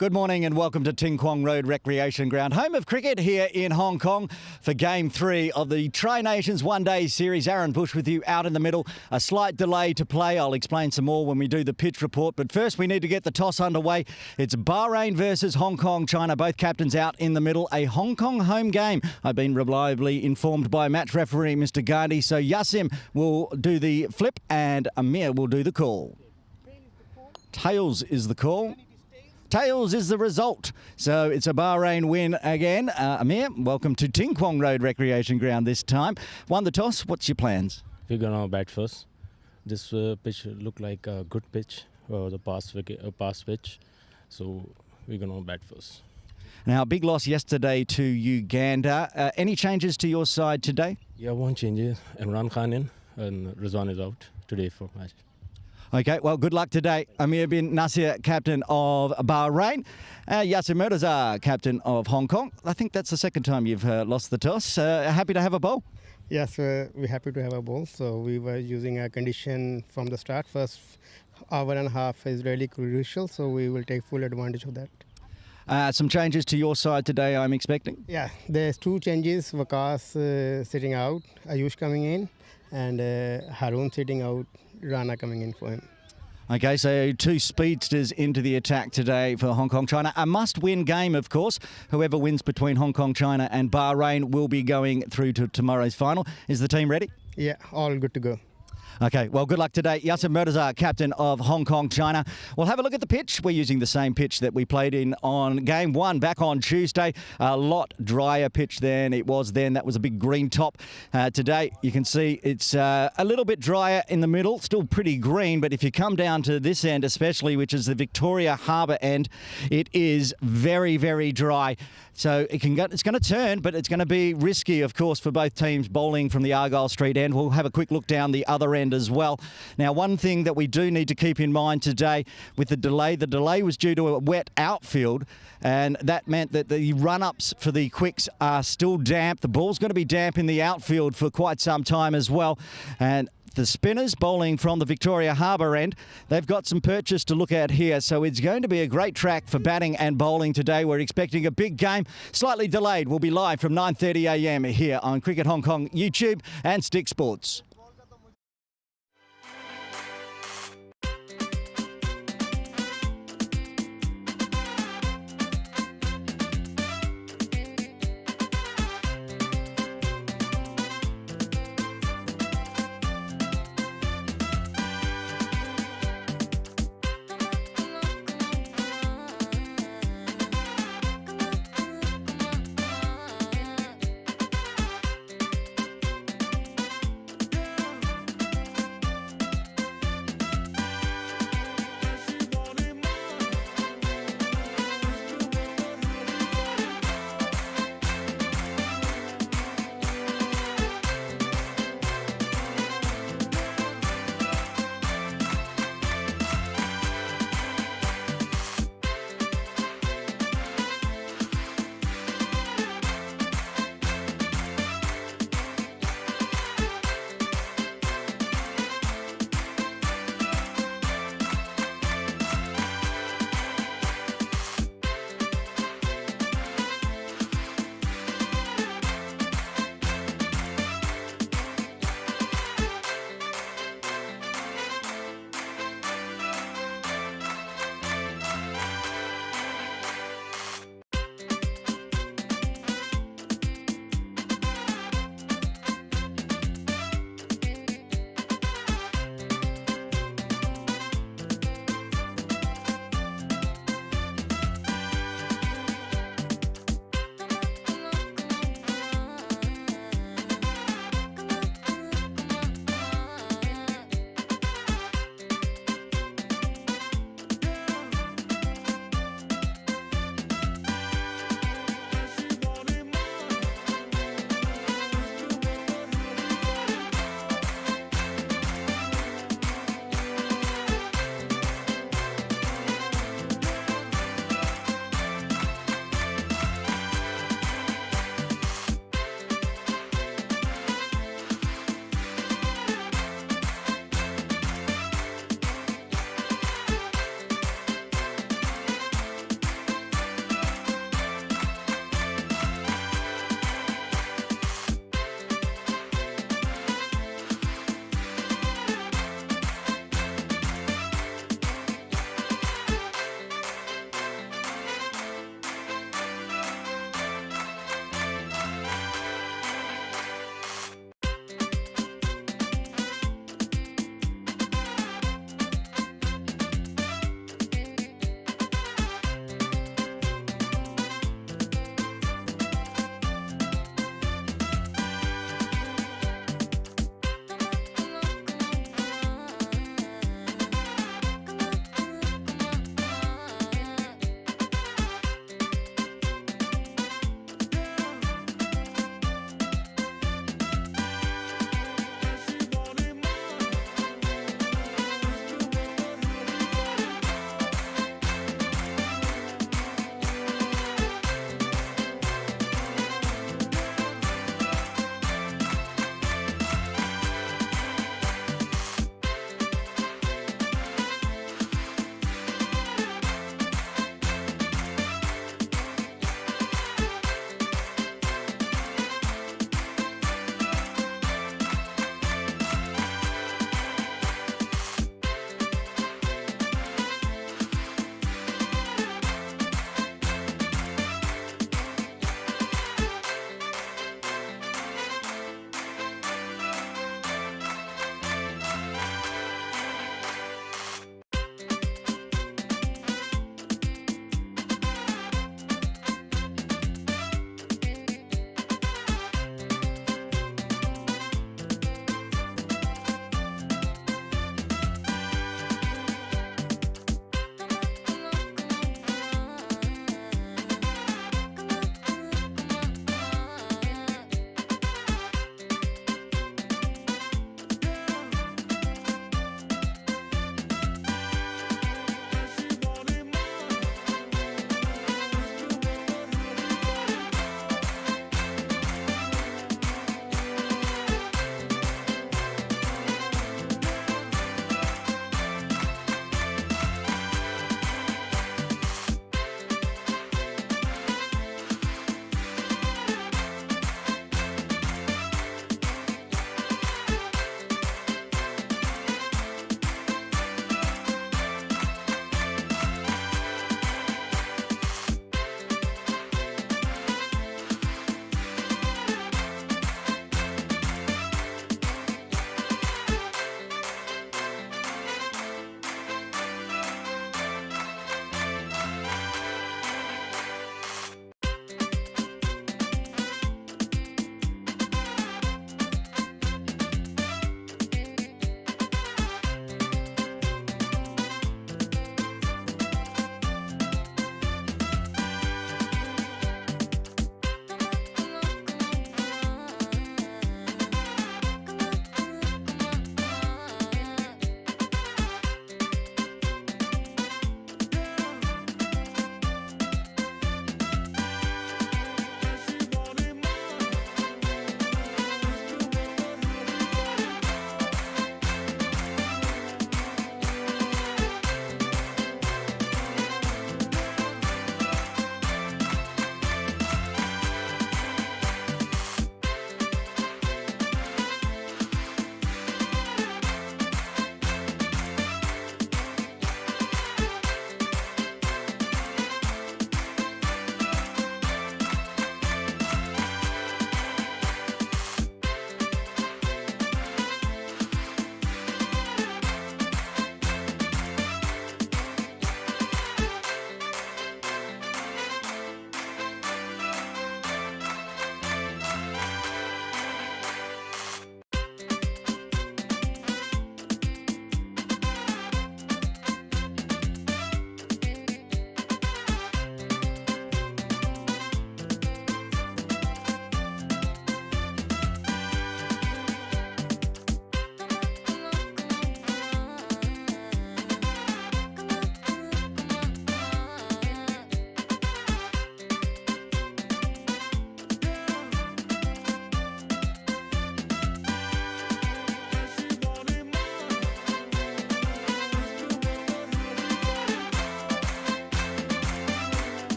Good morning and welcome to Ting Kwong Road Recreation Ground, home of cricket here in Hong Kong for Game 3 of the Tri-Nations One-Day Series. Aaron Bush with you out in the middle. A slight delay to play. I'll explain some more when we do the pitch report. But first we need to get the toss underway. It's Bahrain versus Hong Kong, China. Both captains out in the middle. A Hong Kong home game. I've been reliably informed by match referee Mr. Gandhi. So Yassim will do the flip and Amir will do the call. Tails is the call. Tails is the result. So it's a Bahrain win again. Amir, welcome to Ting Kwong Road Recreation Ground this time. Won the toss. What's your plans? We're going to bat first. This pitch looked like a good pitch, the past pitch. So we're going to bat first. Now, big loss yesterday to Uganda. Any changes to your side today? Yeah, one change. Imran Khan in and Rizwan is out today for match. Okay, well, good luck today. Amir bin Nasir, captain of Bahrain. Yasser Murtaza, captain of Hong Kong. I think that's the second time you've lost the toss. Happy to have a bowl? Yes, we're happy to have a bowl. So we were using a condition from the start. First hour and a half is really crucial, so we will take full advantage of that. Some changes to your side today, I'm expecting? Yeah, there's two changes. Vakas sitting out, Ayush coming in, and Harun sitting out, Rana coming in for him. Okay, so two speedsters into the attack today for Hong Kong, China. A must-win game, of course. Whoever wins between Hong Kong, China and Bahrain will be going through to tomorrow's final. Is the team ready? Yeah, all good to go. Okay, well, good luck today. Yasser Murtaza, captain of Hong Kong, China. We'll have a look at the pitch. We're using the same pitch that we played in on Game 1 back on Tuesday. A lot drier pitch than it was then. That was a big green top. Today, you can see it's a little bit drier in the middle, still pretty green, but if you come down to this end especially, which is the Victoria Harbour end, it is very, very dry. So it's going to turn, but it's going to be risky, of course, for both teams bowling from the Argyle Street end. We'll have a quick look down the other end as well. Now, one thing that we do need to keep in mind today with the delay was due to a wet outfield, and that meant that the run-ups for the quicks are still damp. The ball's going to be damp in the outfield for quite some time as well. And the spinners bowling from the Victoria Harbour end, they've got some purchase to look at here. So it's going to be a great track for batting and bowling today. We're expecting a big game, slightly delayed. We'll be live from 9:30 a.m. here on Cricket Hong Kong YouTube and Stick Sports.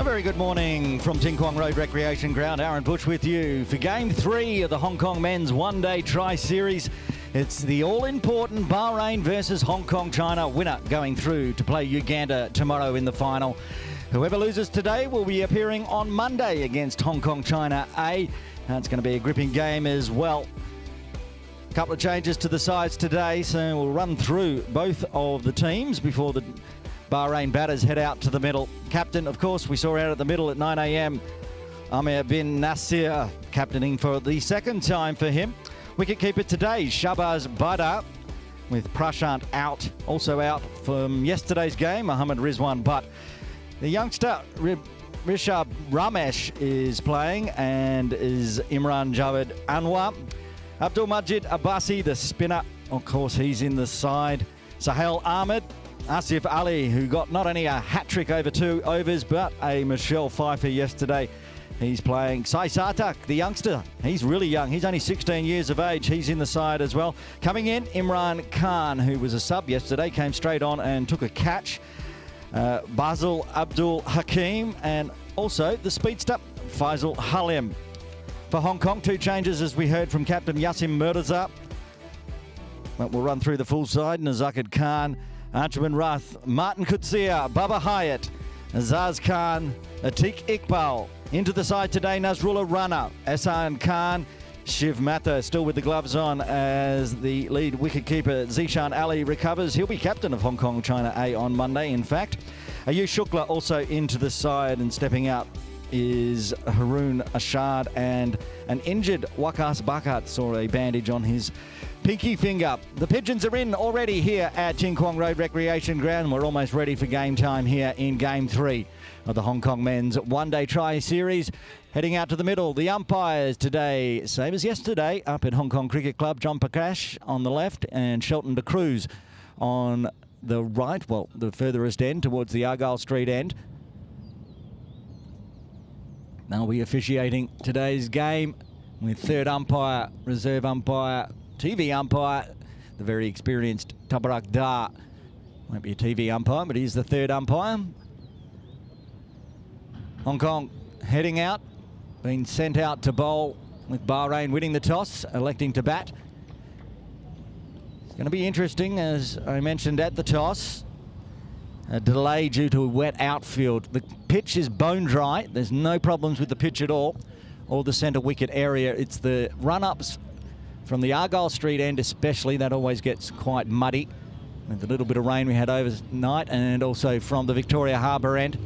very good morning from Ting Kwong Road Recreation Ground. Aaron Butch with you for Game 3 of the Hong Kong Men's One-Day Tri-Series. It's the all-important Bahrain versus Hong Kong China winner going through to play Uganda tomorrow in the final. Whoever loses today will be appearing on Monday against Hong Kong China A. That's going to be a gripping game as well. A couple of changes to the sides today, so we'll run through both of the teams before the Bahrain batters head out to the middle. Captain, of course, we saw out at the middle at 9 a.m. Amir bin Nasir, captaining for the second time for him. Wicketkeeper today, Shahbaz Badar, with Prashant out. Also out from yesterday's game, Mohammad Rizwan Butt. The youngster, Rishabh Ramesh, is playing, and is Imran Javed Anwar. Abdul Majid Abbasi, the spinner, of course, he's in the side. Sahel Ahmed, Asif Ali, who got not only a hat-trick over 2 overs, but a Michelle Pfeiffer yesterday. He's playing. Sai Sartak, the youngster, he's really young. He's only 16 years of age. He's in the side as well. Coming in, Imran Khan, who was a sub yesterday, came straight on and took a catch. Basil Abdul Hakim, and also the speedster, Faisal Halim. For Hong Kong, 2 changes, as we heard from Captain Yasim Murtaza. But we'll run through the full side. Nazakid Khan, Anjuman Rath, Martin Kutsia, Baba Hyatt, Azaz Khan, Atiq Iqbal. Into the side today, Nazrullah Rana, Ehsan Khan, Shiv Matha still with the gloves on as the lead wicketkeeper Zishan Ali recovers. He'll be captain of Hong Kong China A on Monday, in fact. Ayush Shukla also into the side, and stepping out is Haroon Ashad, and an injured Waqas Bakat saw a bandage on his pinky finger. The Pigeons are in already here at Ting Kwong Road Recreation Ground. We're almost ready for game time here in Game 3 of the Hong Kong Men's One-Day Tri-Series. Heading out to the middle, the umpires today, same as yesterday, up at Hong Kong Cricket Club. John Prakash on the left and Shelton de Cruz on the right, well, the furthest end towards the Argyle Street end. They'll be officiating today's game with third umpire, reserve umpire, TV umpire, the very experienced Tabarak Dar. Won't be a TV umpire, but he's the third umpire. Hong Kong heading out, being sent out to bowl, with Bahrain winning the toss, electing to bat. It's going to be interesting, as I mentioned at the toss. A delay due to a wet outfield. The pitch is bone dry. There's no problems with the pitch at all, or the centre wicket area. It's the run-ups from the Argyle Street end especially, that always gets quite muddy with a little bit of rain we had overnight, and also from the Victoria Harbour end,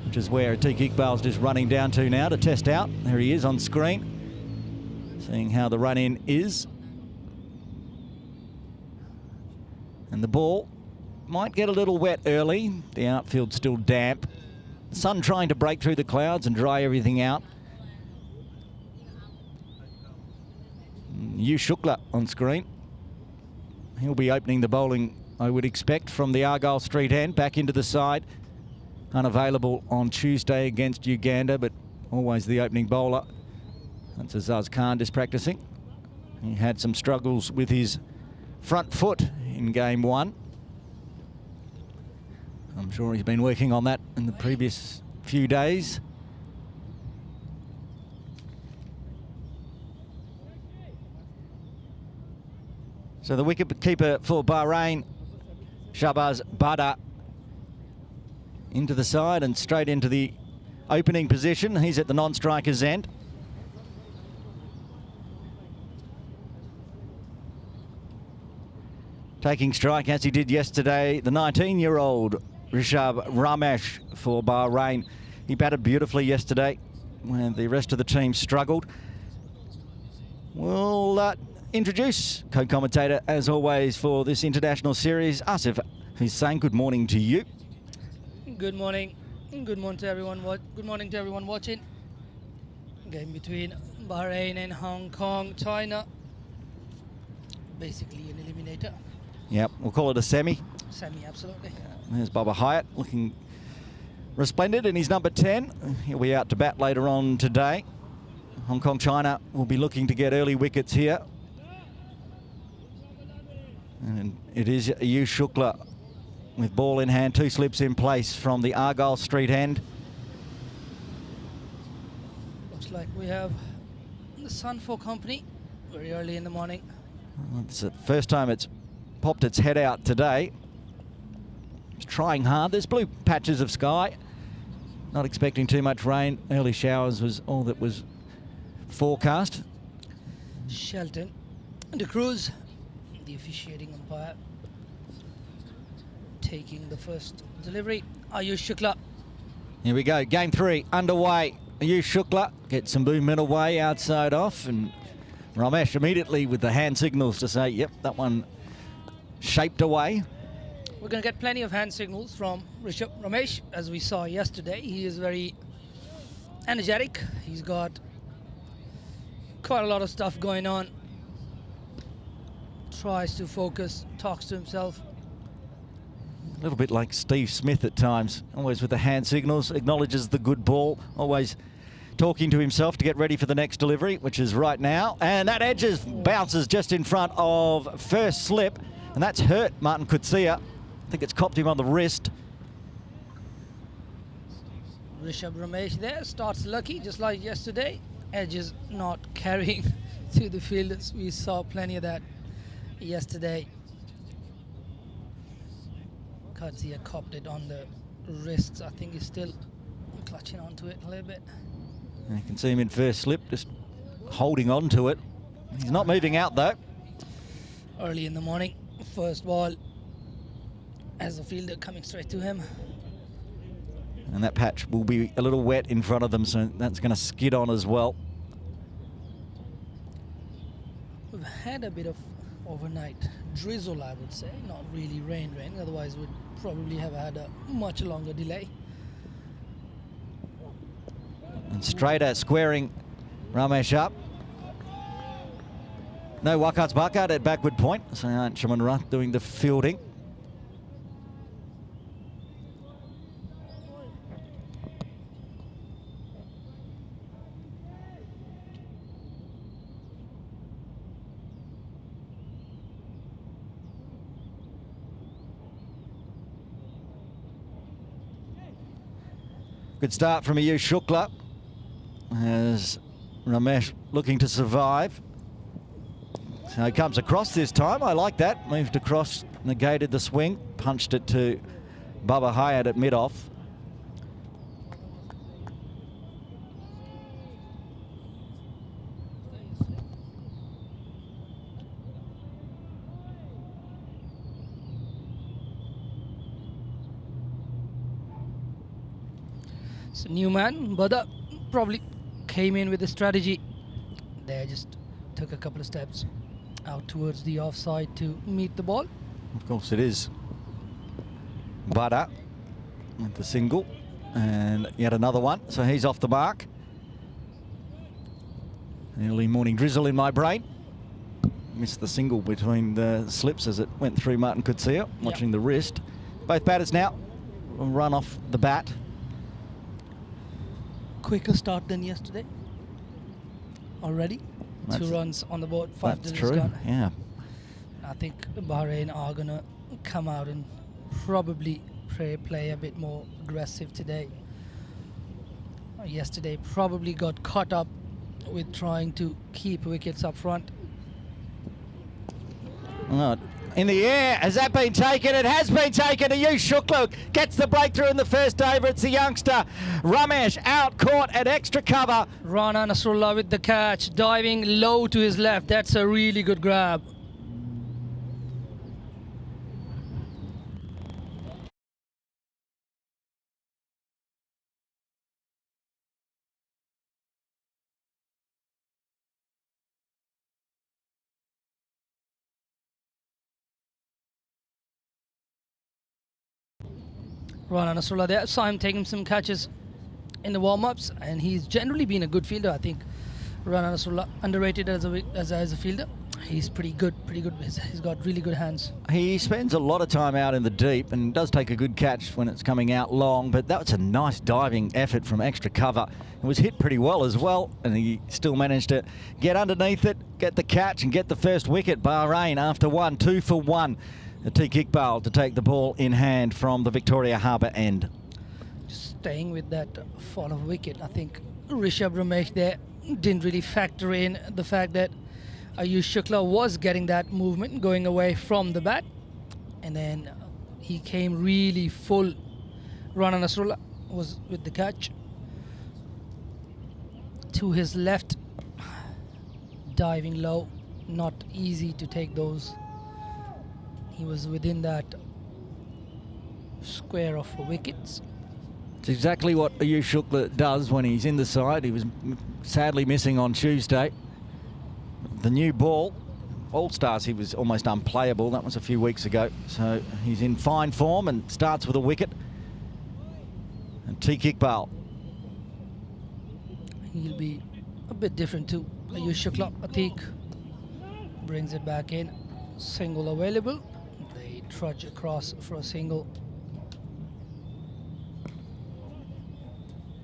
which is where Atiq Iqbal's just running down to now to test out. There he is on screen, seeing how the run-in is. And the ball might get a little wet early. The outfield's still damp. The sun trying to break through the clouds and dry everything out. Yu Shukla on screen. He'll be opening the bowling, I would expect, from the Argyle Street end back into the side. Unavailable on Tuesday against Uganda, but always the opening bowler. That's Azaz Khan just practicing. He had some struggles with his front foot in game 1. I'm sure he's been working on that in the previous few days. So the wicketkeeper for Bahrain, Shahbaz Badar, into the side and straight into the opening position. He's at the non-striker's end. Taking strike, as he did yesterday, the 19-year-old Rishabh Ramesh for Bahrain. He batted beautifully yesterday when the rest of the team struggled. We'll introduce co-commentator, as always, for this international series, Asif Hussain. Good morning to you. Good morning. Good morning to everyone. Good morning to everyone watching. Game between Bahrain and Hong Kong, China. Basically an eliminator. Yep, we'll call it a semi. Semi, absolutely. There's Baba Hyatt looking resplendent in his number 10. He'll be out to bat later on today. Hong Kong China will be looking to get early wickets here. And it is Yu Shukla with ball in hand, 2 slips in place from the Argyle Street end. like we have the sun for company very early in the morning. Well, it's the first time it's popped its head out today. It's trying hard. There's blue patches of sky. Not expecting too much rain. Early showers was all that was forecast. Shelton De Cruz, the officiating umpire, taking the first delivery. Ayush Shukla. Here we go. Game 3 underway. Ayush Shukla gets some boom middle way outside off, and Ramesh immediately with the hand signals to say, yep, that one shaped away. We're going to get plenty of hand signals from Rishabh Ramesh, as we saw yesterday. He is very energetic. He's got quite a lot of stuff going on. Tries to focus, talks to himself. A little bit like Steve Smith at times, always with the hand signals, acknowledges the good ball, always talking to himself to get ready for the next delivery, which is right now. And that edges, bounces just in front of first slip, and that's hurt Martin Kutsia. I think it's copped him on the wrist. Rishabh Ramesh there starts lucky, just like yesterday. Edges not carrying to the fielders. We saw plenty of that yesterday. Kutsia copped it on the wrists. I think he's still clutching onto it a little bit. And you can see him in first slip, just holding on to it. He's not moving out though. Early in the morning, first ball, as the fielder coming straight to him. And that patch will be a little wet in front of them, so that's going to skid on as well. We've had a bit of overnight drizzle, I would say. Not really rain, otherwise we'd probably have had a much longer delay. And straighter squaring Ramesh up. No Wakats Bakat at backward point, so Anshuman Rath doing the fielding. Good start from Ayush Shukla as Ramesh looking to survive. So he comes across this time. I like that. Moved across, negated the swing, punched it to Bubba Hyatt at mid-off. So new man, Bada, probably came in with a strategy. They just took a couple of steps out towards the offside to meet the ball. Of course it is. Bada with the single, and yet another one, so he's off the mark. Early morning drizzle in my brain. Missed the single between the slips as it went through Martin Kutsia, watching the wrist. Both batters now will run off the bat. Quicker start than yesterday. Already. That's 2 runs on the board, 5 That's deliveries true, gone. yeah. I think Bahrain are going to come out and probably play a bit more aggressive today. Yesterday probably got caught up with trying to keep wickets up front. In the air, has that been taken? It has been taken. Ayush Shukla gets the breakthrough in the first over. It's the youngster Ramesh out caught at extra cover. Rana Nasrullah with the catch, diving low to his left. That's a really good grab. Rana Nasrullah there. Saw him taking some catches in the warm-ups, and he's generally been a good fielder. I think Rana Nasrullah underrated as a fielder. He's pretty good. He's got really good hands. He spends a lot of time out in the deep and does take a good catch when it's coming out long, but that was a nice diving effort from extra cover. It was hit pretty well as well, and he still managed to get underneath it, get the catch and get the first wicket. Bahrain after 1, 2 for 1. Atiq Iqbal to take the ball in hand from the Victoria Harbour end. Just staying with that fall of wicket, I think Rishabh Ramesh there didn't really factor in the fact that Ayush Shukla was getting that movement going away from the bat, and then he came really full. Rana Nasrullah was with the catch. To his left, diving low, not easy to take those. He was within that square of wickets. It's exactly what Ayush Shukla does when he's in the side. He was sadly missing on Tuesday. The new ball, All-Stars, he was almost unplayable. That was a few weeks ago. So he's in fine form and starts with a wicket. And Teek Iqbal. He'll be a bit different too. Ayush Shukla, Atik brings it back in. Single available. They trudge across for a single.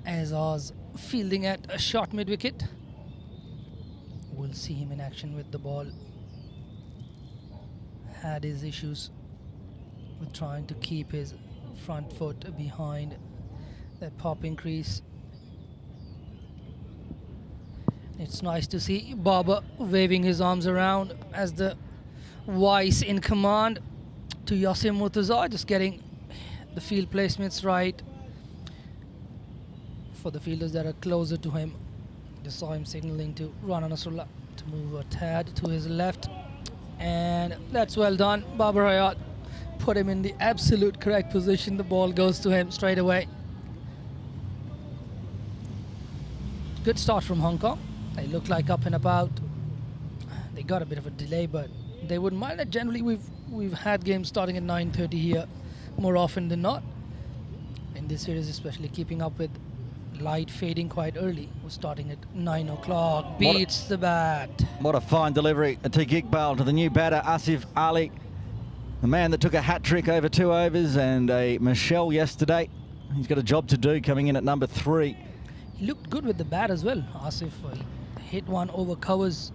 Azaz fielding at a short mid-wicket. We'll see him in action with the ball. Had his issues with trying to keep his front foot behind that popping crease. It's nice to see Baba waving his arms around as the vice in command to Yasim Murtaza, just getting the field placements right for the fielders that are closer to him. Just saw him signaling to Rana Nasrullah to move a tad to his left, and that's well done. Babar Hayat put him in the absolute correct position. The ball goes to him straight away. Good start from Hong Kong. They look like up and about. They got a bit of a delay, but they wouldn't mind it. Generally, we've had games starting at 9:30 here more often than not. In this series, especially keeping up with light fading quite early. We're starting at 9 o'clock. Beats the bat. What a fine delivery. Teek Iqbal to the new batter, Asif Ali. The man that took a hat-trick over 2 overs and a Michelle yesterday. He's got a job to do coming in at number 3. He looked good with the bat as well. Asif hit one over covers.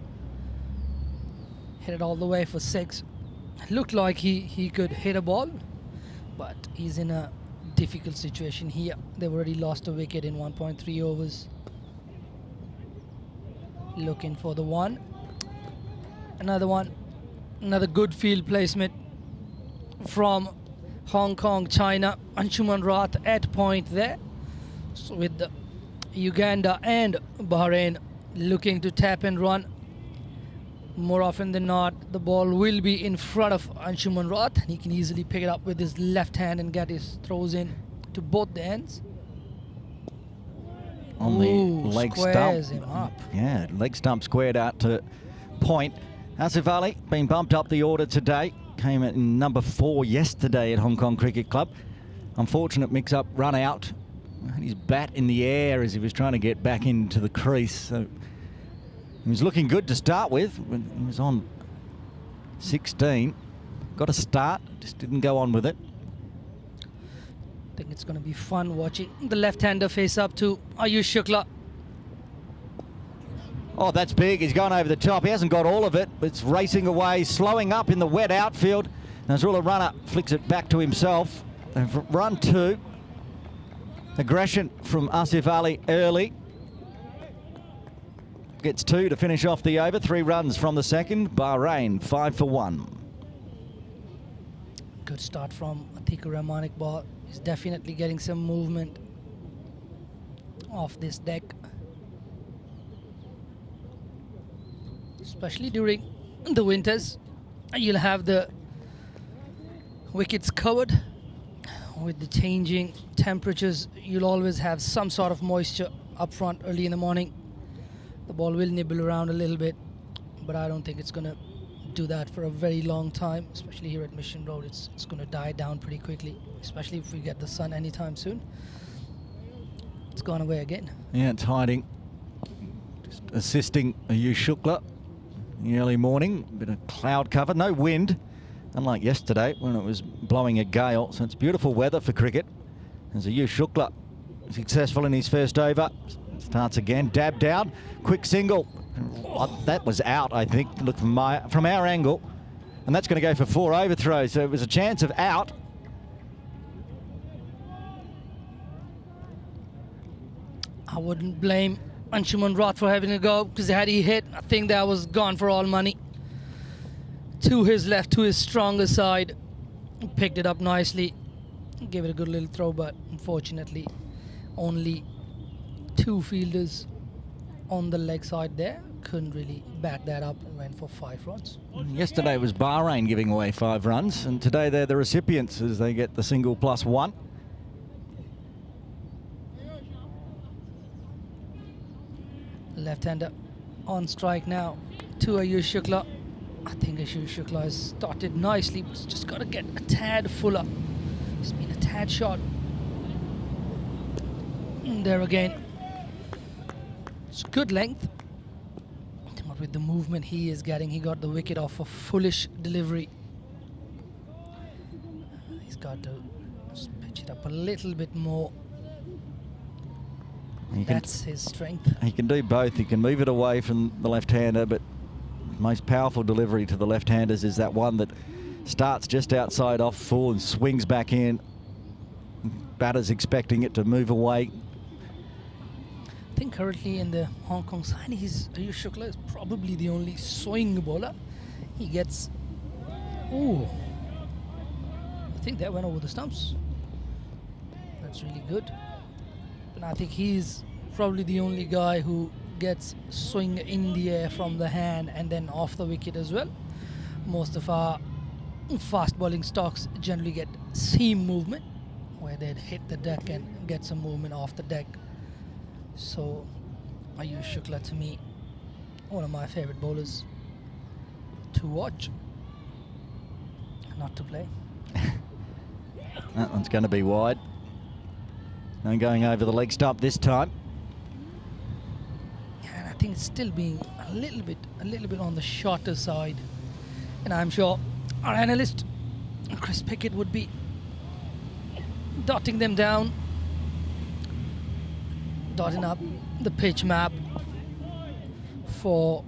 Hit it all the way for 6. Looked like he could hit a ball, but he's in a difficult situation here. They've already lost a wicket in 1.3 overs. Looking for the one. Another one. Another good field placement from Hong Kong, China. Anshuman Rath at point there. So with the Uganda and Bahrain looking to tap and run. More often than not, the ball will be in front of Anshuman Rath. He can easily pick it up with his left hand and get his throws in to both the ends. On the leg squares stump. him up. Yeah, leg stump squared out to point. Asif Ali been bumped up the order today. Came in number 4 yesterday at Hong Kong Cricket Club. Unfortunate mix-up, run out. Had his bat in the air as he was trying to get back into the crease. So he was looking good to start with when he was on 16. Got a start, just didn't go on with it. I think it's going to be fun watching the left-hander face up to Ayush Shukla. Oh, that's big. He's gone over the top. He hasn't got all of it. It's racing away, slowing up in the wet outfield. Nasrullah runner flicks it back to himself. They've run 2. Aggression from Asif Ali early. Gets 2 to finish off the over. 3 runs from the second. Bahrain 5 for 1. Good start from Atikur Rahman Iqbal. He's definitely getting some movement off this deck, especially during the winters. You'll have the wickets covered. With the changing temperatures, you'll always have some sort of moisture up front early in the morning. The ball will nibble around a little bit, but I don't think it's going to do that for a very long time, especially here at Mission Road. It's going to die down pretty quickly, especially if we get the sun anytime soon. It's gone away again. Yeah, it's hiding. Just assisting Ayush Shukla in the early morning. Bit of cloud cover, no wind. Unlike yesterday when it was blowing a gale. So it's beautiful weather for cricket. As Ayush Shukla successful in his first over. Starts again, dab down, quick single. That was out, I think, look from our angle. And that's going to go for 4 overthrows. So it was a chance of out. I wouldn't blame Anshuman Roth for having a go, because had he hit, I think that was gone for all money. To his left, to his stronger side. Picked it up nicely. Gave it a good little throw, but unfortunately only 2 fielders on the leg side there. Couldn't really back that up and went for 5 runs. Yesterday was Bahrain giving away 5 runs, and today they're the recipients as they get the single +1. Left-hander on strike now to Ayush Shukla. I think Ayush Shukla has started nicely, but it's just got to get a tad fuller. It's been a tad short. There again. It's good length. But with the movement he is getting, he got the wicket off a foolish delivery. He's got to just pitch it up a little bit more. That's his strength. He can do both. He can move it away from the left-hander, but most powerful delivery to the left-handers is that one that starts just outside off full and swings back in. Batter's expecting it to move away. I think currently in the Hong Kong side, Ayush Shukla is probably the only swing bowler. He gets... Ooh. I think that went over the stumps. That's really good. And I think he's probably the only guy who gets swing in the air from the hand and then off the wicket as well. Most of our fast bowling stocks generally get seam movement, where they'd hit the deck and get some movement off the deck. So Ayush Shukla, to me, one of my favorite bowlers to watch, not to play. That one's going to be wide. And going over the leg stump this time. And I think it's still being a little bit on the shorter side. And I'm sure our analyst, Chris Pickett, would be dotting them down, dotting up the pitch map for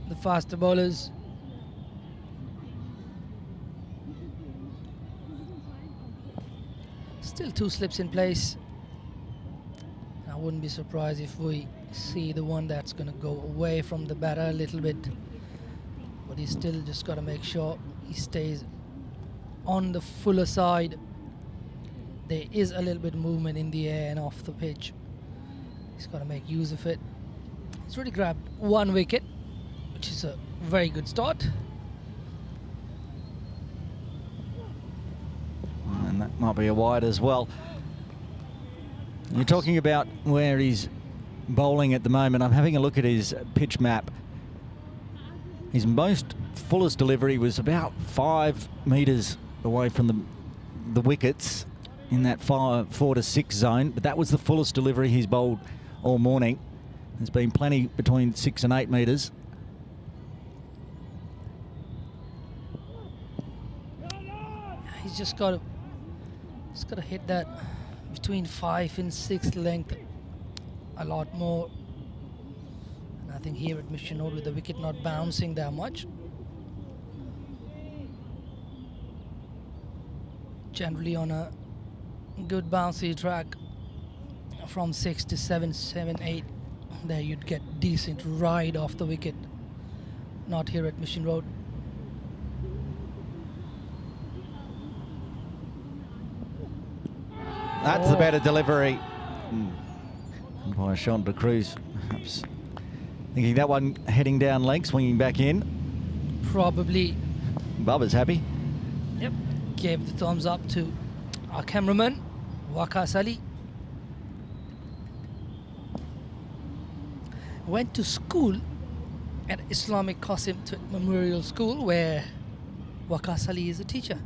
the faster bowlers. Still 2 slips in place. I wouldn't be surprised if we see the one that's going to go away from the batter a little bit. But he's still just got to make sure he stays on the fuller side. There is a little bit of movement in the air and off the pitch. He's got to make use of it. He's already grabbed 1 wicket, which is a very good start. And that might be a wide as well. You're talking about where he's bowling at the moment. I'm having a look at his pitch map. His most fullest delivery was about 5 metres away from the wickets in that 4 to 6 zone, but that was the fullest delivery he's bowled all morning. There's been plenty between 6 and 8 metres. He's just got to hit that between 5 and 6 length a lot more. And I think here at Mission Road, with the wicket not bouncing that much, generally on a good bouncy track from 6 to 7, 8, there you'd get decent ride off the wicket. Not here at Mission Road. That's the better delivery. By Sean de Cruz. Perhaps thinking that one heading down leg, swinging back in. Probably. Bubba's happy. Yep. Gave the thumbs up to our cameraman, Waqas Ali. Went to school at Islamic Qasim Memorial School, where Waqas Ali is a teacher.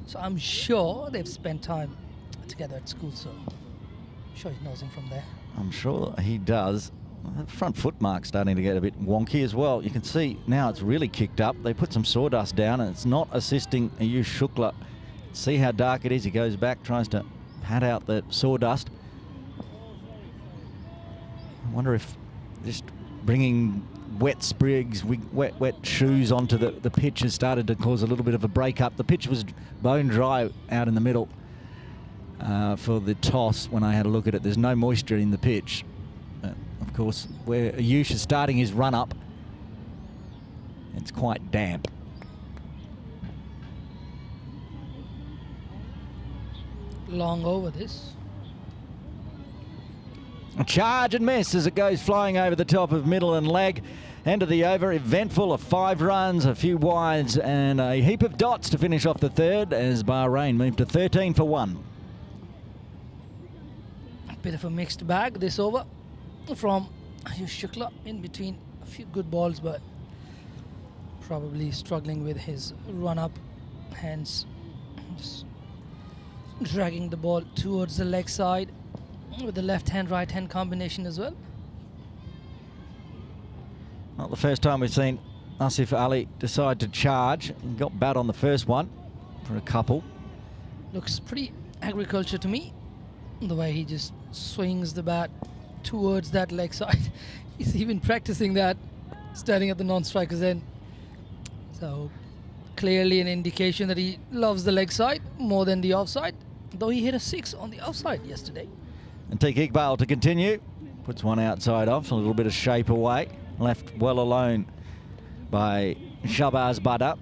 So I'm sure they've spent time together at school, so I'm sure he knows him from there. I'm sure he does. That front foot mark's starting to get a bit wonky as well. You can see now it's really kicked up. They put some sawdust down and it's not assisting Ayush Shukla. See how dark it is. He goes back, tries to pat out the sawdust. I wonder if just bringing wet sprigs, wet shoes onto the pitch has started to cause a little bit of a break-up. The pitch was bone dry out in the middle for the toss when I had a look at it. There's no moisture in the pitch. course, where Ayush is starting his run up. It's quite damp. Long over this. A charge and miss as it goes flying over the top of middle and leg. End of the over, eventful of 5 runs, a few wides and a heap of dots to finish off the third as Bahrain moved to 13 for 1. A bit of a mixed bag this over from Ayush Shukla, in between a few good balls, but probably struggling with his run up, hence just dragging the ball towards the leg side with the left hand right hand combination as well. Not the first time we've seen Asif Ali decide to charge. He got bat on the first one for a couple. Looks pretty agriculture to me, the way he just swings the bat towards that leg side. He's even practicing that standing at the non-striker's end. So clearly an indication that he loves the leg side more than the offside, though he hit a 6 on the offside yesterday. And Atiq Iqbal to continue. Puts one outside off, a little bit of shape away. Left well alone by Shahbaz Badr.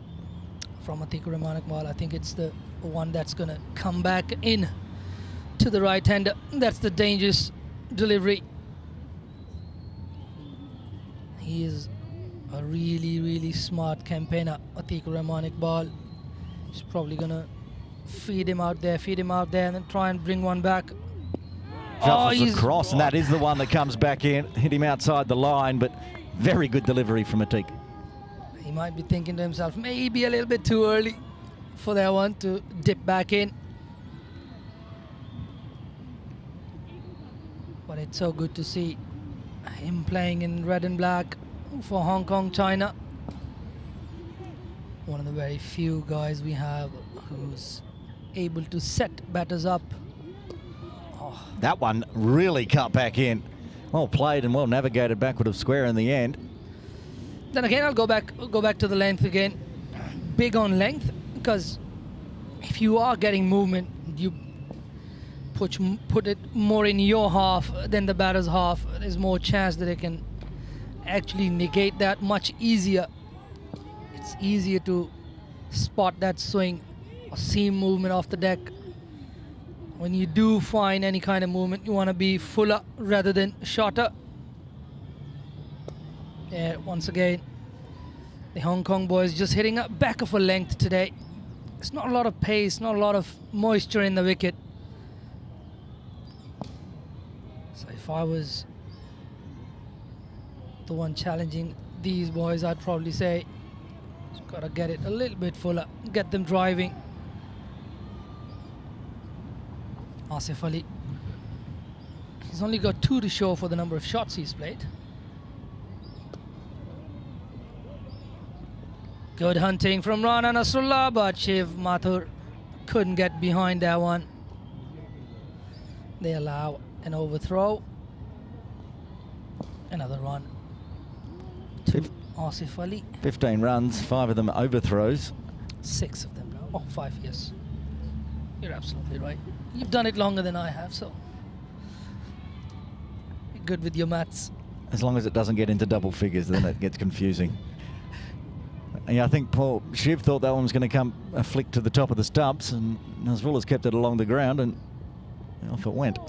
From Atiq Iqbal, I think it's the one that's going to come back in to the right hander. That's the dangerous delivery. He is a really, really smart campaigner, Atiq Iqbal. He's probably going to feed him out there, and then try and bring one back. Shuffles across, and that is the one that comes back in. Hit him outside the line, but very good delivery from Atiq. He might be thinking to himself, maybe a little bit too early for that one to dip back in. But it's so good to see him playing in red and black for Hong Kong, China. One of the very few guys we have who's able to set batters up. That one really cut back in. Well played and well navigated backward of square in the end. Then again, I'll go back to the length again. Big on length, because if you are getting movement, you put it more in your half than the batter's half. There's more chance that they can actually negate that much easier. It's easier to spot that swing or seam movement off the deck. When you do find any kind of movement, you want to be fuller rather than shorter. Yeah, once again, the Hong Kong boys just hitting a back of a length today. It's not a lot of pace, not a lot of moisture in the wicket. So if I was the one challenging these boys, I'd probably say, just gotta get it a little bit fuller, get them driving. Asif Ali, he's only got 2 to show for the number of shots he's played. Good hunting from Rana Nasrullah, but Shiv Mathur couldn't get behind that one. They allow an overthrow. Another run to Asif Ali. 15 runs, 5 of them overthrows. 6 of them now. Oh, 5, yes. You're absolutely right. You've done it longer than I have, so you're good with your maths. As long as it doesn't get into double figures, then it gets confusing. Yeah, I think Paul Shiv thought that one was going to come a flick to the top of the stumps, and Nasrullah's kept it along the ground, and off it went.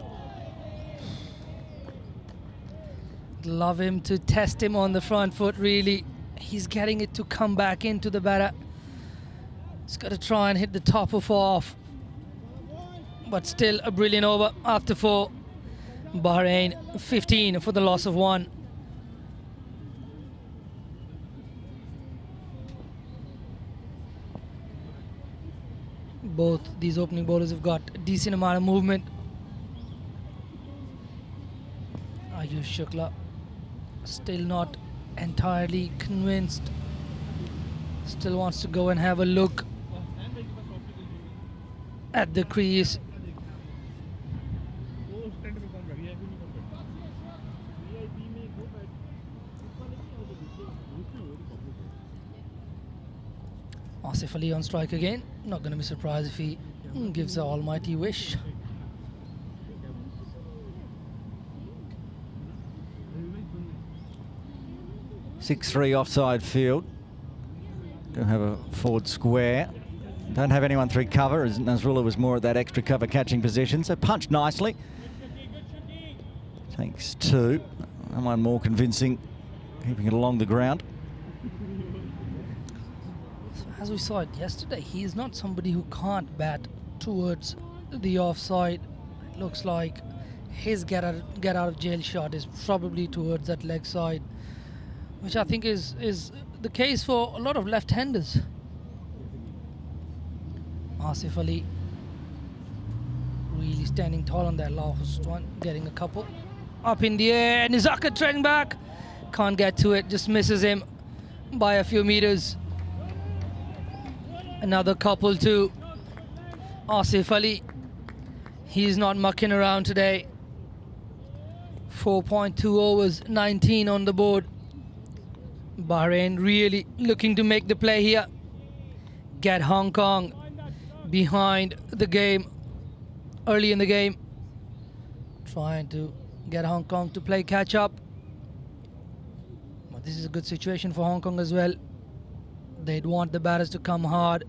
Love him to test him on the front foot, really. He's getting it to come back into the batter. He's got to try and hit the top of off. But still a brilliant over after 4. Bahrain 15 for the loss of 1. Both these opening bowlers have got a decent amount of movement. Ayush Shukla still not entirely convinced. Still wants to go and have a look at the crease. Asif Ali on strike again. Not going to be surprised if he gives the almighty wish. 6-3 offside field. Do have a forward square. Don't have anyone through cover, as Nasrullah was more at that extra cover catching position. So punched nicely. Takes 2. And one more convincing, keeping it along the ground. So as we saw it yesterday, he is not somebody who can't bat towards the offside. It looks like his get out of jail shot is probably towards that leg side, which I think is the case for a lot of left-handers. Asif Ali really standing tall on that last one, getting a couple. Up in the air, Nizaka trending back. Can't get to it, just misses him by a few meters. Another couple to Asif Ali. He's not mucking around today. 4.2 overs, 19 on the board. Bahrain really looking to make the play here. Get Hong Kong behind the game early in the game. Trying to get Hong Kong to play catch up. But this is a good situation for Hong Kong as well. They'd want the batters to come hard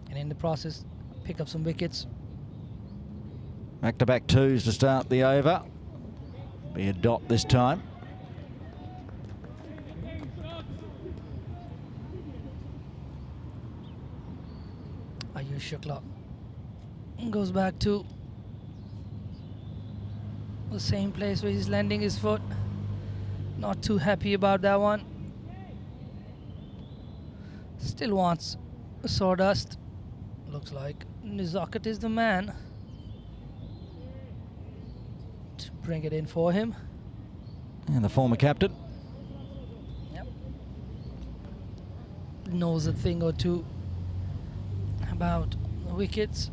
and in the process pick up some wickets. Back-to-back 2s to start the over. Be a dot this time. Ayush Shukla Goes back to the same place where he's landing his foot. Not too happy about that one. Still wants sawdust. Looks like Nizakat is the man to bring it in for him. And the former captain. Yep. Knows a thing or two about the wickets.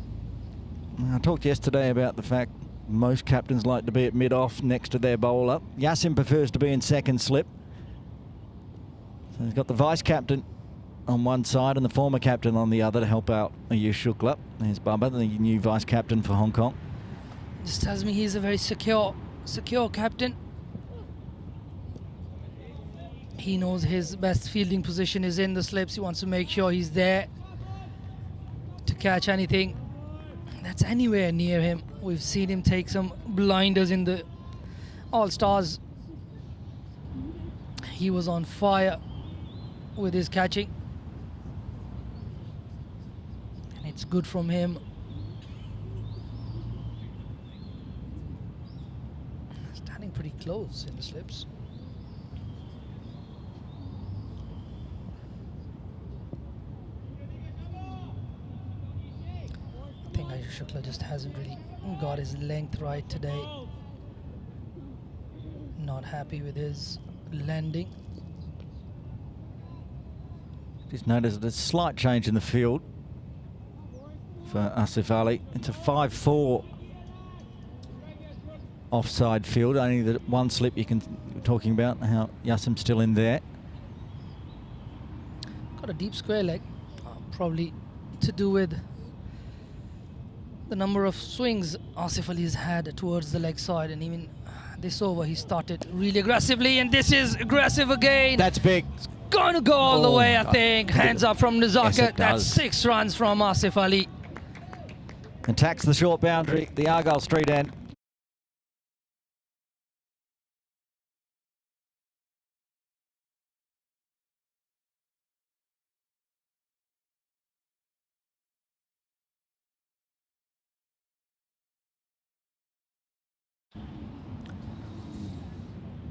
I talked yesterday about the fact most captains like to be at mid-off next to their bowler. Yassim prefers to be in second slip. So he's got the vice-captain on one side and the former captain on the other to help out Ayush Shukla. There's Bubba, the new vice-captain for Hong Kong. Just tells me he's a very secure captain. He knows his best fielding position is in the slips. He wants to make sure he's there to catch anything that's anywhere near him. We've seen him take some blinders in the All-Stars. He was on fire with his catching. And it's good from him. Standing pretty close in the slips. I think Ayush Shukla just hasn't really got his length right today. Not happy with his landing. Just noticed a slight change in the field for Asif Ali. It's a 5-4 offside field. Only the one slip you're talking about, how Yassim's still in there. Got a deep square leg, probably to do with the number of swings Asif Ali has had towards the leg side, and even this over he started really aggressively, and this is aggressive again. That's big. It's going to go all the way, I think. Hands up from Nizakat. Yes, That's 6 runs from Asif Ali. Attacks the short boundary, the Argyle Street end.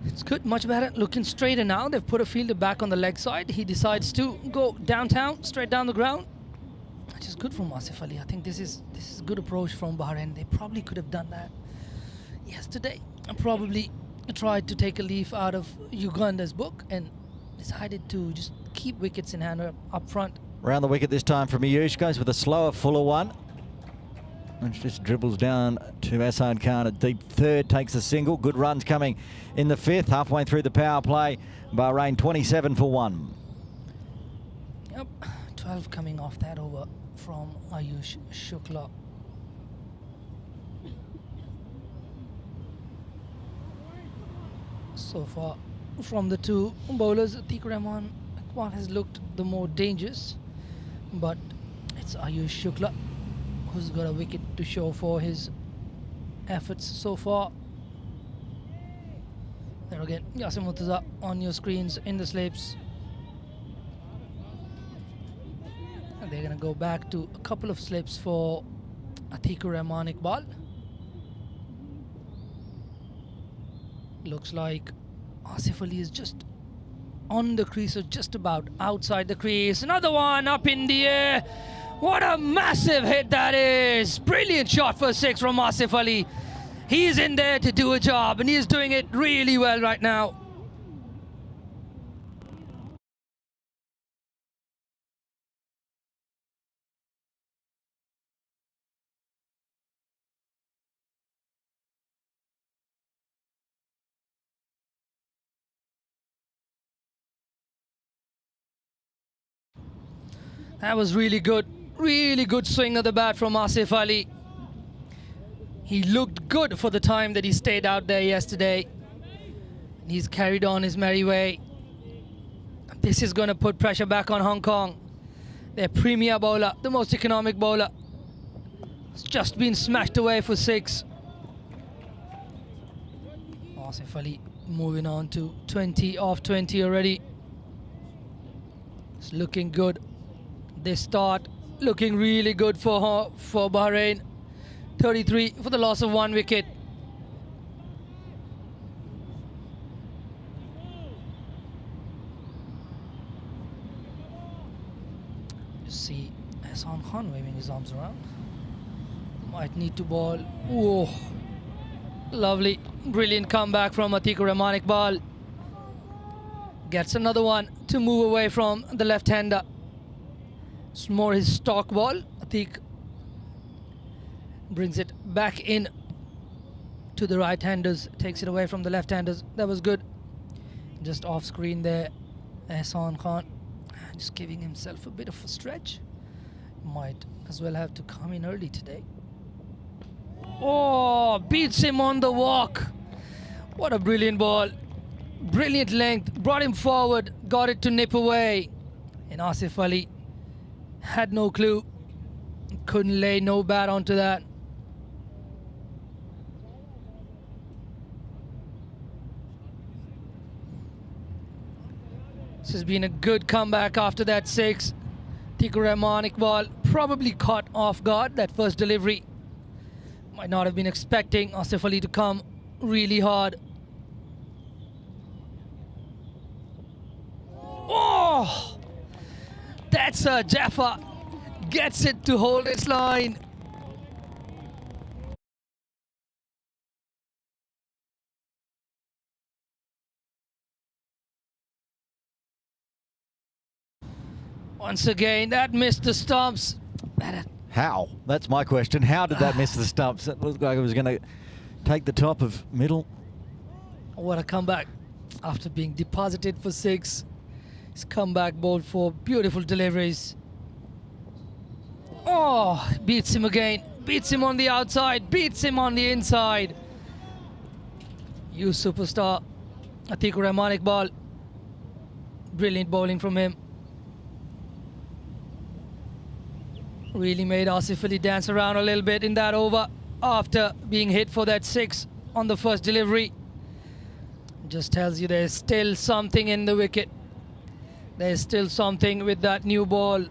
It's good, much better, looking straighter now. They've put a fielder back on the leg side. He decides to go downtown, straight down the ground, which is good from Asif Ali. I think this is a good approach from Bahrain. They probably could have done that yesterday. And probably tried to take a leaf out of Uganda's book and decided to just keep wickets in hand up front. Round the wicket this time from Ayush, goes with a slower, fuller one. Which just dribbles down to Asad Khan at deep third, takes a single. Good runs coming in the 5th, halfway through the power play. Bahrain 27 for 1. Yep, 12 coming off that over from Ayush Shukla. So far, from the two bowlers. Atiq Rahman Iqbal has looked the more dangerous, but it's Ayush Shukla who's got a wicket to show for his efforts so far. There again, Yasim Murtaza on your screens in the slips. And they're going to go back to a couple of slips for Atiq Rahman Iqbal. Looks like Asif Ali is just on the crease, or just about outside the crease. Another one up in the air. What a massive hit that is. Brilliant shot for 6 from Asif Ali. He's in there to do a job, and he's doing it really well right now. That was really good swing of the bat from Asif Ali. He looked good for the time that he stayed out there yesterday. He's carried on his merry way. This is going to put pressure back on Hong Kong. Their premier bowler, the most economic bowler, has just been smashed away for 6. Asif Ali moving on to 20 off 20 already. It's looking good. This start looking really good for Bahrain. 33 for the loss of 1 wicket. You see Ehsan Khan waving his arms around. Might need to ball. Oh, lovely, brilliant comeback from Atiq Rahman Iqbal. Gets another one to move away from the left-hander. It's more his stock ball. Atiq brings it back in to the right-handers, takes it away from the left-handers. That was good. Just off screen there, Ehsan Khan just giving himself a bit of a stretch. Might as well have to come in early today. Oh, beats him on the walk. What a brilliant ball. Brilliant length, brought him forward, got it to nip away. And Asif Ali had no clue, couldn't lay no bat onto that. This has been a good comeback after that 6. Atiq Rahman Iqbal probably caught off guard that first delivery. Might not have been expecting Asif Ali to come really hard. Oh! That's a Jaffa. Gets it to hold its line. Once again, that missed the stumps. How? That's my question. How did that miss the stumps? It looked like it was going to take the top of middle. What a comeback. After being deposited for 6, his comeback bowled for beautiful deliveries. Oh, beats him again. Beats him on the outside. Beats him on the inside. You superstar, Atiq Rahman Iqbal. Brilliant bowling from him. Really made Asif Ali dance around a little bit in that over after being hit for that 6 on the first delivery. Just tells you there's still something in the wicket. There's still something with that new ball.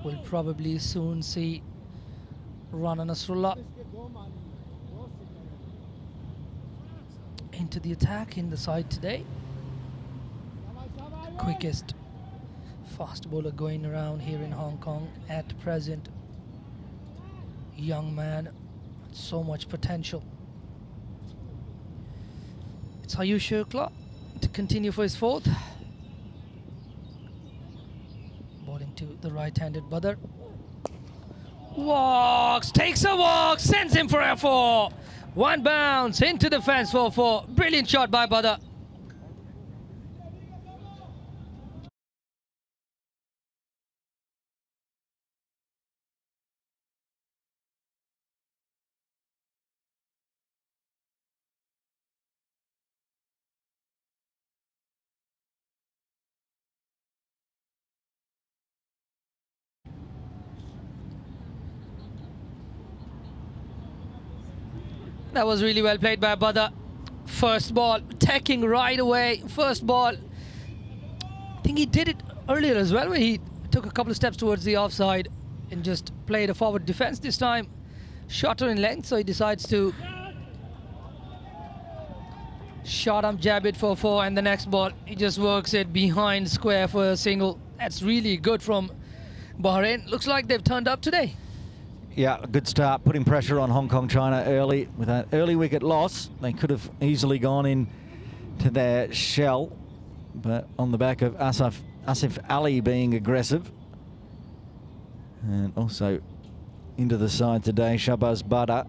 We'll probably soon see Rana Nasrullah into the attack in the side today. Quickest fast bowler going around here in Hong Kong at present. Young man, so much potential. It's Ayush Shukla to continue for his 4th. Bowling to the right-handed Badr. Walks, takes a walk, sends him for a 4. One bounce into the fence for 4. Brilliant shot by Badr. That was really well played by Badr. First ball, attacking right away. First ball. I think he did it earlier as well, where he took a couple of steps towards the offside and just played a forward defense this time. Shorter in length, so he decides to short arm jab it for 4, and the next ball he just works it behind square for a single. That's really good from Bahrain. Looks like they've turned up today. Yeah, a good start, putting pressure on Hong Kong China early. With that early wicket loss, they could have easily gone in to their shell, but on the back of Asif Ali being aggressive, and also into the side today, Shahbaz Badr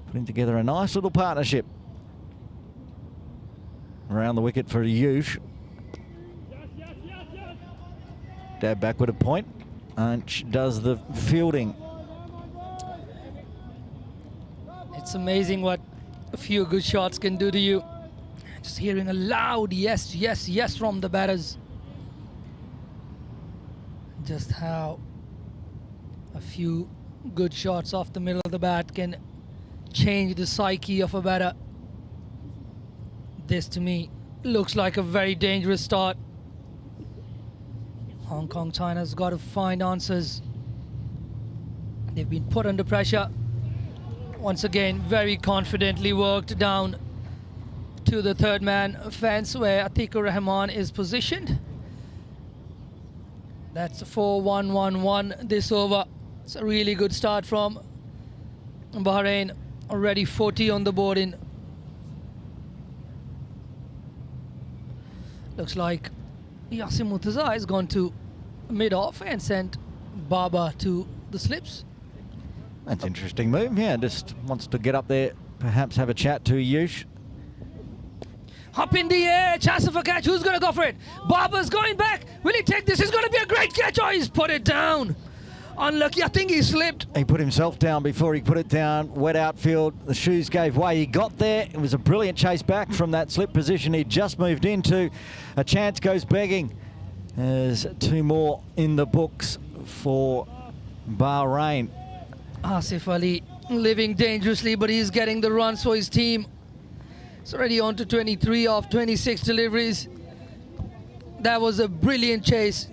putting together a nice little partnership around the wicket for Yush. Dab backward a point. Anch does the fielding. It's amazing what a few good shots can do to you. Just hearing a loud yes, yes, yes from the batters. Just how a few good shots off the middle of the bat can change the psyche of a batter. This to me looks like a very dangerous start. Hong Kong China's got to find answers. They've been put under pressure. Once again, very confidently worked down to the third man fence where Atikur Rahman is positioned. That's 4-1-1-1 this over. It's a really good start from Bahrain. Already 40 on the board in. Looks like Yasim Murtaza has gone to mid-off and sent Baba to the slips. That's an interesting move. Yeah, just wants to get up there, perhaps have a chat to Yush. Up in the air, chance of a catch. Who's going to go for it? Baba's going back. Will he take this? It's going to be a great catch. Oh, he's put it down. Unlucky. I think he slipped. He put himself down before he put it down. Wet outfield. The shoes gave way. He got there. It was a brilliant chase back from that slip position he just moved into. A chance goes begging. There's 2 more in the books for Bahrain. Asif Ali living dangerously, but he's getting the runs for his team. It's already on to 23 of 26 deliveries. That was a brilliant chase.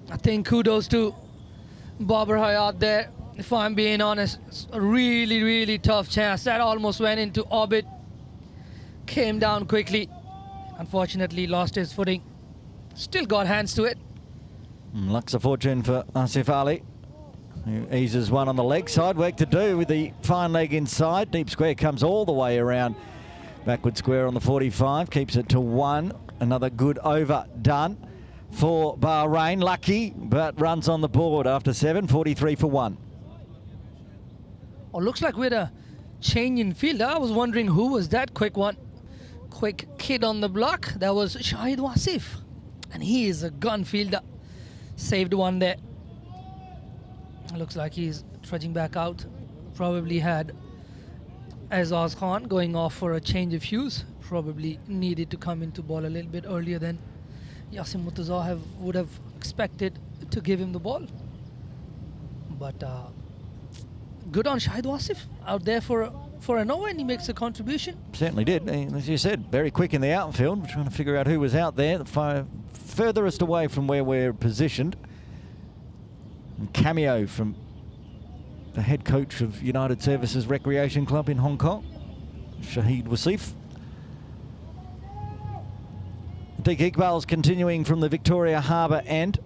I think kudos to Babar Hayat there. If I'm being honest, it's a really, really tough chance. That almost went into orbit. Came down quickly. Unfortunately, lost his footing. Still got hands to it. Luck's a fortune for Asif Ali, who eases one on the leg side. Work to do with the fine leg inside. Deep square comes all the way around. Backward square on the 45. Keeps it to 1. Another good over done for Bahrain. Lucky, but runs on the board after 7. 43 for 1. Oh, looks like we had a change in field. I was wondering who was that quick one. Quick kid on the block. That was Shahid Wasif. And he is a gun fielder. Saved one there. Looks like he's trudging back out. Probably had Azaz Khan going off for a change of hues. Probably needed to come into ball a little bit earlier than Yasim Murtaza would have expected to give him the ball. But good on Shahid Wasif out there for an over, and he makes a contribution. Certainly did. As you said, very quick in the outfield. We're trying to figure out who was out there. The furthest away from where we're positioned. And cameo from the head coach of United Services Recreation Club in Hong Kong, Shahid Wasif. Atiq Iqbal's continuing from the Victoria Harbour end.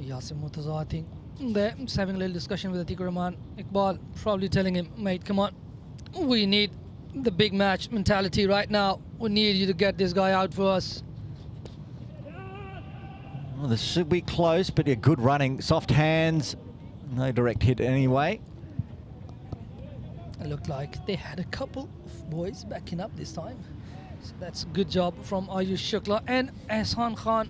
Yasim Murtaza, I think, there, he's having a little discussion with Atiq Rahman. Iqbal probably telling him, mate, come on. We need the big match mentality right now. We need you to get this guy out for us. Well, this should be close, but yeah, good running. Soft hands. No direct hit anyway. It looked like they had a couple of boys backing up this time. So that's a good job from Ayush Shukla and Ehsan Khan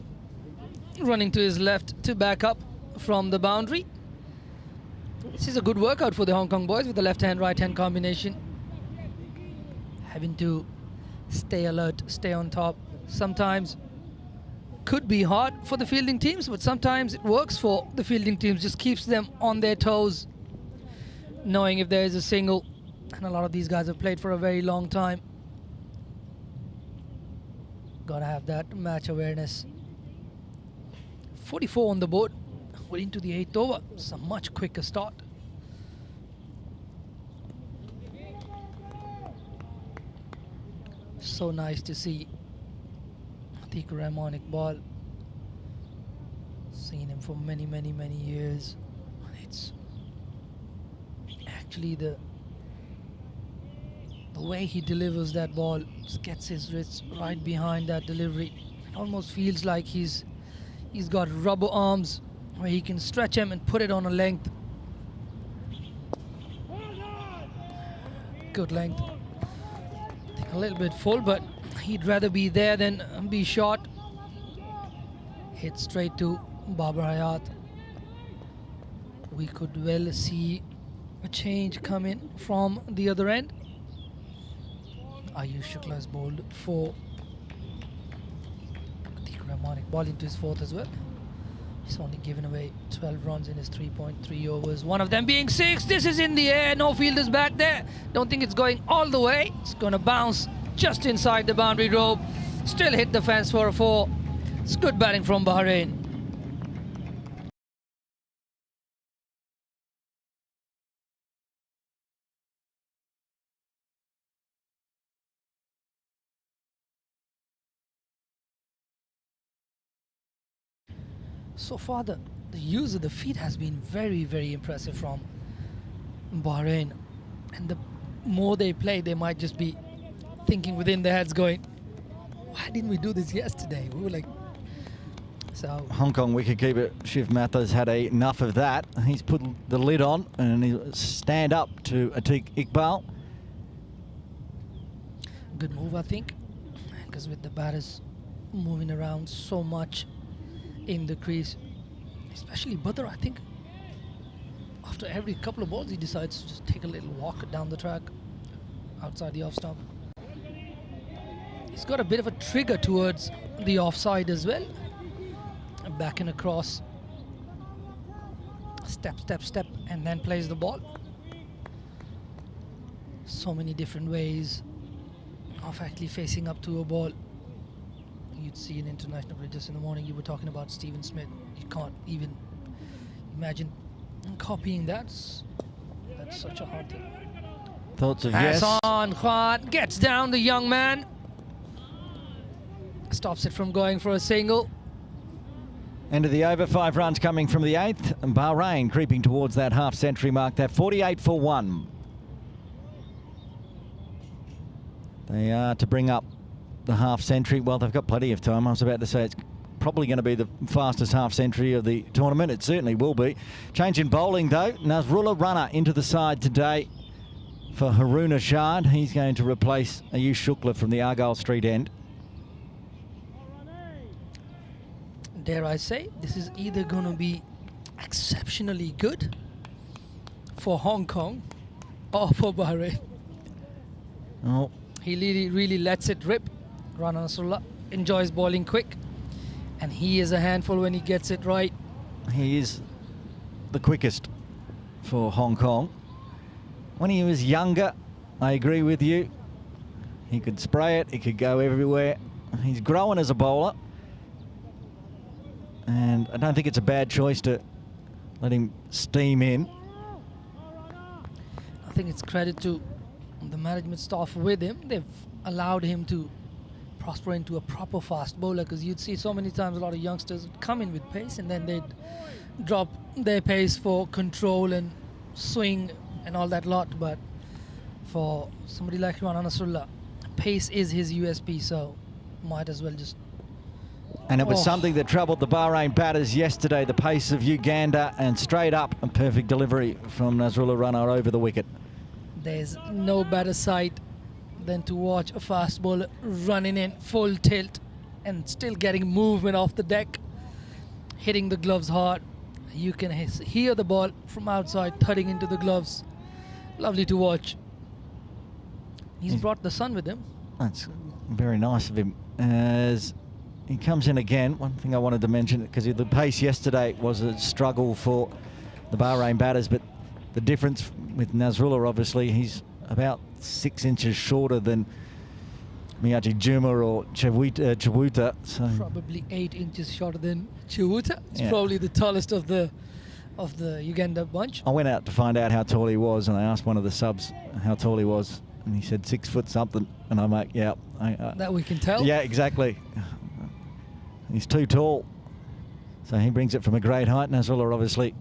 running to his left to back up from the boundary. This is a good workout for the Hong Kong boys with the left-hand, right-hand combination. Having to stay alert, stay on top. Sometimes could be hard for the fielding teams, but sometimes it works for the fielding teams, just keeps them on their toes. knowing if there is a single, and a lot of these guys have played for a very long time. Gotta have that match awareness. 44 on the board. We're into the 8th over. It's a much quicker start. So nice to see the harmonic ball. Seen him for many years. It's actually the way he delivers that ball, just gets his wrists right behind that delivery. It almost feels like he's got rubber arms where he can stretch him and put it on a length. Good length. I think a little bit full, but he'd rather be there than be short. Hit straight to Babar Hayat. We could well see a change come in from the other end. Ayush Shukla is bowled for the harmonic ball into his 4th as well. He's only given away 12 runs in his 3.3 overs. One of them being 6. This is in the air. No fielders back there. Don't think it's going all the way. It's going to bounce just inside the boundary rope. Still hit the fence for a 4. It's good batting from Bahrain. So far, the use of the feet has been very impressive from Bahrain. And the more they play, they might just be thinking within their heads going, why didn't we do this yesterday? We were like, so. Hong Kong wicketkeeper Shiv Mathur's had enough of that. He's put the lid on and he'll stand up to Atiq Iqbal. Good move, I think, because with the batters moving around so much in the crease, especially Badr, I think after every couple of balls he decides to just take a little walk down the track outside the off stump. He's got a bit of a trigger towards the offside as well. Back and across, step, and then plays the ball. So many different ways of actually facing up to a ball. You'd see in international cricket just in the morning. You were talking about Stephen Smith. You can't even imagine copying that. That's such a hard thing. Thoughts of yes. Hassan Khan gets down the young man. Stops it from going for a single. End of the over, 5 runs coming from the 8th. And Bahrain creeping towards that half-century mark. They're 48 for 1. They are to bring up the half-century. Well, they've got plenty of time. I was about to say it's probably going to be the fastest half-century of the tournament. It certainly will be. Change in bowling, though. Nazrullah Rana into the side today for Haroon Ashad. He's going to replace Ayush Shukla from the Argyle Street end. Dare I say, this is either going to be exceptionally good for Hong Kong or for Bahrain. Oh. He really lets it rip. Rana Nasrullah enjoys bowling quick, and he is a handful when he gets it right. He is the quickest for Hong Kong. When he was younger, I agree with you. He could spray it, he could go everywhere. He's growing as a bowler. And I don't think it's a bad choice to let him steam in. I think it's credit to the management staff with him. They've allowed him to prosper into a proper fast bowler, because you'd see so many times a lot of youngsters would come in with pace and then they'd drop their pace for control and swing and all that lot. But for somebody like Rana Nasrullah, pace is his USP, so might as well just. And it was something that troubled the Bahrain batters yesterday, the pace of Uganda, and straight up a perfect delivery from Nazrullah Rana over the wicket. There's no better sight than to watch a fast bowler running in full tilt and still getting movement off the deck, hitting the gloves hard. You can hear the ball from outside thudding into the gloves. Lovely to watch. He's brought the sun with him. That's very nice of him. As he comes in again, one thing I wanted to mention, because the pace yesterday was a struggle for the Bahrain batters, but the difference with Nasrullah, obviously, he's about 6 inches shorter than Miyaji Juma or Chawuta. So Probably 8 inches shorter than Chiwuta. It's Yeah. probably the tallest of the Uganda bunch. I went out to find out how tall he was, and I asked one of the subs how tall he was, and he said 6 foot something. And I'm like, yeah. That we can tell. Yeah, exactly. He's too tall. So he brings it from a great height. Nasrullah obviously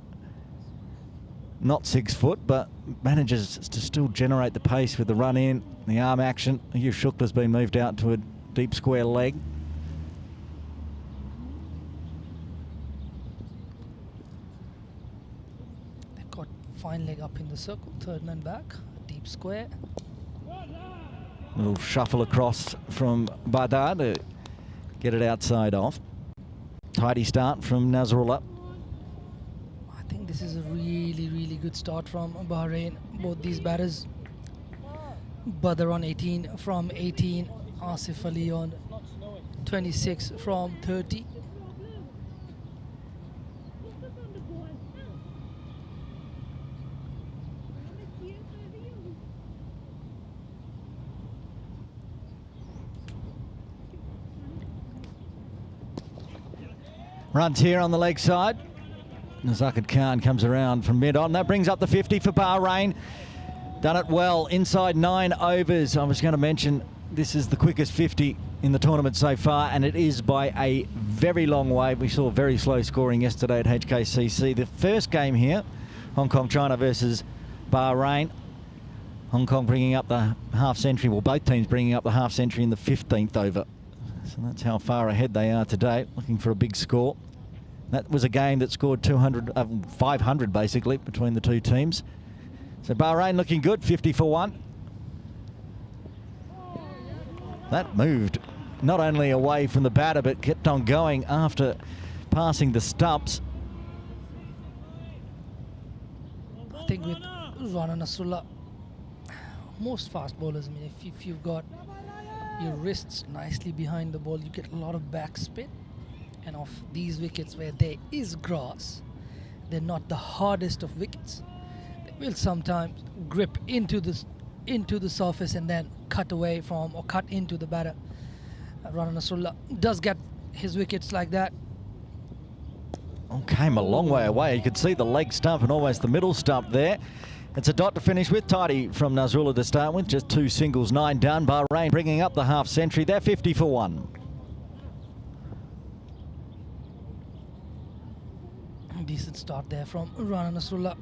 not 6 foot, but manages to still generate the pace with the run in, the arm action. Hugh Shukla's been moved out to a deep square leg. They've got fine leg up in the circle, third man back, deep square. Little shuffle across from Badar to get it outside off. Tidy start from Nasrullah. I think this is a really, really good start from Bahrain. Both these batters. Badr on 18 from 18. Asif Ali on 26 from 30. Runs here on the leg side. Zakir Khan comes around from mid-on. That brings up the 50 for Bahrain. Done it well inside 9 overs. I was going to mention this is the quickest 50 in the tournament so far, and it is by a very long way. We saw very slow scoring yesterday at HKCC. The first game here, Hong Kong China versus Bahrain. Hong Kong bringing up the half century, well, both teams bringing up the half century in the 15th over. So that's how far ahead they are today, looking for a big score. That was a game that scored 500 basically between the two teams. So Bahrain looking good, 50 for 1. That moved not only away from the batter, but kept on going after passing the stumps. I think with Rana Nasrullah, most fast bowlers, I mean, if you've got your wrists nicely behind the ball, you get a lot of backspin. And off these wickets where there is grass, they're not the hardest of wickets. They will sometimes grip into the surface and then cut away from or cut into the batter. Rana Nasrullah does get his wickets like that. Oh, came a long way away. You could see the leg stump and almost the middle stump there. It's a dot to finish with. Tidy from Nasrullah to start with. Just 2 singles, 9 done. Bahrain bringing up the half century. They're 50 for 1. Decent start there from Rana Nasrullah.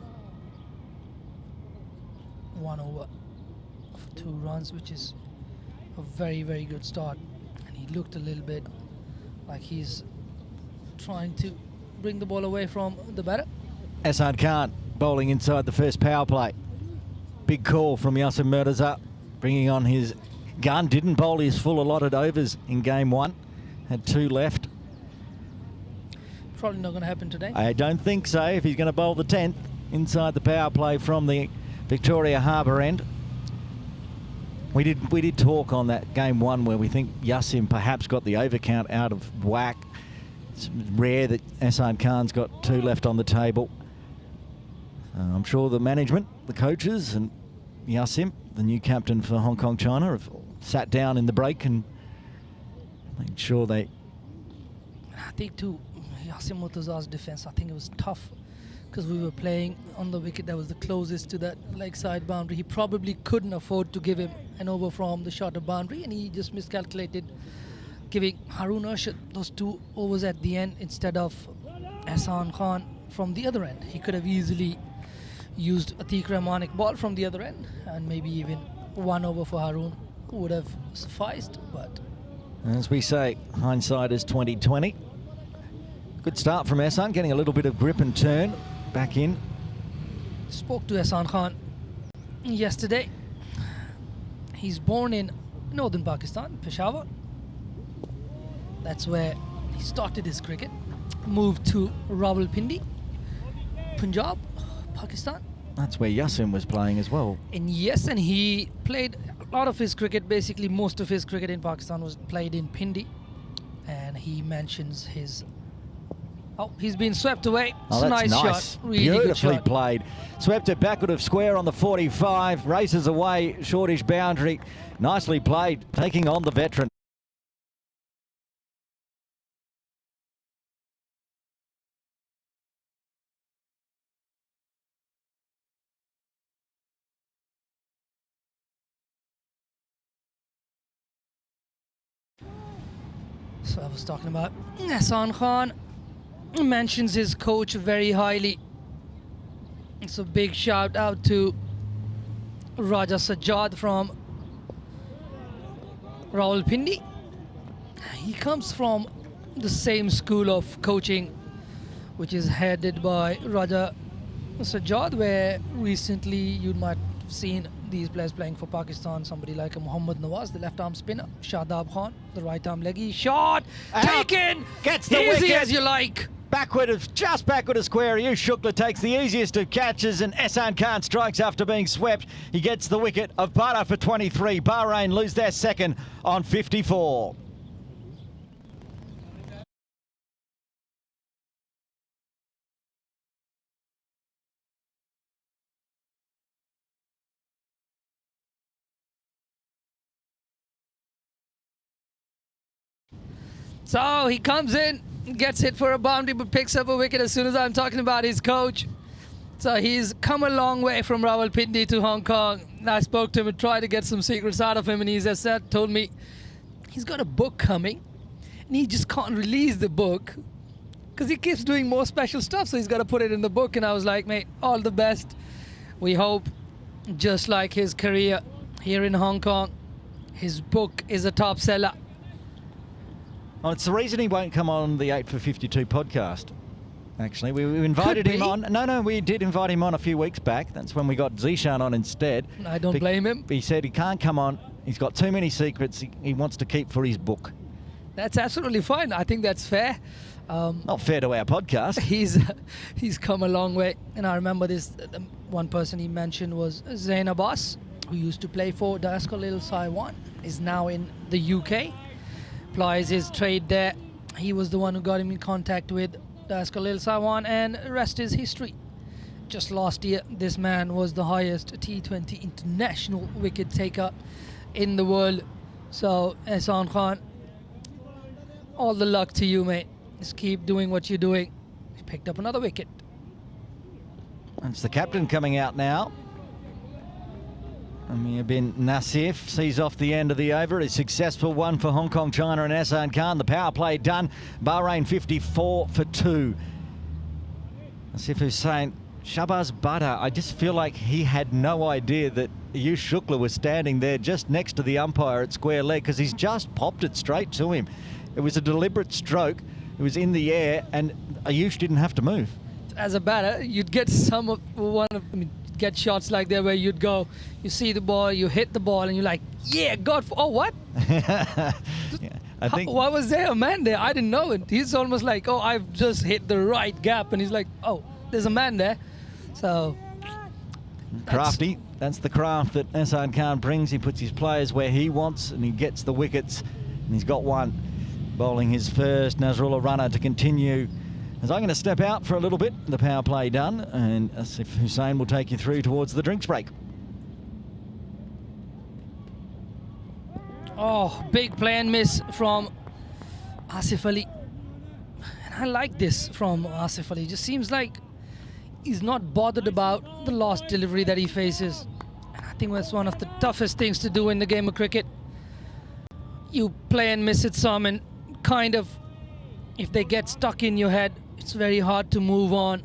1 over for 2 runs, which is a very, very good start. And he looked a little bit like he's trying to bring the ball away from the batter. Asad Khan bowling inside the first power play. Big call from Yasser Murtaza, bringing on his gun. Didn't bowl his full allotted overs in game 1. Had 2 left. Probably not going to happen today. I don't think so, if he's going to bowl the 10th inside the power play from the Victoria Harbour end. We did talk on that game 1 where we think Yassim perhaps got the overcount out of whack. It's rare that Asad Khan's got 2 left on the table. I'm sure the management, the coaches, and Yassim, the new captain for Hong Kong China, have sat down in the break and made sure they... I think too, Yassim Murtaza's defence, I think it was tough because we were playing on the wicket that was the closest to that leg side boundary. He probably couldn't afford to give him an over from the shorter boundary, and he just miscalculated giving Haroon Arshad those 2 overs at the end instead of Ahsan Khan from the other end. He could have easily used Atiq Rahmanic ball from the other end, and maybe even 1 over for Haroon would have sufficed. But as we say, hindsight is 20/20. Good start from Ahsan, getting a little bit of grip and turn back in. spoke to Ahsan Khan yesterday. He's born in northern Pakistan, Peshawar. That's where he started his cricket. Moved to Rawalpindi, Punjab, Pakistan. That's where Yassim was playing as well. And yes, and he played a lot of his cricket, basically most of his cricket in Pakistan was played in Pindi. And he mentions his Oh, he's been swept away. Oh, It's a that's nice nice. shot. Really good Beautifully shot. played. Swept it backward of square on the 45. Races away, shortish boundary. Nicely played, taking on the veteran. So I was talking about Hassan Khan mentions his coach very highly. So big shout out to Raja Sajjad from Rawalpindi. He comes from the same school of coaching which is headed by Raja Sajjad, where recently you might have seen these players playing for Pakistan, somebody like a Mohammad Nawaz, the left arm spinner, Shadab Khan, the right arm leggy, shot, taken, Gets the easy wicket. as you like. Just backward of square. Ayush Shukla takes the easiest of catches, and Hassan Khan strikes after being swept. He gets the wicket of Bada for 23. Bahrain lose their second on 54. So he comes in, gets hit for a boundary, but picks up a wicket as soon as I'm talking about his coach. So he's come a long way from Rawalpindi to Hong Kong. I spoke to him and tried to get some secrets out of him, and he's told me he's got a book coming, and he just can't release the book because he keeps doing more special stuff, so he's got to put it in the book. And I was like, mate, all the best. We hope, just like his career here in Hong Kong, his book is a top seller. Well, it's the reason he won't come on the 8 for 52 podcast. Actually, we invited him on. No, we did invite him on a few weeks back. That's when we got Zishan on instead. I don't blame him. He said he can't come on. He's got too many secrets he wants to keep for his book. That's absolutely fine. I think that's fair. Not fair to our podcast. He's come a long way. And I remember this, one person he mentioned was Zain Abbas, who used to play for Daskal Lil Saiwan, is now in the UK. Plies his trade there. He was the one who got him in contact with Daskal Lil Saiwan, and the rest is history. Just last year, this man was the highest T20 international wicket taker in the world. So, Hassan Khan, all the luck to you, mate. Just keep doing what you're doing. He picked up another wicket. It's the captain coming out now. Amir bin Nassif sees off the end of the over. A successful one for Hong Kong, China and Hassan Khan. The power play done. Bahrain 54 for 2. Nassif Hussain, Shahbaz Butta, I just feel like he had no idea that Ayush Shukla was standing there just next to the umpire at square leg, because he's just popped it straight to him. It was a deliberate stroke. It was in the air, and Ayush didn't have to move. As a batter, you'd get get shots like that where you'd go, you see the ball, you hit the ball, and you're like, yeah, oh, what? Yeah, I think. Why was there a man there? I didn't know it. He's almost like, oh, I've just hit the right gap, and he's like, oh, there's a man there. So Crafty. That's the craft that Hassan Khan brings. He puts his players where he wants, and he gets the wickets, and he's got one. Bowling his first Nasrullah runner to continue. As I'm going to step out for a little bit, the power play done, and Asif Hussain will take you through towards the drinks break. Oh, big play and miss from Asif Ali. And I like this from Asif Ali. Just seems like he's not bothered about the last delivery that he faces. And I think that's one of the toughest things to do in the game of cricket. You play and miss it some, and kind of, if they get stuck in your head, it's very hard to move on.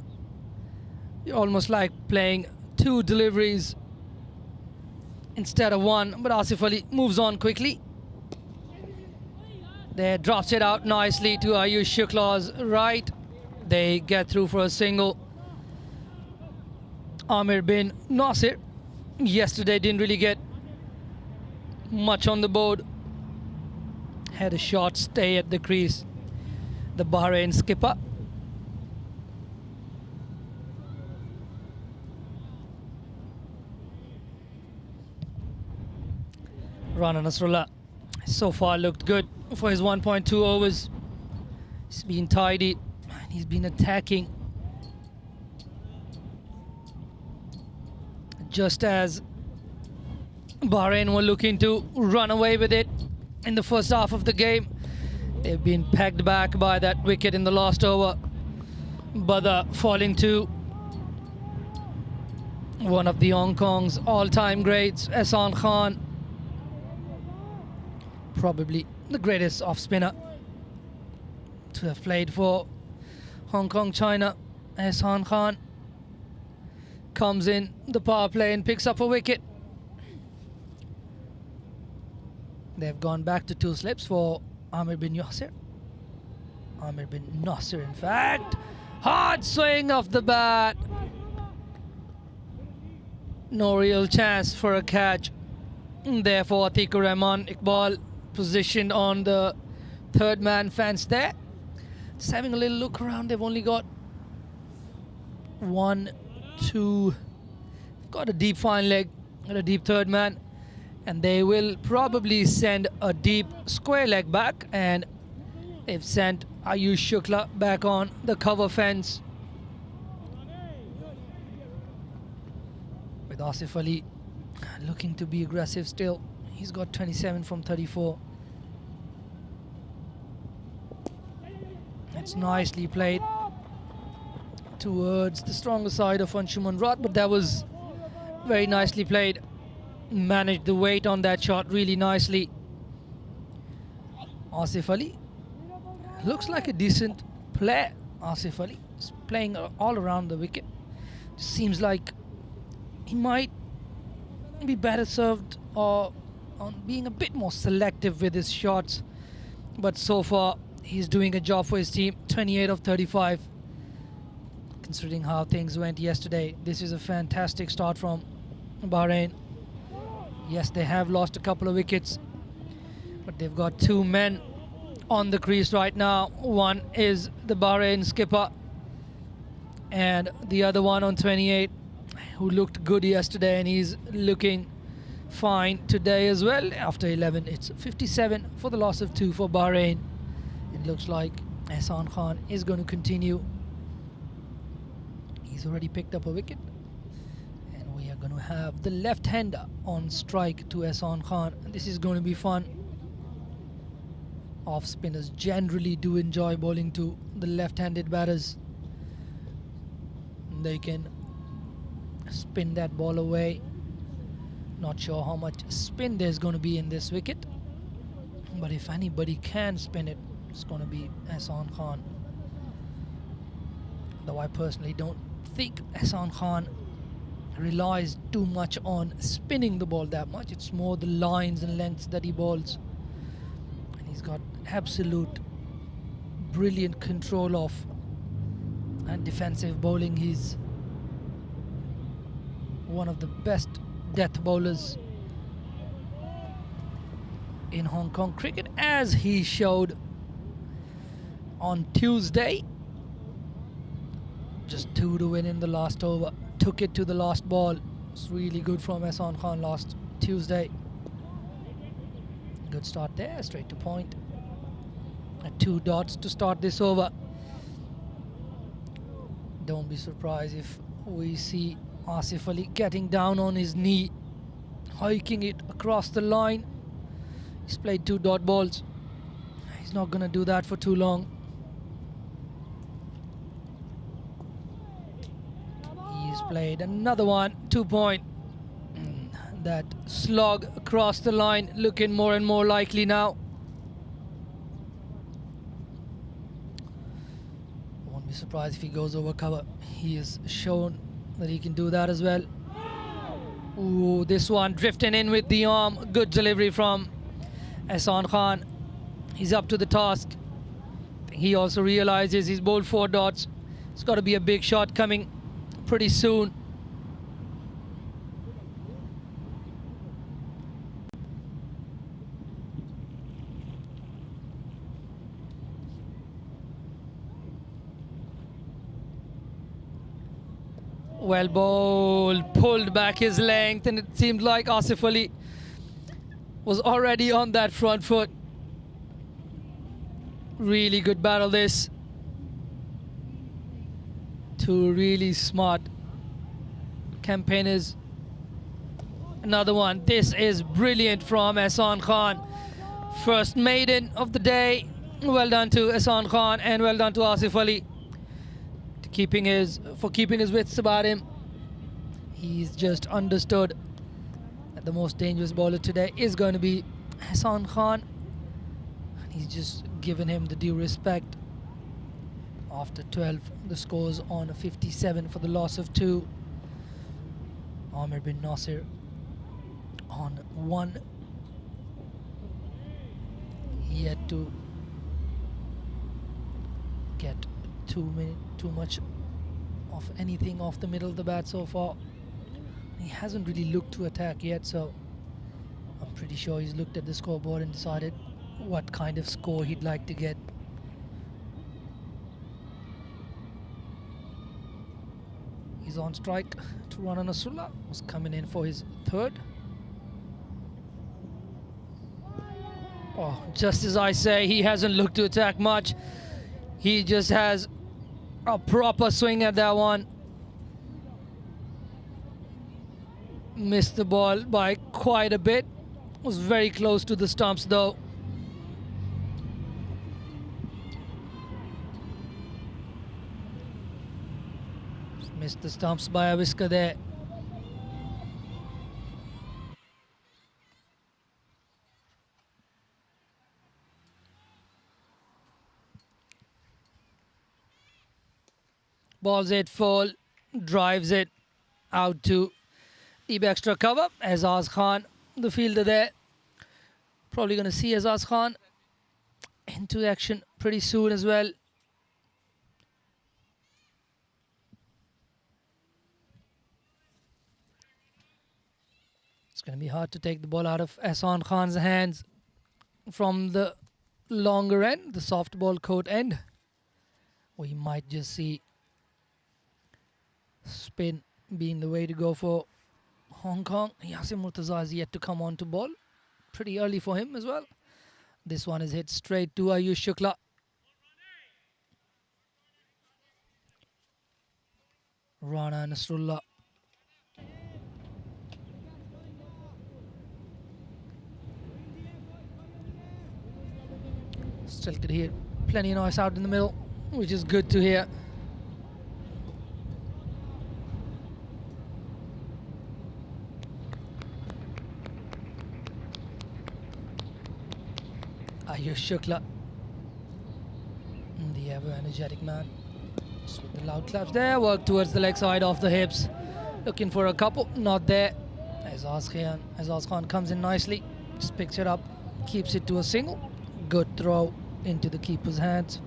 You're almost like playing two deliveries instead of one. But Asif Ali moves on quickly. There, drops it out nicely to Ayush Shukla's right. They get through for a single. Amir bin Nasir yesterday didn't really get much on the board. Had a short stay at the crease. The Bahrain skipper. Rana Nasrullah so far looked good for his 1.2 overs. He's been tidy. He's been attacking just as Bahrain were looking to run away with it in the first half of the game. They've been pegged back by that wicket in the last over. Badr falling to one of the Hong Kong's all-time greats, Ehsan Khan. Probably the greatest off-spinner to have played for Hong Kong China. Ehsan Khan comes in the power play and picks up a wicket. They've gone back to 2 slips for Amir bin Nasir. Amir bin Nasir, in fact. Hard swing off the bat. No real chance for a catch. Therefore, Atikur Rahman, Iqbal positioned on the third man fence there. Just having a little look around. They've only got 1, 2. Got a deep fine leg and a deep third man. And they will probably send a deep square leg back. And they've sent Ayush Shukla back on the cover fence. With Asif Ali looking to be aggressive still. He's got 27 from 34. It's nicely played towards the stronger side of Anshuman Rot, but that was very nicely played. Managed the weight on that shot really nicely. Asif Ali looks like a decent player. Asif Ali is playing all around the wicket. Seems like he might be better served or on being a bit more selective with his shots, but so far he's doing a job for his team. 28 of 35. Considering how things went yesterday, this is a fantastic start from Bahrain. Yes, they have lost a couple of wickets, but they've got 2 men on the crease right now. One is the Bahrain skipper and the other one on 28, who looked good yesterday, and he's looking fine today as well. After 11, it's 57 for the loss of 2 for Bahrain. It looks like Ehsan Khan is going to continue. He's already picked up a wicket. And we are going to have the left-hander on strike to Ehsan Khan. And this is going to be fun. Off-spinners generally do enjoy bowling to the left-handed batters. They can spin that ball away. Not sure how much spin there's going to be in this wicket, but if anybody can spin it, it's going to be Ehsan Khan. Though I personally don't think Ehsan Khan relies too much on spinning the ball that much. It's more the lines and lengths that he bowls, and he's got absolute brilliant control of and defensive bowling. He's one of the best death bowlers in Hong Kong cricket, as he showed on Tuesday. Just 2 to win in the last over. Took it to the last ball. It's really good from Ehsan Khan last Tuesday. Good start there, straight to point. At 2 dots to start this over. Don't be surprised if we see Asif Ali getting down on his knee, hiking it across the line. He's played 2 dot balls. He's not going to do that for too long. He's played another one, 2 point. That slog across the line looking more and more likely now. Won't be surprised if he goes over cover. He has shown that he can do that as well. Ooh, this one drifting in with the arm. Good delivery from Ehsan Khan. He's up to the task. He also realizes he's bowled 4 dots. It's got to be a big shot coming pretty soon. Well bowled, pulled back his length, and it seemed like Asif Ali was already on that front foot. Really good battle this. Two really smart campaigners. Another one. This is brilliant from Ehsan Khan. First maiden of the day. Well done to Ehsan Khan and well done to Asif Ali for keeping his wits about him. He's just understood that the most dangerous bowler today is going to be Ehsan Khan. And he's just given him the due respect. After 12, the score's on 57 for the loss of 2. Amir bin Nasir on 1. Yet to get too much of anything off the middle of the bat so far. He hasn't really looked to attack yet, so I'm pretty sure he's looked at the scoreboard and decided what kind of score he'd like to get. He's on strike to Rana Nasrullah, who's coming in for his 3rd. Oh, just as I say, he hasn't looked to attack much. He just has a proper swing at that one. Missed the ball by quite a bit. Was very close to the stumps though. Missed the stumps by a whisker there. Balls it full, drives it out to deep extra cover. Azaz Khan, the fielder there. Probably going to see Azaz Khan into action pretty soon as well. It's going to be hard to take the ball out of Ehsan Khan's hands from the longer end, the soft ball court end. We might just see spin being the way to go for Hong Kong. Yasim Murtaza is yet to come on to ball. Pretty early for him as well. This one is hit straight to Ayush Shukla. Rana Nasrullah. Still could hear plenty of noise out in the middle, which is good to hear. Ayush Shukla, the ever energetic man. Just with the loud claps there, work towards the leg side off the hips. Looking for a couple, not there. Azaz Khan comes in nicely, just picks it up, keeps it to a single. Good throw into the keeper's hands.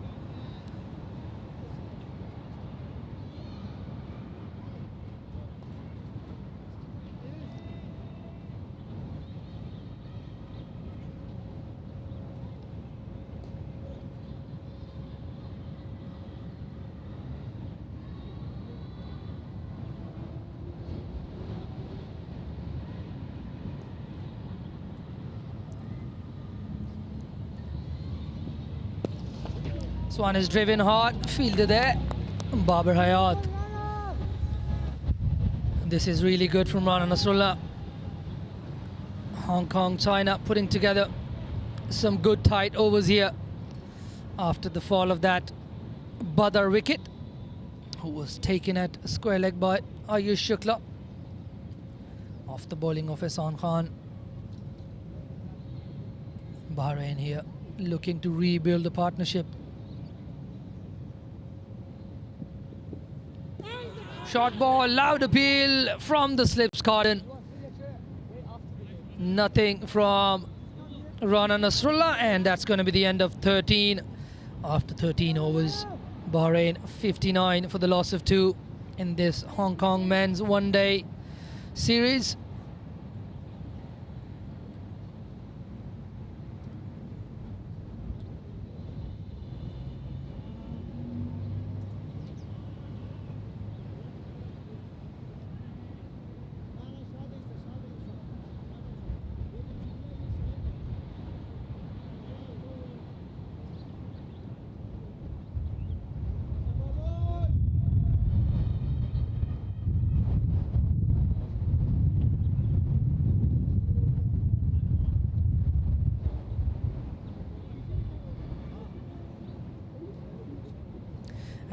This one is driven hard, fielder there, Babar Hayat. This is really good from Rana Nasrullah. Hong Kong, China putting together some good tight overs here after the fall of that Badar wicket, who was taken at square leg by Ayush Shukla off the bowling of Ehsan Khan. Bahrain here looking to rebuild the partnership. Short ball, loud appeal from the slips cordon. Nothing from Rana Nasrullah, and that's going to be the end of 13. After 13 overs, Bahrain 59 for the loss of 2 in this Hong Kong men's one-day series.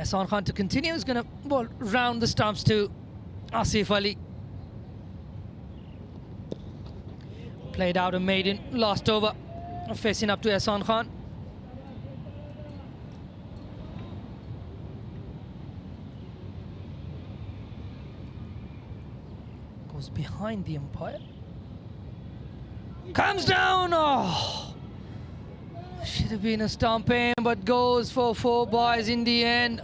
Ahsan Khan to continue is going to ball round the stumps to Asif Ali. Played out a maiden last over, facing up to Ahsan Khan. Goes behind the umpire. Comes down. Oh, should have been a stump in, but goes for 4 byes in the end.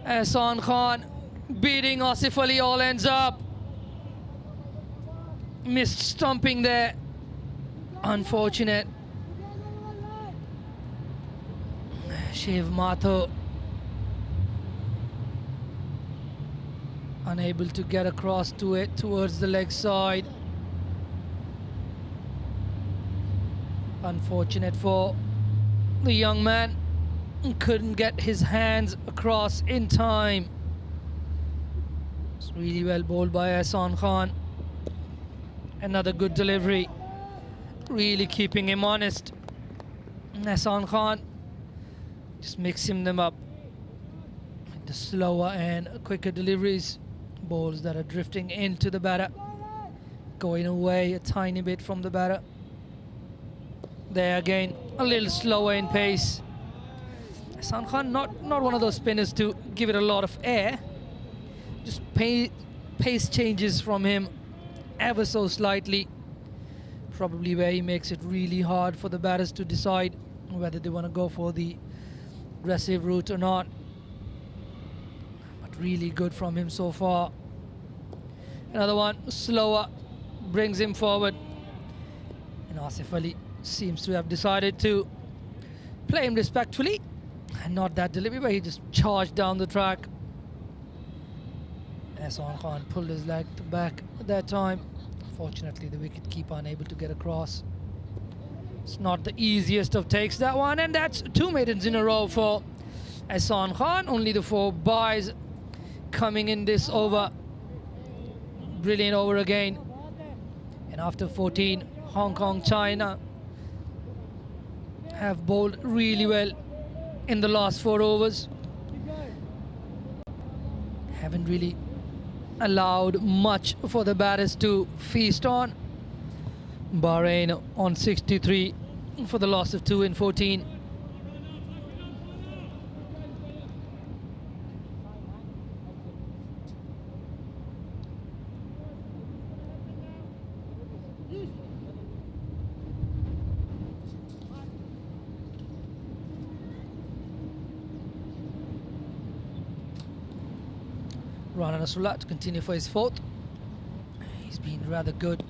Ahsan Khan beating Asif Ali, all ends up. Missed stumping there. Unfortunate. Shiv Mathur unable to get across to it towards the leg side. Unfortunate for the young man. Couldn't get his hands across in time. It's really well bowled by Ahsan Khan. Another good delivery. Really keeping him honest. Ahsan Khan just mixing them up. The slower and quicker deliveries. Balls that are drifting into the batter. Going away a tiny bit from the batter. There again, a little slower in pace. Ahsan Khan not one of those spinners to give it a lot of air. Just pace changes from him ever so slightly. Probably where he makes it really hard for the batters to decide whether they want to go for the aggressive route or not. But really good from him so far. Another one, slower, brings him forward. And Asif Ali seems to have decided to play him respectfully. And not that delivery where he just charged down the track. Ahsan Khan pulled his leg back at that time. Fortunately, the wicket-keeper unable to get across. It's not the easiest of takes, that one, and that's 2 maidens in a row for Ahsan Khan. Only the 4 byes coming in this over. Brilliant over again. And after 14, Hong Kong, China have bowled really well in the last 4 overs. Haven't really allowed much for the batters to feast on. Bahrain on 63 for the loss of 2 in 14. Rana Nasrullah to continue for his 4th. He's been rather good.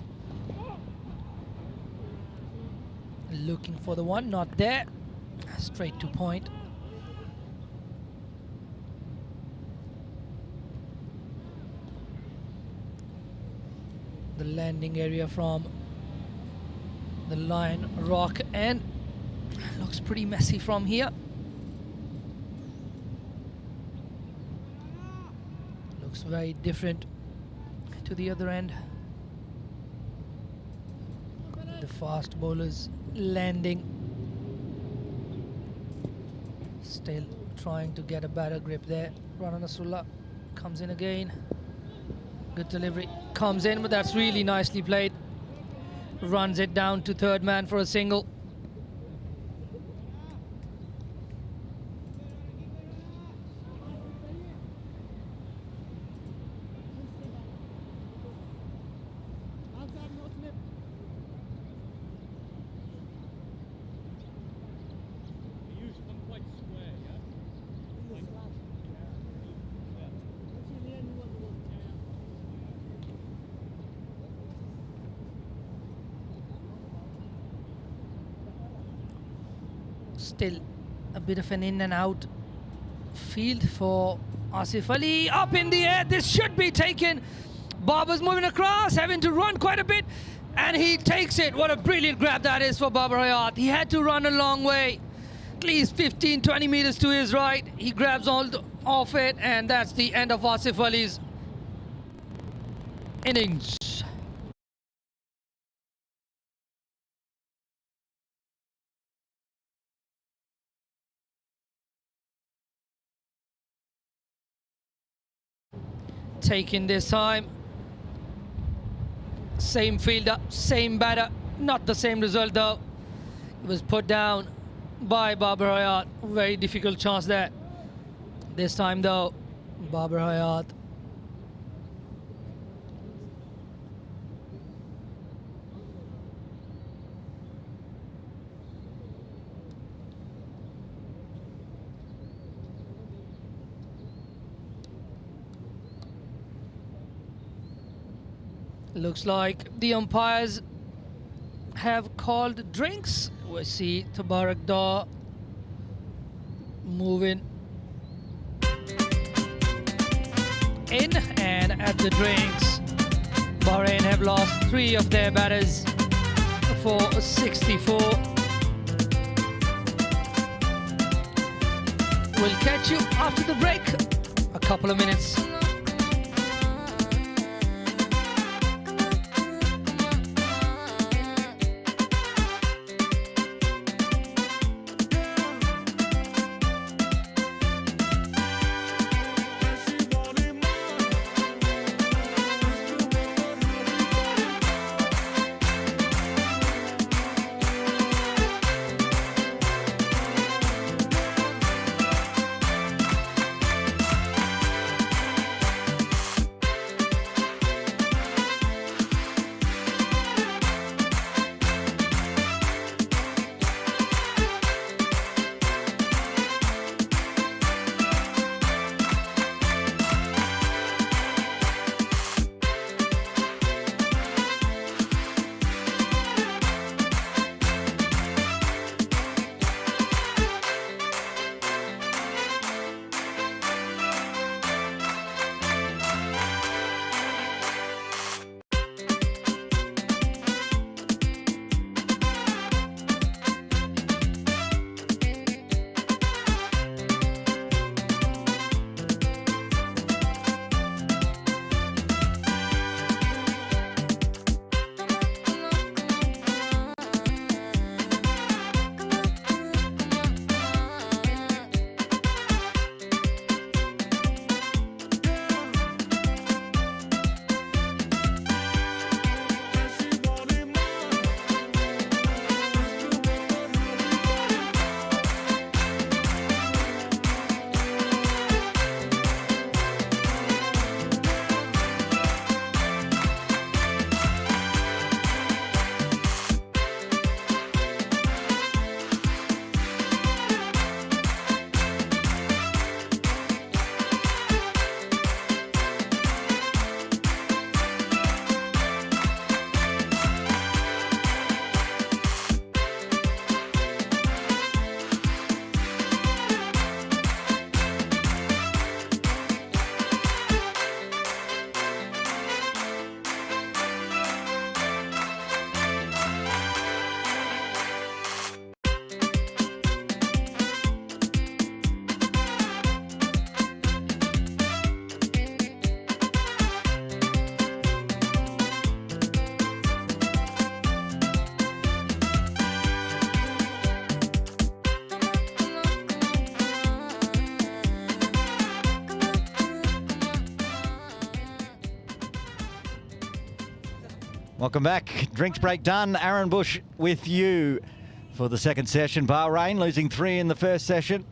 Looking for the one, not there. Straight to point. The landing area from the Lion Rock and looks pretty messy from here. Looks very different to the other end. The fast bowlers landing. Still trying to get a better grip there. Rana Nasrullah comes in again. Good delivery. Comes in, but that's really nicely played. Runs it down to 3rd man for a single. Still a bit of an in and out field for Asif Ali. Up in the air, this should be taken. Babar's moving across, having to run quite a bit, and he takes it. What a brilliant grab that is for Babar Hayat. He had to run a long way, at least 15-20 meters to his right. He grabs all off it, and that's the end of Asif Ali's innings. taken this time. Same fielder, same batter, not the same result though. It was put down by Babar Hayat. Very difficult chance there. This time though, Babar Hayat. Looks like the umpires have called drinks. We see Tabarak Daw moving in and at the drinks. Bahrain have lost 3 of their batters for 64. We'll catch you after the break. A couple of minutes. Welcome back. Drinks break done. Aaron Bush with you for the second session. Bahrain losing 3 in the first session.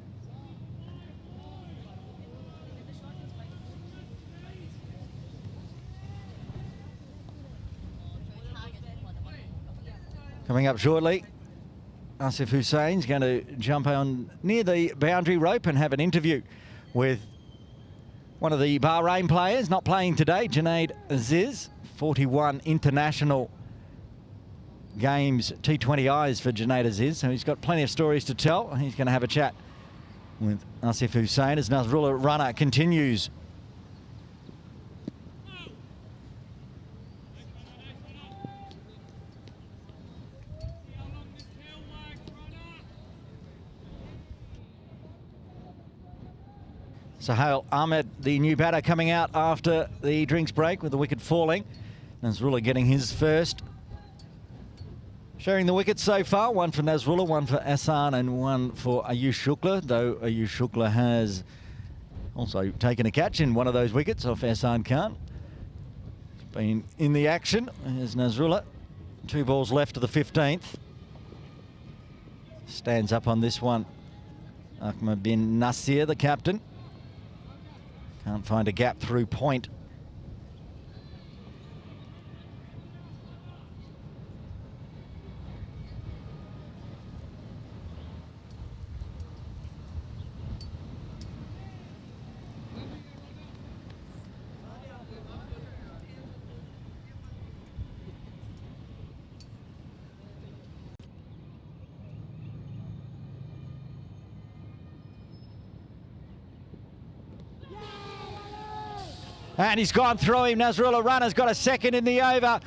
Coming up shortly, Asif Hussein's going to jump on near the boundary rope and have an interview with one of the Bahrain players, not playing today, Junaid Aziz. 41 international games, T20Is for Junaid Aziz. So he's got plenty of stories to tell. He's going to have a chat with Asif Hussein as Nasrullah Rana continues. Sohail Ahmed, the new batter, coming out after the drinks break with the wicket falling. Nasrullah getting his first. Sharing the wickets so far, one for Nasrullah, one for Ahsan and one for Ayush Shukla, though Ayush Shukla has Also taken a catch in one of those wickets off Ehsan Khan. Been in the action. There's Nasrullah. 2 balls left to the 15th. Stands up on this one. Ahmed bin Nasir, the captain. Can't find a gap through point. And he's gone through him. Nasrullah Rana's got a second in the over.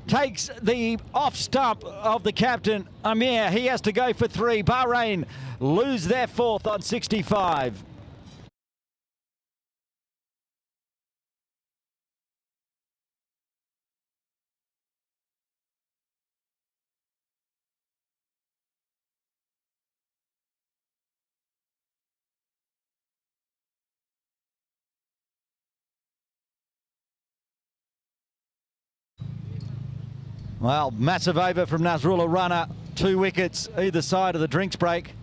Takes the off stump of the captain, Amir. He has to go for 3. Bahrain lose their 4th on 65. Well, massive over from Nasrullah Rana. 2 wickets either side of the drinks break.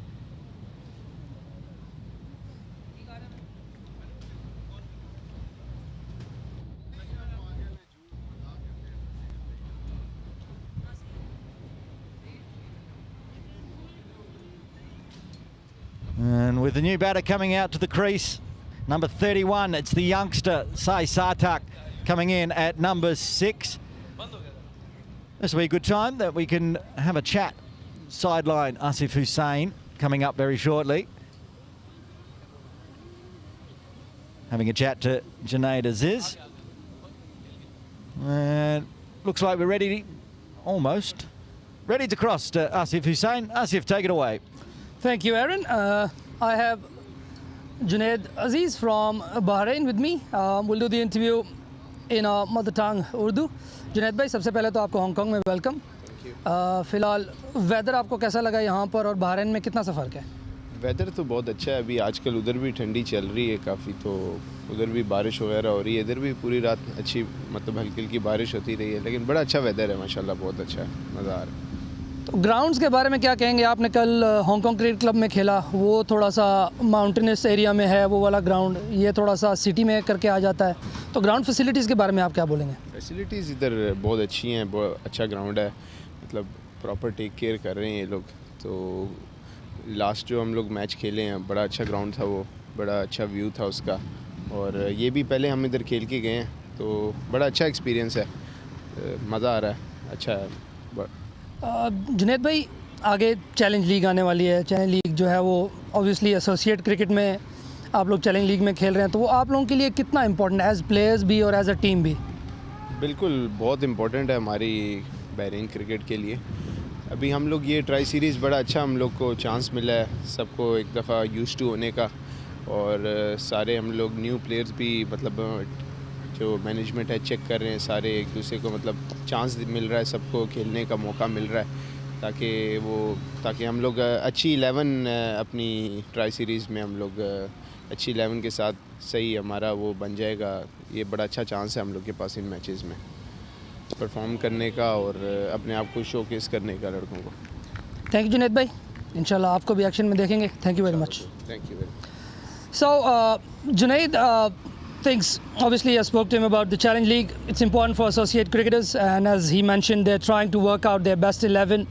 And with the new batter coming out to the crease, number 31, it's the youngster, Sai Sartak, coming in at number 6. This will be a good time that we can have a chat. Sideline, Asif Hussain coming up very shortly. Having a chat to Junaid Aziz. And looks like we're ready, almost. Ready to cross to Asif Hussain. Asif, take it away. Thank you, Aaron. I have Junaid Aziz from Bahrain with me. We'll do the interview in our mother tongue, Urdu. Junaid भाई, सबसे पहले तो आपको Hong Kong में welcome. फ़िलहाल weather आपको कैसा लगा यहाँ पर और बहरीन में कितना सा फ़र्क है? वेदर तो बहुत अच्छा है। अभी आजकल उधर भी ठंडी चल रही है काफ़ी, तो उधर भी बारिश वगैरह हो रही है। इधर भी पूरी रात अच्छी मतलब हल्की हल्की बारिश होती रही है, लेकिन बड़ा अच्छा वेदर है माशाल्लाह, बहुत अच्छा है, मज़ा आ रहा है। तो ग्राउंड्स के बारे में क्या कहेंगे? आपने कल हांगकांग क्रिकेट क्लब में खेला, वो थोड़ा सा माउंटेनस एरिया में है वो वाला ग्राउंड, ये थोड़ा सा सिटी में करके आ जाता है, तो ग्राउंड फैसिलिटीज़ के बारे में आप क्या बोलेंगे? फैसिलिटीज़ इधर बहुत अच्छी हैं, बहुत अच्छा ग्राउंड है, मतलब प्रॉपर टेक केयर कर रहे हैं ये लोग। तो लास्ट जो हम लोग मैच खेले हैं, बड़ा अच्छा ग्राउंड था वो, बड़ा अच्छा व्यू था उसका, और ये भी पहले हम इधर खेल के गए हैं, तो बड़ा अच्छा एक्सपीरियंस है, मज़ा आ रहा है, अच्छा है। जुनैद भाई, आगे चैलेंज लीग आने वाली है। चैलेंज लीग जो है वो ऑब्वियसली एसोसिएट क्रिकेट में आप लोग चैलेंज लीग में खेल रहे हैं, तो वो आप लोगों के लिए कितना इंपॉर्टेंट है, एज प्लेयर्स भी और एज अ टीम भी? बिल्कुल बहुत इम्पोर्टेंट है हमारी बहरीन क्रिकेट के लिए। अभी हम लोग ये ट्राई सीरीज़ बड़ा अच्छा हम लोग को चांस मिला है सबको एक दफ़ा यूज़ टू होने का, और सारे हम लोग न्यू प्लेयर्स भी मतलब जो मैनेजमेंट है चेक कर रहे हैं, सारे एक दूसरे को मतलब चांस मिल रहा है, सबको खेलने का मौका मिल रहा है, ताकि हम लोग अच्छी 11 अपनी ट्राई सीरीज़ में हम लोग अच्छी 11 के साथ सही हमारा वो बन जाएगा। ये बड़ा अच्छा चांस है हम लोग के पास इन मैचेस में परफॉर्म करने का और अपने आप को शोकेस करने का लड़कों को। थैंक यू जुनैद भाई, इंशाल्लाह आपको भी एक्शन में देखेंगे। Thank you very much. Thank you very much. So Junaid, things obviously I spoke to him about the Challenge League. It's important for associate cricketers, and as he mentioned, they're trying to work out their best 11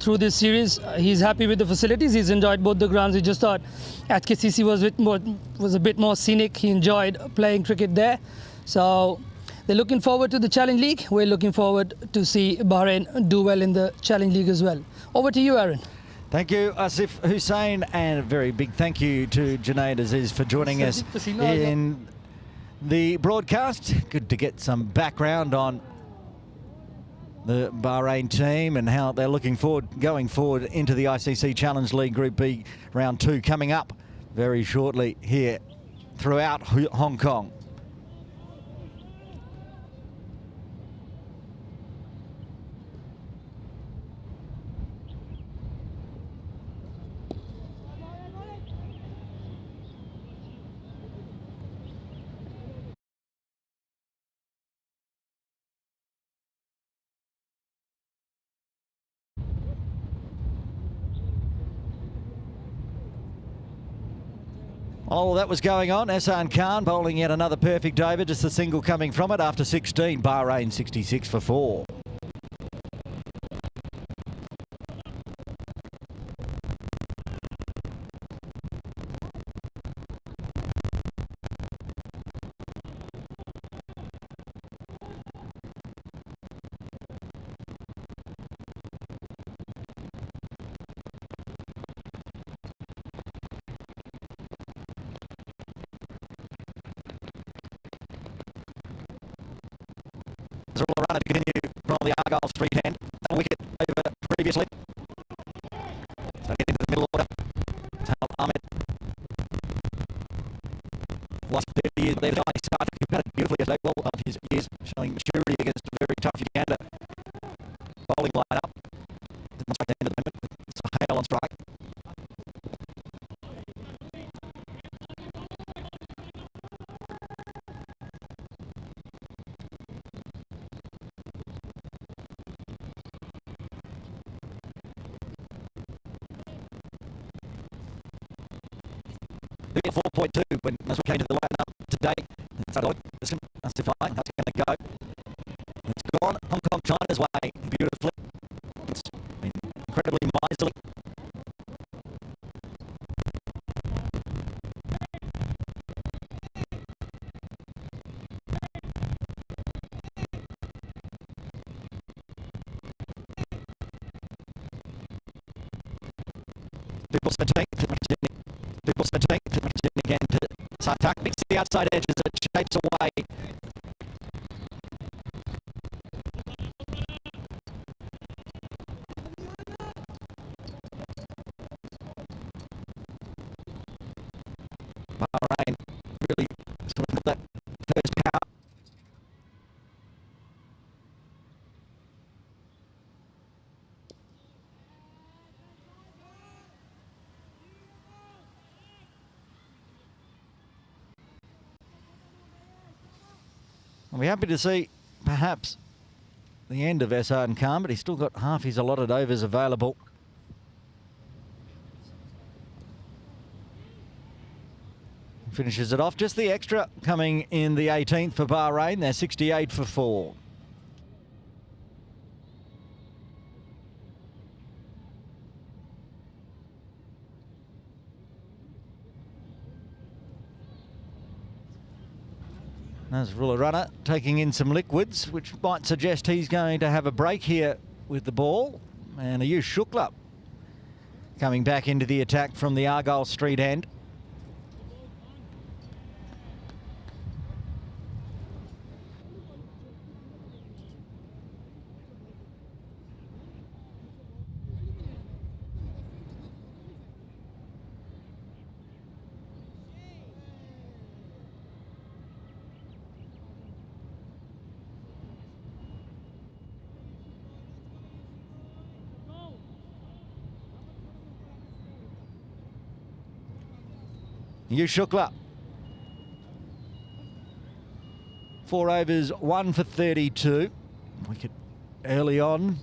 through this series. He's happy with the facilities. He's enjoyed both the grounds. He just thought HKCC was a bit more scenic. He enjoyed playing cricket there. So they're looking forward to the Challenge League. We're looking forward to see Bahrain do well in the Challenge League as well. Over to you, Aaron. Thank you, Asif Hussain, and a very big thank you to Junaid Aziz for joining us in the broadcast. Good to get some background on the Bahrain team and how they're looking forward, going forward into the ICC Challenge League Group B Round 2 coming up very shortly here throughout Hong Kong. All that was going on. Ehsan Khan bowling yet another perfect over, just a single coming from it after 16. Bahrain 66 for 4. Run to continue from the Argyle Street end. A wicket over previously. So get into the middle order. Ahmed. Last 30 years, they're starting to compete beautifully as they well of his years, showing maturity against a very tough Uganda bowling line-up. Didn't strike the end of the moment. It's a hail on strike. They get 4.2 when as we came to the line-up today. That's fine. That's going to go. It's gone Hong Kong China's way beautifully. It's been incredibly miserly. People 17, people 17, again to Sartak, makes the outside edge as it shapes away. Bahrain really sort of that first power. I'll be happy to see perhaps the end of Ehsan Khan, but he's still got half his allotted overs available. Finishes it off. Just the extra coming in the 18th for Bahrain. They're 68 for 4. Nasrullah Runner taking in some liquids, which might suggest he's going to have a break here with the ball. And Ayush Shukla coming back into the attack from the Argyle Street end. Shukla. 4 overs, 1 for 32. Wicket early on.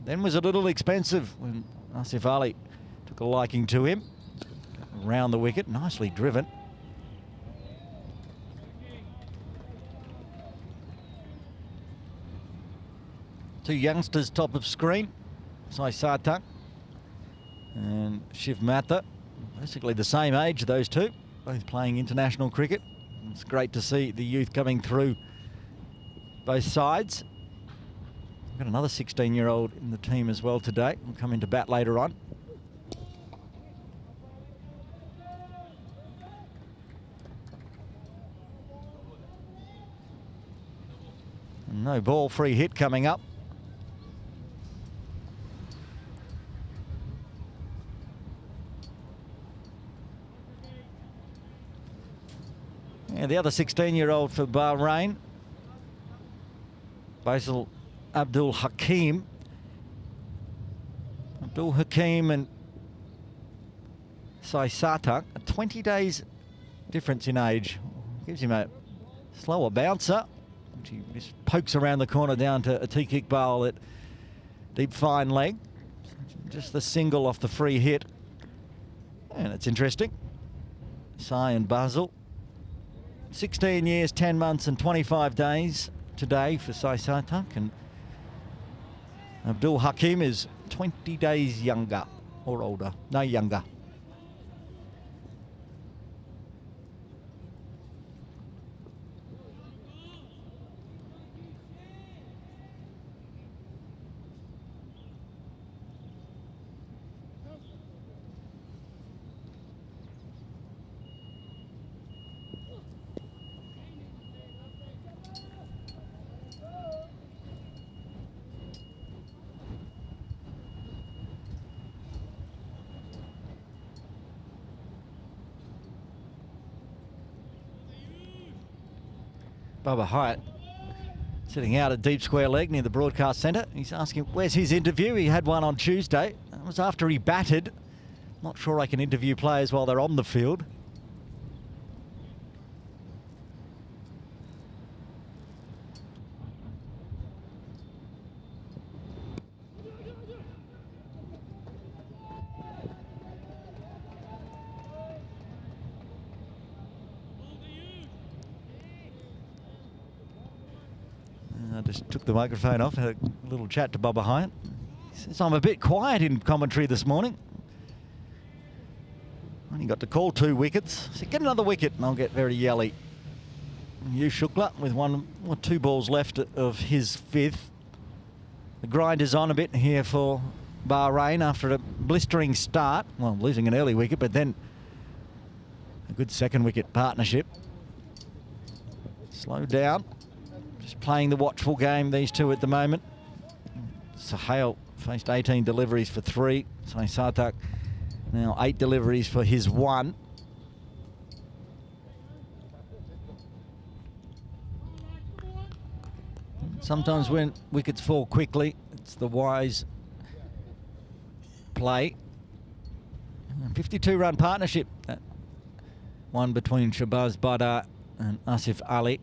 Then was a little expensive when Asif Ali took a liking to him. Around the wicket, nicely driven. Two youngsters top of screen. Sai Sartak and Shiv Matha. Basically the same age, those two. Both playing international cricket. It's great to see the youth coming through both sides. We've got another 16-year-old in the team as well today. We'll come into bat later on. No ball, free hit coming up. Yeah, the other 16-year-old for Bahrain, Basil Abdul Hakim. Abdul Hakim and Sai Sartak, a 20 days difference in age. Gives him a slower bouncer, which he just pokes around the corner down to Atiq Iqbal at deep fine leg. Just the single off the free hit. And it's interesting. Sai and Basel. 16 years, 10 months and 25 days today for Sai Satak, and Abdul Hakim is 20 days younger or older, no younger. Bubba Hyatt sitting out at deep square leg near the broadcast centre. He's asking where's his interview. He had one on Tuesday. That was after he batted. Not sure I can interview players while they're on the field. I just took the microphone off, had a little chat to Bubba Hyatt. He says, I'm a bit quiet in commentary this morning. Only got to call 2 wickets. I said, get another wicket and I'll get very yelly. You Shukla with 1 or 2 balls left of his 5th. The grind is on a bit here for Bahrain after a blistering start. Well, losing an early wicket, but then a good 2nd wicket partnership. Slow down. Just playing the watchful game, these two at the moment. Sahel faced 18 deliveries for 3. Sai Satak now 8 deliveries for his 1. Sometimes when wickets fall quickly, it's the wise play. 52-run partnership, that one between Shabazz Badar and Asif Ali.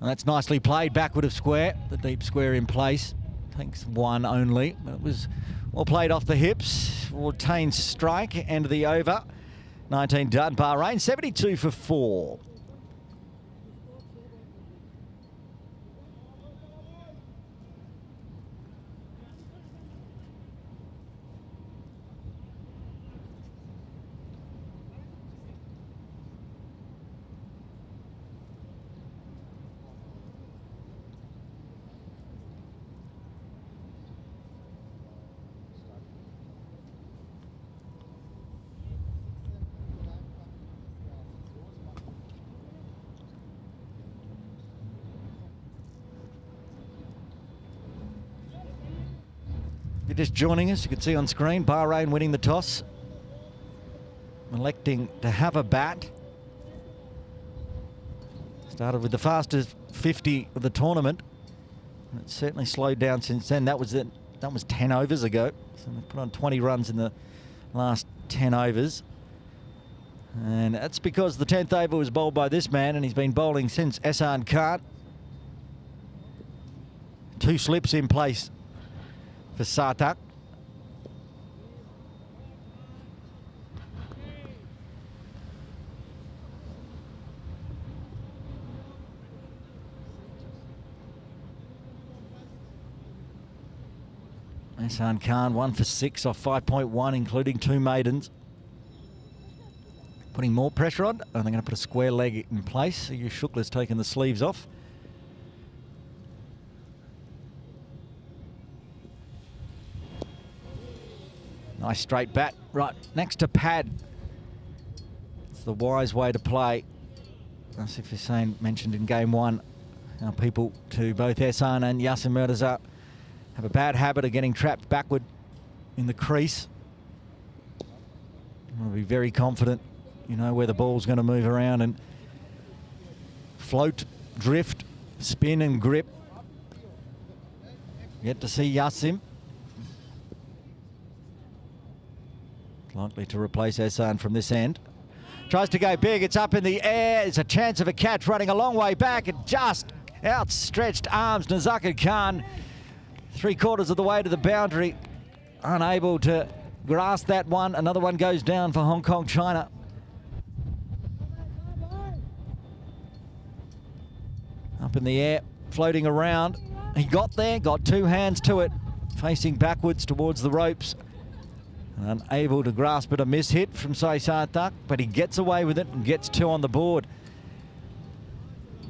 And that's nicely played backward of square, the deep square in place. Takes 1 only, but it was well played off the hips. Retains strike, end of the over. 19 done. Bahrain 72 for 4. If you're just joining us, you can see on screen Bahrain winning the toss, electing to have a bat. Started with the fastest 50 of the tournament. It's certainly slowed down since then. That was 10 overs ago. So they put on 20 runs in the last 10 overs. And that's because the 10th over was bowled by this man, and he's been bowling since Ehsan Khan. 2 slips in place for Satak. Ehsan Khan 1 for 6 off 5.1, including 2 maidens. Putting more pressure on, and they're going to put a square leg in place. So Shukla's taken the sleeves off. Nice straight bat right next to pad. It's the wise way to play. Asif Hussain mentioned in game 1 how people to both Ehsan and Yasser Mirza have a bad habit of getting trapped backward in the crease. You want to be very confident, you know where the ball's going to move around and float, drift, spin and grip. Yet to see Yassim. Likely to replace Ehsan from this end. Tries to go big, it's up in the air. There's a chance of a catch running a long way back and just outstretched arms. Nazakar Khan, 3/4 of the way to the boundary, unable to grasp that one. Another one goes down for Hong Kong, China. Up in the air, floating around. He got there, got two hands to it, facing backwards towards the ropes. Unable to grasp it, a miss hit from Sai Sarthak, but he gets away with it and gets two on the board.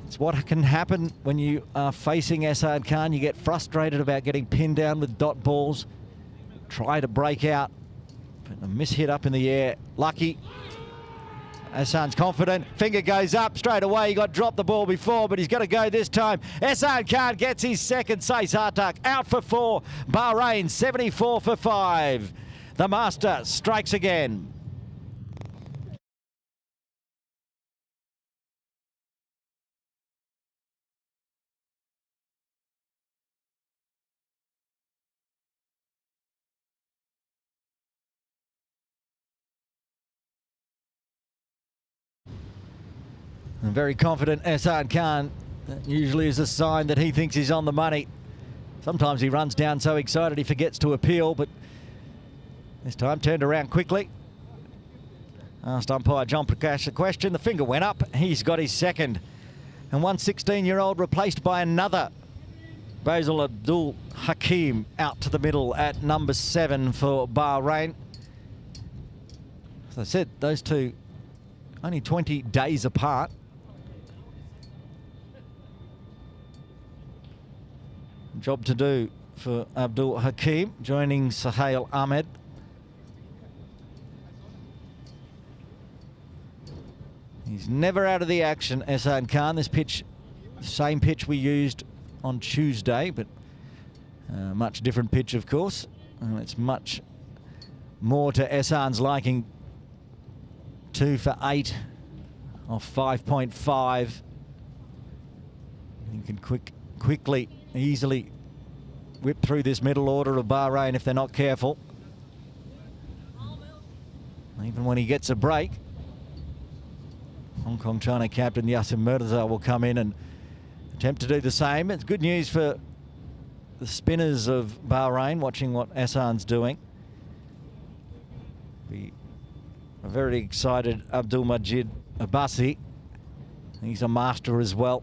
It's what can happen when you are facing Essad Khan. You get frustrated about getting pinned down with dot balls. Try to break out, but a miss hit up in the air. Lucky. Hassan's confident. Finger goes up straight away. He got dropped the ball before, but he's got to go this time. Essad Khan gets his second. Sai Sarthak out for 4. Bahrain 74 for 5. The master strikes again. And very confident Essad Khan. That usually is a sign that he thinks he's on the money. Sometimes he runs down so excited he forgets to appeal, but this time turned around quickly. Asked umpire John Prakash the question. The finger went up. He's got his second. And one 16-year-old replaced by another. Basil Abdul Hakim out to the middle at number 7 for Bahrain. As I said, those two only 20 days apart. Job to do for Abdul Hakim, joining Suhail Ahmed. He's never out of the action, Essad Khan. This pitch, same pitch we used on Tuesday, but much different pitch, of course. It's much more to Essan's liking. 2 for 8 off 5.5. You can quickly, easily whip through this middle order of Bahrain if they're not careful. Even when he gets a break, Hong Kong China captain Yasser Mirza will come in and attempt to do the same. It's good news for the spinners of Bahrain, watching what Hassan's doing. Be a very excited Abdul Majid Abbasi. He's a master as well.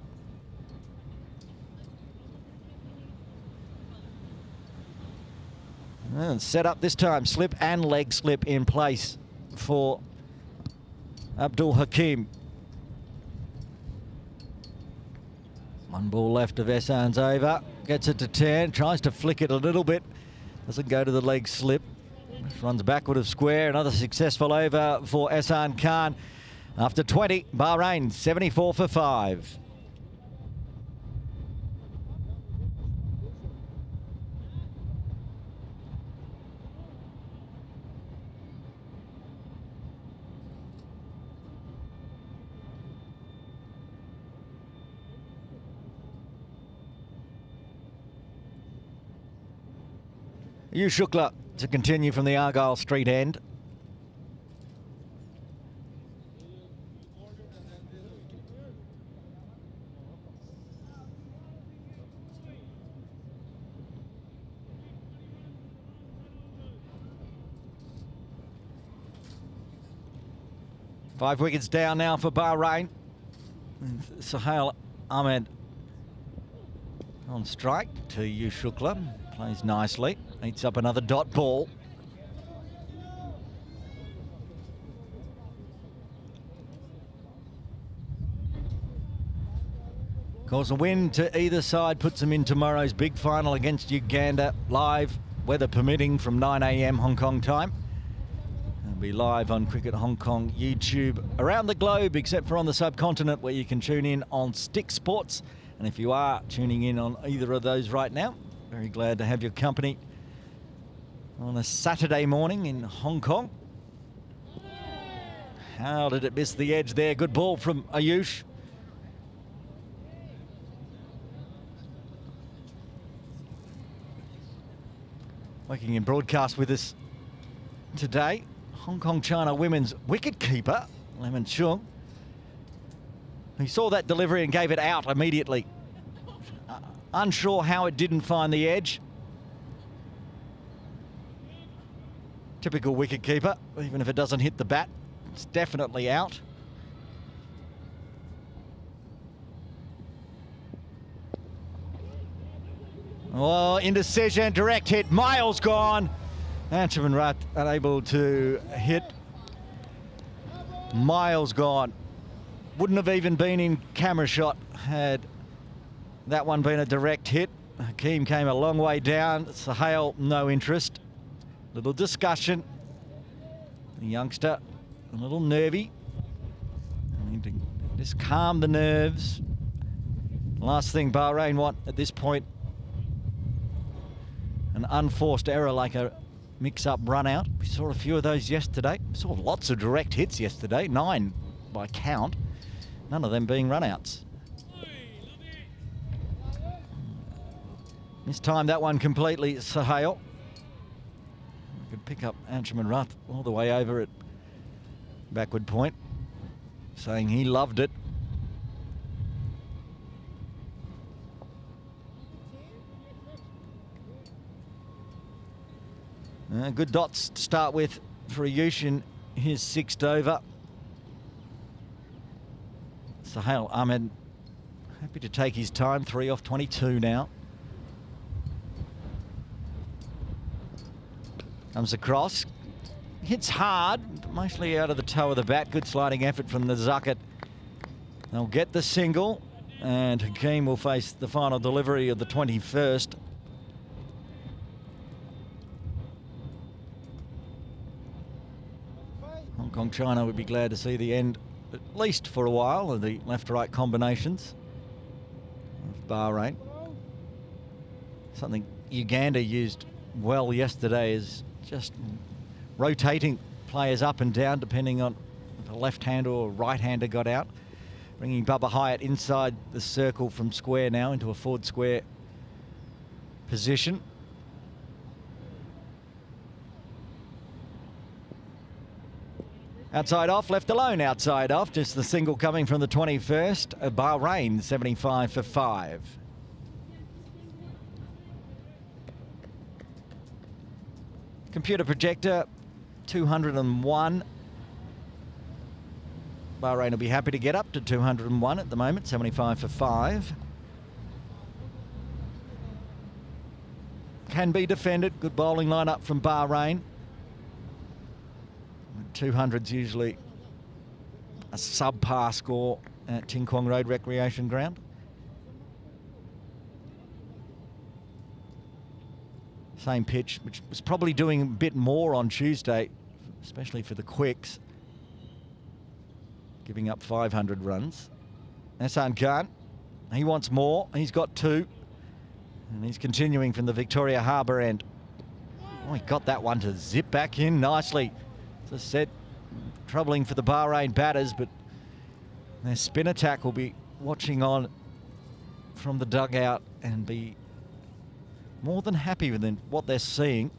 And set up this time, slip and leg slip in place for Abdul Hakim. One ball left of Hassan's over. Gets it to 10, tries to flick it a little bit. Doesn't go to the leg slip. Just runs backward of square. Another successful over for Essad Khan. After 20, Bahrain 74 for 5. Shukla to continue from the Argyle Street end. Five wickets down now for Bahrain. Suhail Ahmed on strike to Shukla. Plays nicely. Eats up another dot ball. Of course, a win to either side puts them in tomorrow's big final against Uganda. Live, weather permitting, from 9 a.m. Hong Kong time. It'll be live on Cricket Hong Kong YouTube around the globe, except for on the subcontinent, where you can tune in on Stick Sports. And if you are tuning in on either of those right now, very glad to have your company on a Saturday morning in Hong Kong. How did it miss the edge there? Good ball from Ayush. Working in broadcast with us today, Hong Kong China women's wicketkeeper, Lemon Chung, who saw that delivery and gave it out immediately. Unsure how it didn't find the edge. Typical wicket keeper, even if it doesn't hit the bat, it's definitely out. Oh, indecision, direct hit, miles gone. Anshuman Rath unable to hit. Miles gone. Wouldn't have even been in camera shot had that one been a direct hit. Hakeem came a long way down. Sahel, no interest. Little discussion. The youngster, a little nervy. Need to just calm the nerves. Last thing Bahrain want at this point, an unforced error like a mix-up run-out. We saw a few of those yesterday. We saw lots of direct hits yesterday, 9 by count. None of them being run-outs. Mistimed that one completely, Sahel. Could pick up Anshuman Rath all the way over at backward point, saying he loved it. Good dots to start with for Ayush in his 6th over. Sahel Ahmed happy to take his time, 3 off 22 now. Comes across, hits hard, mostly out of the toe of the bat. Good sliding effort from the Zucket. They'll get the single, and Hakeem will face the final delivery of the 21st. Hong Kong China would be glad to see the end, at least for a while, of the left-right combinations of Bahrain. Something Uganda used well yesterday is just rotating players up and down depending on if a left-hander or right-hander got out. Bringing Bubba Hyatt inside the circle from square now into a forward square position. Outside off, left alone outside off. Just the single coming from the 21st. Bahrain 75 for 5. Computer projector, 201. Bahrain will be happy to get up to 201 at the moment, 75 for 5. Can be defended. Good bowling lineup from Bahrain. 200's usually a subpar score at Ting Kwong Road Recreation Ground. Same pitch, which was probably doing a bit more on Tuesday, especially for the quicks. Giving up 500 runs. Hassan Khan, he wants more. He's got 2. And he's continuing from the Victoria Harbour end. Oh, he got that one to zip back in nicely. As I said, troubling for the Bahrain batters, but their spin attack will be watching on from the dugout and be more than happy with what they're seeing.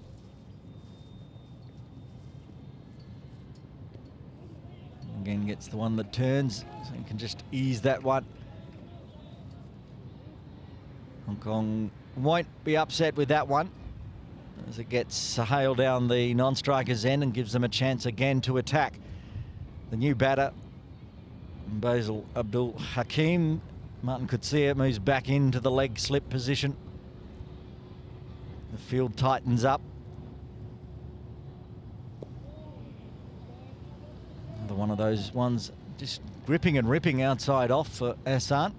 Again, gets the one that turns, so you can just ease that one. Hong Kong won't be upset with that one, as it gets Sahel down the non-striker's end and gives them a chance again to attack. The new batter, Basil Abdul Hakim. Martin Kutsia moves back into the leg slip position. The field tightens up. Another one of those ones just gripping and ripping outside off for Hassan.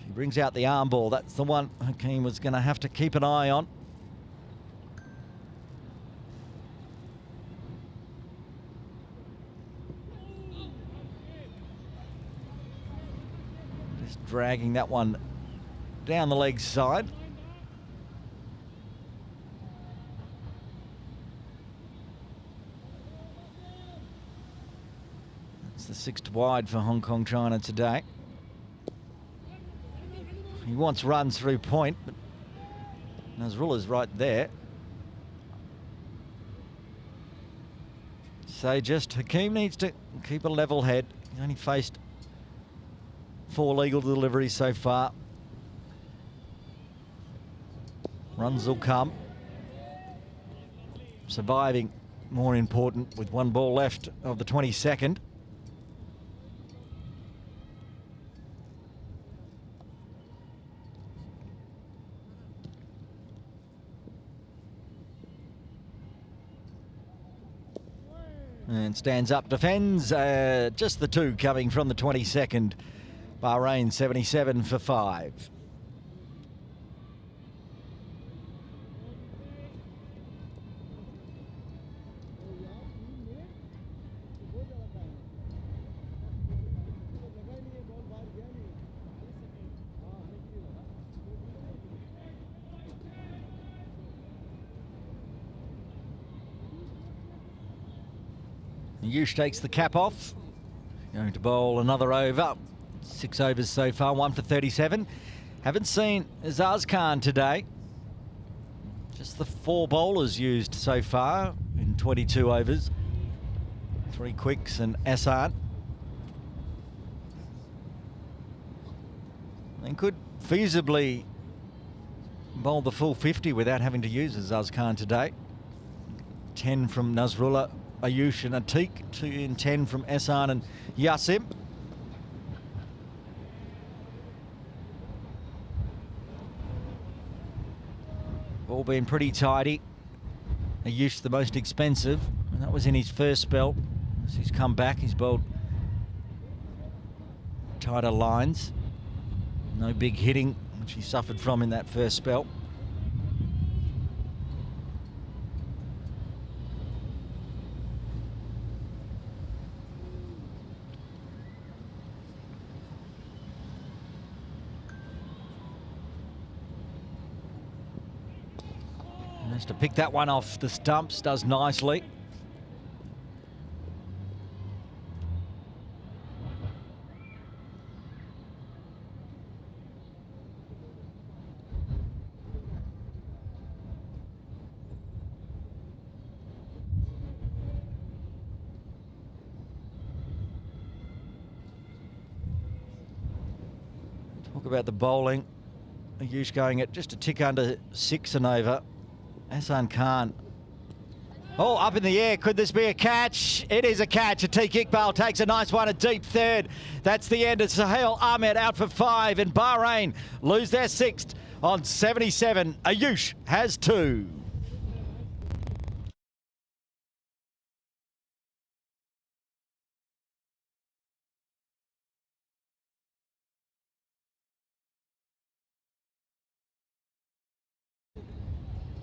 He brings out the arm ball. That's the one Hakim was going to have to keep an eye on. Just dragging that one down the leg side. That's the 6th wide for Hong Kong China today. He wants runs through point, but Nasrullah's right there. So just Hakim needs to keep a level head. He's only faced 4 legal deliveries so far. Runs will come. surviving more important with 1 ball left of the 22nd. And stands up, defends, just the 2 coming from the 22nd. Bahrain 77 for 5. Yush takes the cap off. Going to bowl another over. 6 overs so far, 1 for 37. Haven't seen Azaz Khan today. Just the 4 bowlers used so far in 22 overs. 3 quicks and Asad. And could feasibly bowl the full 50 without having to use Azaz Khan today. 10 from Nazrullah, Ayush and Atiq, 2 and 10 from Ehsan and Yasim. All been pretty tidy. Ayush the most expensive, and that was in his first spell. As he's come back, he's bowled tighter lines. No big hitting, which he suffered from in that first spell. Has to pick that one off the stumps, does nicely. Talk about the bowling. Ayush going at just a tick under 6 and over. Ehsan Khan. Oh, up in the air. Could this be a catch? It is a catch. Atiq Iqbal takes a nice one, a deep third. That's the end. It's Sahel Ahmed out for 5, and Bahrain lose their 6th on 77. Ayush has 2.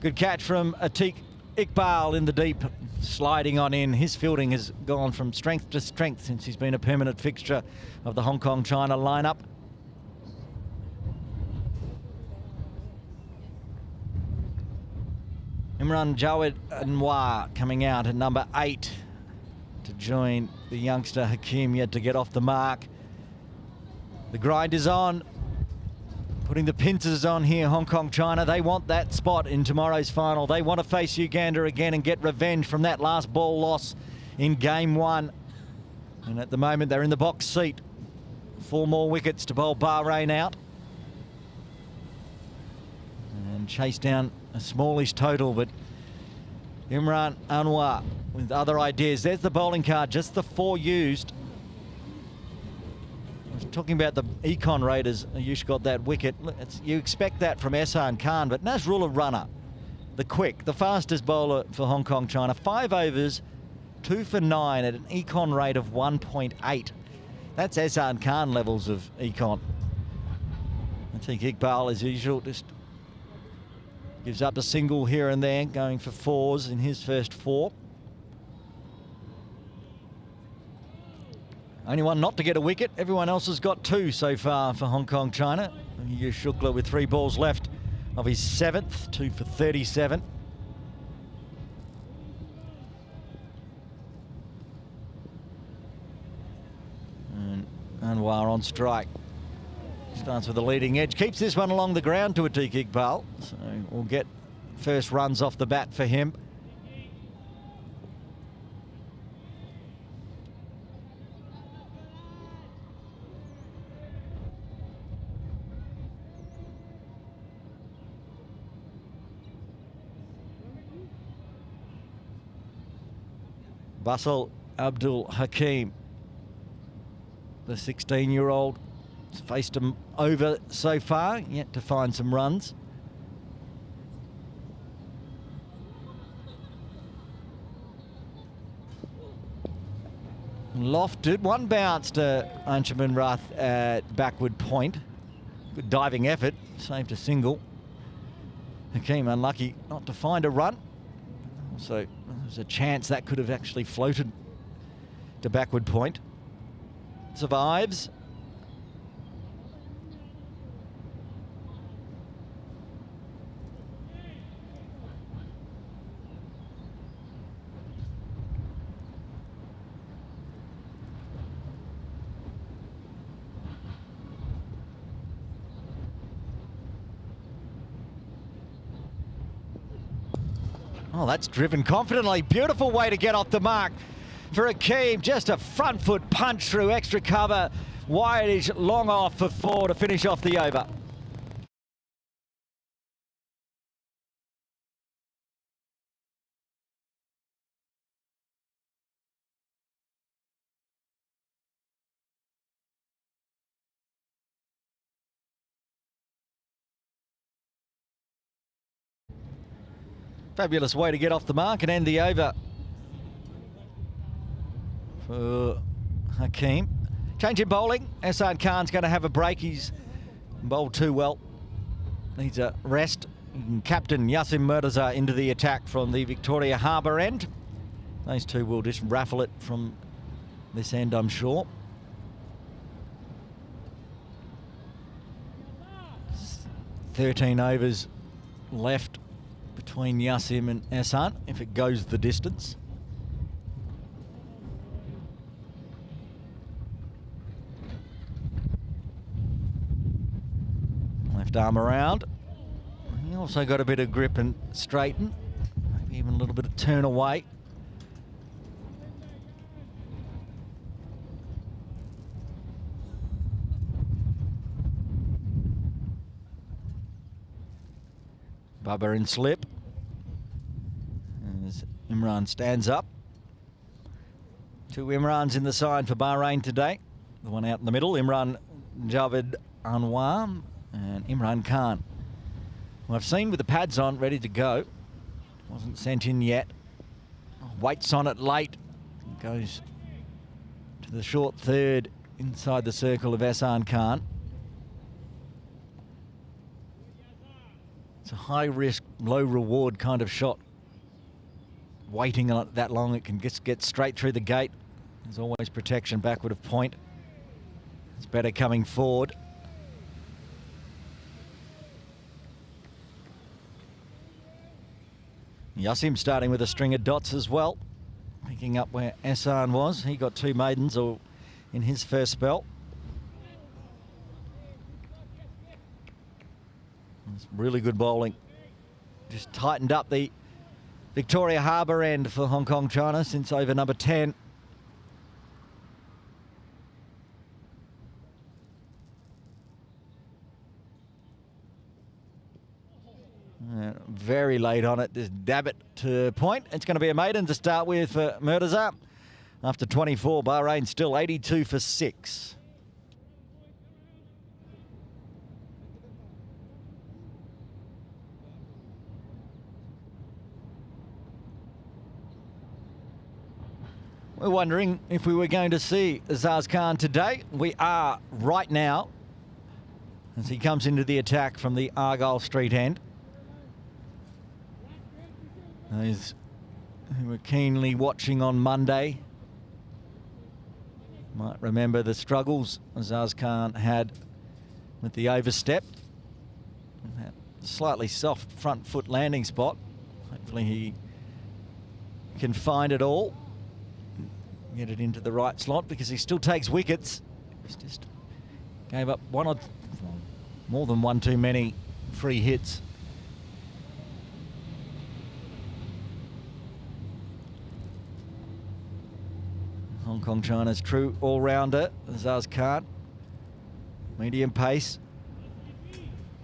Good catch from Atiq Iqbal in the deep, sliding on in. His fielding has gone from strength to strength since he's been a permanent fixture of the Hong Kong-China lineup. Imran Jawed Anwar coming out at number 8 to join the youngster Hakim, yet to get off the mark. The grind is on. Putting the pincers on here, Hong Kong, China. They want that spot in tomorrow's final. They want to face Uganda again and get revenge from that last ball loss in game 1. And at the moment, they're in the box seat. 4 more wickets to bowl Bahrain out. And chase down a smallish total, but Imran Anwar with other ideas. There's the bowling card, just the 4 used. Talking about the Econ Raiders, Ayush got that wicket. You expect that from Ehsan Khan, but Nazrullah Runner, the quick, the fastest bowler for Hong Kong, China. 5 overs, 2 for 9 at an Econ rate of 1.8. That's Ehsan Khan levels of Econ. I think Iqbal, as usual, just gives up a single here and there, going for 4s in his first 4. Only one not to get a wicket. Everyone else has got 2 so far for Hong Kong, China. Yush Shukla with 3 balls left of his 7th, 2 for 37. And Anwar on strike. Starts with the leading edge. Keeps this one along the ground to Atiq Iqbal. So we'll get first runs off the bat for him. Basel Abdul Hakim, the 16-year-old, has faced him over so far, yet to find some runs. Lofted, one bounce to Anshuman Rath at backward point. Good diving effort, saved a single. Hakim unlucky not to find a run. Also, there's a chance that could have actually floated to backward point. Survives. Oh, that's driven confidently. Beautiful way to get off the mark for Hakim. Just a front foot punch through extra cover. Wide-ish, long off for 4 to finish off the over. Fabulous way to get off the mark and end the over for Hakim. Change in bowling. Ehsan Khan's going to have a break. He's bowled too well. Needs a rest. Captain Yasim Murtaza into the attack from the Victoria Harbour end. Those two will just raffle it from this end, I'm sure. There's 13 overs left between Yasim and Ehsan, if it goes the distance. Left arm around. He also got a bit of grip and straighten, maybe even a little bit of turn away. Bubba in slip. As Imran stands up. 2 Imrans in the side for Bahrain today. The one out in the middle, Imran Javed Anwar and Imran Khan. Well, I've seen with the pads on, ready to go. Wasn't sent in yet. Waits on it late. Goes to the short third inside the circle of Ehsan Khan. It's a high risk, low reward kind of shot. Waiting on it that long, it can just get straight through the gate. There's always protection backward of point. It's better coming forward. Yasim starting with a string of dots as well. Picking up where Ehsan was. He got 2 maidens in his first spell. It's really good bowling. Just tightened up the Victoria Harbour end for Hong Kong China since over number 10. Very late on it. Just dab it to point. It's going to be a maiden to start with for Murtaza. After 24, Bahrain still 82 for 6. We're wondering if we were going to see Azaz Khan today. We are right now as he comes into the attack from the Argyle Street end. Those who were keenly watching on Monday might remember the struggles Azaz Khan had with the overstep. That slightly soft front foot landing spot. Hopefully he can find it all. Get it into the right slot because he still takes wickets. He's just gave up more than one too many free hits. Hong Kong China's true all-rounder, Azaz Khan. Medium pace.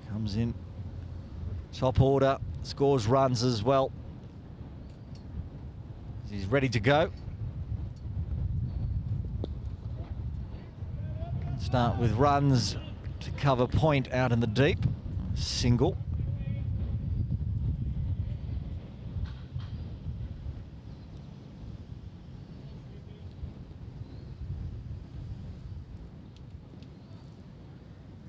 Comes in top order, scores runs as well. He's ready to go. Start with runs to cover point out in the deep. Single.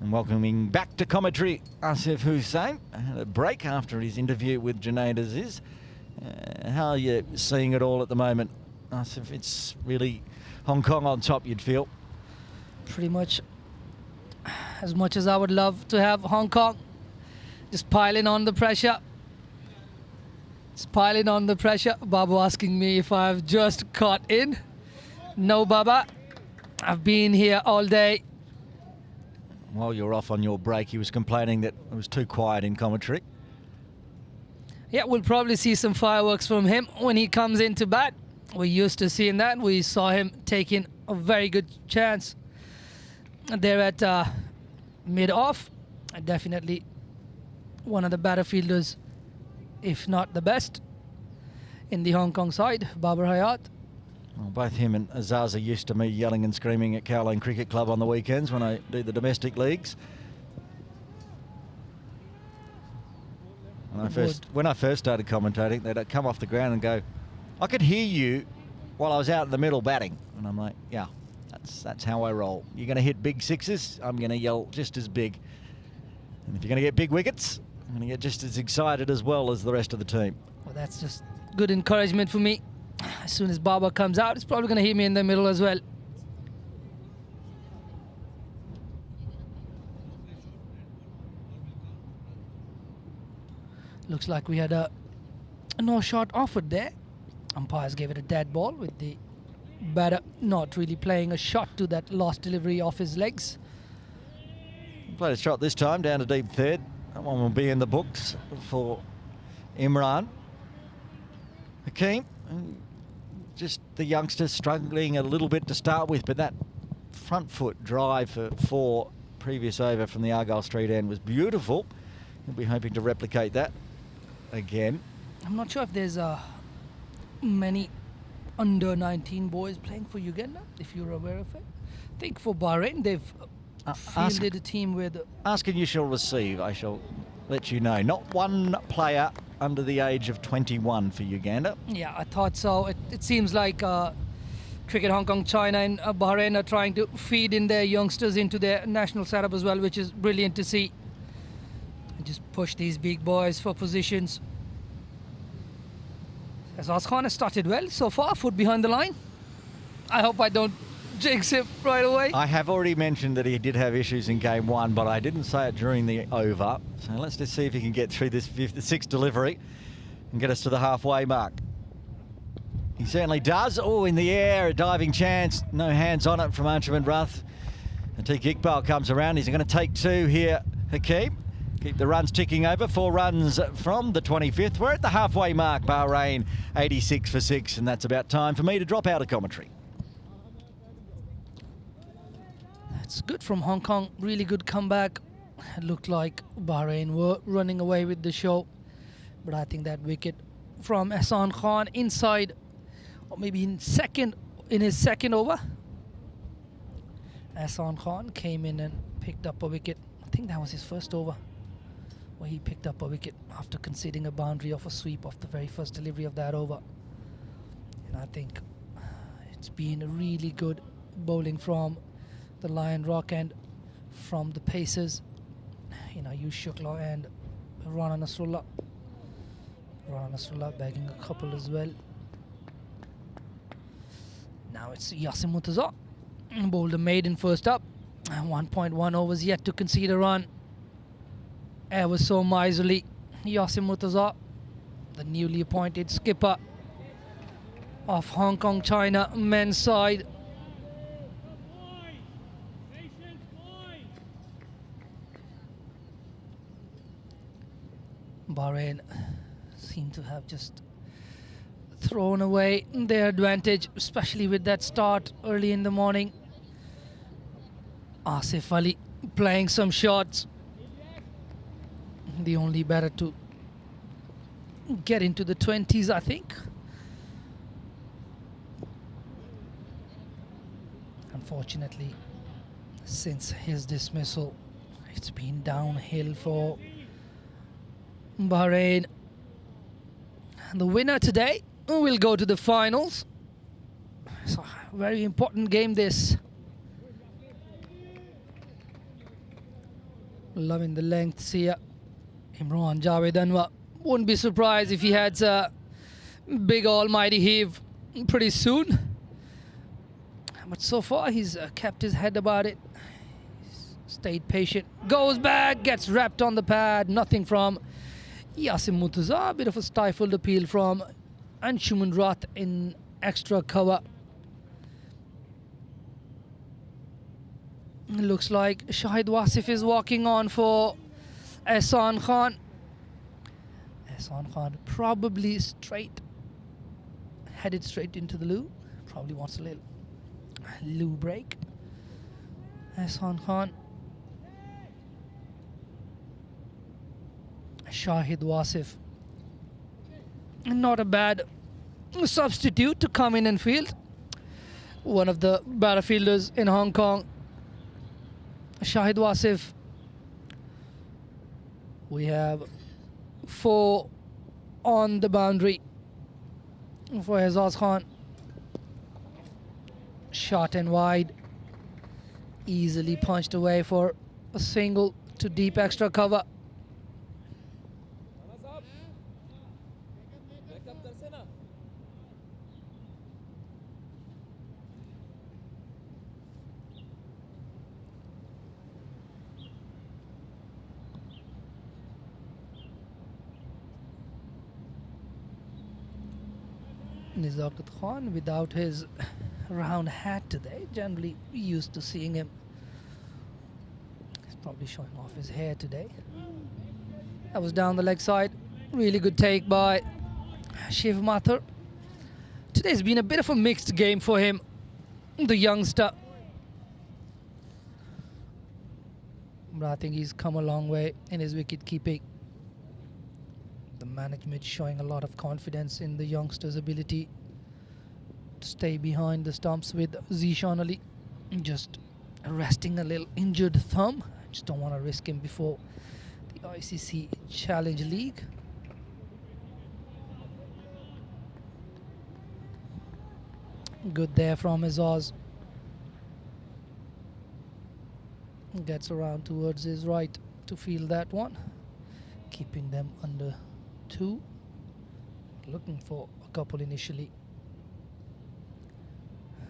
And welcoming back to commentary, Asif Hussain. Had a break after his interview with Junaid Aziz. How are you seeing it all at the moment, Asif? It's really Hong Kong on top, you'd feel. Pretty much as I would love to have Hong Kong just piling on the pressure. Just piling on the pressure. Babu asking me if I've just caught in. No, Baba. I've been here all day. While you were off on your break, he was complaining that it was too quiet in commentary. Yeah, we'll probably see some fireworks from him when he comes into bat. We're used to seeing that. We saw him taking a very good chance there at mid-off. Definitely one of the better fielders, if not the best, in the Hong Kong side, Babar Hayat. Well, both him and Azaz are used to me yelling and screaming at Kowloon Cricket Club on the weekends when I do the domestic leagues. When I first started commentating, they'd come off the ground and go, "I could hear you while I was out in the middle batting." And I'm like, yeah, that's how I roll. You're going to hit big sixes, I'm going to yell just as big. And if you're going to get big wickets, I'm going to get just as excited as well as the rest of the team. Well, that's just good encouragement for me. As soon as Baba comes out, it's probably going to hit me in the middle as well. Looks like we had a no shot offered there. Umpires gave it a dead ball with the batter not really playing a shot to that last delivery off his legs. Played a shot this time down to deep third. That one will be in the books for Imran Hakeem. Just the youngster struggling a little bit to start with, but that front foot drive for 4 previous over from the Argyle Street end was beautiful. We'll be hoping to replicate that again. I'm not sure if there's many under 19 boys playing for Uganda, if you're aware of it. I think for Bahrain, they've fielded a team with... Ask and you shall receive, I shall let you know. Not one player under the age of 21 for Uganda. Yeah, I thought so. It seems like Cricket Hong Kong, China and Bahrain are trying to feed in their youngsters into their national setup as well, which is brilliant to see. And just push these big boys for positions. Azaz Khan has started well so far, foot behind the line. I hope I don't jinx him right away. I have already mentioned that he did have issues in game 1, but I didn't say it during the over. So let's just see if he can get through this 6th delivery and get us to the halfway mark. He certainly does. Oh, in the air, a diving chance. No hands on it from Anshuman Rath. Atiq Iqbal comes around. He's going to take 2 here, Hakeem. Keep the runs ticking over. 4 runs from the 25th. We're at the halfway mark. Bahrain 86 for 6, and that's about time for me to drop out of commentary. That's good from Hong Kong. Really good comeback. It looked like Bahrain were running away with the show, but I think that wicket from Ehsan Khan inside, or maybe in his second over, Ehsan Khan came in and picked up a wicket. I think that was his first over, where he picked up a wicket after conceding a boundary off a sweep of the very first delivery of that over. And I think it's been a really good bowling from the Lion Rock and from the Pacers, Ayush Shukla and Rana Nasrullah. Rana Nasrullah bagging a couple as well. Now it's Yasim Murtaza, bowled a maiden first up. 1.1 overs yet to concede a run. Ever so miserly, Yasim Murtaza, the newly appointed skipper of Hong Kong China men's side. Bahrain seem to have just thrown away their advantage, especially with that start early in the morning. Asif Ali playing some shots. The only batter to get into the 20s, I think. Unfortunately, since his dismissal. It's been downhill for Bahrain. And the winner today will go to the finals. So, very important game this. Loving the lengths here. Imran Javed Anwar. Wouldn't be surprised if he had a big almighty heave pretty soon. But so far he's kept his head about it. He's stayed patient. Goes back, gets wrapped on the pad. Nothing from Yasim Murtaza. A bit of a stifled appeal from Anshuman Rath in extra cover. Looks like Shahid Wasif is walking on for Ehsan Khan. Ehsan Khan probably headed straight into the loo. Probably wants a little loo break. Ehsan Khan. Shahid Wasif. Not a bad substitute to come in and field. One of the better fielders in Hong Kong. Shahid Wasif. We have 4 on the boundary for Ehsan Khan. Short and wide. Easily punched away for a single to deep extra cover. Nizakat Khan without his round hat today. Generally used to seeing him. He's probably showing off his hair today. That was down the leg side. Really good take by Shiv Mathur. Today's been a bit of a mixed game for him, the youngster. But I think he's come a long way in his wicket keeping. The management showing a lot of confidence in the youngster's ability to stay behind the stumps with Zishan Ali. Just resting a little injured thumb. Just don't want to risk him before the ICC Challenge League. Good there from Azaz. Gets around towards his right to field that one. Keeping them under 2. Looking for a couple initially.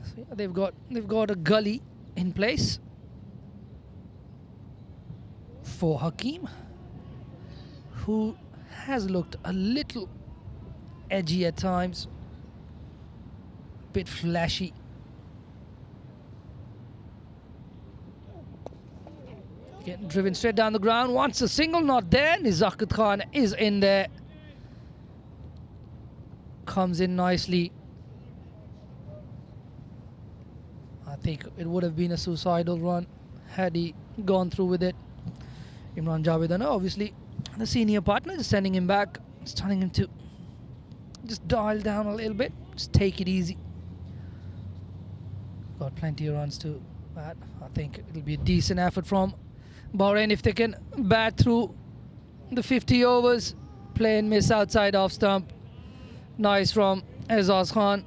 So yeah, they've got a gully in place for Hakeem, who has looked a little edgy at times, a bit flashy. Getting driven straight down the ground. Wants a single, not there. Nizakat Khan is in there. Comes in nicely. I think it would have been a suicidal run had he gone through with it. Imran Javed Anwar, obviously the senior partner, is sending him back. It's telling him to just dial down a little bit. Just take it easy. Got plenty of runs to bat. I think it'll be a decent effort from Bahrain if they can bat through the 50 overs. Play and miss outside off stump. Nice from Ehsan Khan.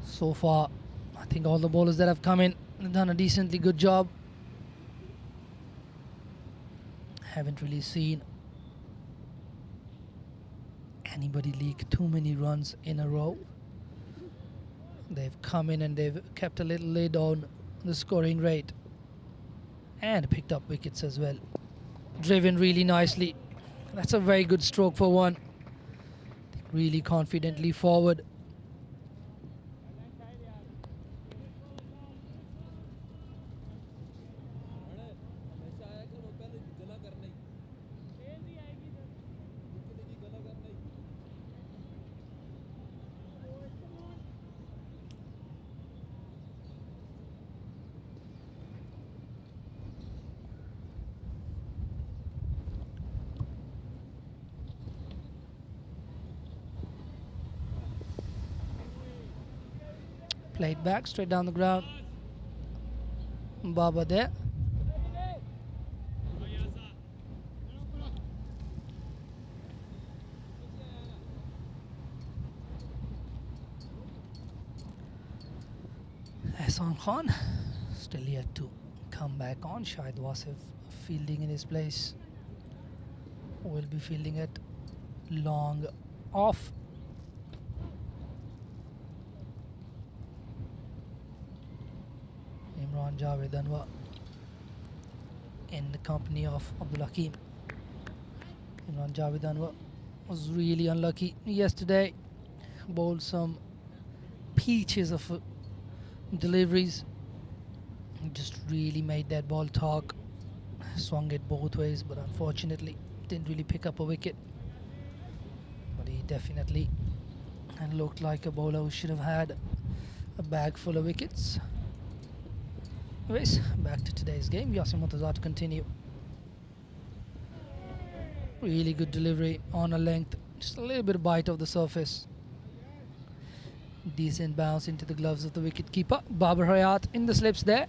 So far, I think all the bowlers that have come in have done a decently good job. Haven't really seen anybody leak too many runs in a row. They've come in and they've kept a little lid on the scoring rate and picked up wickets as well. Driven really nicely. That's a very good stroke for one. Really confidently forward. Played back, straight down the ground. Baba there. Ehsan Khan still yet to come back on. Shahid Wasif fielding in his place. Will be fielding it long off. Imran Javed Anwar in the company of Abdul Hakim. Imran Javed Anwar was really unlucky yesterday. Bowled some peaches of deliveries. Just really made that ball talk. Swung it both ways, but unfortunately didn't really pick up a wicket. But he definitely looked like a bowler who should have had a bag full of wickets. Anyways, back to today's game. Yasim Murtaza to continue. Really good delivery on a length. Just a little bit of bite of the surface. Decent bounce into the gloves of the wicket keeper. Babar Hayat in the slips there.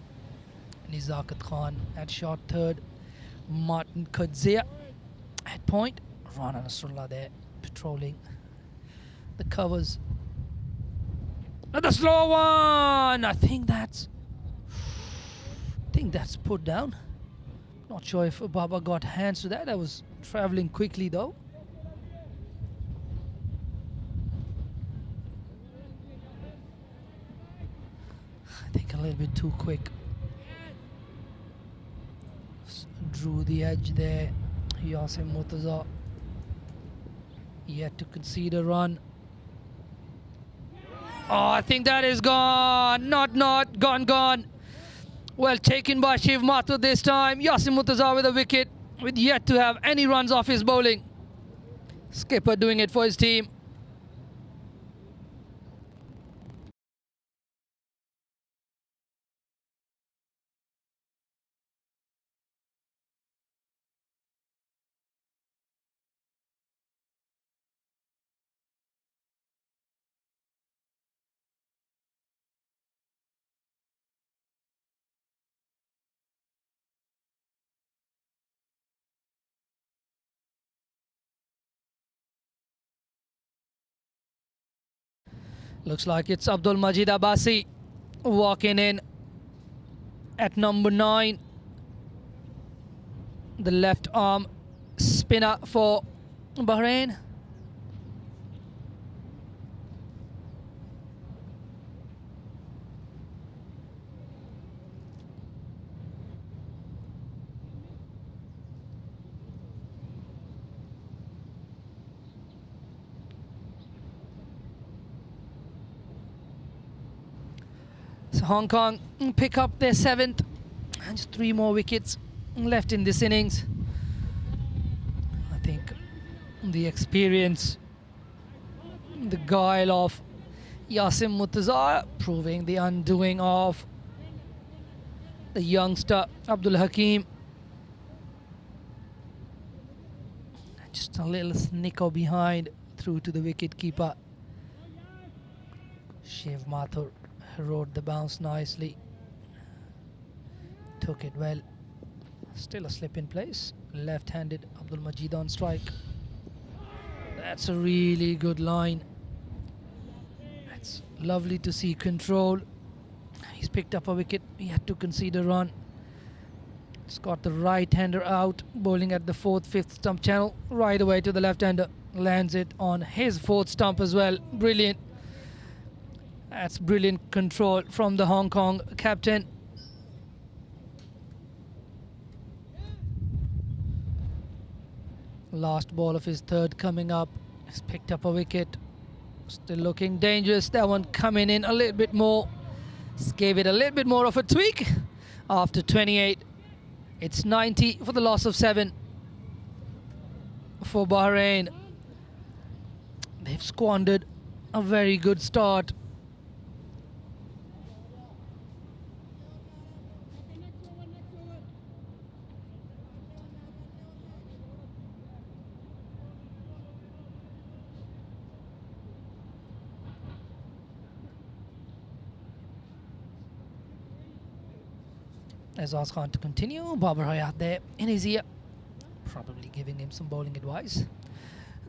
Nizakat Khan at short third. Martin Kudzia at point. Rana Nasrullah there patrolling the covers. Another slow one. I think that's put down. Not sure if Baba got hands to that. I was traveling quickly though. I think a little bit too quick. Drew the edge there. Yasim Murtaza yet to concede a run. Oh, I think that is gone. Not gone. Well taken by Shiv Mathur this time. Yasim Murtaza with a wicket, with yet to have any runs off his bowling. Skipper doing it for his team. Looks like it's Abdul Majid Abbasi walking in at number 9. The left arm spinner for Bahrain. So Hong Kong pick up their 7th, and just 3 more wickets left in this innings. I think the experience, the guile of Yasim Murtaza proving the undoing of the youngster Abdul Hakim. Just a little snicker behind through to the wicket keeper. Shiv Mathur rode the bounce nicely. Took it well. Still a slip in place. Left-handed Abdul Majid on strike. That's a really good line. It's lovely to see control. He's picked up a wicket. He had to concede a run. It's got the right-hander out, bowling at the 4th, 5th stump channel, right away to the left-hander. Lands it on his 4th stump as well. Brilliant. That's brilliant control from the Hong Kong captain. Last ball of his 3rd coming up. He's picked up a wicket. Still looking dangerous. That one coming in a little bit more. Just gave it a little bit more of a tweak. After 28, it's 90 for the loss of 7 for Bahrain. They've squandered a very good start. Azaz Khan to continue. Babar Hayat there in his ear, probably giving him some bowling advice.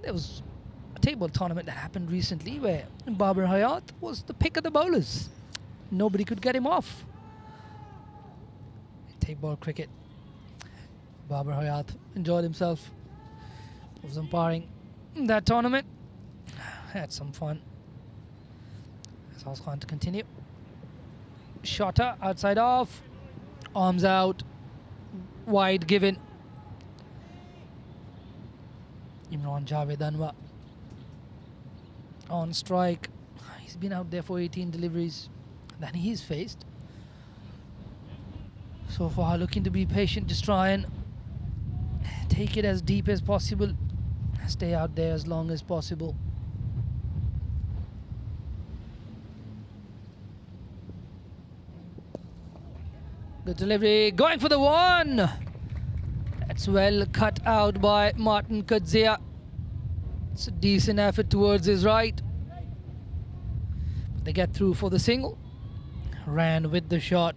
There was a table tournament that happened recently where Babar Hayat was the pick of the bowlers. Nobody could get him off. Tape ball cricket. Babar Hayat enjoyed himself. Was umpiring that tournament. Had some fun. Azaz Khan to continue. Shotter outside off. Arms out. Wide given. Imran Javed Anwar on strike. He's been out there for 18 deliveries that he's faced. So far looking to be patient, just try and take it as deep as possible. Stay out there as long as possible. Good delivery, going for the one. That's well cut out by Martin Kadzia. It's a decent effort towards his right. But they get through for the single. Ran with the shot.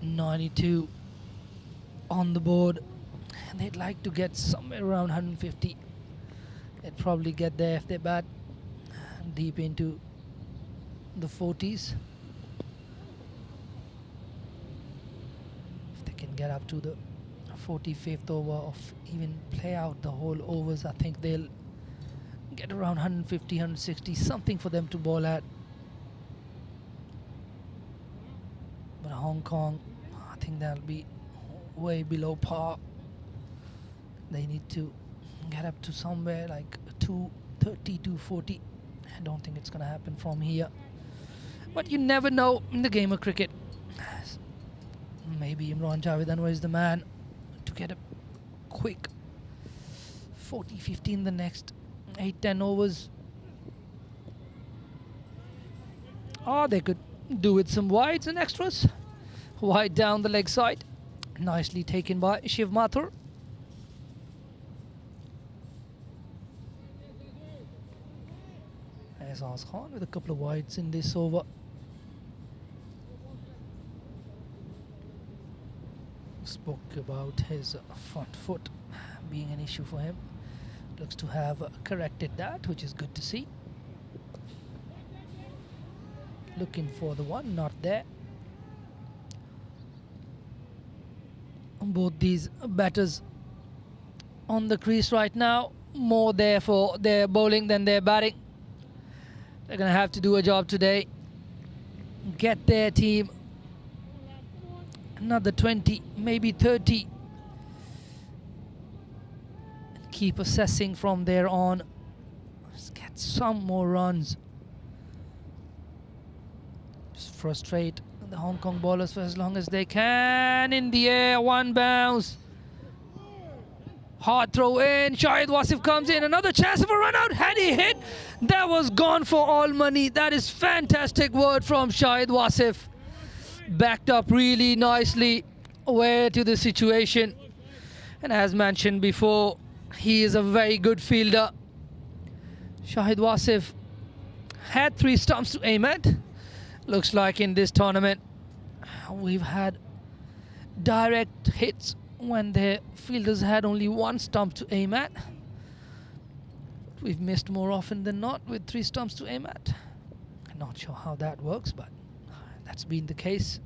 .92 on the board, and they'd like to get somewhere around 150. They'd probably get there if they bat deep into the 40s. If they can get up to the 45th over, or even play out the whole overs, I think they'll get around 150, 160, something for them to bowl at. But Hong Kong, I think that'll be way below par. They need to get up to somewhere like 230, 240. I don't think it's going to happen from here. But you never know in the game of cricket. Maybe Imran Javed Anwar is the man to get a quick 40, 50 in the next 8, 10 overs. Or they could do with some wides and extras. Wide down the leg side. Nicely taken by Shiv Mathur. Azaz Khan with a couple of wides in this over. Spoke about his front foot being an issue for him. Looks to have corrected that, which is good to see. Looking for the one, not there. Both these batters on the crease right now, more there for their bowling than their batting. They're going to have to do a job today. Get their team another 20, maybe 30. Keep assessing from there on. Just get some more runs. Just frustrate the Hong Kong bowlers for as long as they can. In the air, one bounce. Hard throw in. Shahid Wasif comes in. Another chance of a run out. Had he hit, that was gone for all money. That is fantastic word from Shahid Wasif. Backed up really nicely, aware to the situation. And as mentioned before, he is a very good fielder. Shahid Wasif had 3 stumps to aim at. Looks like in this tournament we've had direct hits when the fielders had only 1 stump to aim at. We've missed more often than not with 3 stumps to aim at. I'm not sure how that works, but that's been the case.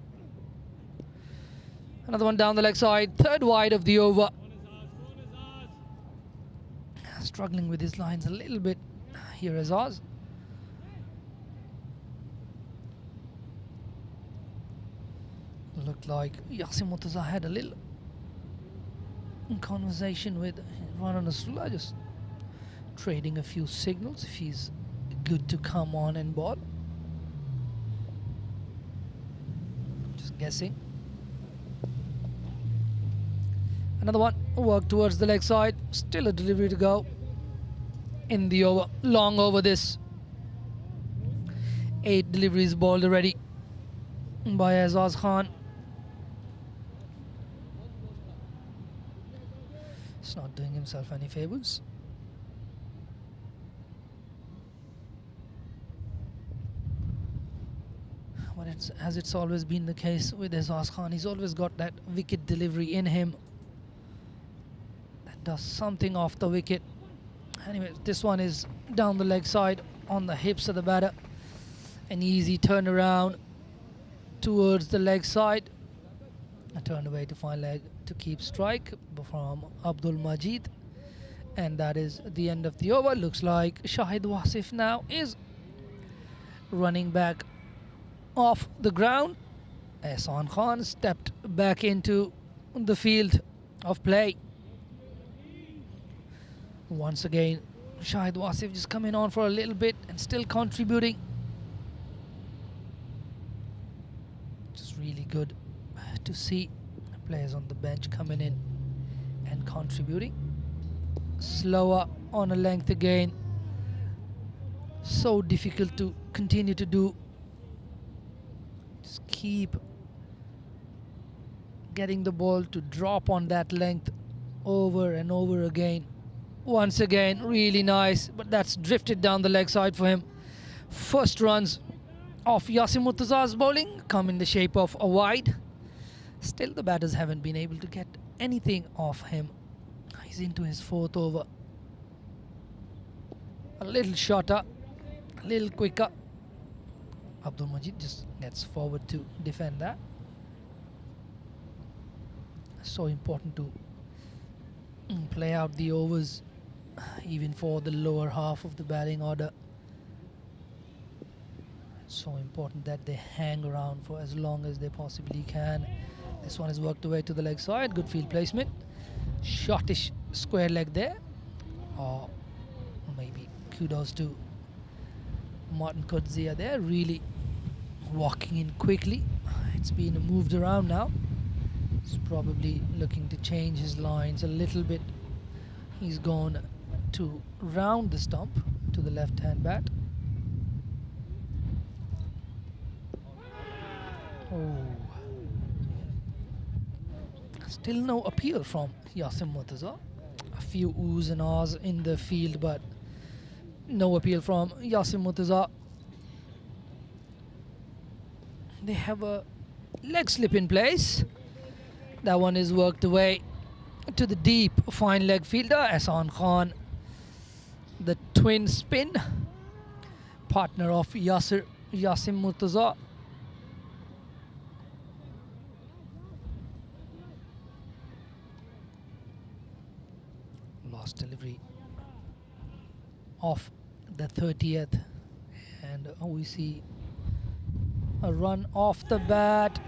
Another one down the leg side, 3rd wide of the over. Struggling with his lines a little bit here is Oz. Looked like Yasim Murtaza had a little conversation with Rana Nasrullah, just trading a few signals if he's good to come on and bowl. Just guessing. Another one, work towards the leg side. Still a delivery to go in the over. Long over this. 8 deliveries bowled already by Azaz Khan. It's not doing himself any favors. as it's always been the case with Azaz Khan. He's always got that wicket delivery in him that does something off the wicket. Anyway, this one is down the leg side on the hips of the batter. An easy turnaround towards the leg side. A turn away to fine leg to keep strike from Abdul Majid. And that is the end of the over. Looks like Shahid Wasif now is running back off the ground. Ehsan Khan stepped back into the field of play. Once again, Shahid Wasif just coming on for a little bit and still contributing. Just really good to see players on the bench coming in and contributing. Slower on a length again. So difficult to continue to do. Just keep getting the ball to drop on that length over and over again. Once again, really nice, but that's drifted down the leg side for him. First runs of Yasim Murtaza's bowling come in the shape of a wide. Still, the batters haven't been able to get anything off him. He's into his fourth over. A little shorter, a little quicker. Abdul Majid just gets forward to defend that. So important to play out the overs, even for the lower half of the batting order. So important that they hang around for as long as they possibly can. This one is worked away to the leg side. Good field placement. Shortish square leg there. Or maybe kudos to Martin Kudzia there. Really walking in quickly. It's been moved around now. He's probably looking to change his lines a little bit. He's gone to round the stump to the left hand bat. Oh. Still no appeal from Yasim Murtaza. A few oohs and ahs in the field, but no appeal from Yasim Murtaza. They have a leg slip in place. That one is worked away to the deep fine leg fielder Ehsan Khan. The twin spin partner of Yasim Murtaza. Lost delivery of the 30th, and we see a run off the bat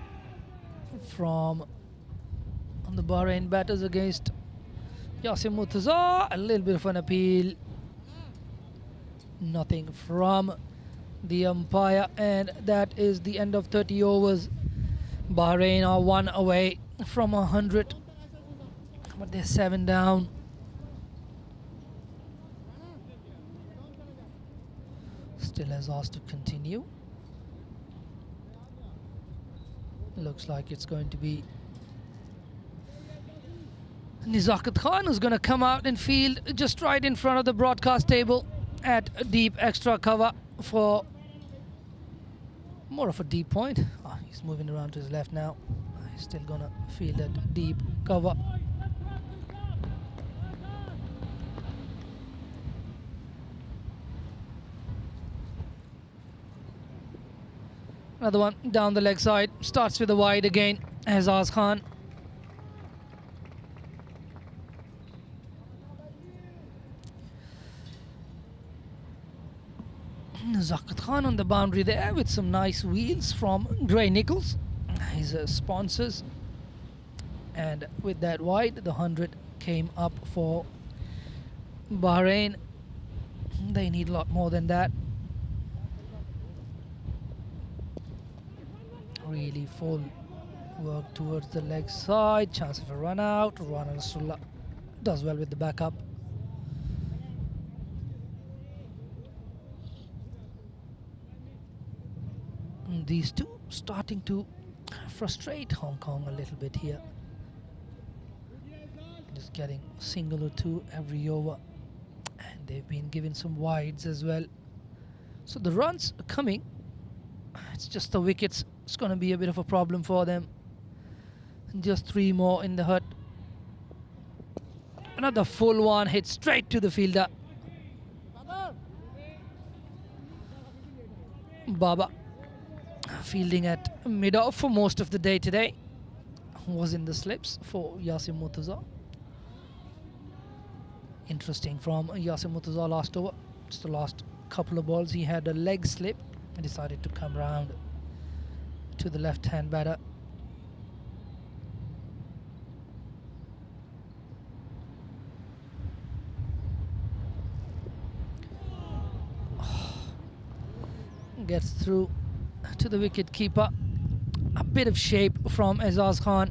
from the Bahrain batters against Yasim Murtaza. A little bit of an appeal. Nothing from the umpire, and that is the end of 30 overs. Bahrain are 1 away from 100, but they're 7 down. Still has asked to continue. Looks like it's going to be Nizakat Khan who's going to come out and field just right in front of the broadcast table at a deep extra cover for more of a deep point. He's moving around to his left now. He's still going to field at deep cover. Another one down the leg side. Starts with a wide again. Azaz Khan. Zakat Khan on the boundary there with some nice wheels from Gray Nichols, his sponsors. And with that wide, the 100 came up for Bahrain. They need a lot more than that. Really full work towards the leg side. Chance of a run out. Rana Rasulullah does well with the backup. These two starting to frustrate Hong Kong a little bit here. Just getting a single or two every over. And they've been given some wides as well. So the runs are coming. It's just the wickets It's going to be a bit of a problem for them. Just 3 more in the hut. Another full one hit straight to the fielder. Baba fielding at mid-off for most of the day today. Was in the slips for Yasin Murtaza. Interesting from Yasin Murtaza last over. Just the last couple of balls he had a leg slip and decided to come round to the left-hand batter. Gets through to the wicket keeper. A bit of shape from Azaz Khan.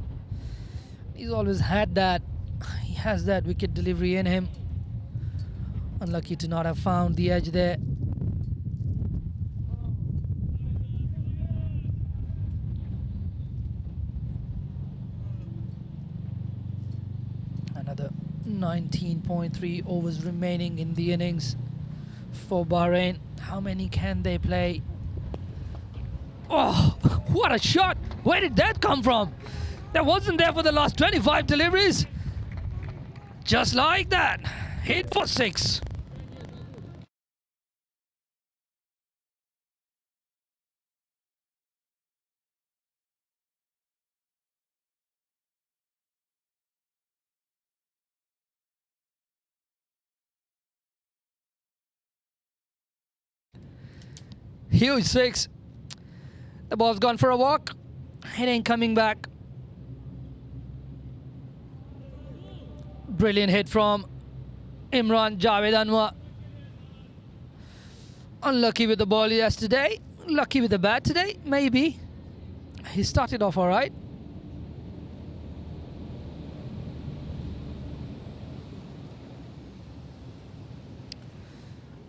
He's always had that. He has that wicket delivery in him. Unlucky to not have found the edge there. Another 19.3 overs remaining in the innings for Bahrain. How many can they play? Oh, what a shot! Where did that come from? That wasn't there for the last 25 deliveries. Just like that. Hit for 6. Huge 6. The ball's gone for a walk. It ain't coming back. Brilliant hit from Imran Javed Anwar. Unlucky with the ball yesterday. Lucky with the bat today, maybe. He started off all right.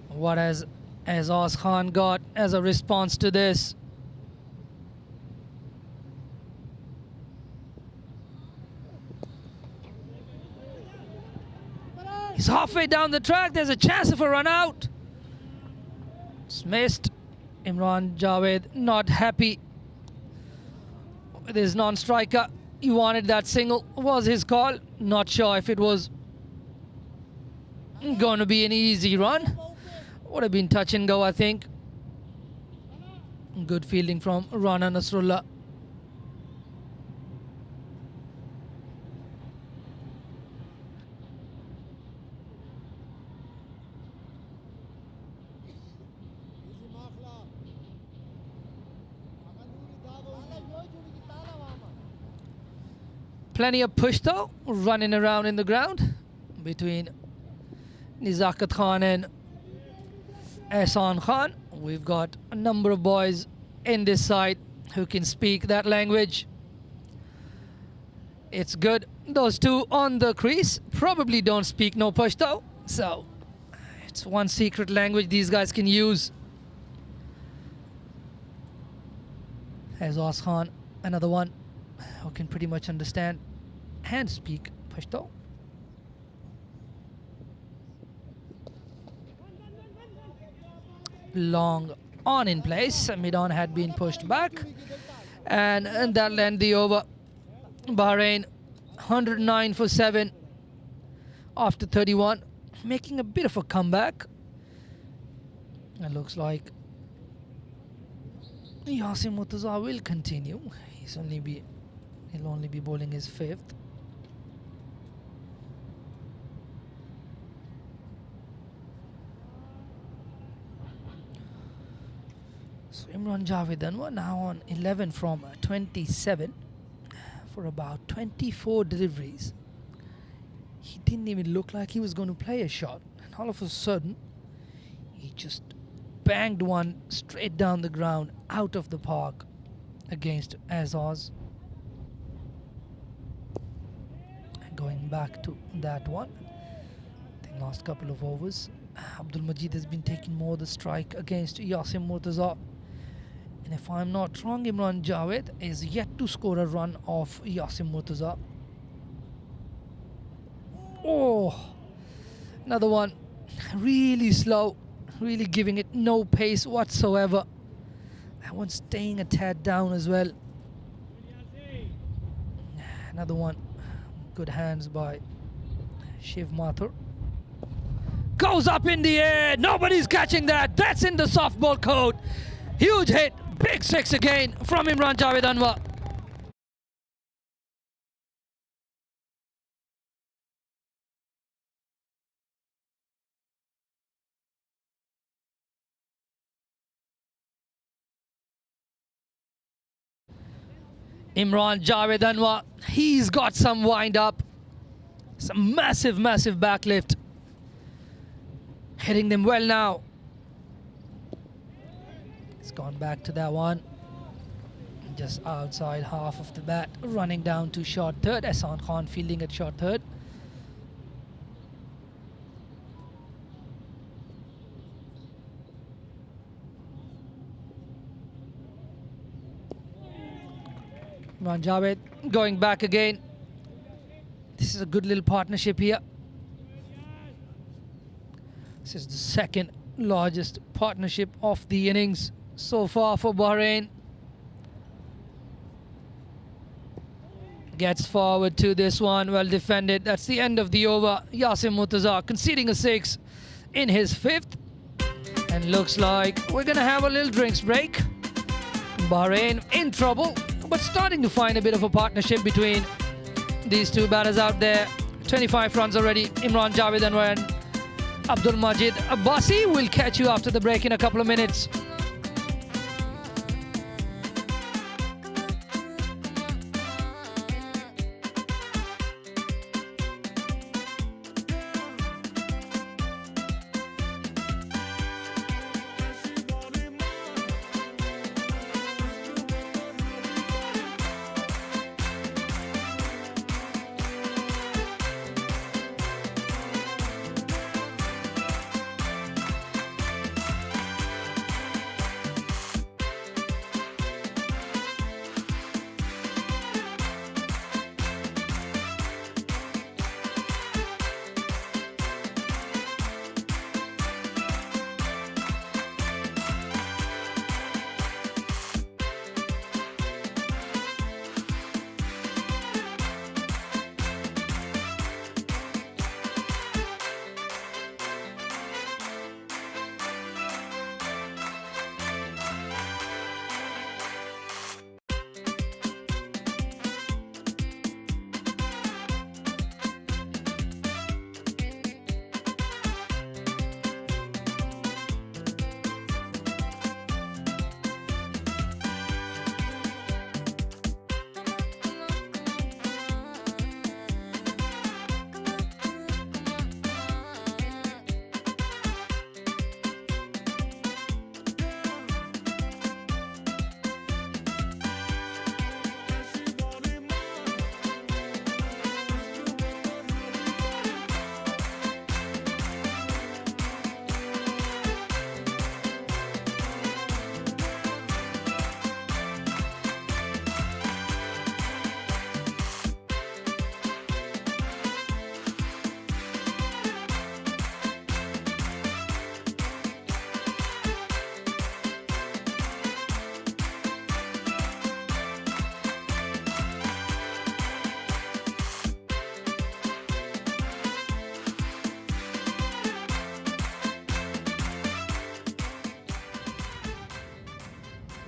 What has Azaz Khan got as a response to this? He's halfway down the track. There's a chance of a run out. It's missed. Imran Javed not happy with his non-striker. He wanted that single. Was his call. Not sure if it was going to be an easy run. Would have been touch and go, I think. Good fielding from Rana Nasrullah. Plenty of push though, running around in the ground between Nizakat Khan and Ehsan Khan. We've got a number of boys in this side who can speak that language. It's good. Those two on the crease probably don't speak no Pashto, so it's one secret language these guys can use. Azaz Khan, another one who can pretty much understand and speak Pashto. Long on in place. Mid-on had been pushed back, and that led the over. Bahrain 109 for 7 after 31, making a bit of a comeback. It looks like Yasin Murtaza will continue. He'll only be bowling his 5th. So Imran Javed Anwar now on 11 from 27 for about 24 deliveries. He didn't even look like he was going to play a shot, and all of a sudden he just banged one straight down the ground out of the park against Azaz. And going back to that one, I think last couple of overs, Abdul Majid has been taking more the strike against Yasin Murtaza. And if I'm not wrong, Imran Javed is yet to score a run off Yasin Murtaza. Oh, another one. Really slow, really giving it no pace whatsoever. That one's staying a tad down as well. Another one. Good hands by Shiv Mathur. Goes up in the air. Nobody's catching that. That's in the softball code. Huge hit. Big six again from Imran Javed Anwar. Imran Javed Anwar, he's got some wind up. Some massive, massive backlift. Hitting them well now. He's gone back to that one. Just outside half of the bat. Running down to short third. Ehsan Khan fielding at short third. Imran Javed going back again. This is a good little partnership here. This is the second largest partnership of the innings so far for Bahrain. Gets forward to this one, well defended. That's the end of the over. Yasim Murtaza conceding a 6 in his 5th. And looks like we're gonna have a little drinks break. Bahrain in trouble, but starting to find a bit of a partnership between these two batters out there. 25 runs already. Imran Javed Anwar and Abdul Majid Abbasi. We'll catch you after the break in a couple of minutes.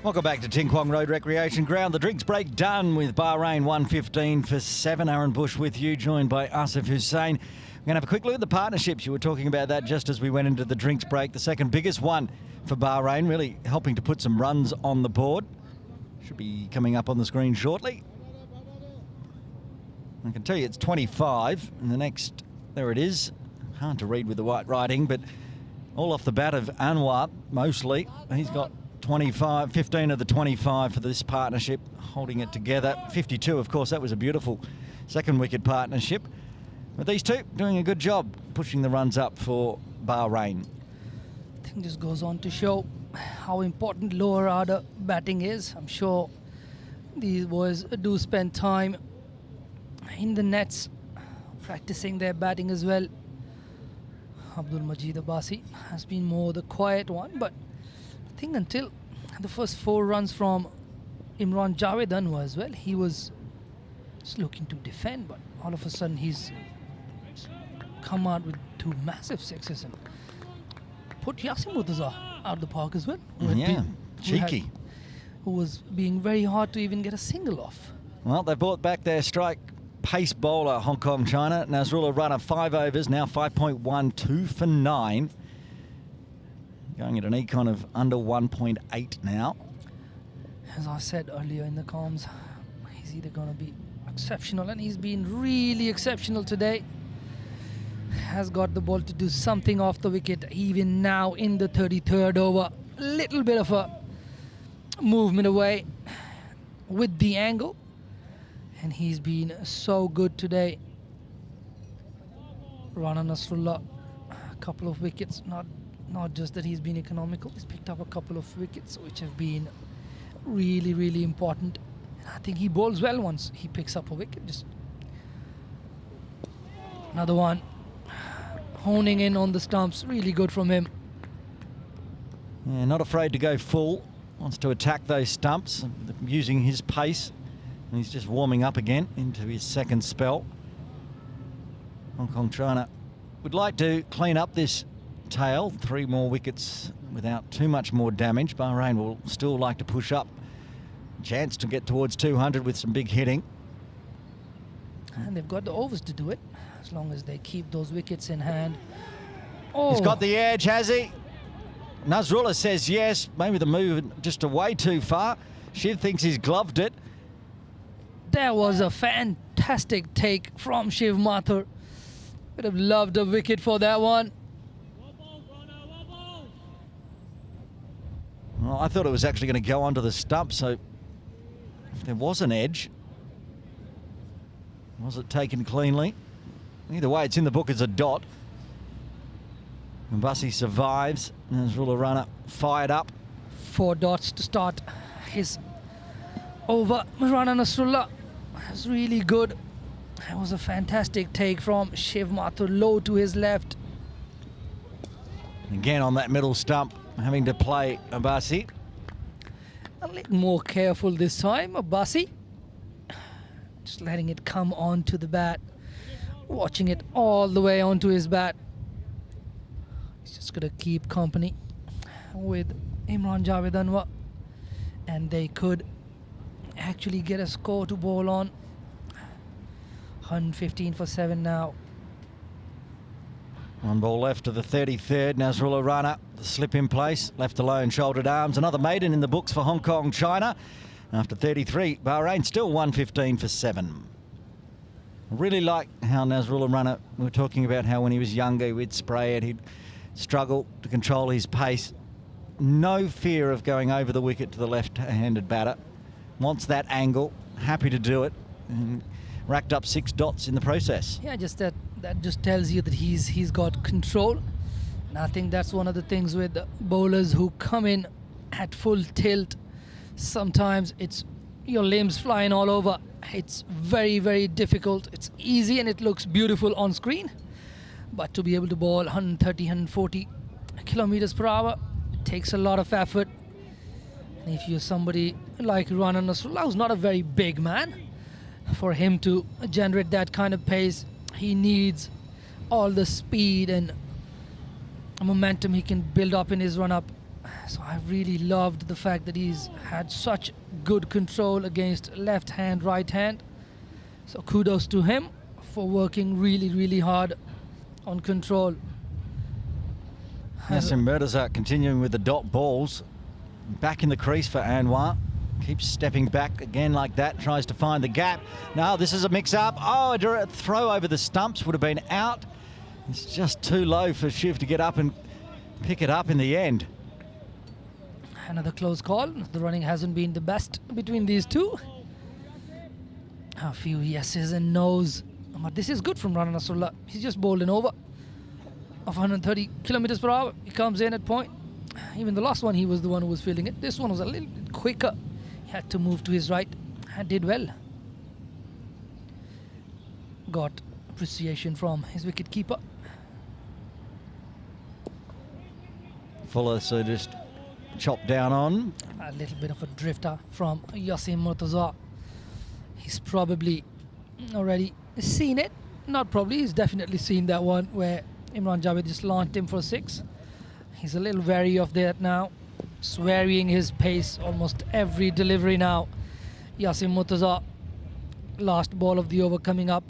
Welcome back to Ting Kwong Road Recreation Ground. The drinks break done with Bahrain 115 for 7. Aaron Bush with you, joined by Asif Hussain. We're going to have a quick look at the partnerships. You were talking about that just as we went into the drinks break. The second biggest one for Bahrain, really helping to put some runs on the board. Should be coming up on the screen shortly. I can tell you it's 25, and the next, there it is. Hard to read with the white writing, but all off the bat of Anwar, mostly. He's got 25, 15 of the 25 for this partnership, holding it together. 52, of course, that was a beautiful second wicket partnership. But these two doing a good job pushing the runs up for Bahrain. I think this goes on to show how important lower order batting is. I'm sure these boys do spend time in the nets practicing their batting as well. Abdul Majid Abbasi has been more the quiet one, but I think until the first 4 runs from Imran Javed Anwar as well. He was just looking to defend, but all of a sudden he's come out with 2 massive sixes and put Yasin Murtaza out of the park as well. Cheeky. Who was being very hard to even get a single off. Well, they brought back their strike pace bowler, Hong Kong China. Nasrullah Runner, 5 overs, now 5.12 for 9. Going at an econ of under 1.8 now. As I said earlier in the comms, he's either going to be exceptional, and he's been really exceptional today. Has got the ball to do something off the wicket, even now in the 33rd over. Little bit of a movement away with the angle, and he's been so good today. Rana Nasrullah, a couple of wickets, not just that he's been economical, he's picked up a couple of wickets which have been really, really important. And I think he bowls well once he picks up a wicket. Just another one, honing in on the stumps, really good from him. Yeah, not afraid to go full, wants to attack those stumps using his pace, and he's just warming up again into his second spell. Hong Kong China would like to clean up this tail, 3 more wickets without too much more damage. Bahrain will still like to push up, chance to get towards 200 with some big hitting. And they've got the overs to do it, as long as they keep those wickets in hand. Oh, He's got the edge, has he? Nasrullah says yes, maybe the move just way too far. Shiv thinks he's gloved it. That was a fantastic take from Shiv Mathur. Would have loved a wicket for that one. Well, I thought it was actually going to go onto the stump, so if there was an edge, was it taken cleanly? Either way, it's in the book as a dot. Mbassi survives. Nasrullah Runner fired up. 4 dots to start his over. Rana Nasrullah was really good. That was a fantastic take from Shiv Mathur, low to his left. Again on that middle stump, having to play Mbassi. A little more careful this time, Abbasi. Just letting it come onto the bat. Watching it all the way onto his bat. He's just going to keep company with Imran Javed Anwar. And they could actually get a score to bowl on. 115 for 7 now. 1 ball left to the 33rd. Nasrullah Runner, the slip in place, left alone, shouldered arms. Another maiden in the books for Hong Kong China. After 33, Bahrain still 115 for 7. I really like how Nasrullah Runner, we were talking about how when he was younger, he'd spray it, he'd struggle to control his pace. No fear of going over the wicket to the left-handed batter. Wants that angle, happy to do it. And racked up 6 dots in the process. Yeah, just that just tells you that he's got control. And I think that's one of the things with bowlers who come in at full tilt. Sometimes it's your limbs flying all over. It's very, very difficult. It's easy and it looks beautiful on screen. But to be able to bowl 130, 140 kilometers per hour, it takes a lot of effort. And if you're somebody like Rana Nasrullah, who's not a very big man, for him to generate that kind of pace, he needs all the speed and momentum he can build up in his run-up. So I really loved the fact that he's had such good control against left hand, right hand. So kudos to him for working really, really hard on control. Yasin Murtaza continuing with the dot balls. Back in the crease for Anwar. Keeps stepping back again like that, tries to find the gap. No, this is a mix-up. Oh, a throw over the stumps would have been out. It's just too low for Shiv to get up and pick it up in the end. Another close call. The running hasn't been the best between these two. A few yeses and nos. But this is good from Rana Nasrullah. He's just bowled an over of 130 kilometers per hour. He comes in at point. Even the last one, he was the one who was fielding it. This one was a little bit quicker. Had to move to his right and did well. Got appreciation from his wicket keeper. Fuller, so just chopped down on. A little bit of a drifter from Yasim Murtaza. He's probably already seen it. Not probably, he's definitely seen that one where Imran Javed just launched him for 6. He's a little wary of that now. Just varying his pace almost every delivery now. Yasim Murtaza, last ball of the over coming up.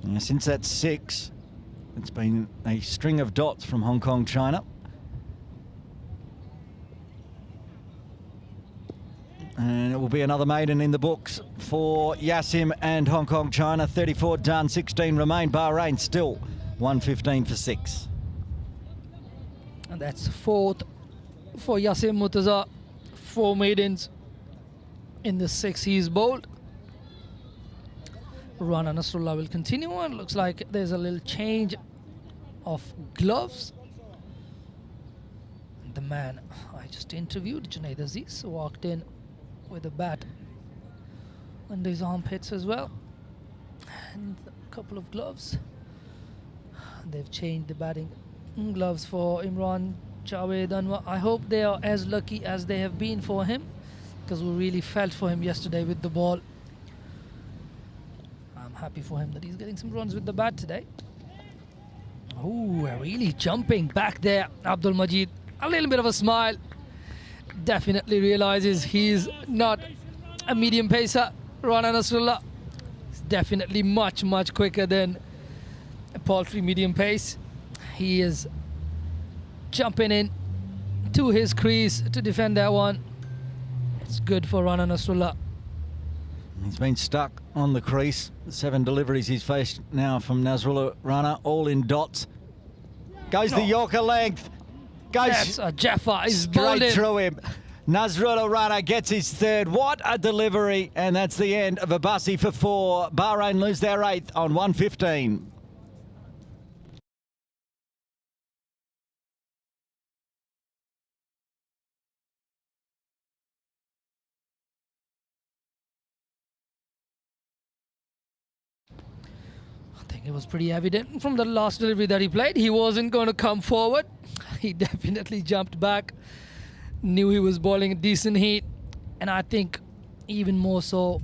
Yeah, since that 6, it's been a string of dots from Hong Kong, China. And it will be another maiden in the books for Yasim and Hong Kong, China. 34 done, 16 remain. Bahrain still 115 for 6. And that's 4th for Yasim Murtaza. 4 maidens in the 6 he's bowled. Rana Nasrullah will continue on. Looks like there's a little change of gloves. The man I just interviewed, Junaid Aziz, walked in with a bat under his armpits as well, and a couple of gloves. They've changed the batting gloves for Imran Javed Anwar. I hope they are as lucky as they have been for him, because we really felt for him yesterday with the ball. I'm happy for him that he's getting some runs with the bat today. Oh, really jumping back there, Abdul Majid. A little bit of a smile. Definitely realizes he's not a medium pacer. Rana Nasrullah is definitely much quicker than a paltry medium pace. He is jumping in to his crease to defend that one. It's good for Rana Nasrullah. He's been stuck on the crease. 7 deliveries he's faced now from Nasrullah Rana, all in dots. Goes the Yorker length. Goes That's a Jaffa. He's bowled straight in. through him. Nasrullah Rana gets his 3rd. What a delivery. And that's the end of Abassi for 4. Bahrain lose their 8th on 115. I think it was pretty evident from the last delivery that he played. He wasn't going to come forward. He definitely jumped back. Knew he was bowling a decent heat. And I think even more so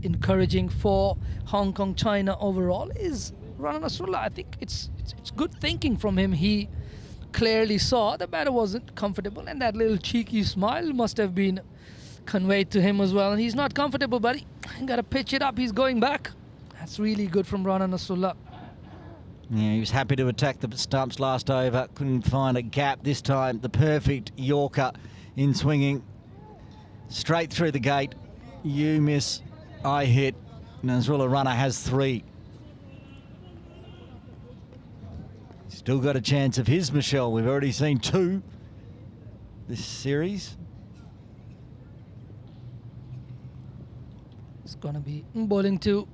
encouraging for Hong Kong, China overall is Rana Nasrullah. I think it's good thinking from him. He clearly saw the batter wasn't comfortable, and that little cheeky smile must have been conveyed to him as well. And he's not comfortable, buddy. Got to pitch it up. He's going back. That's really good from Rana Nasrullah. Yeah, he was happy to attack the stumps last over. Couldn't find a gap this time. The perfect Yorker in swinging. Straight through the gate. You miss, I hit. Nasrullah Rana has 3. Still got a chance of his, Michelle. We've already seen 2 this series. It's going to be bowling to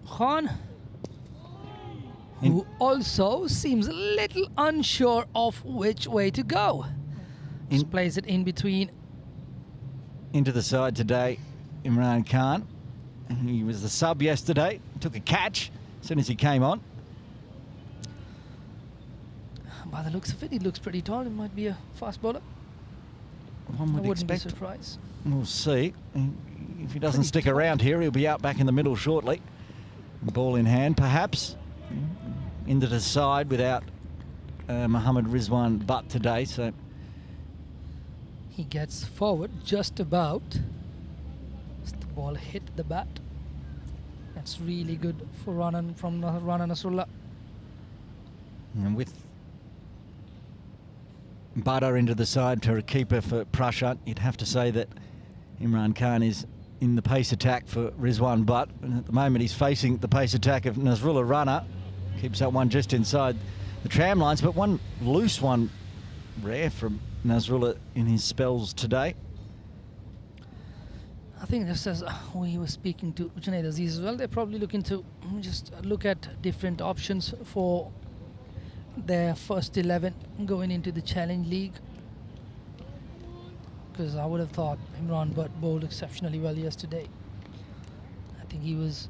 Khan, who also seems a little unsure of which way to go. Just plays it in between. Into the side today, Imran Khan. He was the sub yesterday. Took a catch as soon as he came on. By the looks of it, he looks pretty tall. He might be a fast bowler. One would I wouldn't expect. be surprised. We'll see. If he doesn't stick around here, he'll be out back in the middle shortly. Ball in hand, perhaps. Into the side without Mohammad Rizwan Butt today. So He gets forward just about. As the ball hit the bat. That's really good for Rana Nasrullah. and with Butter into the side to a keeper for Prussia, you'd have to say that Imran Khan is in the pace attack for Rizwan Butt. And at the moment he's facing the pace attack of Nasrullah Rana. Keeps that one just inside the tram lines, but one loose one, rare from Nasrullah in his spells today. I think just as we were speaking to Junaid Aziz as well, they're probably looking to just look at different options for their first 11 going into the Challenge League. Because I would have thought Imran Butt bowled exceptionally well yesterday. I think he was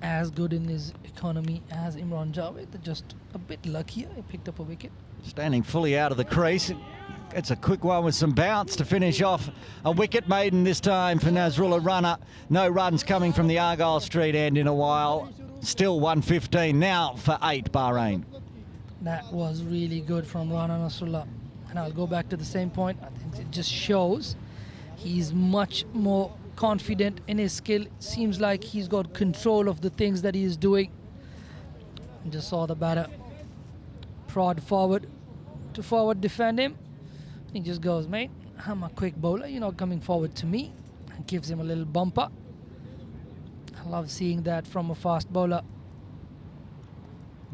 as good in his economy as Imran Javed, just a bit luckier. He picked up a wicket. standing fully out of the crease. It's a quick one with some bounce to finish off. A wicket maiden this time for Nasrullah Runner. No runs coming from the Argyle Street end in a while. Still 115 now for 8 Bahrain. That was really good from Rana Nasrullah. And I'll go back to the same point. I think it just shows he's much more confident in his skill. It seems like he's got control of the things that he is doing. And just saw the batter prod forward to forward defend him. He just goes, mate, I'm a quick bowler. You're not coming forward to me. And gives him a little bumper. I love seeing that from a fast bowler.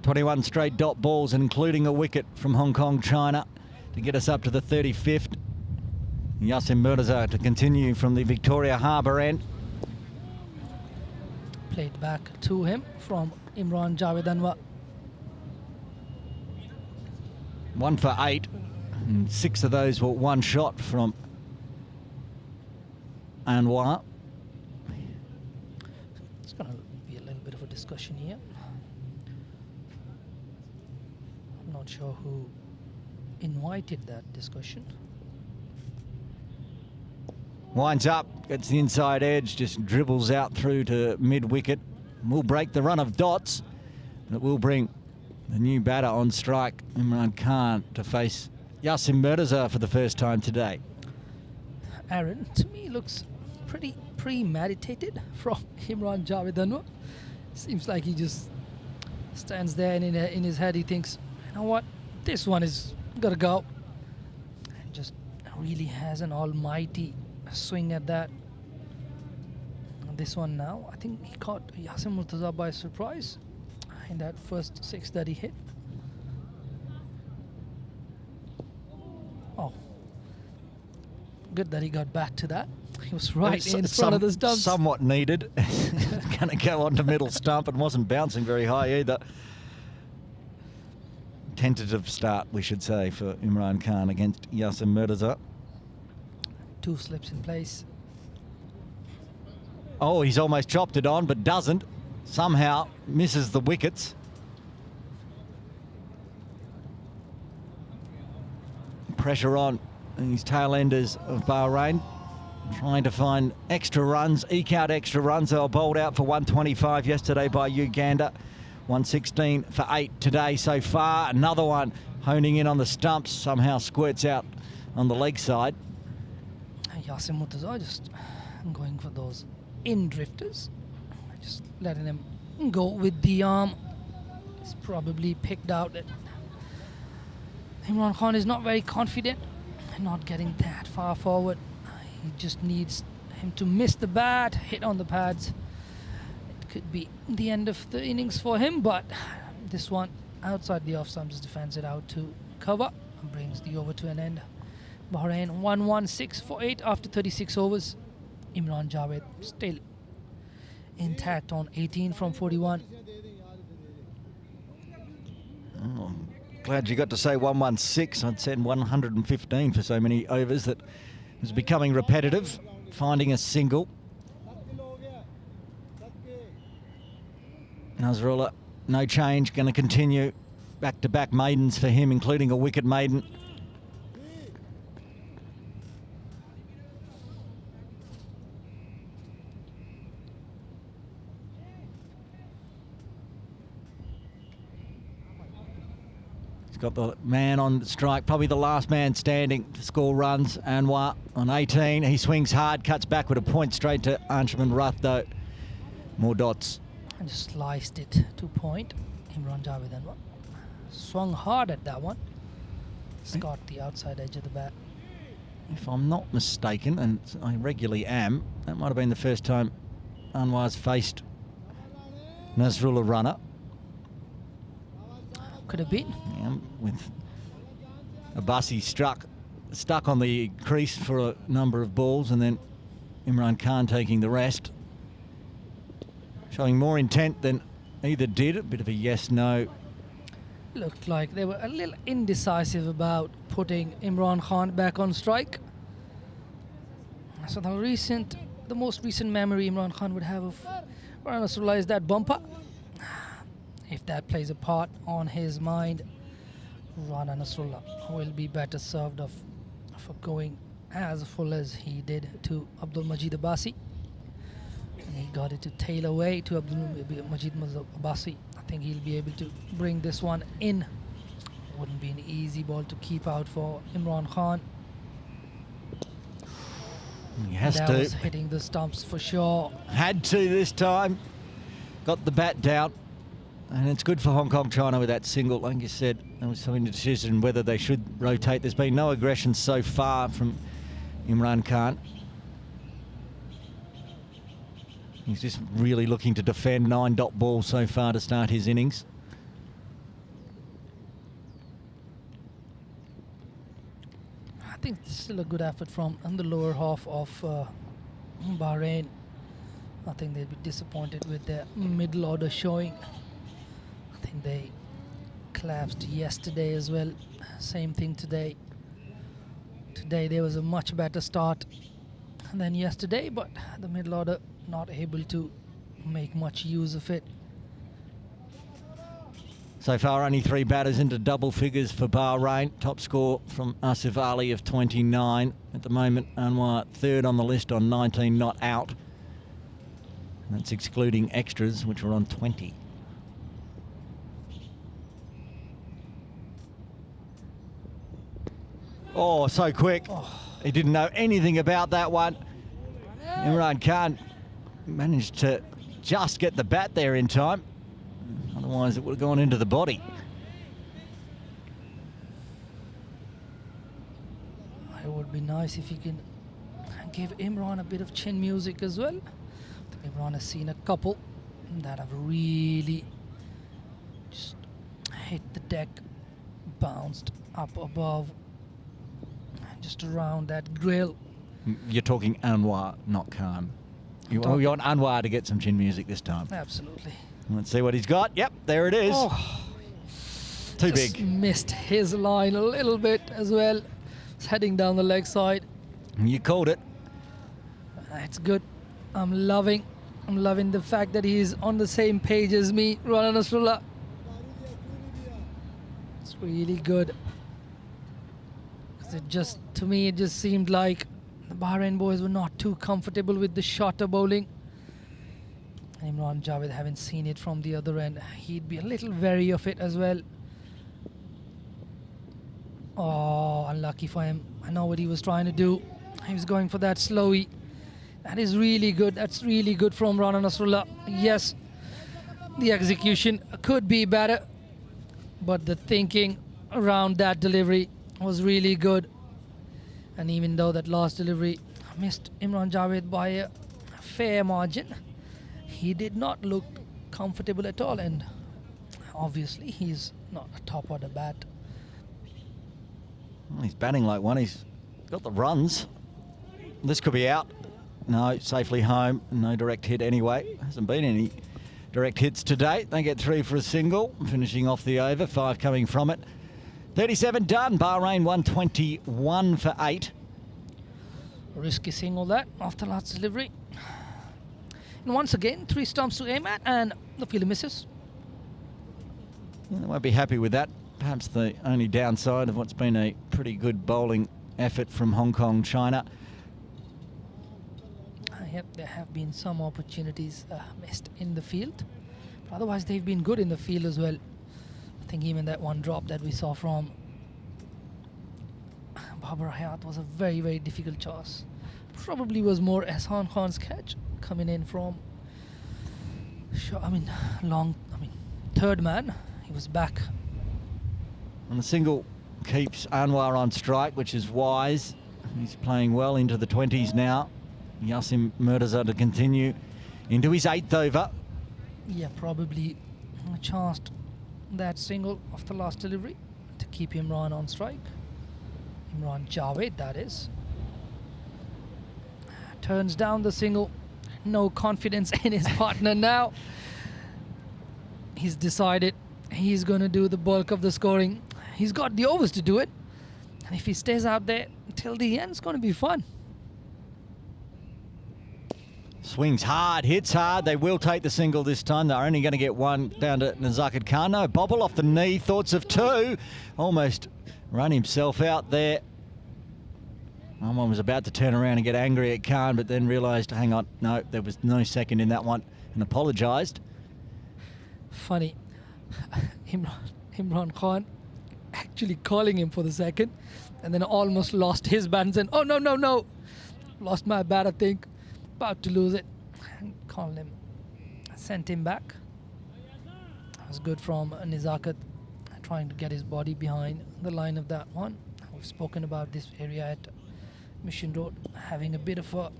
21 straight dot balls, including a wicket from Hong Kong, China, to get us up to the 35th. Yasin Mirza to continue from the Victoria Harbour end. Played back to him from Imran Javed Anwar. 1 for 8. And 6 of those were one shot from Anwar. It's going to be a little bit of a discussion here. I'm not sure who invited that discussion. Winds up, gets the inside edge, just dribbles out through to mid-wicket. Will break the run of dots, but it will bring the new batter on strike, Imran Khan, to face Yasin Mirza for the first time today. Aaron, to me, looks pretty premeditated from Imran Javed Anwar. Seems like he just stands there and in his head he thinks, you know what, this one is gotta go. And just really has an almighty swing at that. And this one now, I think he caught Yasin Murtaza by surprise in that first 6 that he hit. Oh, good that he got back to that. He was right in front of the stumps. Somewhat needed. Going to go on to middle stump and wasn't bouncing very high either. Tentative start, we should say, for Imran Khan against Yasin Mirza. 2 slips in place. Oh, he's almost chopped it on, but doesn't. Somehow misses the wickets. Pressure on these tail enders of Bahrain, trying to find extra runs, eke out extra runs. They were bowled out for 125 yesterday by Uganda. 116 for 8 today so far. Another one honing in on the stumps, somehow squirts out on the leg side. Yasin Murtaza just going for those in drifters, just letting them go with the arm. He's probably picked out that Imran Khan is not very confident and not getting that far forward. He just needs him to miss the bat, hit on the pads. It could be the end of the innings for him, but this one outside the off stump just defends it out to cover and brings the over to an end. Bahrain 116 for 8 after 36 overs. Imran Javed still intact on 18 from 41. Oh, glad you got to say 116. I'd said 115 for so many overs that it was becoming repetitive, finding a single. Nasrullah, no change, going to continue. Back-to-back maidens for him, including a wicket maiden. Got the man on strike, probably the last man standing to score runs. Anwar on 18. He swings hard, cuts back with a point straight to Anshuman Rath, though. More dots. And just sliced it to point. Imran Javed Anwar swung hard at that one. It's got the outside edge of the bat. If I'm not mistaken, and I regularly am, that might have been the first time Anwar's faced Nasrullah Runner. Could have been. Yeah, with Abbasi stuck on the crease for a number of balls, and then Imran Khan taking the rest. Showing more intent than either did. A bit of a yes-no. Looked like they were a little indecisive about putting Imran Khan back on strike. So the most recent memory Imran Khan would have of Rana is that bumper. If that plays a part on his mind Rana Nasrullah will be better served for going as full as he did to Abdul Majid Abbasi. And he got it to tail away to Abdul Majid Abbasi. I think he'll be able to bring this one in. Wouldn't be an easy ball to keep out for Imran Khan. He has that to. was hitting the stumps for sure. Had to this time. Got the bat down. And it's good for Hong Kong China with that single. Like you said, there was some indecision whether they should rotate. There's been no aggression so far from Imran Khan. He's just really looking to defend 9-dot ball so far to start his innings. I think it's still a good effort from the lower half of Bahrain. I think they'd be disappointed with their middle order showing. I think they collapsed yesterday as well. Same thing today. Today there was a much better start than yesterday, but the middle order not able to make much use of it. So far, only 3 batters into double figures for Bahrain. Top score from Asif Ali of 29. At the moment, Anwar third on the list on 19 not out. And that's excluding extras, which are on 20. Oh, so quick. He didn't know anything about that one. Imran Khan managed to just get the bat there in time. Otherwise, it would have gone into the body. It would be nice if you can give Imran a bit of chin music as well. Imran has seen a couple that have really just hit the deck, bounced up above, just around that grill. You're talking Anwar, not Khan. You want Anwar to get some chin music this time. Absolutely. Let's see what he's got. Yep, there it is. Oh, Too just big. missed his line a little bit as well. It's heading down the leg side. You called it. That's good. I'm loving the fact that he's on the same page as me, Rana Nasrullah. It's really good. 'Cause to me, it just seemed like the Bahrain boys were not too comfortable with the shorter bowling. And Imran Javed, having seen it from the other end, he'd be a little wary of it as well. Oh, unlucky for him. I know what he was trying to do. He was going for that slowy. That is really good. That's really good from Rana Nasrullah. Yes, the execution could be better, but the thinking around that delivery was really good. And even though that last delivery missed Imran Javed by a fair margin, he did not look comfortable at all, and obviously he's not a top order bat. Well, he's batting like one. He's got the runs. This could be out. No, safely home. No direct hit anyway. Hasn't been any direct hits to date. They get 3 for a single, finishing off the over, 5 coming from it. 37 done. Bahrain 121 for 8. Risky single that after last delivery. And once again, 3 stumps to aim at, and the fielder misses. Yeah, they won't be happy with that. Perhaps the only downside of what's been a pretty good bowling effort from Hong Kong China. Yep, there have been some opportunities missed in the field. But otherwise, they've been good in the field as well. I think even that one drop that we saw from Babar Hayat was a very, very difficult toss. Probably was more Ehsan Khan's catch coming in from, third man. He was back. And the single keeps Anwar on strike, which is wise. He's playing well into the 20s now. Yasim Murtaza to continue into his 8th over. Yeah, probably chanced that single of the last delivery to keep Imran on strike. Imran Javed, that is. Turns down the single. No confidence in his partner now. He's decided he's going to do the bulk of the scoring. He's got the overs to do it. And if he stays out there till the end, it's going to be fun. Swings hard, hits hard. They will take the single this time. They're only going to get one down to Nazakat Khan. No, bobble off the knee. Thoughts of two. Almost run himself out there. Someone was about to turn around and get angry at Khan, but then realised, hang on, no, there was no second in that one, and apologised. Funny. Imran Khan actually calling him for the second, and then almost lost his bat and said, oh, no, no, no. Lost my bat, I think. About to lose it. Called him. Sent him back. That was good from Nizakat, trying to get his body behind the line of that one. We've spoken about this area at Mission Road having a bit of a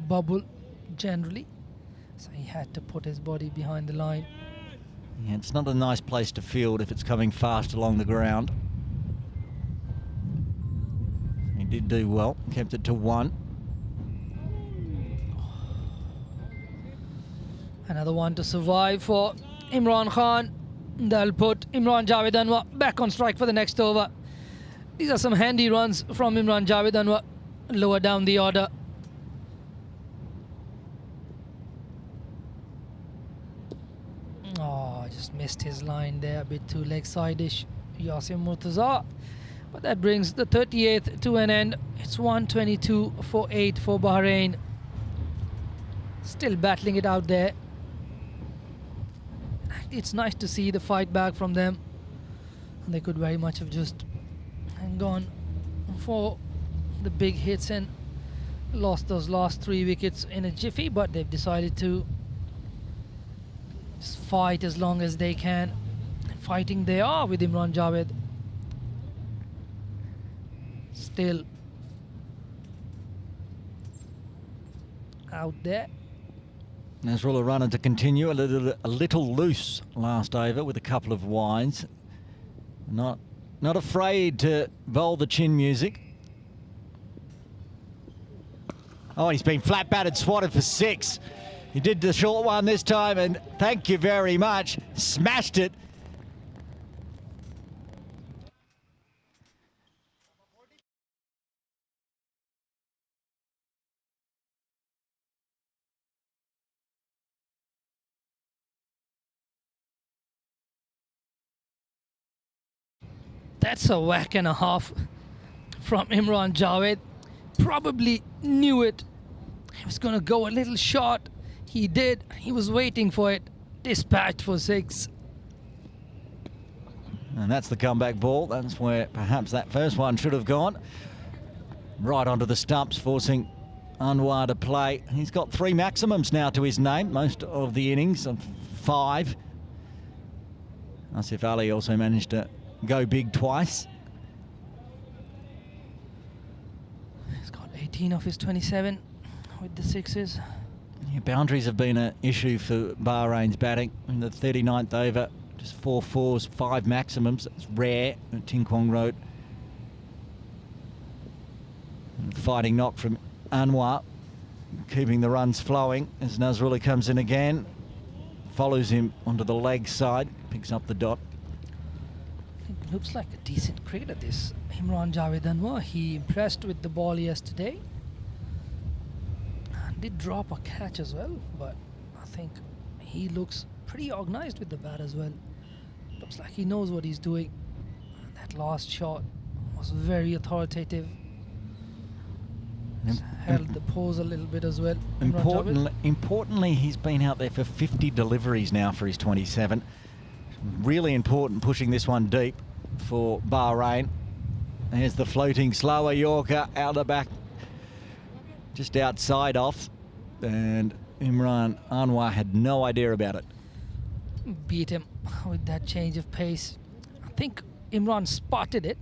bubble generally. So he had to put his body behind the line. Yeah, it's not a nice place to field if it's coming fast along the ground. He did do well, kept it to one. Another one to survive for Imran Khan. They'll put Imran Javed Anwar back on strike for the next over. These are some handy runs from Imran Javed Anwar, lower down the order. Oh, just missed his line there, a bit too leg side-ish, Yasim Murtaza. But that brings the 38th to an end. It's 122 for 8 for Bahrain. Still battling it out there. It's nice to see the fight back from them. They could very much have just gone for the big hits and lost those last 3 wickets in a jiffy, but they've decided to just fight as long as they can. Fighting they are with Imran Javed. Still out there. Nasrullah running to continue, a little loose last over with a couple of wides. Not afraid to bowl the chin music. Oh, he's been flat batted, swatted for 6. He did the short one this time, and thank you very much. Smashed it. That's a whack and a half from Imran Javed. Probably knew it. He was going to go a little short. He did. He was waiting for it. Dispatched for 6. And that's the comeback ball. That's where perhaps that first one should have gone. Right onto the stumps, forcing Anwar to play. He's got 3 maximums now to his name, most of the innings of 5. Asif Ali also managed to go big twice. He's got 18 of his 27 with the 6s. Yeah, boundaries have been an issue for Bahrain's batting. In the 39th over, just 4 fours, 5 maximums. It's rare at Ting Kwong Road. Fighting knock from Anwar, keeping the runs flowing as Nasrullah comes in again. Follows him onto the leg side, picks up the dot. It looks like a decent cricketer, this Imran Javed Anwar. He impressed with the ball yesterday. And did drop a catch as well, but I think he looks pretty organised with the bat as well. Looks like he knows what he's doing. And that last shot was very authoritative. Held the pose a little bit as well. Importantly, he's been out there for 50 deliveries now for his 27. Really important, pushing this one deep for Bahrain. There's the floating slower Yorker out the back, just outside off, and Imran Anwar had no idea about it. Beat him with that change of pace. I think Imran spotted it,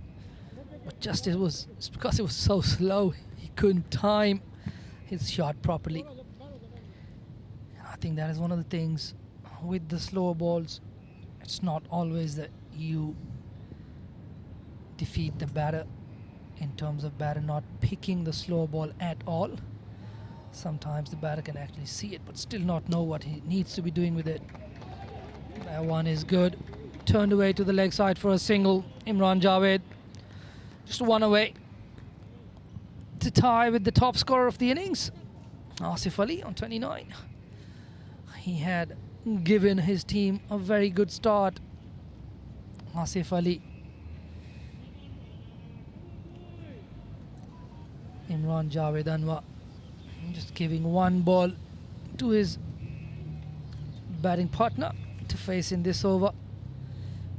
but just it's because it was so slow, he couldn't time his shot properly. I think that is one of the things with the slower balls. It's not always that you defeat the batter in terms of batter not picking the slow ball at all. Sometimes the batter can actually see it but still not know what he needs to be doing with it. That one is good. Turned away to the leg side for a single. Imran Javed just one away to tie with the top scorer of the innings. Asif Ali on 29. He had given his team a very good start. Asif Ali. Imran Javed Anwar just giving one ball to his batting partner to face in this over.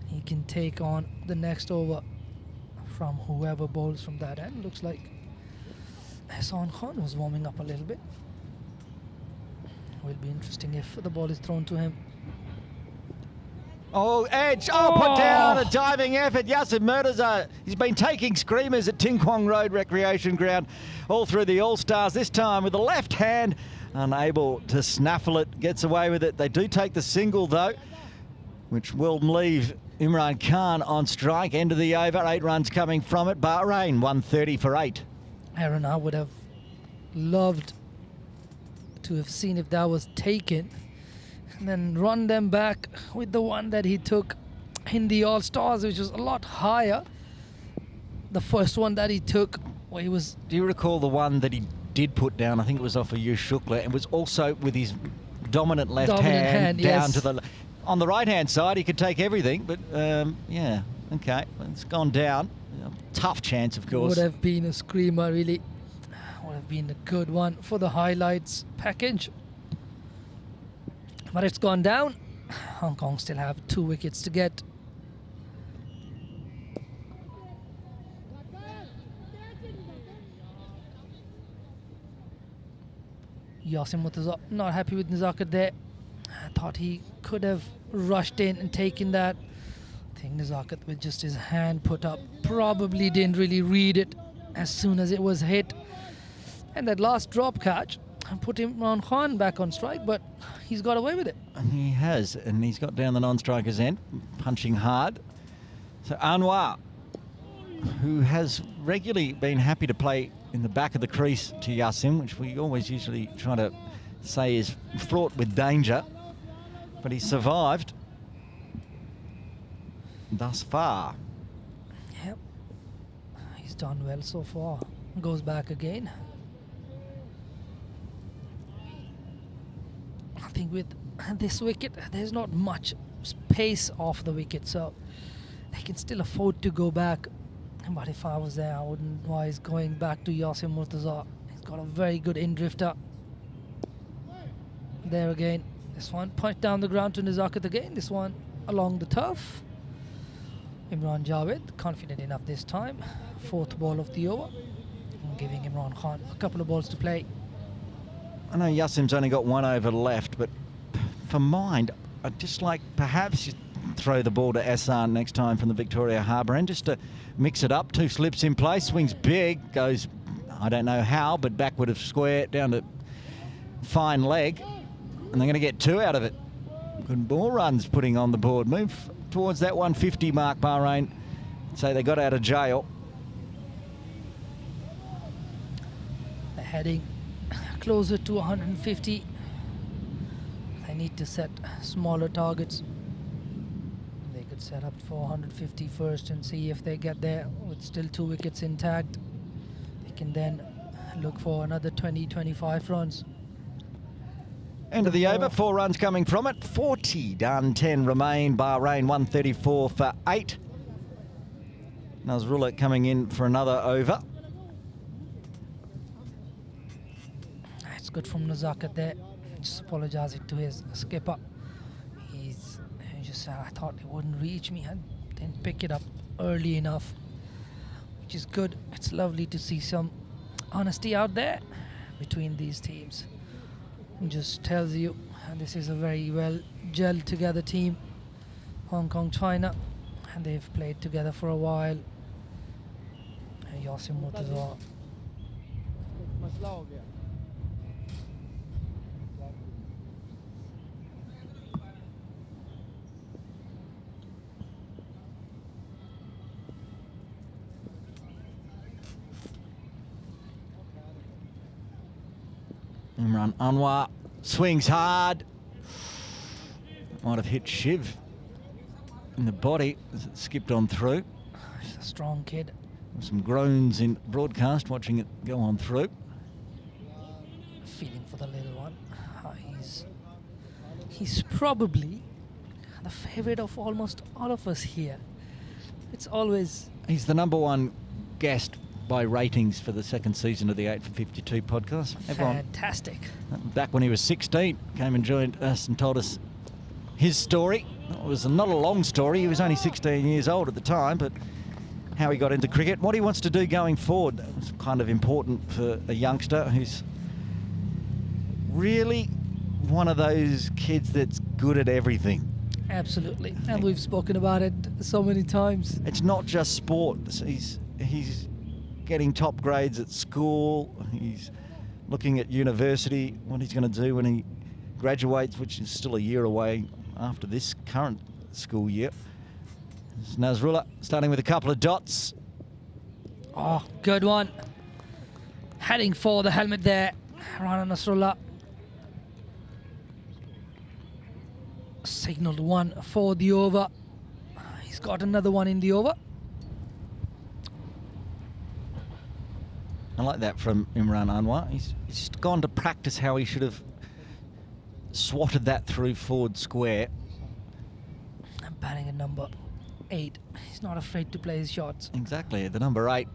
He can take on the next over from whoever bowls from that end. Looks like Hassan Khan was warming up a little bit. Will be interesting if the ball is thrown to him. Oh, edge. Oh, put down a diving effort. Yasser Murtaza. He's been taking screamers at Ting Kwong Road Recreation Ground all through the All-Stars. This time with the left hand, unable to snaffle it. Gets away with it. They do take the single, though, which will leave Imran Khan on strike. End of the over. 8 runs coming from it. Bahrain, 130 for 8. Aaron, I would have loved to have seen if that was taken and then run them back with the one that he took in the All-Stars, which was a lot higher. The first one that he took, where he was... Do you recall the one that he did put down? I think it was off of Yush Shukla, and was also with his dominant left hand down yes. to the... On the right-hand side, he could take everything, but yeah, okay, it's gone down. Tough chance, of course. Would have been a screamer, really. Would have been a good one for the highlights package. But it's gone down. Hong Kong still have 2 wickets to get. Yasim Murtaza not happy with Nazakat there. I thought he could have rushed in and taken that. I think Nazakat, with just his hand put up, probably didn't really read it as soon as it was hit. And that last drop catch put Imran Khan back on strike, but he's got away with it. And he has, and he's got down the non-striker's end, punching hard. So Anwar, who has regularly been happy to play in the back of the crease to Yasim, which we always usually try to say is fraught with danger, but he survived thus far. Yep, he's done well so far. Goes back again. I think with this wicket, there's not much space off the wicket, so they can still afford to go back. But if I was there, I wouldn't advise going back to Yasim Murtaza. He's got a very good in-drifter. There again. This one punched down the ground to Nazakat again. This one along the turf. Imran Javed confident enough this time. 4th ball of the over. I'm giving Imran Khan a couple of balls to play. I know Yasim's only got 1 over left, but for mind, I'd just like perhaps you throw the ball to Hassan next time from the Victoria Harbour end, just to mix it up. 2 slips in place, swings big, goes, I don't know how, but backward of square, down to fine leg, and they're going to get 2 out of it. Good ball runs putting on the board. Move towards that 150 mark, Bahrain. So they got out of jail. They're heading closer to 150. They need to set smaller targets. They could set up for 150 first and see if they get there with still 2 wickets intact. They can then look for another 20-25 runs. End of the over, 4 runs coming from it. 40 done, 10 remain. Bahrain 134 for 8. Nazrullah coming in for another over. It's good from Nazakat there. Just apologising to his skipper. He just said, I thought it wouldn't reach me. I didn't pick it up early enough, which is good. It's lovely to see some honesty out there between these teams. It just tells you this is a very well gelled together team. Hong Kong, China, and they've played together for a while. Yasim Murtaza. Imran Anwar swings hard. Might have hit Shiv in the body as it skipped on through. He's a strong kid. Some groans in broadcast watching it go on through. Feeling for the little one. He's probably the favorite of almost all of us here. It's always... He's the number one guest by ratings for the second season of the 8 for 52 podcast. Fantastic. Back when he was 16, came and joined us and told us his story. It was not a long story. He was only 16 years old at the time, but how he got into cricket, what he wants to do going forward. That was kind of important for a youngster who's really one of those kids that's good at everything. Absolutely. And we've spoken about it so many times. It's not just sport. He's getting top grades at school. He's looking at university, what he's going to do when he graduates, which is still a year away after this current school year. It's Nasrullah starting with a couple of dots. Oh, good one. Heading for the helmet there. Rana Nasrullah. Signaled one for the over. He's got another one in the over. I like that from Imran Anwar. He's just gone to practice how he should have swatted that through forward square. And batting at number 8. He's not afraid to play his shots. Exactly, the number 8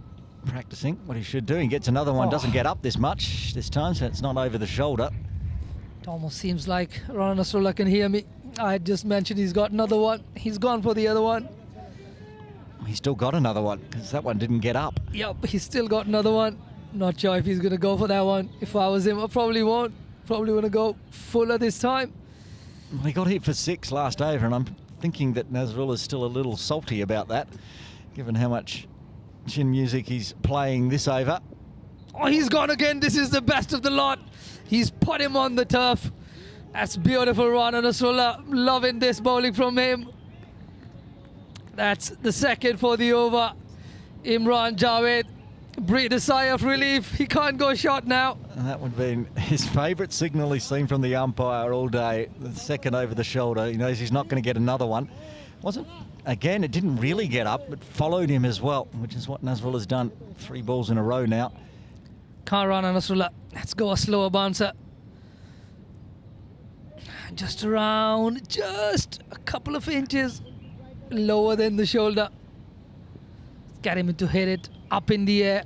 practicing what he should do. He gets another one, doesn't get up this much this time, so it's not over the shoulder. It almost seems like Rana Nasrullah can hear me. I had just mentioned he's got another one. He's gone for the other one. He's still got another one because that one didn't get up. Yep, he's still got another one. Not sure if he's going to go for that one. If I was him, I probably won't. Probably want to go fuller this time. Well, he got hit for 6 last over, and I'm thinking that Nasrullah's still a little salty about that, given how much chin music he's playing this over. Oh, he's gone again. This is the best of the lot. He's put him on the turf. That's beautiful, Rana Nasrullah. Loving this bowling from him. That's the second for the over. Imran Javed breathed a sigh of relief. He can't go short now. And that would have been his favourite signal he's seen from the umpire all day. The second over the shoulder. He knows he's not going to get another one. Again, it didn't really get up, but followed him as well, which is what Nasrullah's done 3 balls in a row now. Can't Rana Nasrullah. Let's go a slower bouncer. Just around, just a couple of inches lower than the shoulder. Get him to hit it up in the air.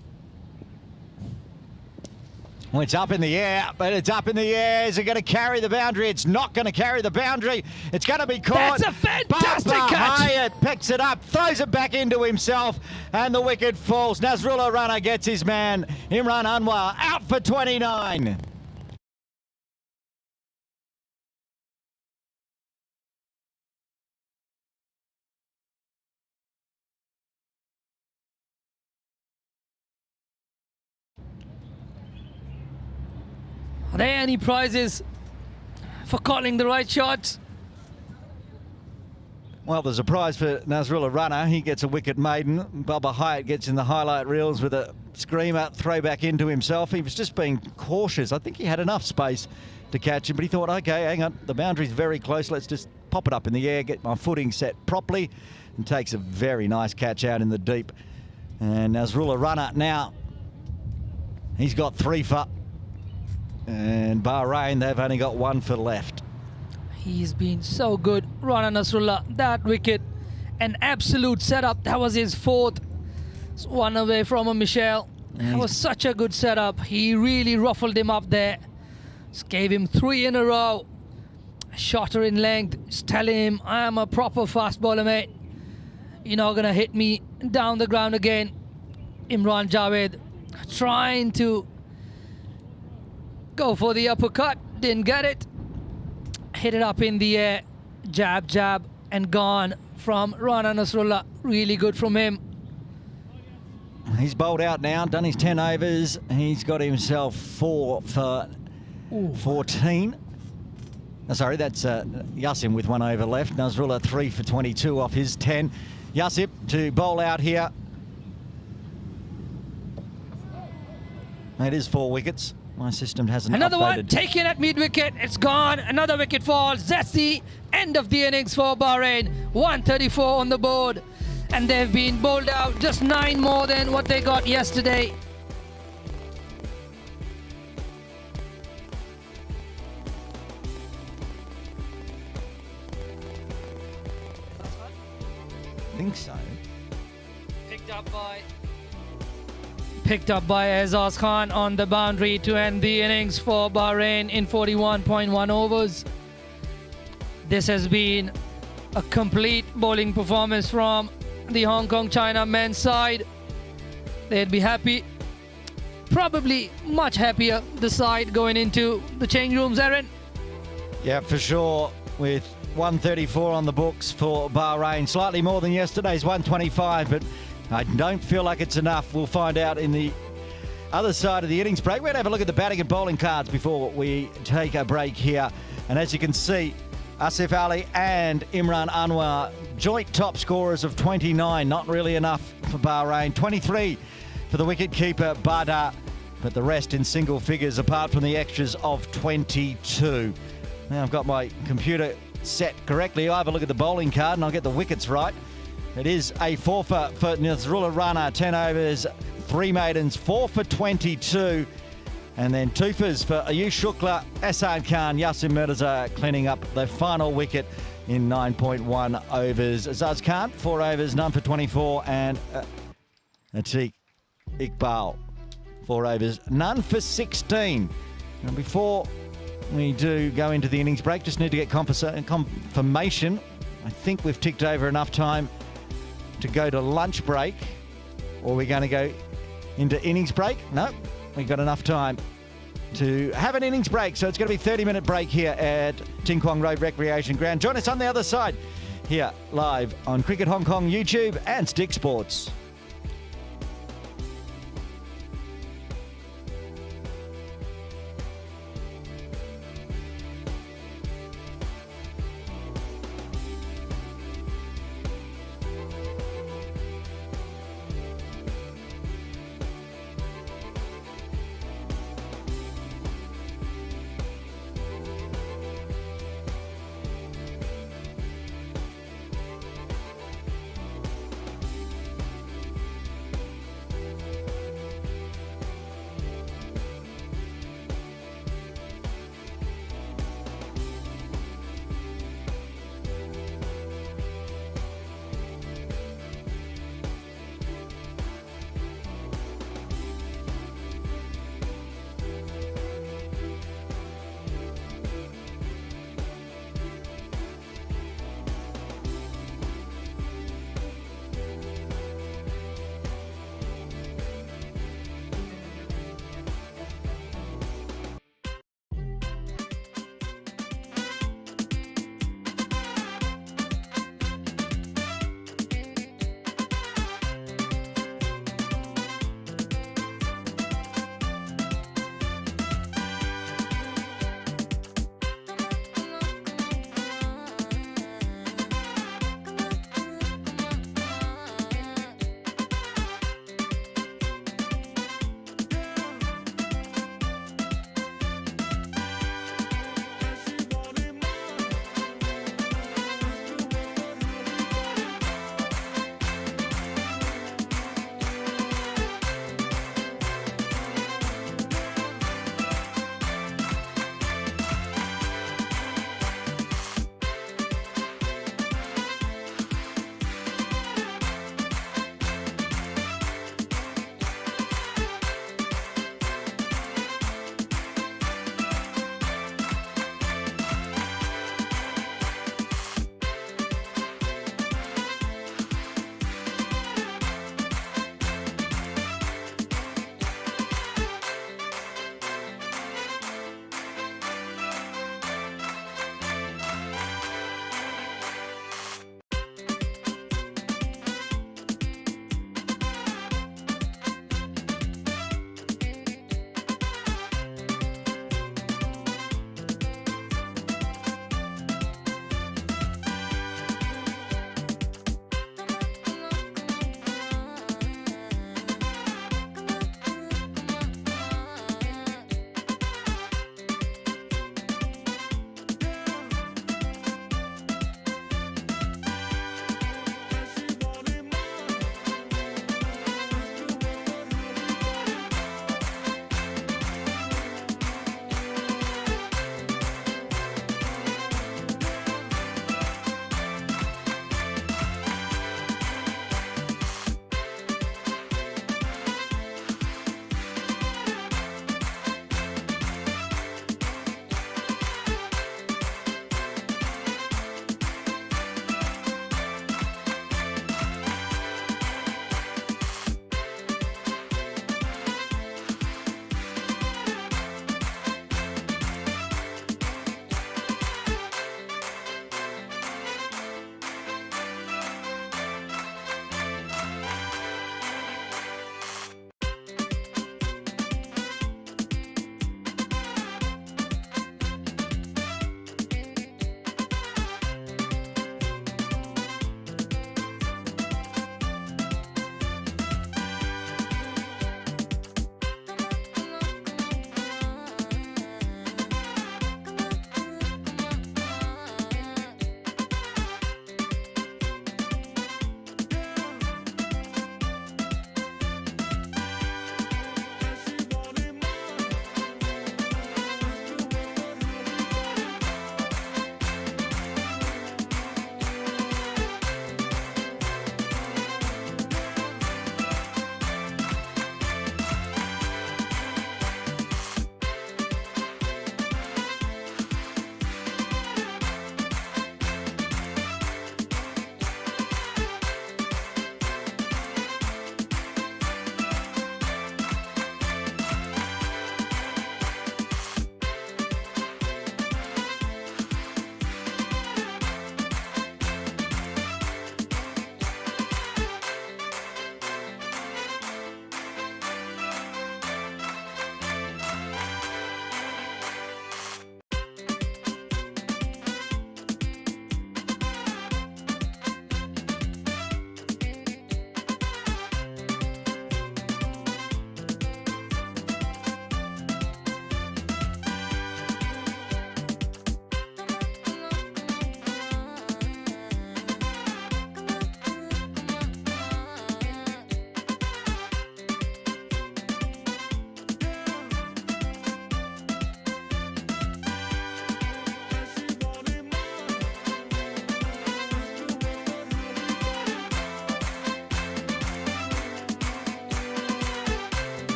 Well, it's up in the air, but it's up in the air. Is it going to carry the boundary? It's not going to carry the boundary. It's going to be caught. That's a fantastic Baba catch. Hyatt picks it up, throws it back into himself, and the wicket falls. Nasrullah Rana gets his man. Imran Anwar out for 29. Are there any prizes for calling the right shots? Well, there's a prize for Nasrullah Rana. He gets a wicket maiden. Baba Hyatt gets in the highlight reels with a screamer, throw back into himself. He was just being cautious. I think he had enough space to catch him, but he thought, okay, hang on, the boundary's very close. Let's just pop it up in the air, get my footing set properly, and takes a very nice catch out in the deep. And Nasrullah Rana now, he's got 3 for. And Bahrain, they've only got 1 for left. He's been so good, Rana Nasrullah. That wicket, an absolute setup. That was his 4th. It's 1 away from a Michelle. That was such a good setup. He really ruffled him up there. Just gave him 3 in a row. Shorter in length. Just telling him, I'm a proper fast bowler, mate. You're not going to hit me down the ground again. Imran Javed trying to go for the uppercut, didn't get it. Hit it up in the air, jab, jab, and gone from Rana Nasrullah. Really good from him. He's bowled out now, done his 10 overs. He's got himself 4 for 14. Sorry, that's Yasim with 1 over left. Nasrullah 3 for 22 off his 10. Yasim to bowl out here. It is 4 wickets. My system hasn't Another updated. one taken at mid-wicket. It's gone. Another wicket falls. That's the end of the innings for Bahrain. 134 on the board. And they've been bowled out just 9 more than what they got yesterday. think so. Picked up by Azaz Khan on the boundary to end the innings for Bahrain in 41.1 overs. This has been a complete bowling performance from the Hong Kong China men's side. They'd be happy, probably much happier, the side going into the change rooms, Aaron. Yeah, for sure, with 134 on the books for Bahrain. Slightly more than yesterday's 125, but I don't feel like it's enough. We'll find out in the other side of the innings break. We're going to have a look at the batting and bowling cards before we take a break here. And as you can see, Asif Ali and Imran Anwar, joint top scorers of 29. Not really enough for Bahrain. 23 for the wicket-keeper, Badar, but the rest in single figures, apart from the extras of 22. Now I've got my computer set correctly. I'll have a look at the bowling card and I'll get the wickets right. It is a 4 for Nazrullah Rana, 10 overs, 3 maidens, 4 for 22. And then 2 fors for Ayush Shukla, Asad Khan, Yasin Mirza cleaning up the final wicket in 9.1 overs. Azaz Khan, 4 overs, none for 24. And Atiq Iqbal, 4 overs, none for 16. And before we do go into the innings break, just need to get confirmation. I think we've ticked over enough time to go to lunch break, or we're going to go into innings break. No, we've got enough time to have an innings break, so it's going to be a 30-minute break here at Ting Kwong Road Recreation Ground. Join us on the other side here live on Cricket Hong Kong YouTube and Stick Sports.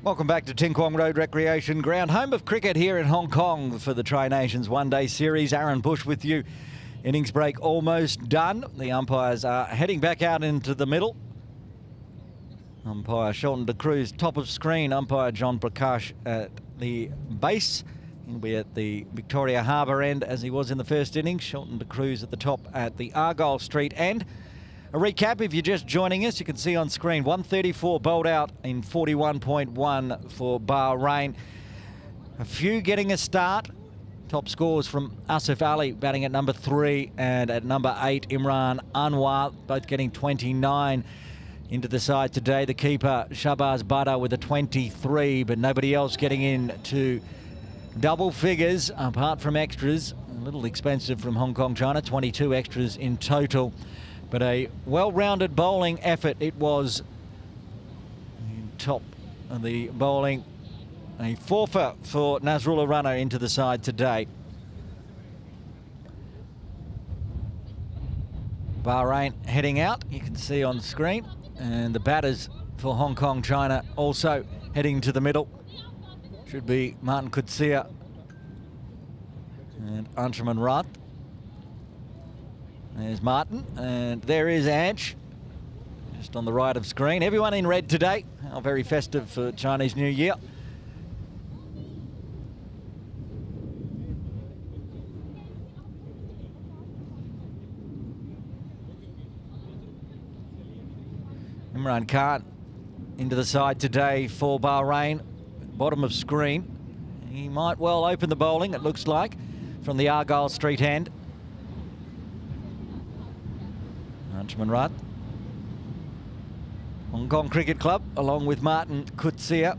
Welcome back to Ting Kwong Road Recreation Ground, home of cricket here in Hong Kong for the Tri-Nations One-Day Series. Aaron Bush with you. Innings break almost done. The umpires are heading back out into the middle. Umpire Shelton de Cruz, top of screen. Umpire John Prakash at the base. He'll be at the Victoria Harbour end as he was in the first innings. Shelton de Cruz at the top at the Argyle Street end. A recap, if you're just joining us, you can see on screen 134 bowled out in 41.1 for Bahrain. A few getting a start. Top scores from Asif Ali batting at number 3 and at number 8 Imran Anwar, both getting 29 into the side today. The keeper Shahbaz Bada with a 23, but nobody else getting in to double figures apart from extras. A little expensive from Hong Kong, China, 22 extras in total. But a well-rounded bowling effort it was. Top of the bowling. A forfeit for Nazrullah Rana into the side today. Bahrain heading out, you can see on screen. And the batters for Hong Kong, China also heading to the middle. Should be Martin Kutsia and Anshuman Rath. There's Martin, and there is Ange, just on the right of screen. Everyone in red today. How very festive for Chinese New Year. Imran Khan into the side today for Bahrain. Bottom of screen. He might well open the bowling, it looks like, from the Argyle Street end. Anshuman Rath. Hong Kong Cricket Club, along with Martin Kutsia.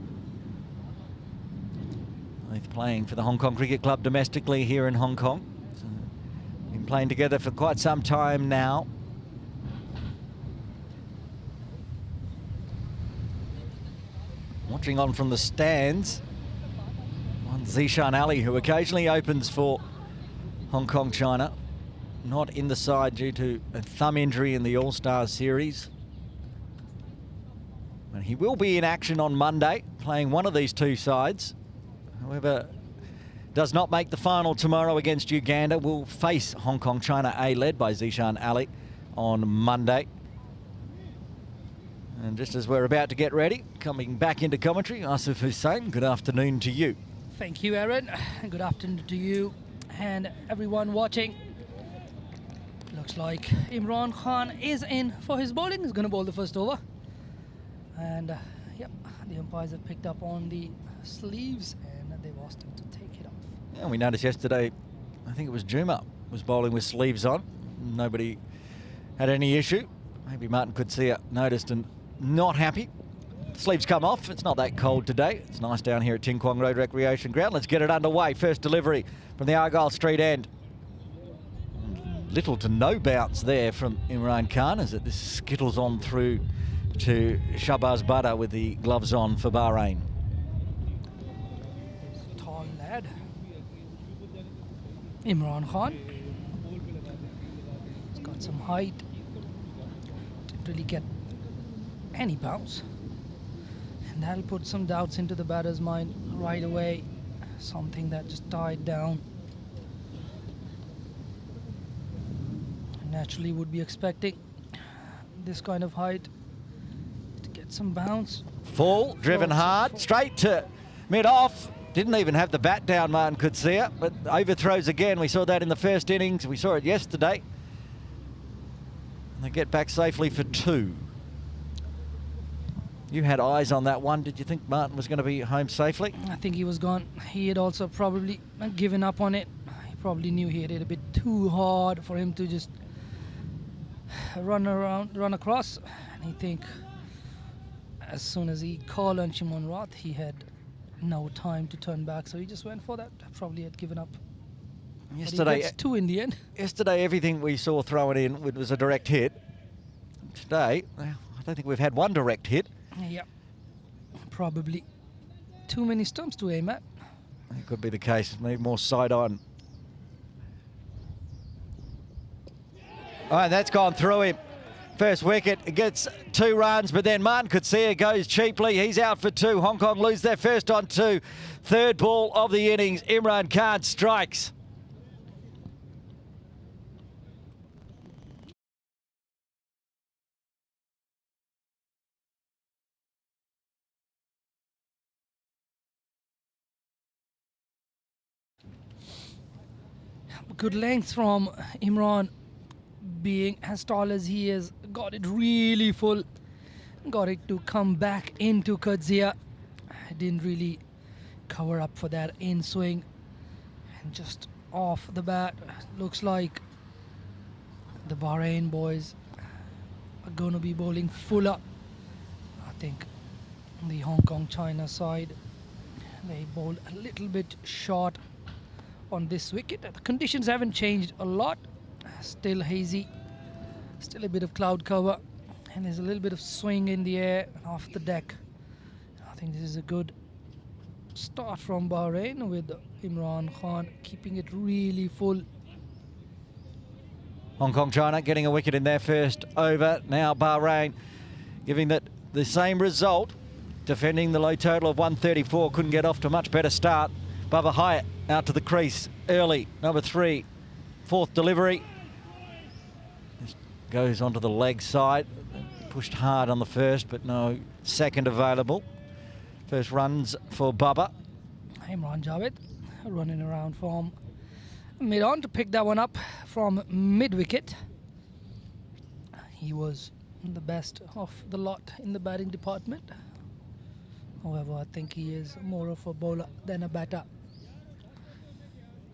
Both playing for the Hong Kong Cricket Club domestically here in Hong Kong. So, been playing together for quite some time now. Watching on from the stands, one Zishan Ali, who occasionally opens for Hong Kong China. Not in the side due to a thumb injury in the All-Star Series. And he will be in action on Monday, playing one of these two sides. However, does not make the final tomorrow against Uganda. Will face Hong Kong China A, led by Zishan Ali, on Monday. And just as we're about to get ready, coming back into commentary, Asif Hussain, good afternoon to you. Thank you, Aaron. Good afternoon to you and everyone watching. Looks like Imran Khan is in for his bowling. He's going to bowl the first over. And, yep, the umpires have picked up on the sleeves and they've asked him to take it off. Yeah, we noticed yesterday, I think it was Juma, was bowling with sleeves on. Nobody had any issue. Maybe Martin Kutsia noticed and not happy. Sleeves come off. It's not that cold today. It's nice down here at Ting Kwong Road Recreation Ground. Let's get it underway. First delivery from the Argyle Street end. Little to no bounce there from Imran Khan as it skittles on through to Shahbaz Bada with the gloves on for Bahrain. Tall lad. Imran Khan. He's got some height. Didn't really get any bounce. And that'll put some doubts into the batter's mind right away. Something that just died down. Naturally would be expecting this kind of height to get some bounce. Full, driven hard, straight to mid-off. Didn't even have the bat down, Martin Kutsia, but overthrows again. We saw that in the first innings. We saw it yesterday. And they get back safely for 2. You had eyes on that one. Did you think Martin was going to be home safely? I think he was gone. He had also probably given up on it. He probably knew he hit it a bit too hard for him to just run across. And I think as soon as he called on Shimon Rath, he had no time to turn back, so he just went for that. Probably had given up. Yesterday, he gets 2 in the end. Yesterday, everything we saw thrown in was a direct hit. Today, I don't think we've had one direct hit. Yeah, probably too many stumps to aim at. It could be the case. Maybe more side on. All right, that's gone through him First wicket gets 2 runs, but then Martin Kutsia goes cheaply. He's out for 2. Hong Kong lose their first on 2. Third ball of the innings. Imran Khan strikes. Good length from Imran, being as tall as he is. Got it really full. Got it to come back into Kutsia. Didn't really cover up for that in swing. And just off the bat, looks like the Bahrain boys are going to be bowling fuller. I think the Hong Kong China side, they bowled a little bit short on this wicket. The conditions haven't changed a lot. Still hazy, still a bit of cloud cover, and there's a little bit of swing in the air and off the deck. I think this is a good start from Bahrain, with Imran Khan keeping it really full. Hong Kong China getting a wicket in their first over. Now Bahrain giving that the same result, defending the low total of 134. Couldn't get off to a much better start. Bubba Hyatt out to the crease early. Number 3, 4th delivery. This goes onto the leg side. Pushed hard on the first, but no second available. First runs for Bubba. Imran Javed running around from mid-on to pick that one up from mid-wicket. He was the best of the lot in the batting department. However, I think he is more of a bowler than a batter.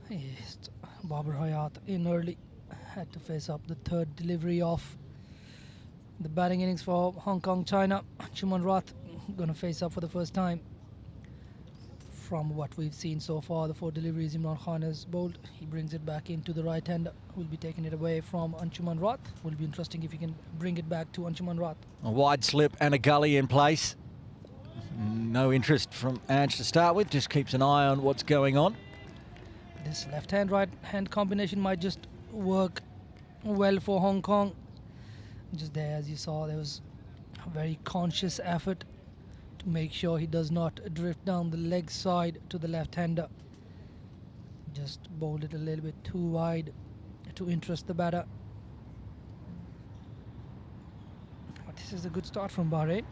Yes, Babar Hayat in early, had to face up the third delivery of the batting innings for Hong Kong China. Anjuman Rath going to face up for the first time. From what we've seen so far, the 4 deliveries Imran Khan has bowled, he brings it back into the right hander. Will be taking it away from Anjuman Rath. Will be interesting if he can bring it back to Anjuman Rath. A wide slip and a gully in place. No interest from Ange to start with, just keeps an eye on what's going on. This left hand right hand combination might just work well for Hong Kong. Just there, as you saw, there was a very conscious effort to make sure he does not drift down the leg side to the left hander. Just bowled it a little bit too wide to interest the batter. But this is a good start from Bahrain.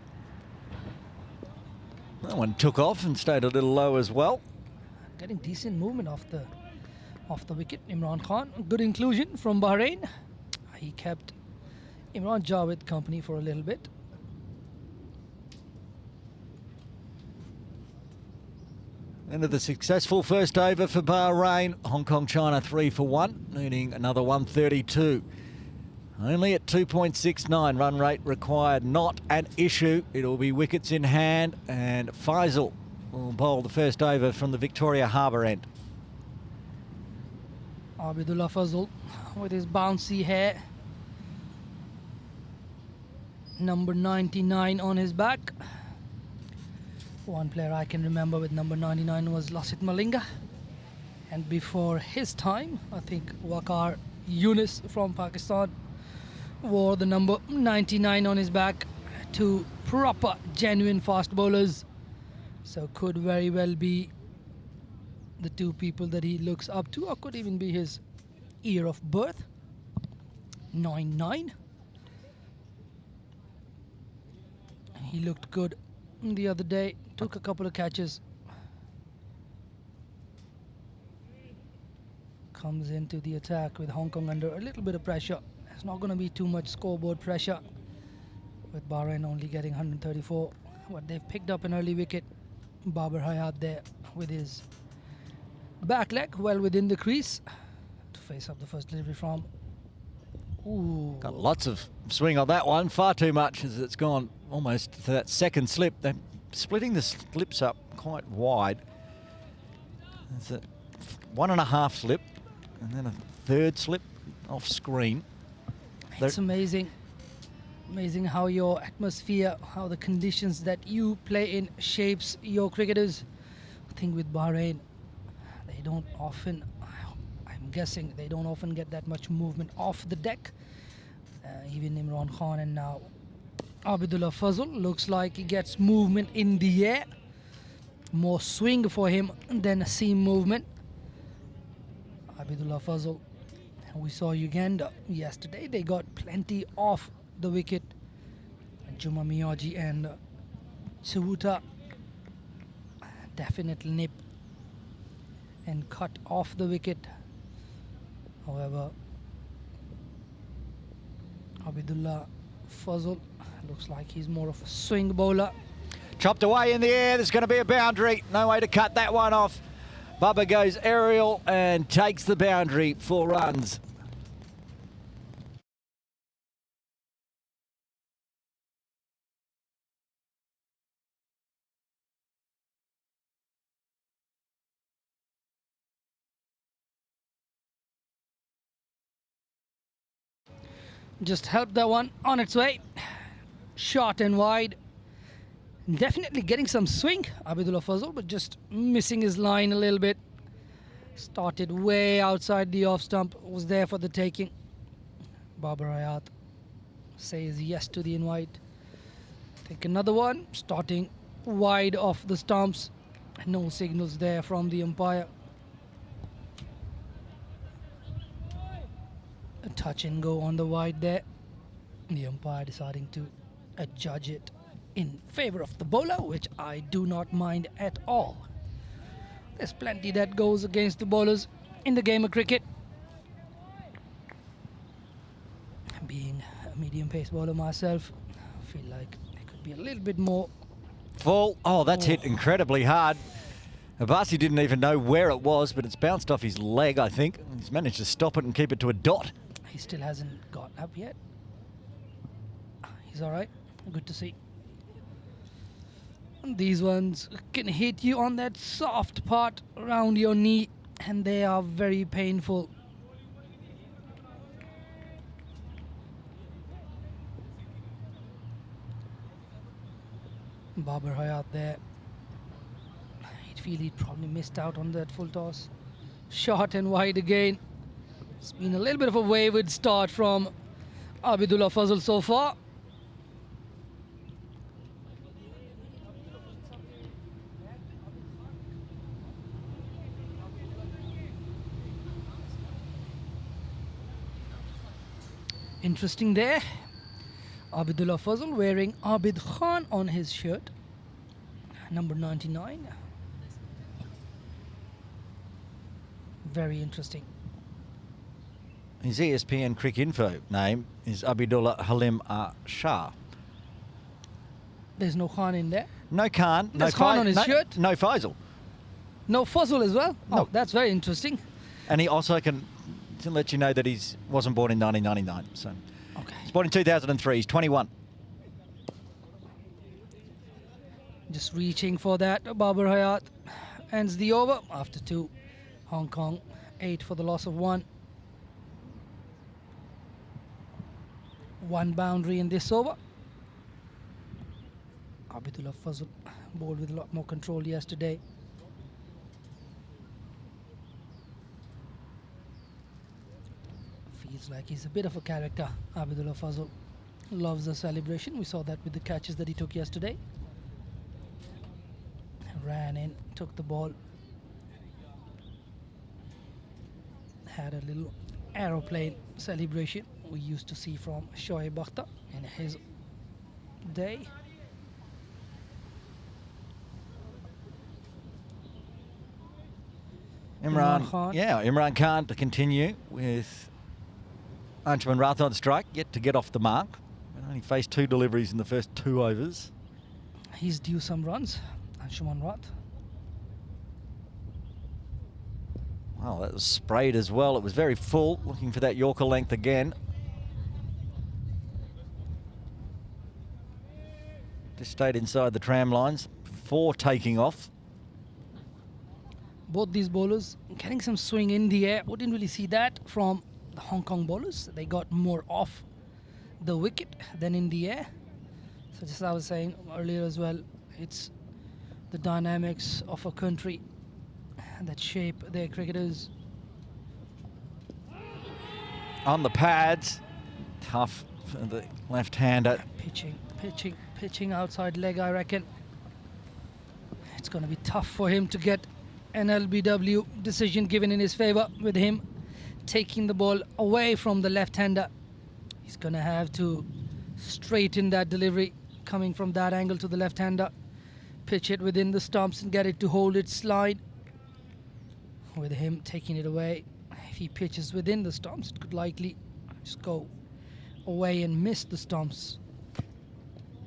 That one took off and stayed a little low as well. Getting decent movement off the wicket. Imran Khan, good inclusion from Bahrain. He kept Imran Javed company for a little bit. End of the successful first over for Bahrain. Hong Kong China 3 for 1, needing another 132. Only at 2.69 run rate required, not an issue. It'll be wickets in hand, and Faisal will bowl the first over from the Victoria Harbour end. Abidullah Fazal with his bouncy hair. Number 99 on his back. One player I can remember with number 99 was Lasith Malinga. And before his time, I think Waqar Yunus from Pakistan wore the number 99 on his back. 2 proper, genuine fast bowlers. So could very well be the 2 people that he looks up to, or could even be his year of birth. 9-9. He looked good the other day, took a couple of catches. Comes into the attack with Hong Kong under a little bit of pressure. There's not going to be too much scoreboard pressure, with Bahrain only getting 134. What they've picked up an early wicket. Babar Hayat there with his back leg well within the crease to face up the first delivery from. Ooh. Got lots of swing on that one, far too much as it's gone almost to that second slip. They're splitting the slips up quite wide. It's a 1.5 slip and then a third slip off screen. It's amazing. Amazing how your atmosphere, how the conditions that you play in shapes your cricketers. I think with Bahrain, they don't often, I'm guessing, they don't often get that much movement off the deck. Even Imran Khan and now Abidullah Fazal looks like he gets movement in the air. More swing for him than a seam movement. Abidullah Fazal, we saw Uganda yesterday, they got plenty off the wicket. Juma Miyaji and Chiwuta definitely nip and cut off the wicket. However, Abidullah Fazal looks like he's more of a swing bowler. Chopped away in the air. There's going to be a boundary. No way to cut that one off. Bubba goes aerial and takes the boundary, 4 runs. Just helped that one on its way. Short and wide. Definitely getting some swing, Abidullah Fazal, but just missing his line a little bit. Started way outside the off stump, was there for the taking. Babar Hayat says yes to the invite. Take another one, starting wide off the stumps. No signals there from the umpire. A touch and go on the wide there. The umpire deciding to adjudge it in favor of the bowler, which I do not mind at all. There's plenty that goes against the bowlers in the game of cricket. Being a medium pace bowler myself, I feel like there could be a little bit more. Full. Oh, that's hit incredibly hard. Abasi didn't even know where it was, but it's bounced off his leg, I think. He's managed to stop it and keep it to a dot. He still hasn't got up yet. He's all right. Good to see. These ones can hit you on that soft part around your knee, and they are very painful. Babar Hayat there. He'd feel he'd probably missed out on that full toss. Short and wide again. It's been a little bit of a wayward start from Abidullah Fazal so far. Interesting there. Abidullah Fazal wearing Abid Khan on his shirt. Number 99. Very interesting. His ESPN Crick Info name is Abidullah Halim Shah. There's no Khan in there. No Khan. There's Khan on his shirt. No Faisal. No Fazal as well. No. Oh, that's very interesting. And he also can to let you know that he wasn't born in 1999. So Okay. he's born in 2003. He's 21. Just reaching for that. Babar Hayat ends the over after 2. Hong Kong 8 for the loss of 1. 1 boundary in this over. Abidullah Fazal bowled with a lot more control yesterday. Feels like he's a bit of a character. Abidullah Fazal loves the celebration. We saw that with the catches that he took yesterday. Ran in, took the ball. Had a little aeroplane celebration we used to see from Shoaib Akhtar in his day. Imran Khan. Yeah, Imran Khan to continue with Anshuman Rath on strike, yet to get off the mark. But only faced 2 deliveries in the first 2 overs. He's due some runs. Anshuman Rath. Wow, that was sprayed as well. It was very full, looking for that Yorker length again. Just stayed inside the tram lines before taking off. Both these bowlers getting some swing in the air. We didn't really see that from the Hong Kong bowlers. They got more off the wicket than in the air. So just as I was saying earlier as well, it's the dynamics of a country that shape their cricketers. On the pads, tough the left-hander. Pitching outside leg, I reckon. It's going to be tough for him to get an LBW decision given in his favour with him taking the ball away from the left-hander. He's going to have to straighten that delivery coming from that angle to the left-hander. Pitch it within the stumps and get it to hold its slide. With him taking it away, if he pitches within the stumps, it could likely just go away and miss the stumps.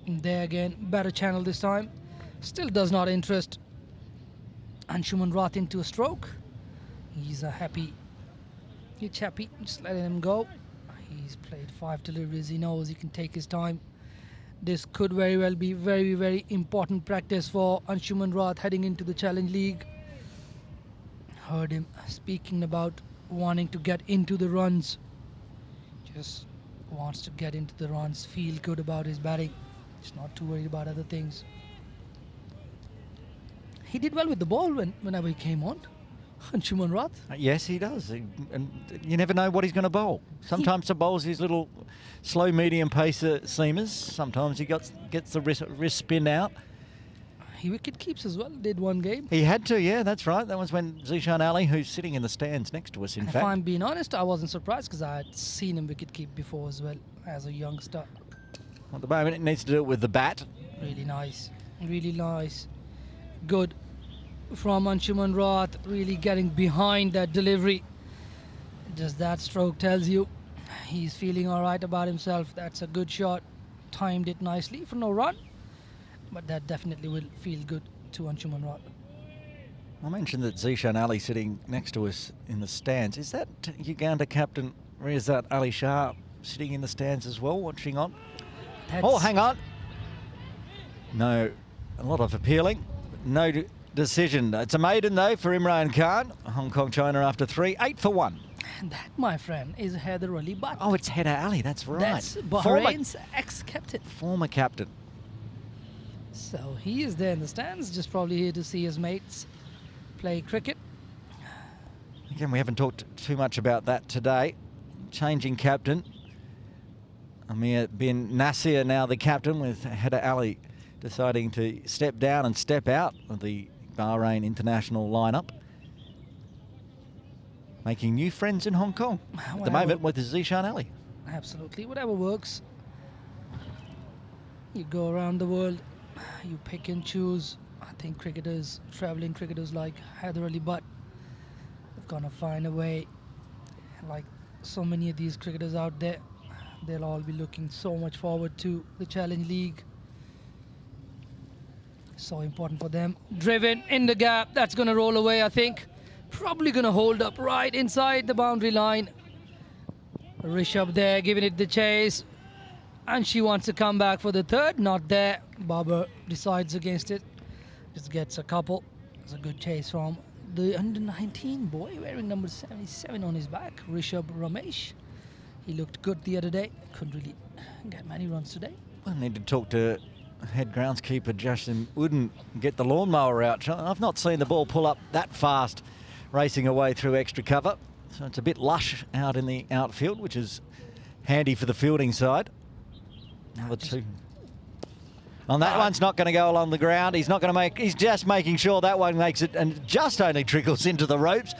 And there again, better channel this time. Still does not interest Anshuman Rath into a stroke. He's a happy, just letting him go. He's played 5 deliveries, he knows he can take his time. This could very well be very, very important practice for Anshuman Rath heading into the Challenge League. Heard him speaking about wanting to get into the runs. Just wants to get into the runs, feel good about his batting. He's not too worried about other things. He did well with the ball whenever he came on. Anshuman Rath. Yes, he does. And you never know what he's going to bowl. Sometimes he bowls his little slow, medium pacer seamers. Sometimes he gets the wrist spin out. He wicket keeps as well, did one game. He had to, yeah, that's right. That was when Zishan Ali, who's sitting in the stands next to us, in fact. If I'm being honest, I wasn't surprised because I had seen him wicket keep before as well as a youngster. At the moment, it needs to do it with the bat. Really nice. Really nice. Good from Anshuman Rath, really getting behind that delivery. Just that stroke tells you he's feeling all right about himself. That's a good shot. Timed it nicely for no run. But that definitely will feel good to Anshuman Rath. I mentioned that Zishan Ali sitting next to us in the stands. Is that Uganda captain Riazat Ali Shah sitting in the stands as well, watching on? Oh, hang on. No, a lot of appealing. No decision. It's a maiden, though, for Imran Khan. Hong Kong, China after 3. 8 for 1. And that, my friend, is Haider Ali Butt. Oh, it's Haider Ali, that's right. That's Bahrain's ex-captain. Former captain. So he is there in the stands, just probably here to see his mates play cricket. Again, we haven't talked too much about that today. Changing captain. Amir bin Nasir now the captain, with Haider Ali deciding to step down and step out of the Bahrain international lineup. Making new friends in Hong Kong at the moment with Zishan Ali. Absolutely, whatever works. You go around the world, you pick and choose. I think cricketers, travelling cricketers like Haider Ali Butt, have gonna find a way. Like so many of these cricketers out there, they'll all be looking so much forward to the Challenge League. So important for them. Driven in the gap, that's gonna roll away, I think. Probably gonna hold up right inside the boundary line. Rishabh there giving it the chase. And she wants to come back for the third, not there. Babar decides against it. Just gets a couple. It's a good chase from the under-19 boy wearing number 77 on his back, Rishabh Ramesh. He looked good the other day. Couldn't really get many runs today. I need to talk to head groundskeeper Justin Wooden and get the lawnmower out. I've not seen the ball pull up that fast, racing away through extra cover. So it's a bit lush out in the outfield, which is handy for the fielding side. Another 2. And that one's not going to go along the ground. He's not going to make. He's just making sure that one makes it and just only trickles into the ropes.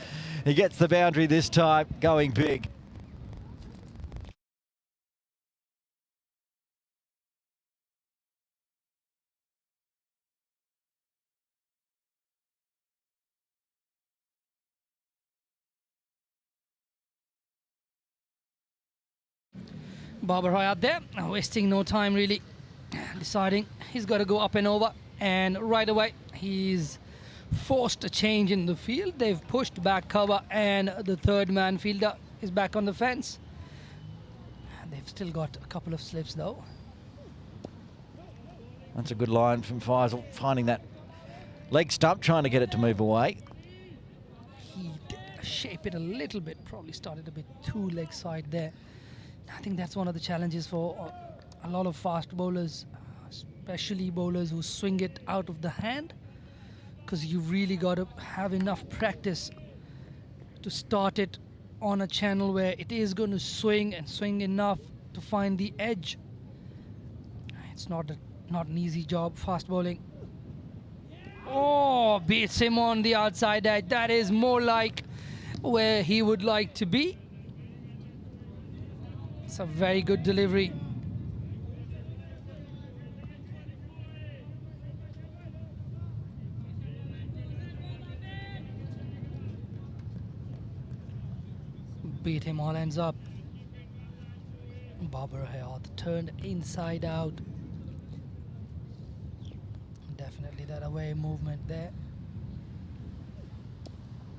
He gets the boundary this time, going big. Babar Roy out there, wasting no time really, deciding he's got to go up and over, and right away he's forced a change in the field. They've pushed back cover and the third man fielder is back on the fence. They've still got a couple of slips though. That's a good line from Faisal, finding that leg stump, trying to get it to move away. He did shape it a little bit, probably started a bit too leg side there. I think that's one of the challenges for a lot of fast bowlers, especially bowlers who swing it out of the hand, because you've really got to have enough practice to start it on a channel where it is going to swing and swing enough to find the edge. It's not an easy job, fast bowling. Oh, beats him on the outside edge. That is more like where he would like to be. It's a very good delivery. Beat him all ends up. Babar Hayat turned inside out. Definitely that away movement there.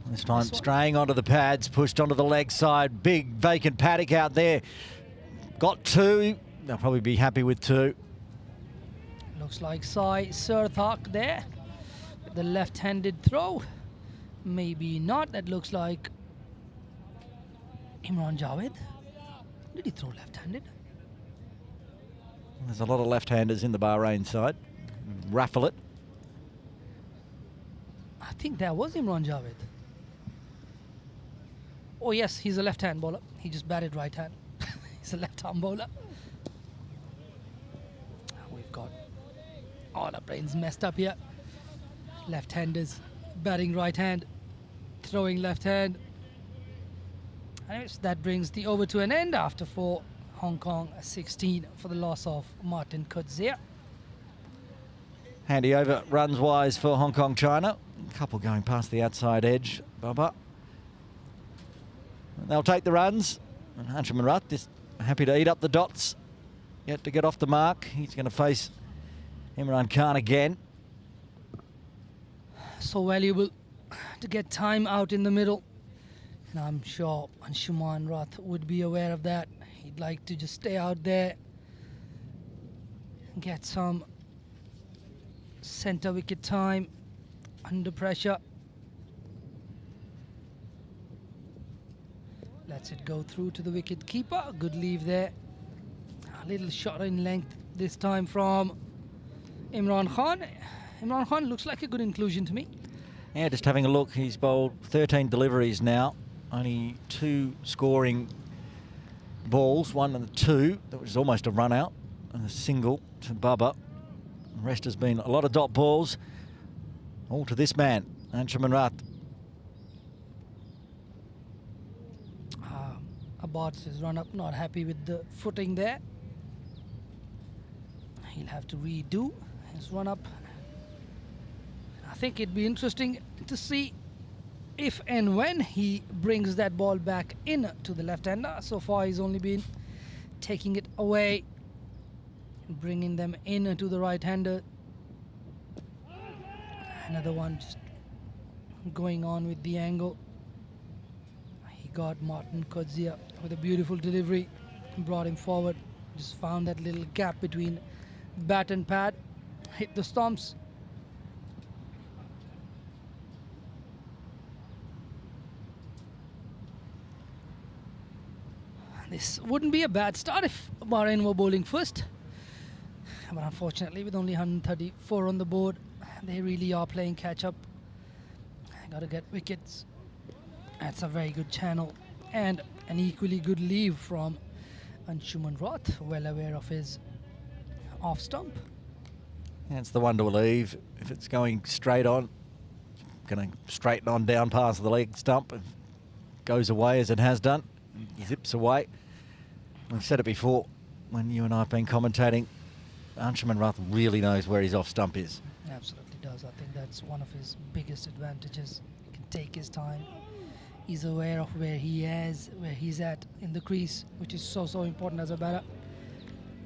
This time straying onto the pads, pushed onto the leg side. Big vacant paddock out there. Got two. They'll probably be happy with two. Looks like Sai Surthak there. The left-handed throw. Maybe not. That looks like Imran Javed. Did he throw left-handed? There's a lot of left-handers in the Bahrain side. Raffle it. I think that was Imran Javed. Oh yes, he's a left-hand bowler. He just batted right-hand. He's a left-arm bowler. We've got all our brains messed up here. Left-handers batting right-hand, throwing left-hand. Anyways, that brings the over to an end after 4. Hong Kong 16 for the loss of Martin Kudzia. Handy over runs-wise for Hong Kong China. A couple going past the outside edge. Baba. They'll take the runs. And Anshuman Rath just happy to eat up the dots. Yet to get off the mark. He's going to face Imran Khan again. So valuable to get time out in the middle. And I'm sure Anshuman Rath would be aware of that. He'd like to just stay out there and get some centre wicket time under pressure. Lets it go through to the wicket keeper. Good leave there. A little shot in length this time from Imran Khan. Imran Khan looks like a good inclusion to me. Yeah, just having a look. He's bowled 13 deliveries now. Only 2 scoring balls, 1 and 2. That was almost a run out. And a single to Bubba. The rest has been a lot of dot balls. All to this man, Anshuman Rath. Abbas is run up, not happy with the footing there. He'll have to redo his run up. I think it'd be interesting to see if and when he brings that ball back in to the left-hander. So far he's only been taking it away and bringing them in to the right-hander. Another one just going on with the angle. He got Martin Kudzia with a beautiful delivery and brought him forward. Just found that little gap between bat and pad. Hit the stumps. This wouldn't be a bad start if Bahrain were bowling first. But unfortunately, with only 134 on the board, they really are playing catch-up. Got to get wickets. That's a very good channel. And an equally good leave from Anshuman Rath, well aware of his off-stump. That's the one to leave. If it's going straight on, going to straighten on down past the leg stump. It goes away as it has done. Zips away. We've said it before when you and I have been commentating. Anshuman Rath really knows where his off stump is. Absolutely does. I think that's one of his biggest advantages. He can take his time. He's aware of where he is, where he's at in the crease, which is so important as a batter.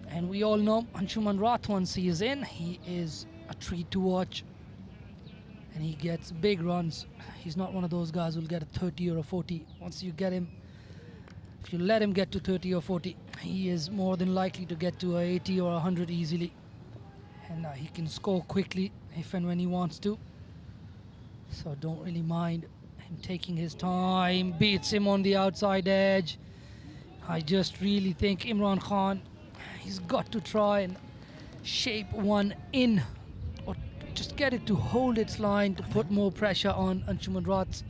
And we all know Anshuman Rath, once he is in, he is a treat to watch. And he gets big runs. He's not one of those guys who'll get a 30 or a 40. Once you get him, if you let him get to 30 or 40, he is more than likely to get to a 80 or 100 easily. And he can score quickly if and when he wants to. So don't really mind him taking his time. Beats him on the outside edge. I just really think Imran Khan, he's got to try and shape one in, or just get it to hold its line to put more pressure on Anshuman Rath's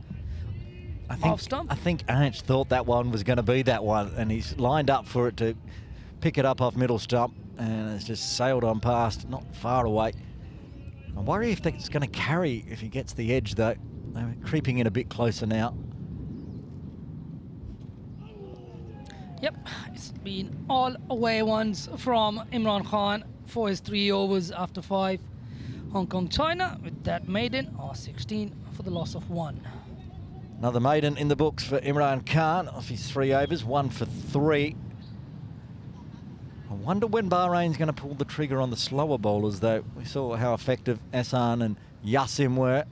off stump. I think Ansh thought that one was going to be that one, and he's lined up for it to pick it up off middle stump, and it's just sailed on past, not far away. I worry if it's going to carry if he gets the edge, though. They're creeping in a bit closer now. Yep, it's been all away ones from Imran Khan for his 3 overs after 5. Hong Kong China with that maiden are 16 for the loss of 1. Another maiden in the books for Imran Khan off his 3 overs, 1 for 3. I wonder when Bahrain's going to pull the trigger on the slower bowlers, though. We saw how effective Hassan and Yassim were.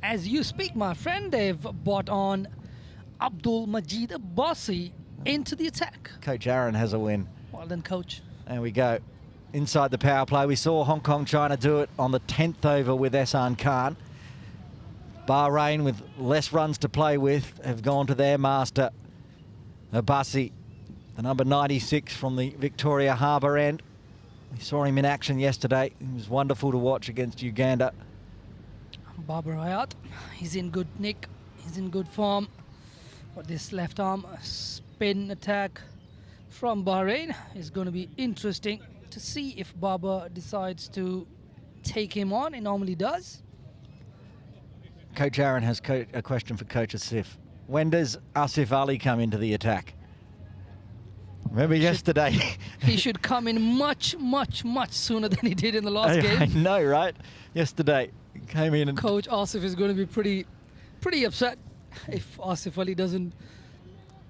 As you speak, my friend, they've brought on Abdul Majid Abbasi into the attack. Coach Aaron has a win. Well done, coach. There we go. Inside the power play, we saw Hong Kong China do it on the 10th over with Hassan Khan. Bahrain, with less runs to play with, have gone to their master, Abbasi, the number 96 from the Victoria Harbour end. We saw him in action yesterday. It was wonderful to watch against Uganda. Babar Hayat, he's in good nick, he's in good form. But this left arm spin attack from Bahrain is going to be interesting to see if Babar decides to take him on. He normally does. Coach Aaron has a question for Coach Asif. When does Asif Ali come into the attack? Remember yesterday? He should come in much, much, much sooner than he did in the last game. I know, right? Yesterday, he came in and... Coach Asif is going to be pretty upset if Asif Ali doesn't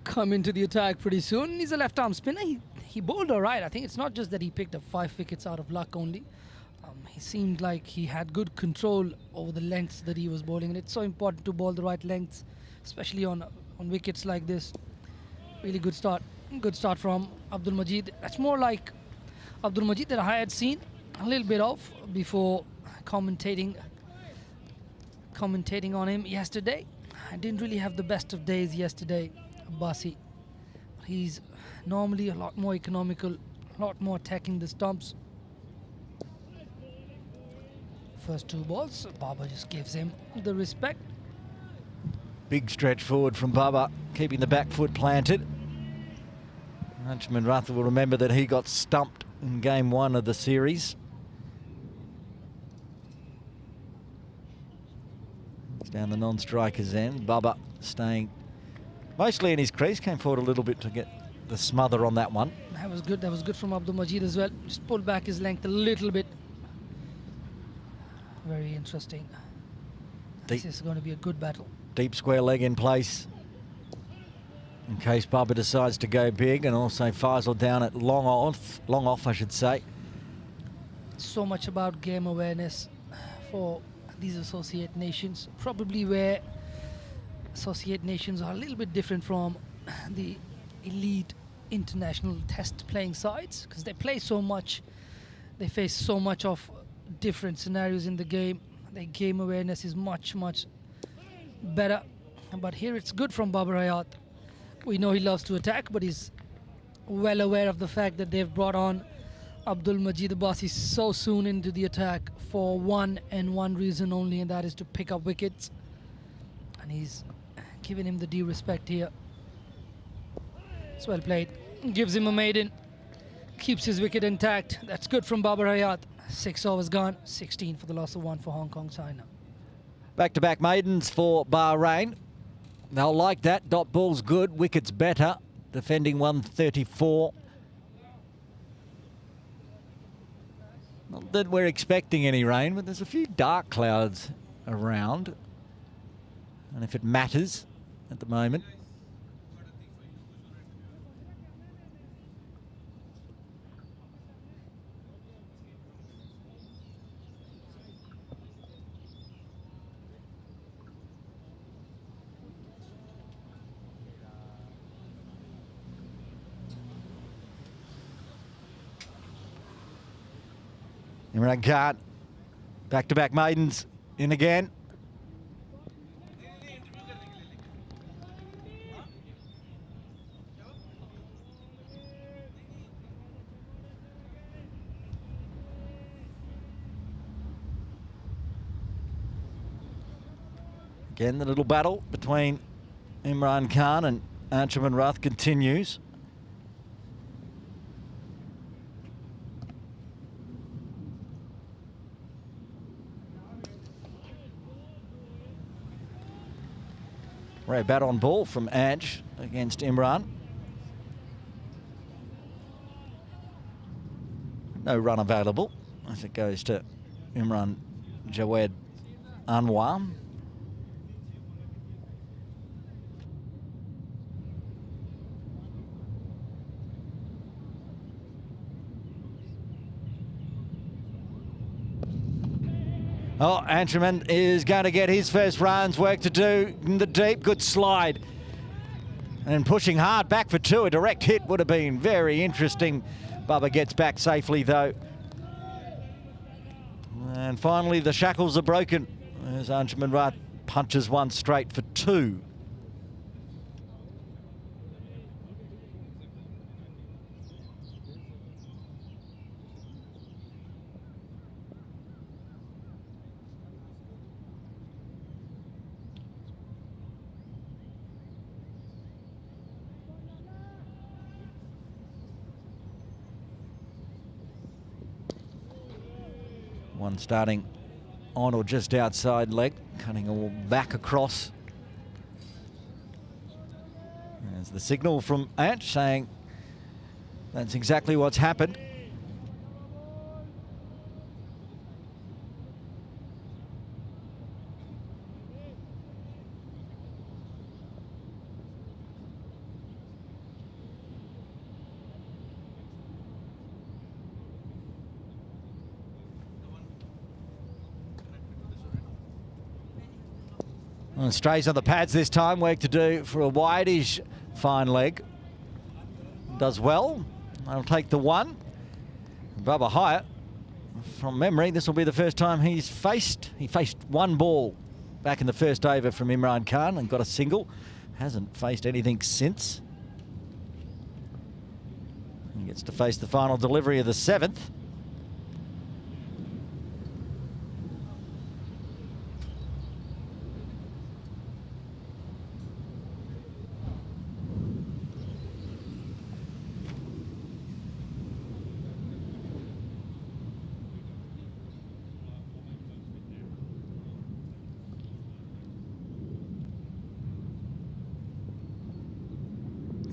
come into the attack pretty soon. He's a left-arm spinner. He bowled all right. I think it's not just that he picked up 5 wickets out of luck only. He seemed like he had good control over the lengths that he was bowling, and it's so important to bowl the right lengths, especially on wickets like this. Really good start. Good start from Abdul Majid. That's more like Abdul Majid that I had seen a little bit of before commentating on him yesterday. I didn't really have the best of days yesterday, Abbasi. He's normally a lot more economical, a lot more attacking the stumps. First 2 balls, Baba just gives him the respect. Big stretch forward from Baba, keeping the back foot planted. Anjuman Rath will remember that he got stumped in game 1 of the series. It's down the non-strikers end. Baba staying mostly in his crease, came forward a little bit to get the smother on that one. That was good. That was good from Abdul Majid as well. Just pulled back his length a little bit. Very interesting. This is going to be a good battle. Deep square leg in place in case Baba decides to go big, and also Faisal down at long off, I should say. So much about game awareness for these associate nations, probably where associate nations are a little bit different from the elite international test playing sides, because they play so much, they face so much of different scenarios in the game. Their game awareness is much, much better. But here it's good from Babar Hayat. We know he loves to attack, but he's well aware of the fact that they've brought on Abdul Majid Abbasi so soon into the attack for one reason only, and that is to pick up wickets. And he's giving him the due respect here. It's well played. Gives him a maiden. Keeps his wicket intact. That's good from Babar Hayat. 6 overs gone. 16 for the loss of 1 for Hong Kong China. Back-to-back maidens for Bahrain. They'll like that. Dot ball's good. Wicket's better. Defending 134. Not that we're expecting any rain, but there's a few dark clouds around. And if it matters at the moment. Imran Khan, back-to-back maidens in again. Again, the little battle between Imran Khan and Anjuman Rath continues. Rare bat on ball from Ange against Imran. No run available as it goes to Imran Jawed Anwar. Oh, Ancherman is going to get his first runs. Work to do in the deep. Good slide. And pushing hard back for two. A direct hit would have been very interesting. Bubba gets back safely, though. And finally, the shackles are broken as Ancherman Rat punches one straight for two. One starting on or just outside leg, cutting all back across. There's the signal from Ant saying that's exactly what's happened. And strays on the pads this time. Work to do for a wide-ish fine leg. Does well. I'll take the one. Bubba Hyatt, from memory, this will be the first time he faced one ball back in the first over from Imran Khan and got a single. Hasn't faced anything since. He gets to face the final delivery of the seventh.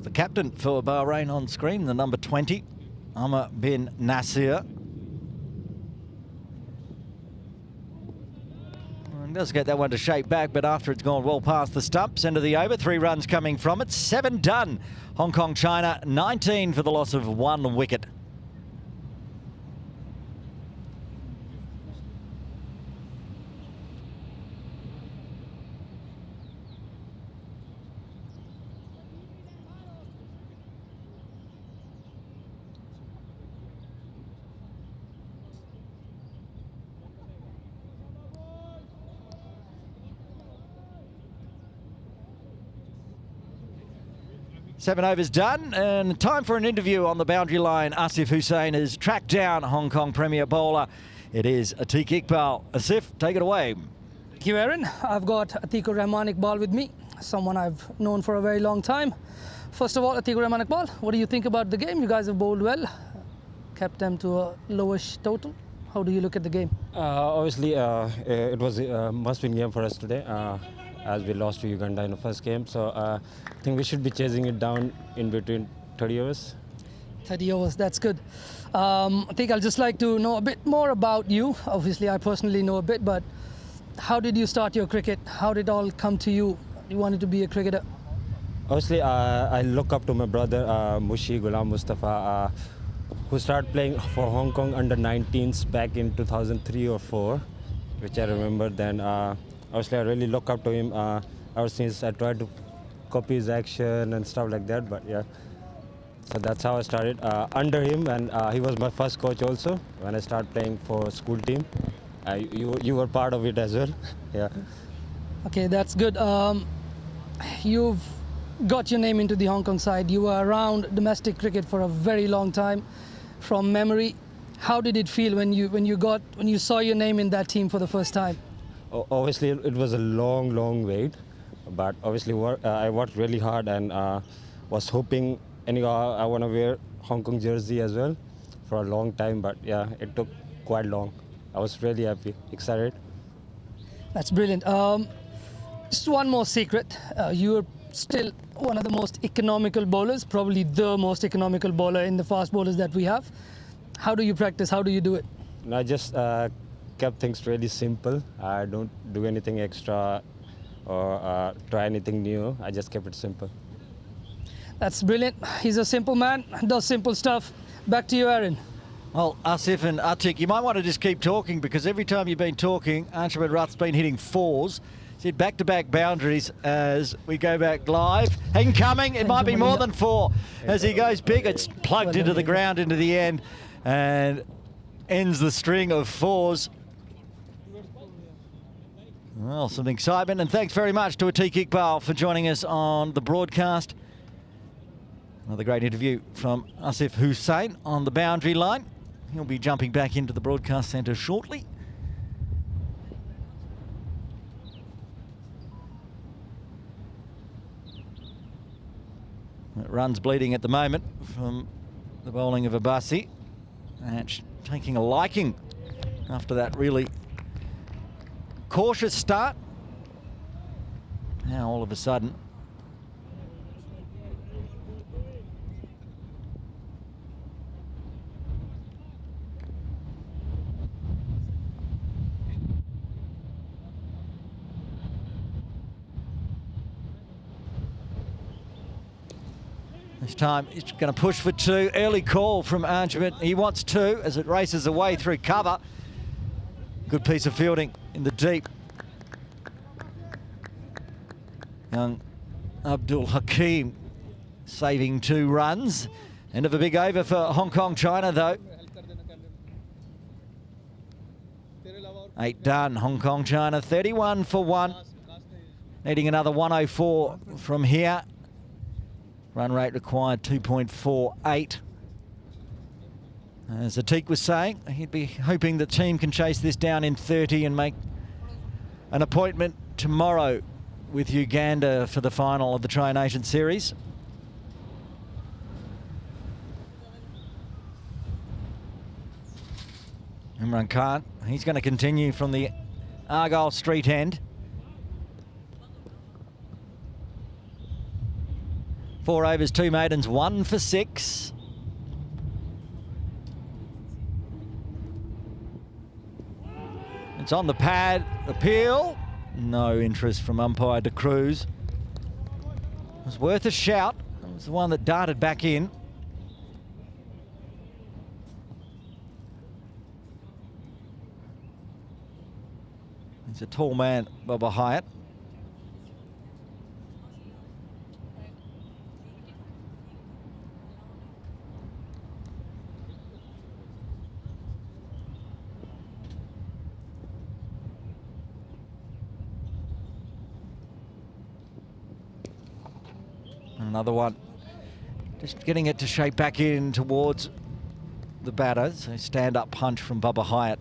The captain for Bahrain on screen, the number 20, Amr bin Nasir. And does get that one to shape back, but after it's gone well past the stumps, end of the over, 3 runs coming from it, 7 done. Hong Kong, China, 19 for the loss of 1 wicket. Seven overs done, and time for an interview on the boundary line. Asif Hussain has tracked down Hong Kong Premier bowler. It is Atiq Iqbal. Asif, take it away. Thank you, Aaron. I've got Atiqur Rahman Iqbal with me, someone I've known for a very long time. First of all, Atiqur Rahman Iqbal, what do you think about the game? You guys have bowled well, kept them to a lowish total. How do you look at the game? Obviously, it was a must-win game for us today, as we lost to Uganda in the first game. So I think we should be chasing it down in between 30 overs. 30 overs, that's good. I think I'd just like to know a bit more about you. Obviously, I personally know a bit, but how did you start your cricket? How did it all come to you? You wanted to be a cricketer? Obviously, I look up to my brother, Mushi Ghulam Mustafa, who started playing for Hong Kong under-19s back in 2003 or 4, which I remember then. Obviously, I really look up to him ever since. I tried to copy his action and stuff like that, but yeah. So that's how I started under him, and he was my first coach also when I started playing for school team. You were part of it as well. Yeah. Okay, that's good. You've got your name into the Hong Kong side. You were around domestic cricket for a very long time, from memory. How did it feel when you saw your name in that team for the first time? Obviously, it was a long wait, but obviously I worked really hard and was hoping. Anyhow, I want to wear Hong Kong jersey as well for a long time, but yeah, it took quite long. I was really happy, excited. That's brilliant. Just one more secret. You're still one of the most economical bowlers, probably the most economical bowler in the fast bowlers that we have. How do you practice? How do you do it? I just kept things really simple. I don't do anything extra or try anything new. I just kept it simple. That's brilliant. He's a simple man, does simple stuff. Back to you, Aaron. Well, Asif and Atik, you might want to just keep talking, because every time you've been talking, Anshuman Rath's been hitting fours. See, back-to-back boundaries as we go back live. Incoming, it might be more than four. As he goes big, it's plugged into the ground into the end and ends the string of fours. Well, some excitement, and thanks very much to Atik Iqbal for joining us on the broadcast. Another great interview from Asif Hussain on the boundary line. He'll be jumping back into the broadcast centre shortly. Runs bleeding at the moment from the bowling of Abbasi. And taking a liking after that really cautious start. Now all of a sudden, this time he's going to push for two. Early call from Anshuman. He wants two as it races away through cover. Good piece of fielding in the deep. Young Abdul Hakim saving 2 runs. End of a big over for Hong Kong China though. 8 done. Hong Kong China 31 for 1. Needing another 104 from here. Run rate required 2.48. As Atik was saying, he'd be hoping the team can chase this down in 30 and make an appointment tomorrow with Uganda for the final of the Tri-Nation Series. Imran Khan, he's going to continue from the Argyle Street end. 4 overs, 2 maidens, 1 for 6. It's on the pad. Appeal. No interest from umpire De Cruz. It was worth a shout. It was the one that darted back in. He's a tall man, Bubba Hyatt. Another one. Just getting it to shape back in towards the batter. So stand-up punch from Bubba Hyatt.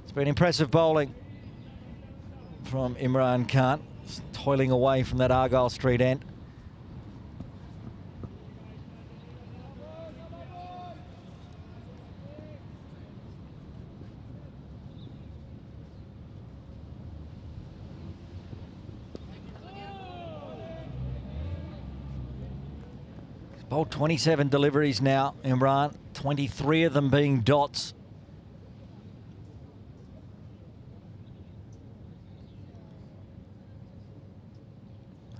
It's been impressive bowling from Imran Khan. Just toiling away from that Argyle Street end. Bowled 27 deliveries now, Imran, 23 of them being dots.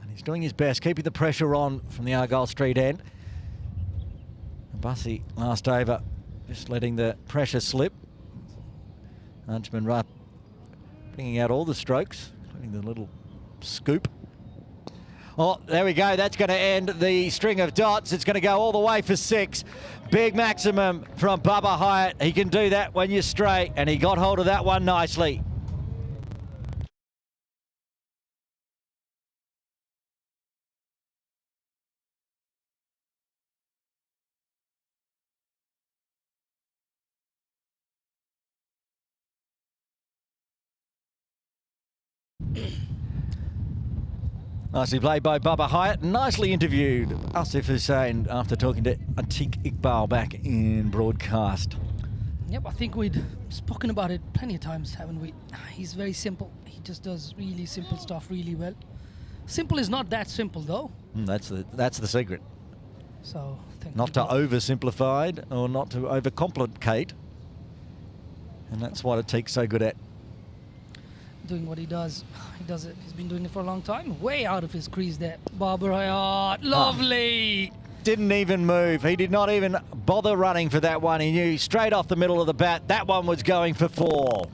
And he's doing his best, keeping the pressure on from the Argyle Street end. Abbasi last over, just letting the pressure slip. Anshuman Rath bringing out all the strokes, including the little scoop. Oh, there we go. That's going to end the string of dots. It's going to go all the way for 6. Big maximum from Bubba Hyatt. He can do that when you're straight, and he got hold of that one nicely. Nicely played by Bubba Hyatt. Nicely interviewed Asif Hussain after talking to Atik Iqbal back in broadcast. Yep, I think we'd spoken about it plenty of times, haven't we? He's very simple. He just does really simple stuff really well. Simple is not that simple, though. That's the secret. So I think Not to oversimplify or not to overcomplicate. And that's what Atik's so good at. doing what he does. He does it. He's been doing it for a long time. Way out of his crease there. Babar Hayat, lovely. Didn't even move. He did not even bother running for that one. He knew straight off the middle of the bat that one was going for 4.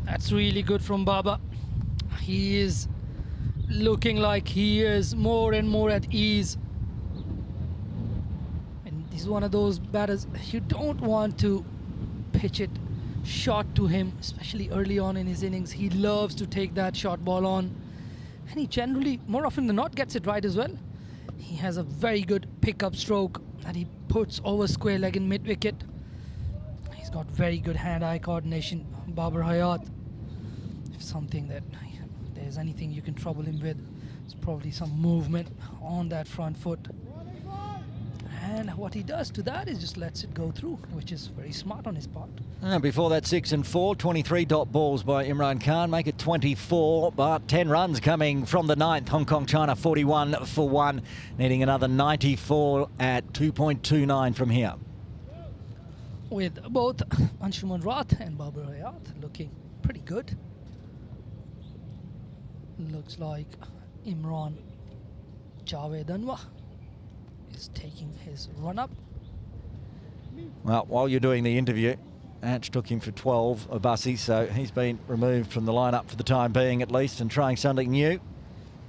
That's really good from Baba. He is looking like he is more and more at ease. And he's one of those batters you don't want to pitch it short to him, especially early on in his innings. He loves to take that short ball on. And he generally, more often than not, gets it right as well. He has a very good pickup stroke that he puts over square leg in mid-wicket. He's got very good hand-eye coordination. Babar Hayat, if something that there's anything you can trouble him with, it's probably some movement on that front foot. And what he does to that is just lets it go through, which is very smart on his part. And before that, 6 and 4, 23 dot balls by Imran Khan, make it 24, but 10 runs coming from the 9th. Hong Kong, China, 41 for 1, needing another 94 at 2.29 from here. With both Anshuman Rath and Babar Hayat looking pretty good. Looks like Imran Javed Anwar is taking his run up. Well, while you're doing the interview, Anch took him for 12, Abassi, so he's been removed from the lineup for the time being at least and trying something new.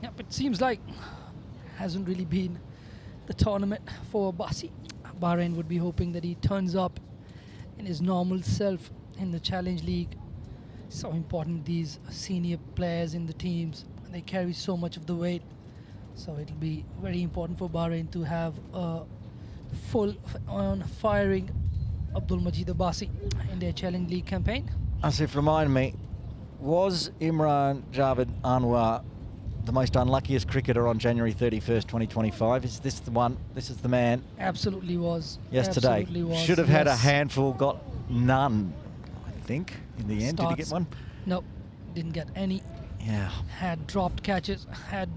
Yep, it seems like hasn't really been the tournament for Abassi. Bahrain would be hoping that he turns up in his normal self in the Challenge League. So important, these senior players in the teams, they carry so much of the weight. So it'll be very important for Bahrain to have a full on firing Abdul Majid Abbasi in their Challenge League campaign. Asif, remind me, was Imran Javed Anwar the most unluckiest cricketer on January 31st, 2025? Is this the one? This is the man? Absolutely was. Yesterday. Absolutely was. Should have had a handful, got none, I think, in the end. Starts. Did he get one? Nope, didn't get any. Yeah. Had dropped catches, had...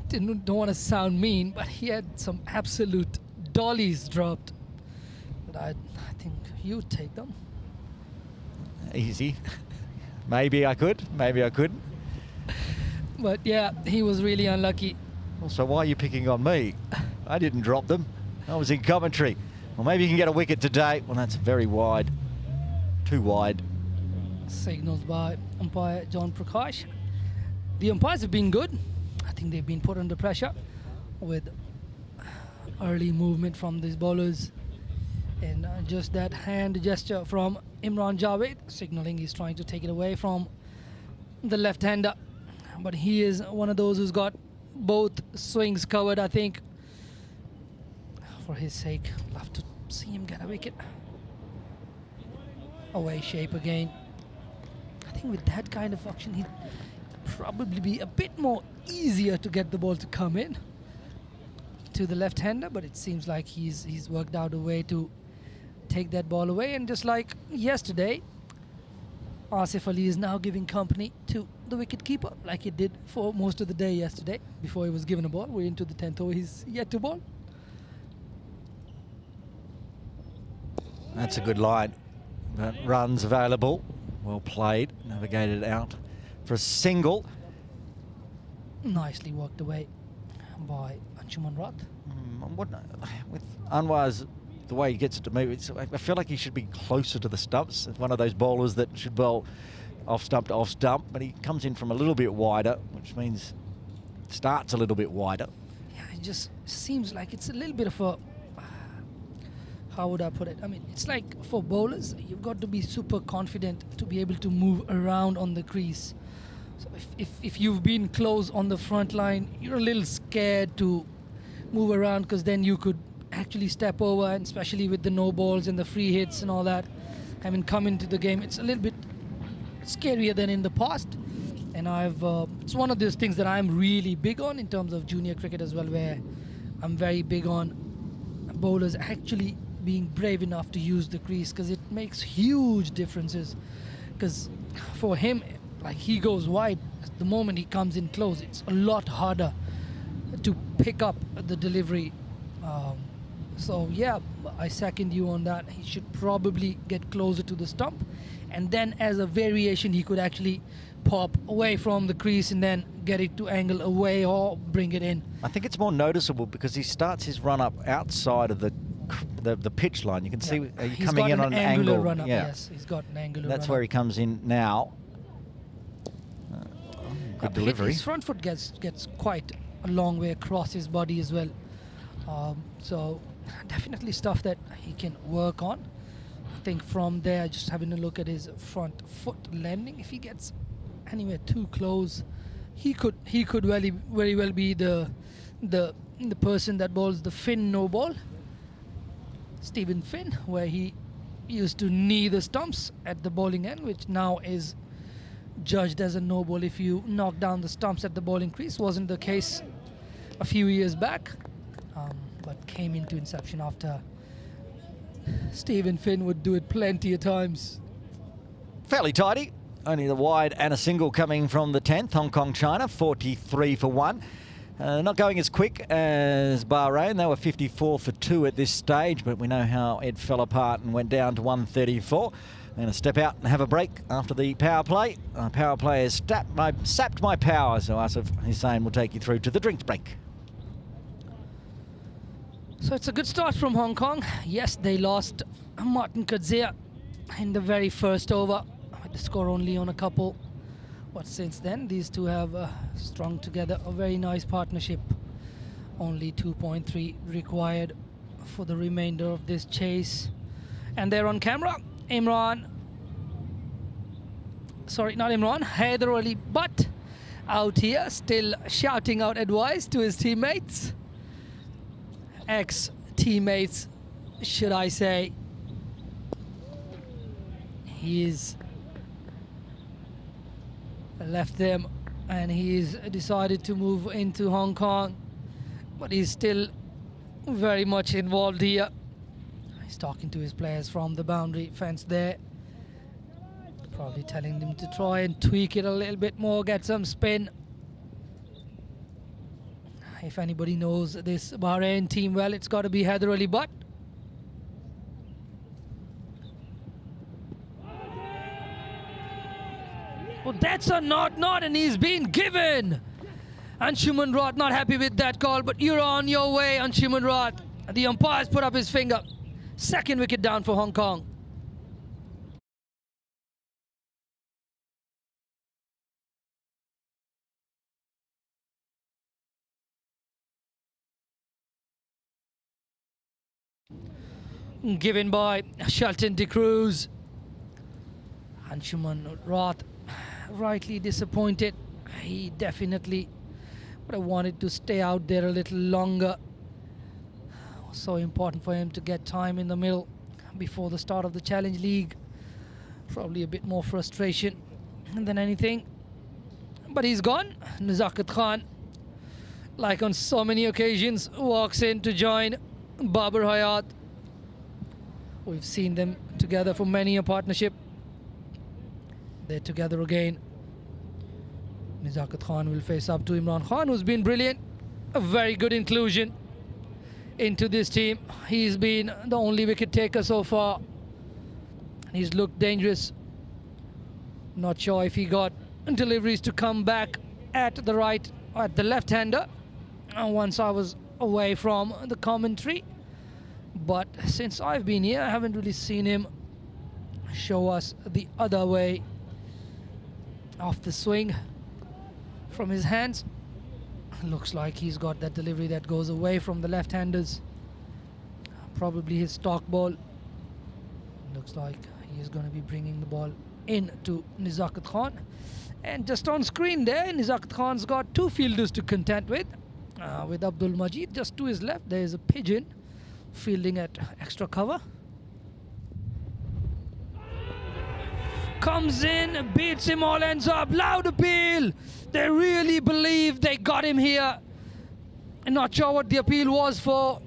don't want to sound mean, but he had some absolute dollies dropped. But I think you'd take them. Easy. Maybe I could, maybe I couldn't. But yeah, he was really unlucky. Also, why are you picking on me? I didn't drop them. I was in commentary. Well, maybe you can get a wicket today. Well, that's very wide. Too wide. Signaled by umpire John Prakash. The umpires have been good. I think they've been put under pressure with early movement from these bowlers. And just that hand gesture from Imran Javed, signaling he's trying to take it away from the left-hander. But he is one of those who's got both swings covered, I think. For his sake, love to see him get a wicket. Away shape again. I think with that kind of action, he'd probably be a bit more easier to get the ball to come in to the left-hander, but it seems like he's worked out a way to take that ball away. And just like yesterday, Asif Ali is now giving company to the wicket-keeper, like he did for most of the day yesterday before he was given a ball. We're into the 10th over, he's yet to bowl. That's a good line. But runs available. Well played. Navigated out for a single. Nicely worked away by Anshuman Rath. With Anwar's, the way he gets it to move, I feel like he should be closer to the stumps. It's one of those bowlers that should bowl off stump to off stump, but he comes in from a little bit wider, which means it starts a little bit wider. Yeah, it just seems like it's a little bit of a... How would I put it? I mean, it's like for bowlers, you've got to be super confident to be able to move around on the crease. So if you've been close on the front line, you're a little scared to move around because then you could actually step over, and especially with the no balls and the free hits and all that having come into the game, it's a little bit scarier than in the past. And it's one of those things that I'm really big on in terms of junior cricket as well, where I'm very big on bowlers actually being brave enough to use the crease, because it makes huge differences. Because for him, like, he goes wide, the moment he comes in close, it's a lot harder to pick up the delivery. So yeah, I second you on that. He should probably get closer to the stump, and then as a variation he could actually pop away from the crease and then get it to angle away or bring it in. I think it's more noticeable because he starts his run up outside of the pitch line. You can see he's coming in on an angle. Run up. Yeah. Yes, he's got an angular That's run where up. he comes in now. Good delivery. His front foot gets quite a long way across his body as well. So definitely stuff that he can work on. I think from there, just having a look at his front foot landing, if he gets anywhere too close, he could very well be the person that bowls the Finn no ball, Stephen Finn, where he used to knee the stumps at the bowling end, which now is judged as a no ball if you knock down the stumps at the bowling crease. Wasn't the case a few years back, but came into inception after Stephen Finn would do it plenty of times. Fairly tidy. Only the wide and a single coming from the 10th. Hong Kong, China, 43 for 1. Not going as quick as Bahrain. They were 54 for 2 at this stage, but we know how it fell apart and went down to 134. I'm going to step out and have a break after the power play. Power play has sapped my power, so Asif Hussain will take you through to the drinks break. So it's a good start from Hong Kong. Yes, they lost Martin Kadzia in the very first over, with the score only on a couple. But since then, these two have strung together a very nice partnership. Only 2.3 required for the remainder of this chase. And they're on camera. Haider Ali Butt out here, still shouting out advice to his teammates. Ex-teammates, should I say. He's left them and he's decided to move into Hong Kong, but he's still very much involved here. He's talking to his players from the boundary fence there, probably telling them to try and tweak it a little bit more, get some spin. If anybody knows this Bahrain team well, it's got to be Haider Ali Butt. Well, that's a not, and he's been given. Anshuman Roth not happy with that call, but you're on your way, Anshuman Roth. The umpire's put up his finger. Second wicket down for Hong Kong. Given by Shelton de Cruz. Anshuman Roth rightly disappointed. He definitely would have wanted to stay out there a little longer. So important for him to get time in the middle before the start of the Challenge League. Probably a bit more frustration than anything. But he's gone. Nazakat Khan, like on so many occasions, walks in to join Babar Hayat. We've seen them together for many a partnership. They're together again. Nazakat Khan will face up to Imran Khan, who's been brilliant. A very good inclusion into this team. He's been the only wicket taker so far. He's looked dangerous. Not sure if he got deliveries to come back at the right, at the left-hander. Once I was away from the commentary. But since I've been here, I haven't really seen him show us the other way off the swing from his hands. Looks like he's got that delivery that goes away from the left-handers. Probably his stock ball. Looks like he is going to be bringing the ball in to Nazakat Khan. And just on screen there, Nazakat Khan's got two fielders to contend with. With Abdul Majid just to his left, there is a pigeon fielding at extra cover. Comes in, beats him all, ends up. Loud appeal. They really believe they got him here. Not sure what the appeal was for.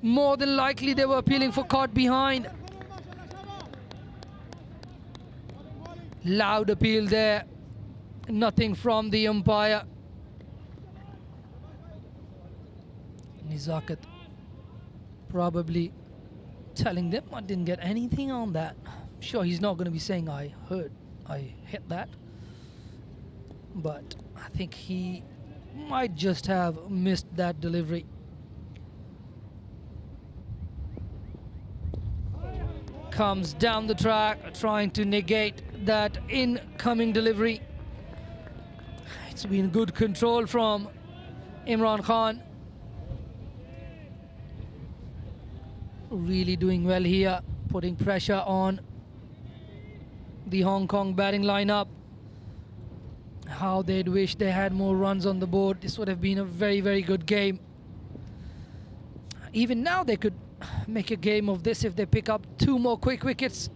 More than likely they were appealing for caught behind. Loud appeal there. Nothing from the umpire. Nizakat probably telling them I didn't get anything on that. Sure, he's not going to be saying I hit that, but I think he might just have missed that delivery. Comes down the track trying to negate that incoming delivery. It's been good control from Imran Khan. Really doing well here, putting pressure on the Hong Kong batting lineup. How they'd wish they had more runs on the board. This would have been a very, very good game. Even now they could make a game of this if they pick up 2 more quick wickets.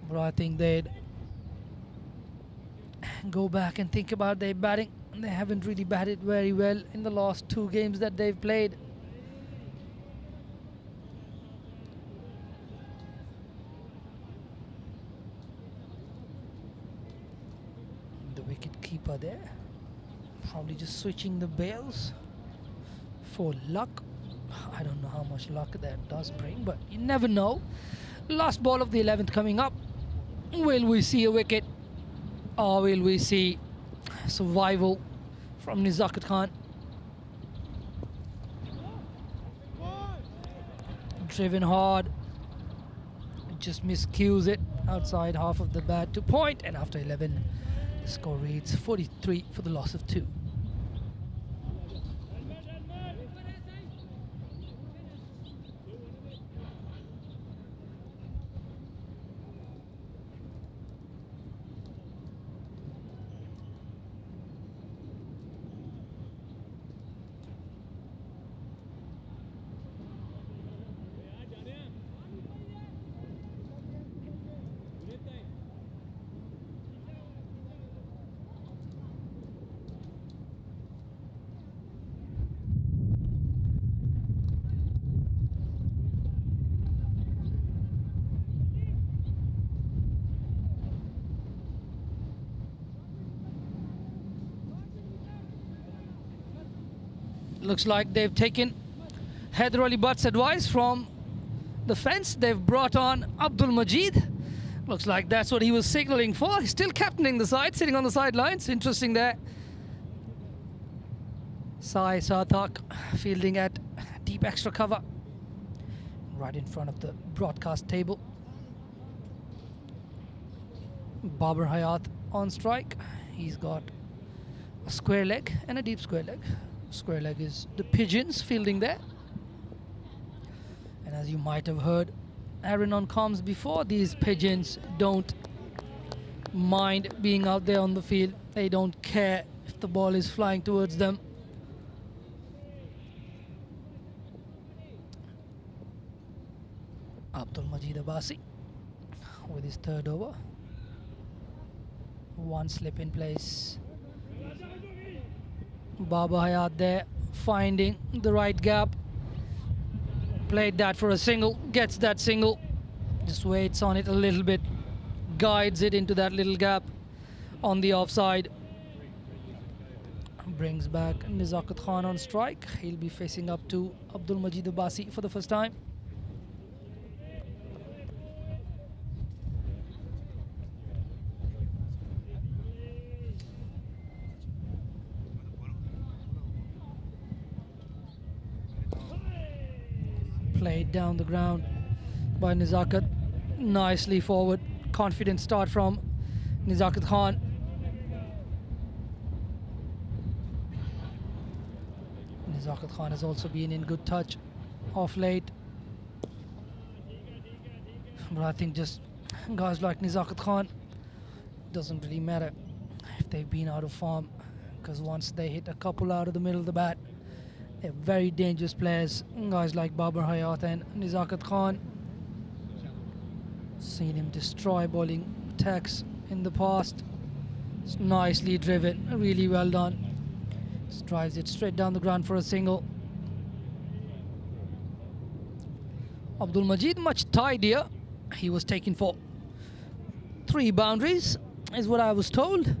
But I think they'd go back and think about their batting. They haven't really batted very well in the last 2 games that they've played. Wicket keeper there, probably just switching the bails for luck. I don't know how much luck that does bring, but you never know. Last ball of the 11th coming up. Will we see a wicket, or will we see survival from Nizakat Khan? Driven hard, just miscues it outside half of the bat to point, and after 11 the score reads 43 for the loss of 2. Looks like they've taken Haider Ali Butt's advice from the fence. They've brought on Abdul Majid. Looks like that's what he was signaling for. He's still captaining the side, sitting on the sidelines. Interesting there. Sai Sarthak fielding at deep extra cover, right in front of the broadcast table. Babar Hayat on strike. He's got a square leg and a deep square leg. Square leg is the Pigeons fielding there. And as you might have heard Aaron on comms before, these Pigeons don't mind being out there on the field. They don't care if the ball is flying towards them. Abdul Majid Abbasi with his 3rd over. 1 slip in place. Baba Hayat there, finding the right gap. Played that for a single, gets that single. Just waits on it a little bit, guides it into that little gap on the offside. Brings back Nizakat Khan on strike. He'll be facing up to Abdul Majid Abbasi for the first time. Played down the ground by Nizakat. Nicely forward. Confident start from Nizakat Khan. Nizakat Khan has also been in good touch off late. But I think just guys like Nizakat Khan, doesn't really matter if they've been out of form, because once they hit a couple out of the middle of the bat, They're very dangerous players, guys like Babar Hayat and Nizakat Khan. Seen him destroy bowling attacks in the past. It's nicely driven, really well done. Just drives it straight down the ground for a single. Abdul Majid much tidier. He was taken for 3 boundaries, is what I was told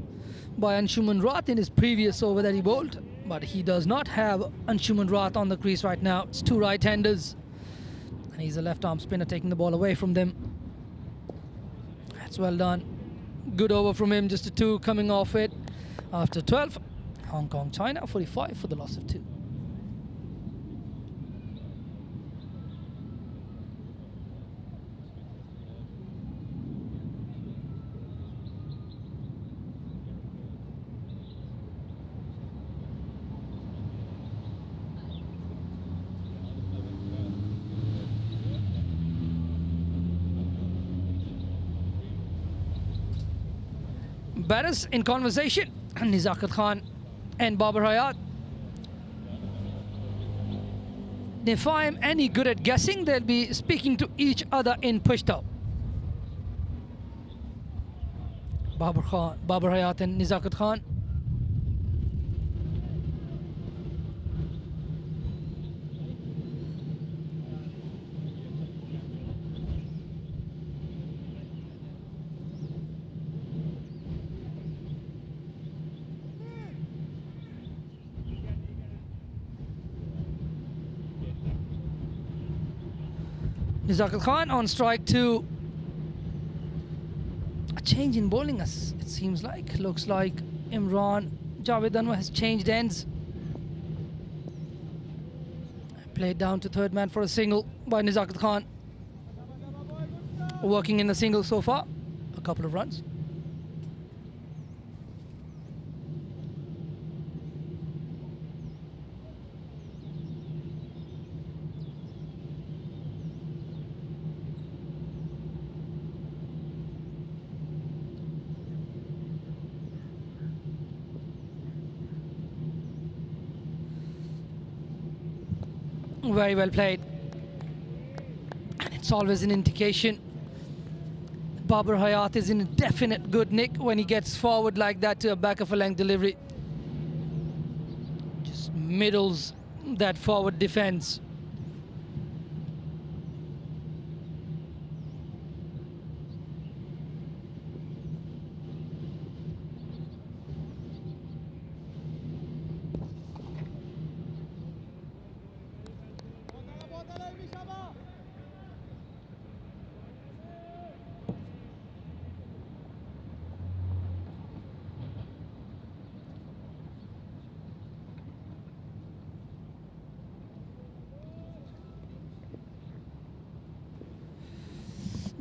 by Anshuman Rath in his previous over that he bowled. But he does not have Anshuman Rath on the crease right now. It's 2 right-handers. And he's a left-arm spinner taking the ball away from them. That's well done. Good over from him, just a 2 coming off it. After 12, Hong Kong, China, 45 for the loss of 2. Batters in conversation, Nizakat Khan and Babar Hayat. If I am any good at guessing, they'll be speaking to each other in Pashto. Babar Hayat and Nizakat Khan. Nizakat Khan on strike 2. A change in bowling, as it seems like. Looks like Imran Javed Anwar has changed ends. Played down to third man for a single by Nizakat Khan. Working in the single so far. A couple of runs. Very well played. And it's always an indication Babar Hayat is in a definite good nick when he gets forward like that to a back of a length delivery. Just middles that forward defense.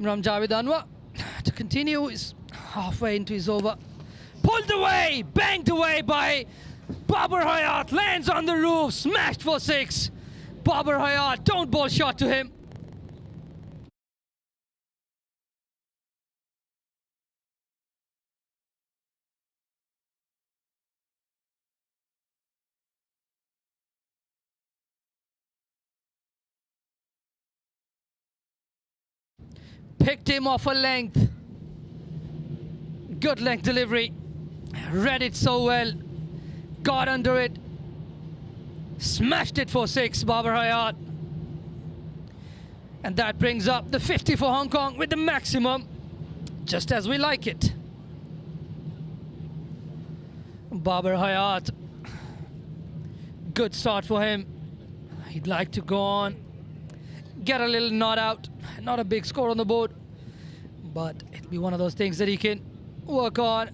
Imran Javed Anwar to continue is halfway into his over. Pulled away, banged away by Babar Hayat, lands on the roof, smashed for 6. Babar Hayat, don't bowl shot to him. Picked him off a length. Good length delivery. Read it so well. Got under it. Smashed it for 6, Babar Hayat. And that brings up the 50 for Hong Kong with the maximum. Just as we like it. Babar Hayat. Good start for him. He'd like to go on. Get a little not out. Not a big score on the board, but it'll be one of those things that he can work on,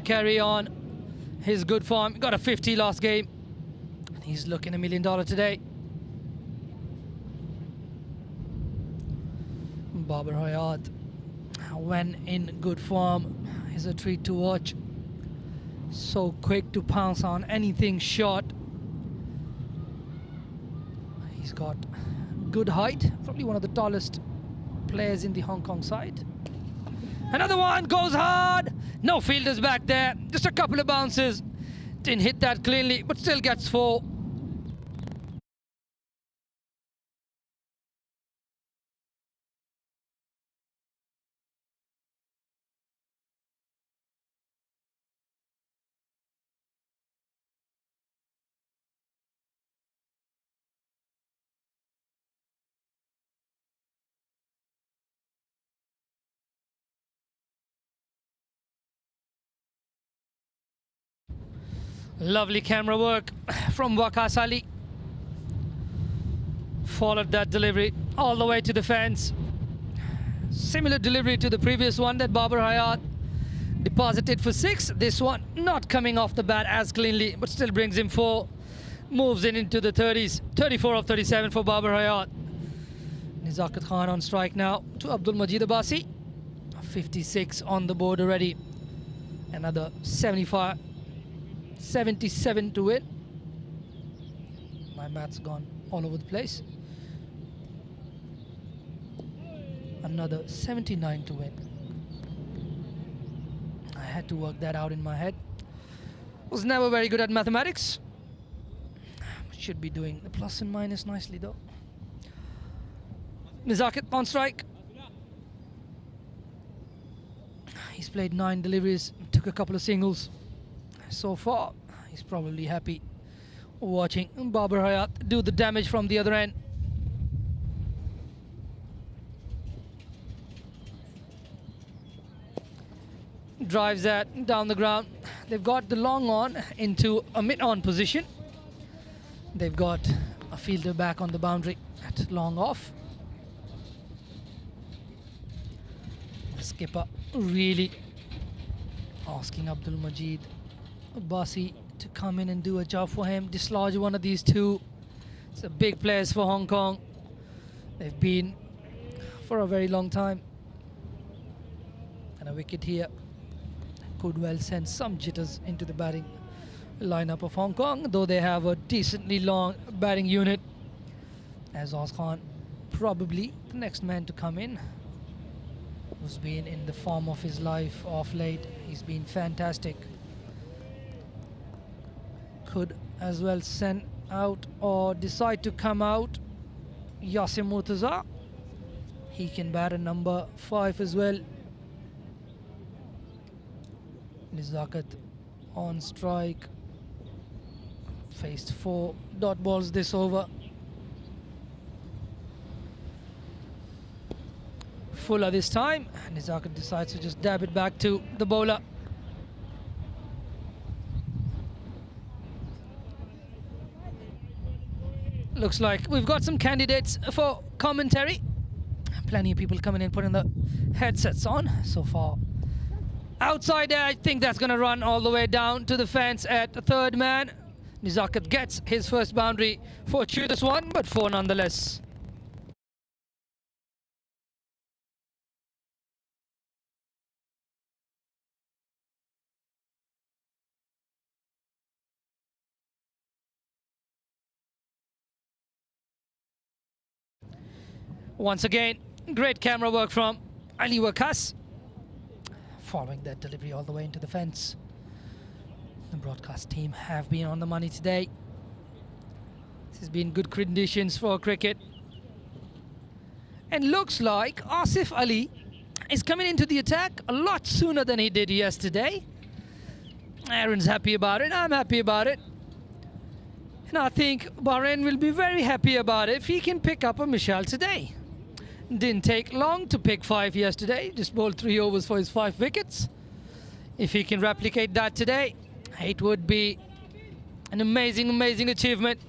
carry on his good form. Got a 50 last game, and he's looking $1 million today. Babar Hayat, when in good form, is a treat to watch. So quick to pounce on anything short. He's got good height, probably one of the tallest players in the Hong Kong side. Another one goes hard. No fielders back there. Just a couple of bounces. Didn't hit that cleanly, but still gets 4. Lovely camera work from Waqas Ali. Followed that delivery all the way to the fence. Similar delivery to the previous one that Babar Hayat deposited for 6. This one not coming off the bat as cleanly, but still brings him 4. Moves in into the 30s. 34 of 37 for Babar Hayat. Nizakat Khan on strike now to Abdul Majid Abbasi. 56 on the board already. Another 75, 77 to win. My math's gone all over the place. Another 79 to win. I had to work that out in my head. Was never very good at mathematics. Should be doing the plus and minus nicely though. Nizakat on strike. He's played 9 deliveries, took a couple of singles. So far, he's probably happy watching Babar Hayat do the damage from the other end. Drives that down the ground. They've got the long on into a mid-on position. They've got a fielder back on the boundary at long off. The skipper really asking Abdul Majid Abbasi to come in and do a job for him, dislodge one of these two. It's a big players for Hong Kong. They've been for a very long time. And a wicket here could well send some jitters into the batting lineup of Hong Kong, though they have a decently long batting unit. As Oz Khan, probably the next man to come in, who's been in the form of his life of late. He's been fantastic. Could as well send out or decide to come out Yasim Murtaza. He can bat a number 5 as well. Nizakat on strike. Faced 4 dot balls this over. Fuller this time. Nizakat decides to just dab it back to the bowler. Looks like we've got some candidates for commentary. Plenty of people coming in, putting the headsets on so far. Outside there, I think that's going to run all the way down to the fence at the third man. Nizakat gets his first boundary. Fortuitous one, but 4 nonetheless. Once again, great camera work from Ali Waqas. Following that delivery all the way into the fence. The broadcast team have been on the money today. This has been good conditions for cricket. And looks like Asif Ali is coming into the attack a lot sooner than he did yesterday. Aaron's happy about it, I'm happy about it. And I think Bahrain will be very happy about it if he can pick up a Mishal today. Didn't take long to pick 5 yesterday, just bowled 3 overs for his 5 wickets. If he can replicate that today, it would be an amazing, amazing achievement.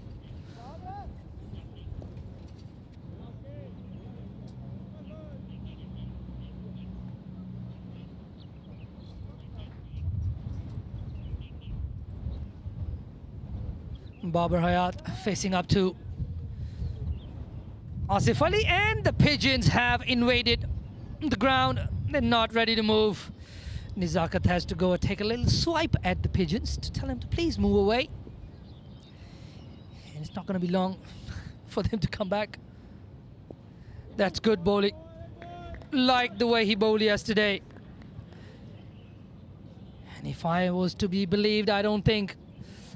Babar Hayat facing up to Asif Ali, and the pigeons have invaded the ground. They're not ready to move. Nizakat has to go and take a little swipe at the pigeons to tell them to please move away. And it's not going to be long for them to come back. That's good bowling. Like the way he bowled yesterday. And if I was to be believed, I don't think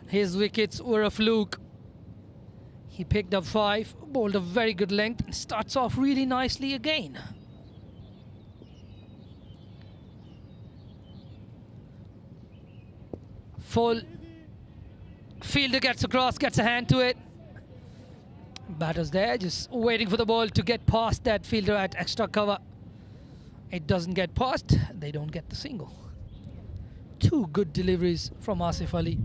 his wickets were a fluke. He picked up 5, bowled a very good length, and starts off really nicely again. Full. Fielder gets across, gets a hand to it. Batter's there, just waiting for the ball to get past that fielder at extra cover. It doesn't get past, they don't get the single. 2 good deliveries from Asif Ali.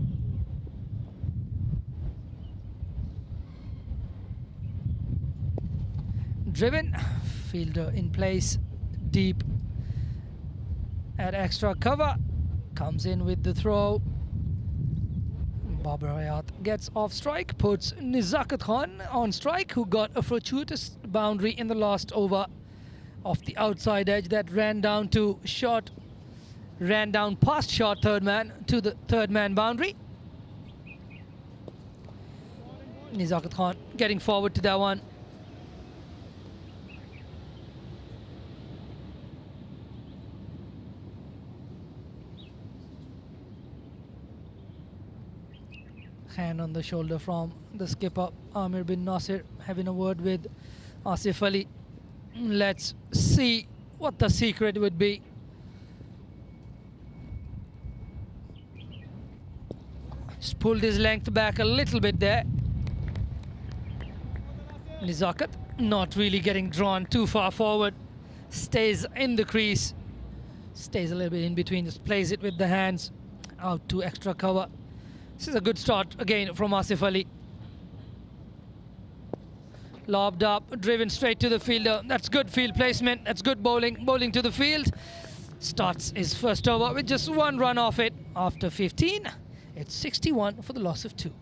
driven. Fielder in place, deep at extra cover. Comes in with the throw. Babar Hayat gets off strike, puts Nizakat Khan on strike, who got a fortuitous boundary in the last over off the outside edge that ran down past short third man to the third man boundary. Nizakat Khan getting forward to that one. Hand on the shoulder from the skipper Amir bin Nasir, having a word with Asif Ali. Let's see what the secret would be. Just pulled his length back a little bit there. Nizakat not really getting drawn too far forward. Stays in the crease. Stays a little bit in between. Just plays it with the hands out to extra cover. This is a good start again from Asif Ali. Lobbed up, driven straight to the fielder. That's good field placement. That's good bowling. Bowling to the field. Starts his first over with just one run off it. After 15, it's 61 for the loss of 2.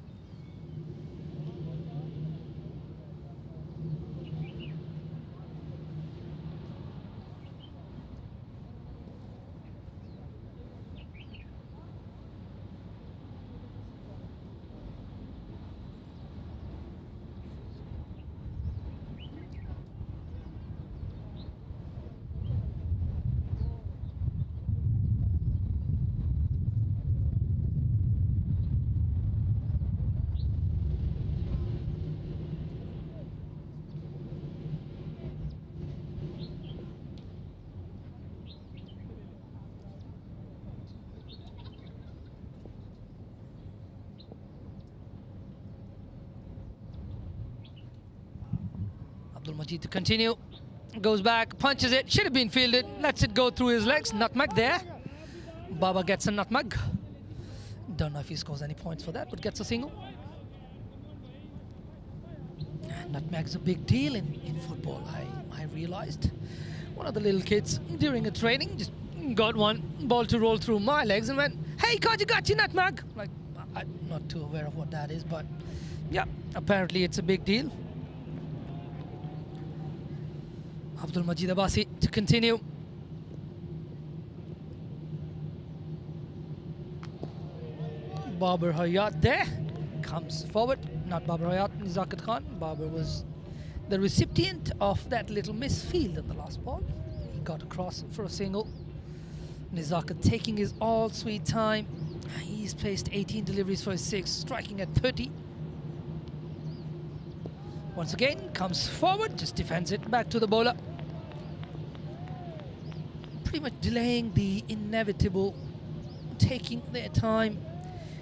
Abdul Majid to continue. Goes back, punches it, should have been fielded, lets it go through his legs. Nutmeg there. Baba gets a nutmeg. Don't know if he scores any points for that, but gets a single. Nutmeg's a big deal in football, I realized. One of the little kids during a training just got one ball to roll through my legs and went, "Hey, God, you got your nutmeg." Like, I'm not too aware of what that is, but yeah, apparently it's a big deal. Abdul Majid Abbasi to continue. Babar Hayat there. Comes forward. Not Babar Hayat, Nizakat Khan. Babar was the recipient of that little misfield in the last ball. He got across for a single. Nizakat taking his all sweet time. He's placed 18 deliveries for his 6, striking at 30. Once again, comes forward, just defends it back to the bowler. Pretty much delaying the inevitable, taking their time,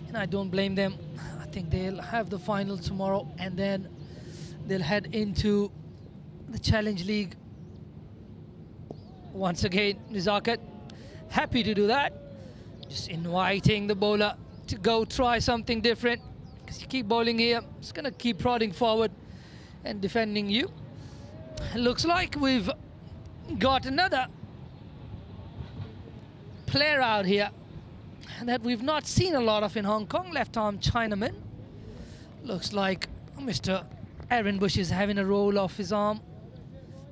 and I don't blame them. I think they'll have the final tomorrow and then they'll head into the Challenge League. Once again, Nizakat happy to do that, just inviting the bowler to go try something different, because you keep bowling here, it's gonna keep prodding forward and defending you. Looks like we've got another player out here that we've not seen a lot of in Hong Kong, left-arm Chinaman. Looks like Mr. Aaron Bush is having a roll off his arm.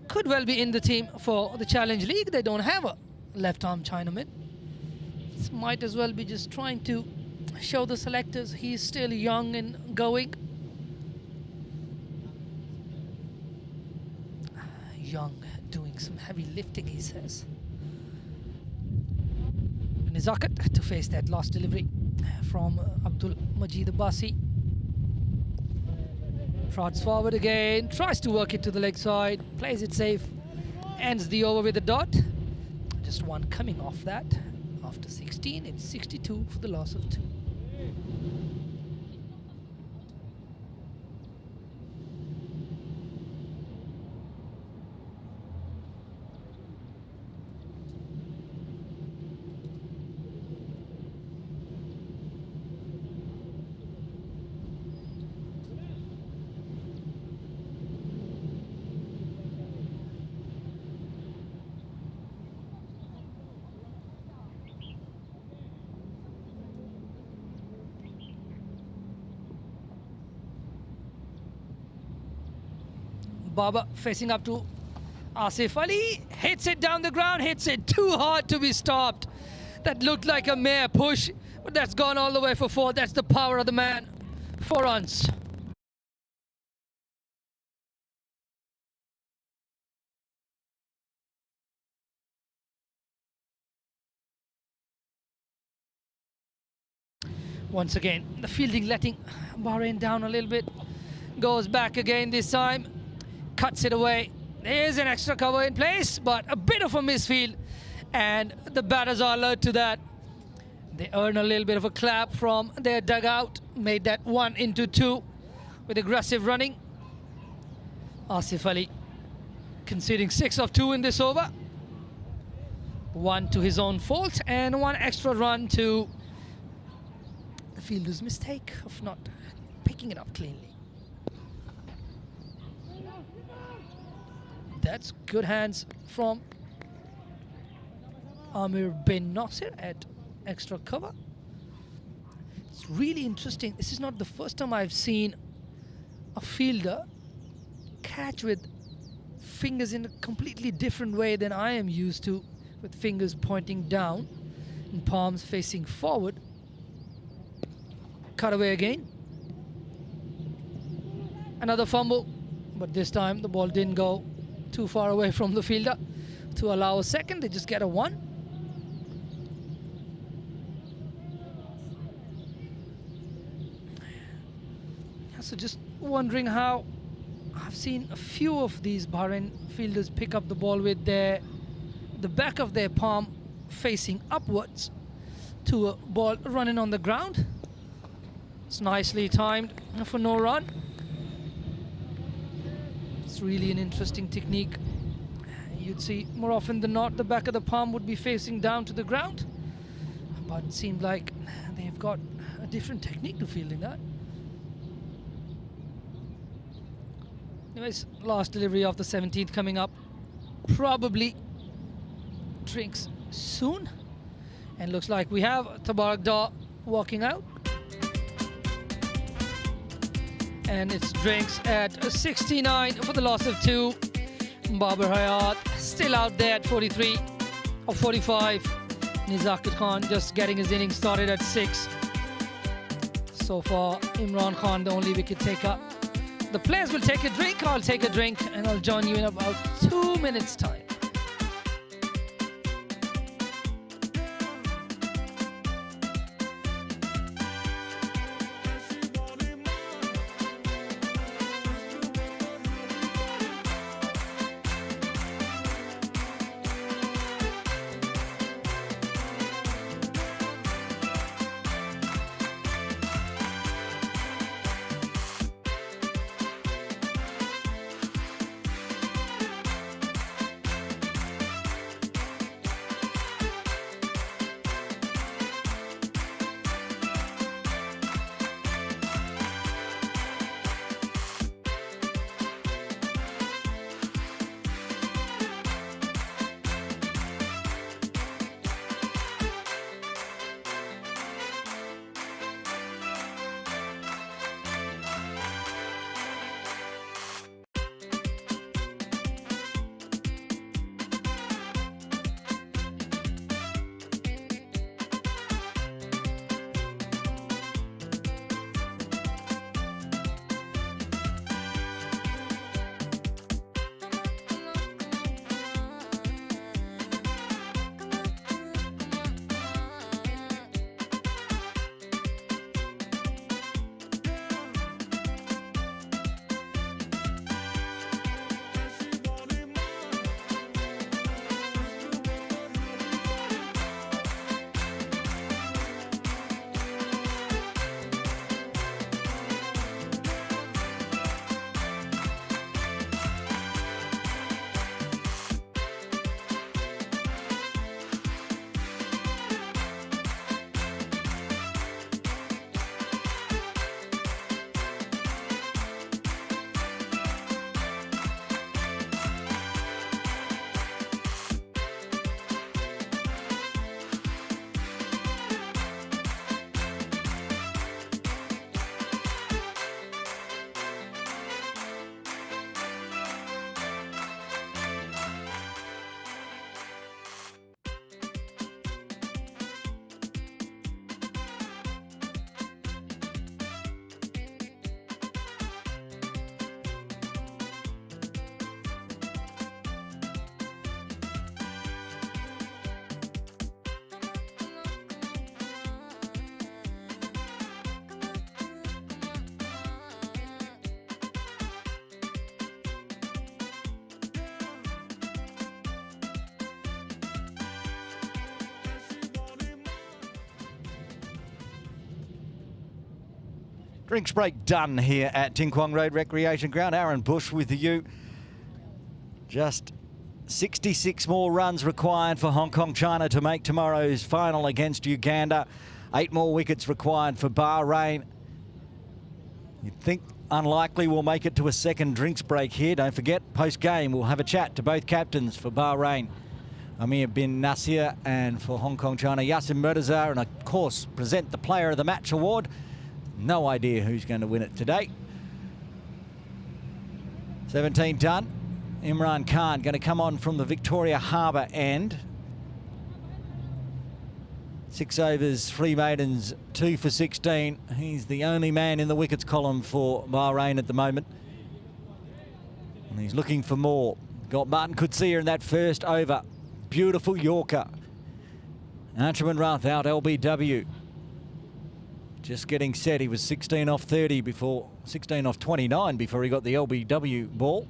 Could well be in the team for the Challenge League. They don't have a left-arm Chinaman. This might as well be just trying to show the selectors he's still young and going. Young, doing some heavy lifting, he says. Nizakat to face that last delivery from Abdul Majid Abbasi. Prods forward again, tries to work it to the leg side, plays it safe, ends the over with a dot. Just one coming off that. After 16, it's 62 for the loss of 2. Baba facing up to Asif Ali. Hits it down the ground, hits it too hard to be stopped. That looked like a mere push, but that's gone all the way for 4. That's the power of the man. 4 runs. Once again, the fielding letting Bahrain down a little bit. Goes back again this time. Cuts it away. There's an extra cover in place, but a bit of a misfield. And the batters are alert to that. They earn a little bit of a clap from their dugout. Made that 1 into 2 with aggressive running. Asif Ali conceding 6 of 2 in this over. 1 to his own fault and 1 extra run to the fielder's mistake of not picking it up cleanly. That's good hands from Amir bin Nasir at extra cover. It's really interesting. This is not the first time I've seen a fielder catch with fingers in a completely different way than I am used to, with fingers pointing down and palms facing forward. Cut away again. Another fumble, but this time the ball didn't go too far away from the fielder to allow a second. They just get a 1. So just wondering how I've seen a few of these Bahrain fielders pick up the ball with the back of their palm facing upwards to a ball running on the ground. It's nicely timed for no run. It's really an interesting technique. You'd see more often than not the back of the palm would be facing down to the ground, but it seemed like they've got a different technique to fielding that. Anyways, last delivery of the 17th coming up. Probably drinks soon. And looks like we have Tabarak Dar walking out. And it's drinks at 69 for the loss of 2. Babar Hayat still out there at 43 or 45. Nizakit Khan just getting his innings started at 6. So far, Imran Khan the only wicket taker. The players will take a drink, I'll take a drink, and I'll join you in about 2 minutes' time. Drinks break done here at Ting Kwong Road Recreation Ground. Aaron Bush with you. Just 66 more runs required for Hong Kong China to make tomorrow's final against Uganda. 8 more wickets required for Bahrain. You'd think unlikely we'll make it to a second drinks break here. Don't forget, post-game, we'll have a chat to both captains for Bahrain, Amir bin Nasir, and for Hong Kong China, Yasser Murtaza, and of course, present the Player of the Match award. No idea who's going to win it today. 17 done. Imran Khan going to come on from the Victoria Harbour end. 6 overs, 3 maidens, 2 for 16. He's the only man in the wickets column for Bahrain at the moment. And he's looking for more. Got Martin Coetzee in that first over. Beautiful Yorker. Anshuman Rath out, LBW. Just getting set. He was 16 off 30 before, 16 off 29 before he got the LBW ball.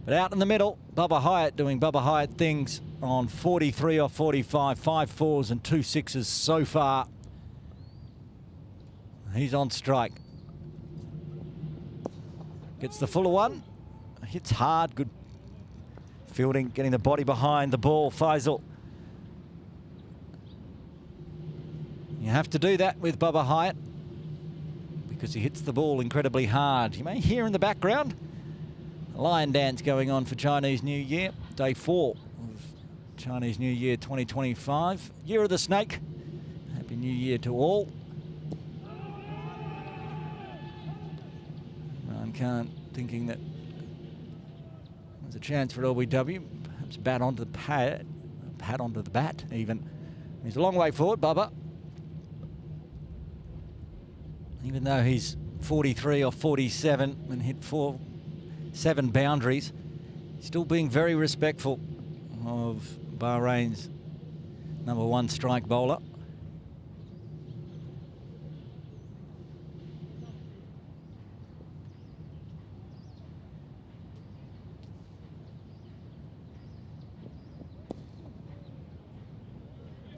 But out in the middle, Bubba Hyatt doing Bubba Hyatt things on 43 off 45, 5 fours and 2 sixes so far. He's on strike. Gets the fuller one. Hits hard, good fielding, getting the body behind the ball, Faisal. You have to do that with Bubba Hyatt because he hits the ball incredibly hard. You may hear in the background a lion dance going on for Chinese New Year, day 4 of Chinese New Year 2025. Year of the Snake. Happy New Year to all. Imran Khan thinking that there's a chance for LBW. Perhaps bat onto the pad onto the bat even. He's a long way forward, Bubba. Even though he's 43 or 47 and hit 7 boundaries, still being very respectful of Bahrain's #1 strike bowler.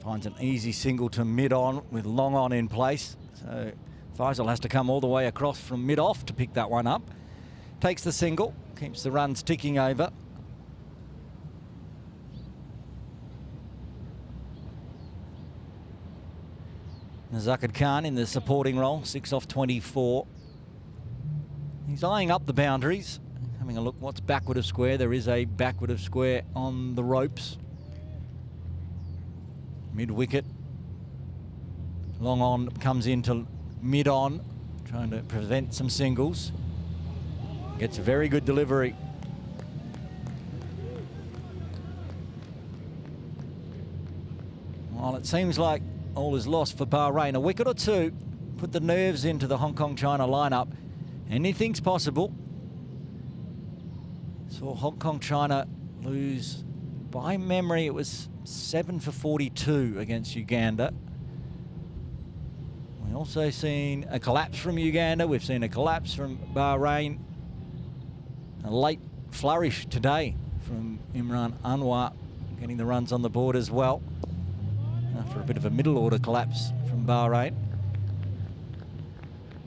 Finds an easy single to mid-on with long on in place. So Faisal has to come all the way across from mid-off to pick that one up. Takes the single, keeps the runs ticking over. Nazakad Khan in the supporting role, 6 off 24. He's eyeing up the boundaries, having a look what's backward of square. There is a backward of square on the ropes. Mid-wicket. Long on comes into mid-on, trying to prevent some singles. Gets a very good delivery. Well, it seems like all is lost for Bahrain. A wicket or two put the nerves into the Hong Kong China lineup. Anything's possible. Saw Hong Kong China lose, by memory, it was 7 for 42 against Uganda. We've also seen a collapse from Uganda. We've seen a collapse from Bahrain. A late flourish today from Imran Anwar, getting the runs on the board as well, after a bit of a middle order collapse from Bahrain.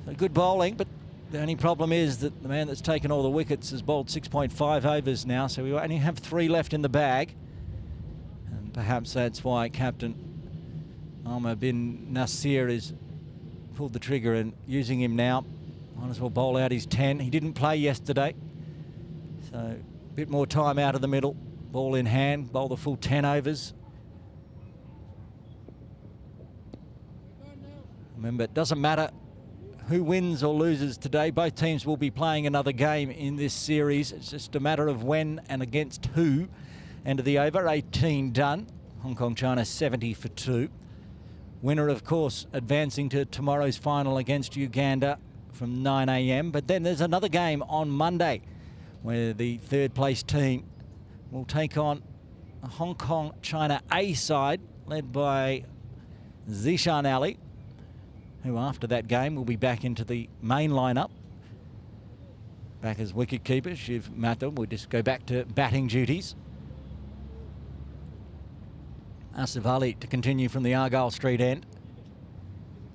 So good bowling, but the only problem is that the man that's taken all the wickets has bowled 6.5 overs now, so we only have 3 left in the bag. And perhaps that's why Captain Amir bin Nasir is pulled the trigger and using him now. Might as well bowl out his 10. He didn't play yesterday, so a bit more time out of the middle. Ball in hand, bowl the full 10 overs. Remember, it doesn't matter who wins or loses today. Both teams will be playing another game in this series. It's just a matter of when and against who. End of the over, 18 done. Hong Kong China 70 for 2. Winner, of course, advancing to tomorrow's final against Uganda from 9 a.m. But then there's another game on Monday where the third place team will take on a Hong Kong China A side led by Zishan Ali, who after that game will be back into the main lineup. Back as wicket-keeper, Shiv Mathur will just go back to batting duties. Asif Ali to continue from the Argyle Street end.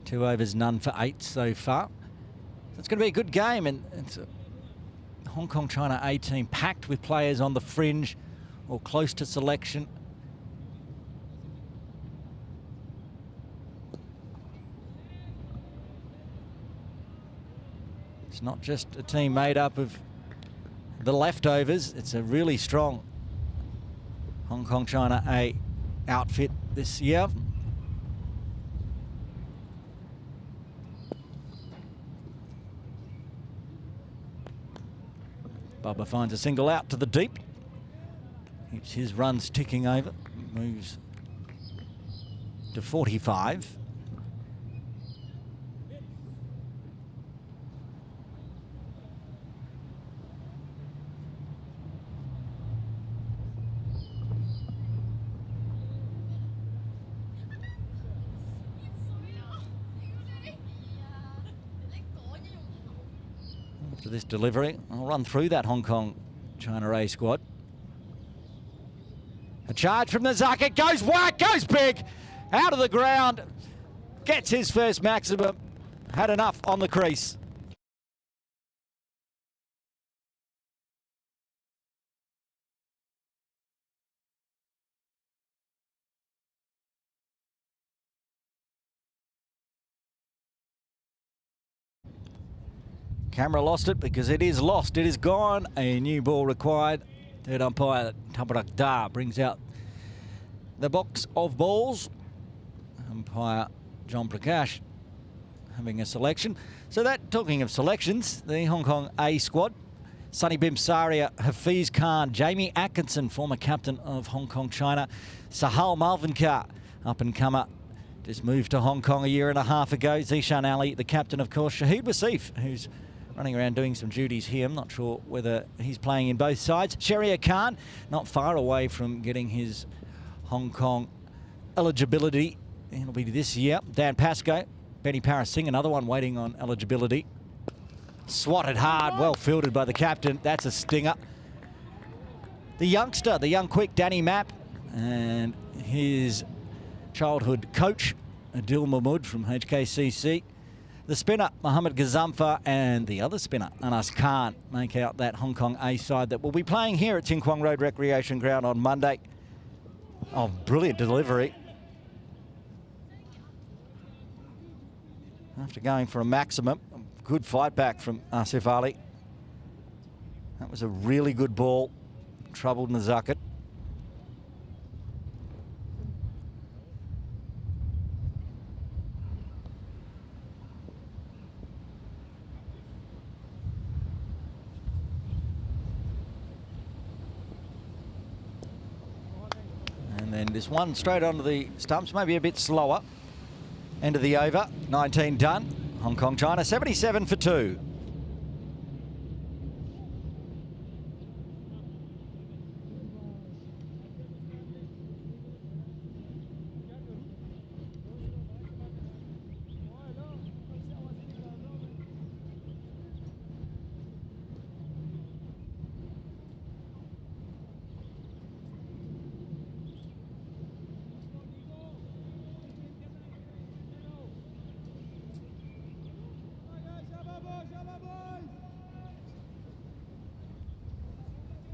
2 overs, none for 8 so far. It's going to be a good game, and it's a Hong Kong China A team packed with players on the fringe or close to selection. It's not just a team made up of the leftovers. It's a really strong Hong Kong China A outfit this year. Bubba finds a single out to the deep. Keeps his runs ticking over. Moves to 45. After this delivery, I'll run through that Hong Kong China A squad. A charge from the Zucker, goes whack, goes big, out of the ground, gets his first maximum, had enough on the crease. Camera lost it because it is lost. It is gone. A new ball required. Third umpire, Tabarak Da, brings out the box of balls. Umpire John Prakash having a selection. So that, talking of selections, the Hong Kong A squad, Sonny Bimsaria, Hafiz Khan, Jamie Atkinson, former captain of Hong Kong China, Sahal Malvinkar, up-and-comer, just moved to Hong Kong a year and a half ago. Zishan Ali, the captain, of course. Shahid Wasif, who's running around doing some duties here. I'm not sure whether he's playing in both sides. Sharia Khan, not far away from getting his Hong Kong eligibility. It'll be this year. Dan Pascoe, Benny Parasing, another one waiting on eligibility. Swatted hard, well fielded by the captain. That's a stinger. The youngster, the young quick Danny Mapp, and his childhood coach, Adil Mahmood from HKCC. The spinner, Mohammed Gazamfa, and the other spinner, Anas Khan, make out that Hong Kong A side that will be playing here at Tin Kwong Road Recreation Ground on Monday. Oh, brilliant delivery. After going for a maximum, good fight back from Asif Ali. That was a really good ball. Troubled Nazakat. And then this one straight onto the stumps, maybe a bit slower. End of the over, 19 done. Hong Kong China, 77 for 2.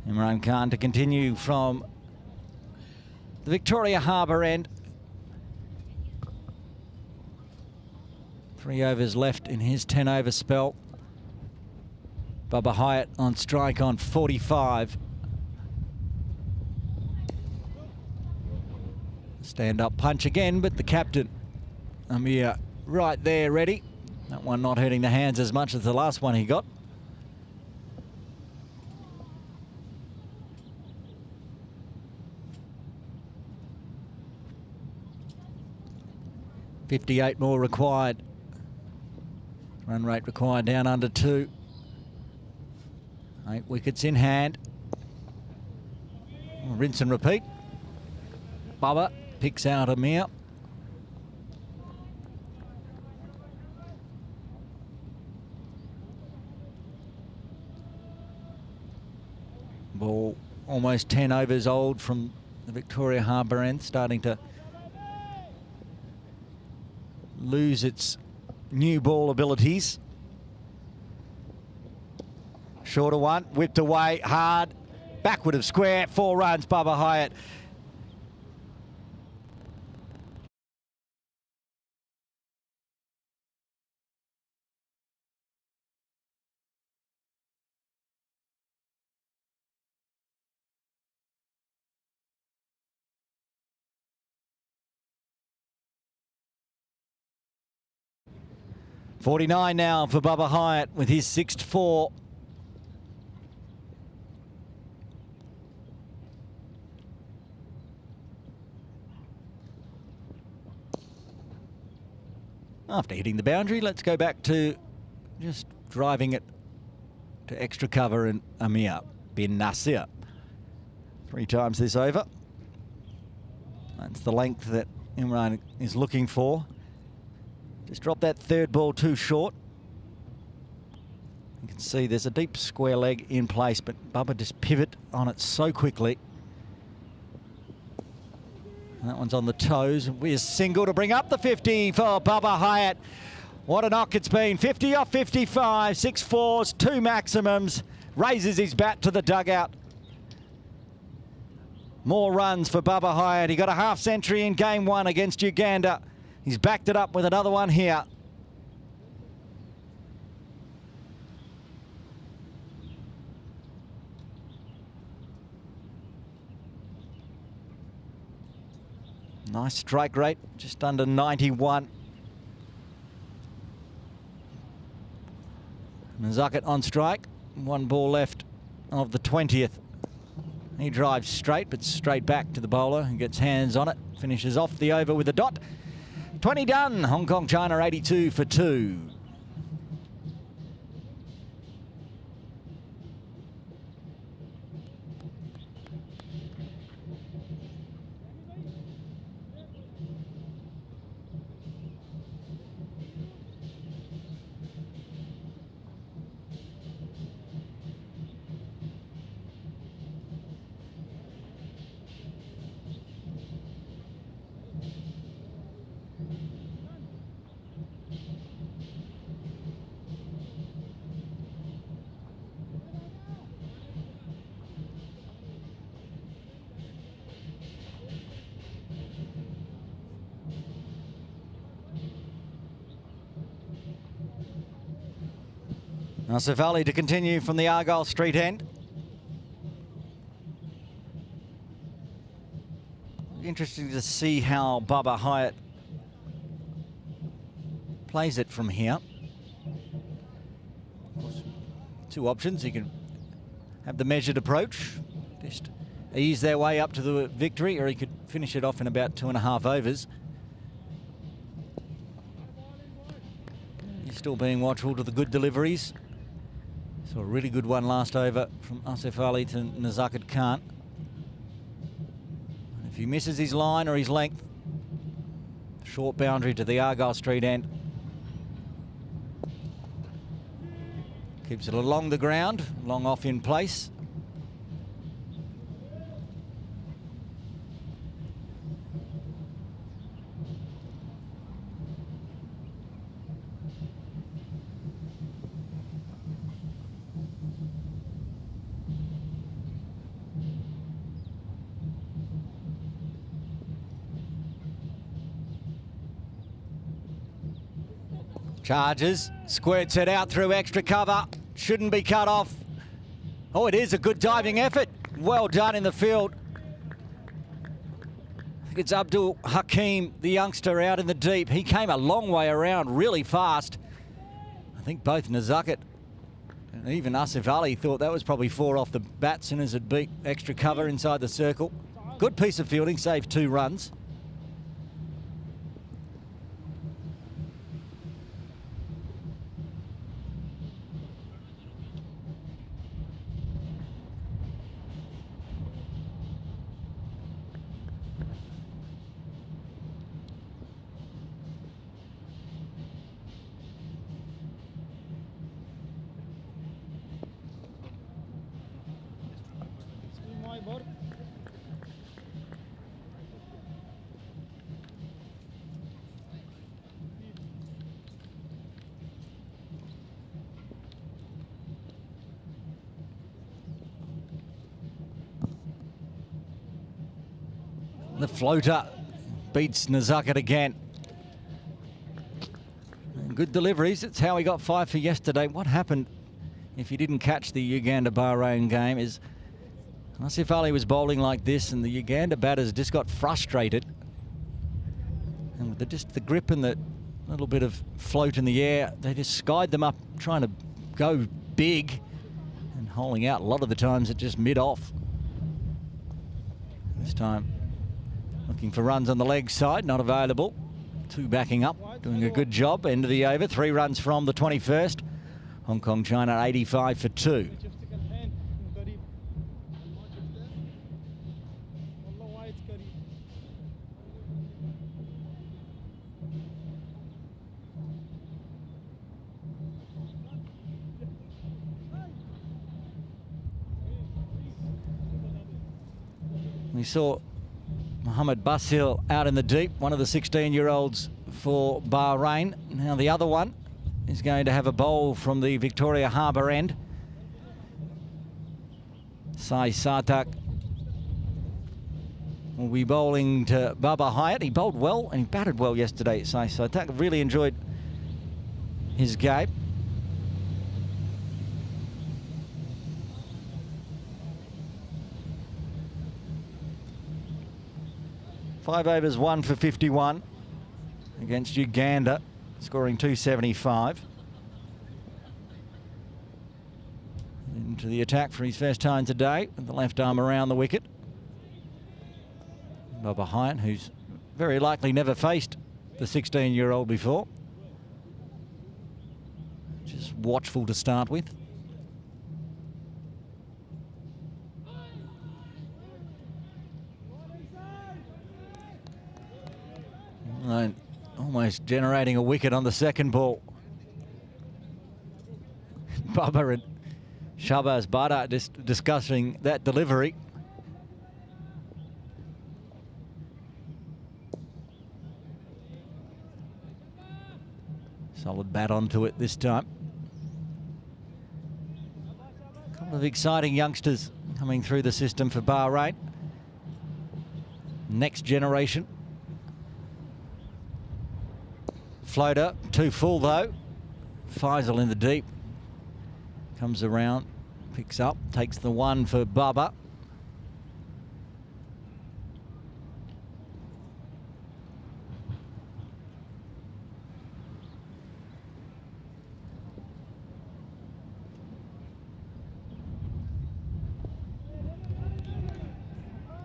Imran Khan to continue from the Victoria Harbour end. 3 overs left in his 10-over spell. Bubba Hyatt on strike on 45. Stand-up punch again, but the captain, Amir, right there ready. That one not hurting the hands as much as the last one he got. .58 more required. Run rate required down under 2. 8 wickets in hand. Rinse and repeat. Bubba picks out Amir. Ball almost 10 overs old from the Victoria Harbour end, starting to lose its new ball abilities. Shorter one, whipped away, hard. Backward of square, 4 runs, Bubba Hyatt. .49 now for Bubba Hyatt with his 6th 4. After hitting the boundary, let's go back to just driving it to extra cover and Amir bin Nasir. 3 times this over. That's the length that Imran is looking for. Just dropped that 3rd ball too short. You can see there's a deep square leg in place, but Bubba just pivot on it so quickly. And that one's on the toes. We're single to bring up the 50 for Bubba Hyatt. What a knock it's been. 50 off 55, 6 4s, 2 maximums. Raises his bat to the dugout. More runs for Bubba Hyatt. He got a half century in game 1 against Uganda. He's backed it up with another one here. Nice strike rate, just under 91. Nazakit on strike, 1 ball left of the 20th. He drives straight, but straight back to the bowler and gets hands on it. Finishes off the over with a dot. 20 done, Hong Kong, China 82 for 2. Asif Ali to continue from the Argyle Street end. Interesting to see how Bubba Hyatt plays it from here. 2 options. He can have the measured approach, just ease their way up to the victory, or he could finish it off in about 2.5 overs. He's still being watchful to the good deliveries. So a really good one last over from Asif Ali to Nazakit Khan. If he misses his line or his length, short boundary to the Argyle Street end. Keeps it along the ground, long off in place. Charges, squirts it out through extra cover. Shouldn't be cut off. Oh, it is a good diving effort. Well done in the field. I think it's Abdul Hakim, the youngster, out in the deep. He came a long way around really fast. I think both Nazakit and even Asif Ali thought that was probably 4 off the bat soon as it beat extra cover inside the circle. Good piece of fielding, saved 2 runs. The floater beats Nazaket again. And good deliveries. It's how he got 5 for yesterday. What happened if he didn't catch the Uganda-Bahrain game is Asif Ali was bowling like this and the Uganda batters just got frustrated. And with just the grip and the little bit of float in the air, they just skied them up, trying to go big and holing out a lot of the times at just mid-off. This time looking for runs on the leg side, not available. 2 backing up, doing a good job. End of the over, 3 runs from the 21st. Hong Kong, China, 85 for 2. We saw Mohammed Basil out in the deep, one of the 16-year-olds for Bahrain. Now the other one is going to have a bowl from the Victoria Harbour end. Sai Sartak will be bowling to Baba Hyatt. He bowled well and he batted well yesterday, Sai Sartak. Really enjoyed his game. Five overs, 1 for 51 against Uganda, scoring 275. Into the attack for his first time today, with the left arm around the wicket. Baba Hyatt, who's very likely never faced the 16-year-old before. Just watchful to start with. And almost generating a wicket on the second ball. Baba and Shahbaz Bada just discussing that delivery. Solid bat onto it this time. A couple of exciting youngsters coming through the system for Bahrain. Next generation. Floater, too full though. Faisal in the deep. Comes around, picks up, takes the 1 for Baba.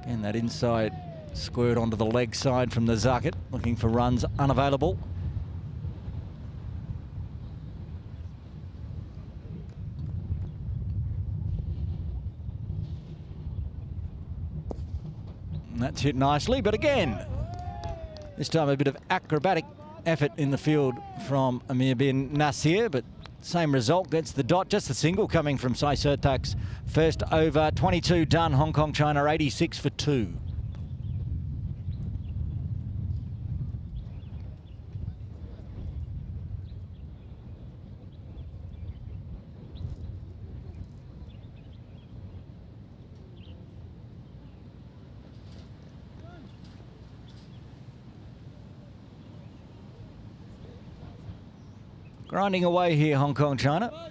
And that inside squirt onto the leg side from the Nazaket, looking for runs, unavailable. That's hit nicely, but again, this time a bit of acrobatic effort in the field from Amir bin Nasir, but same result, gets the dot. Just a single coming from Sai Sertak's first over. 22 done, Hong Kong, China, 86 for 2. Grinding away here, Hong Kong, China.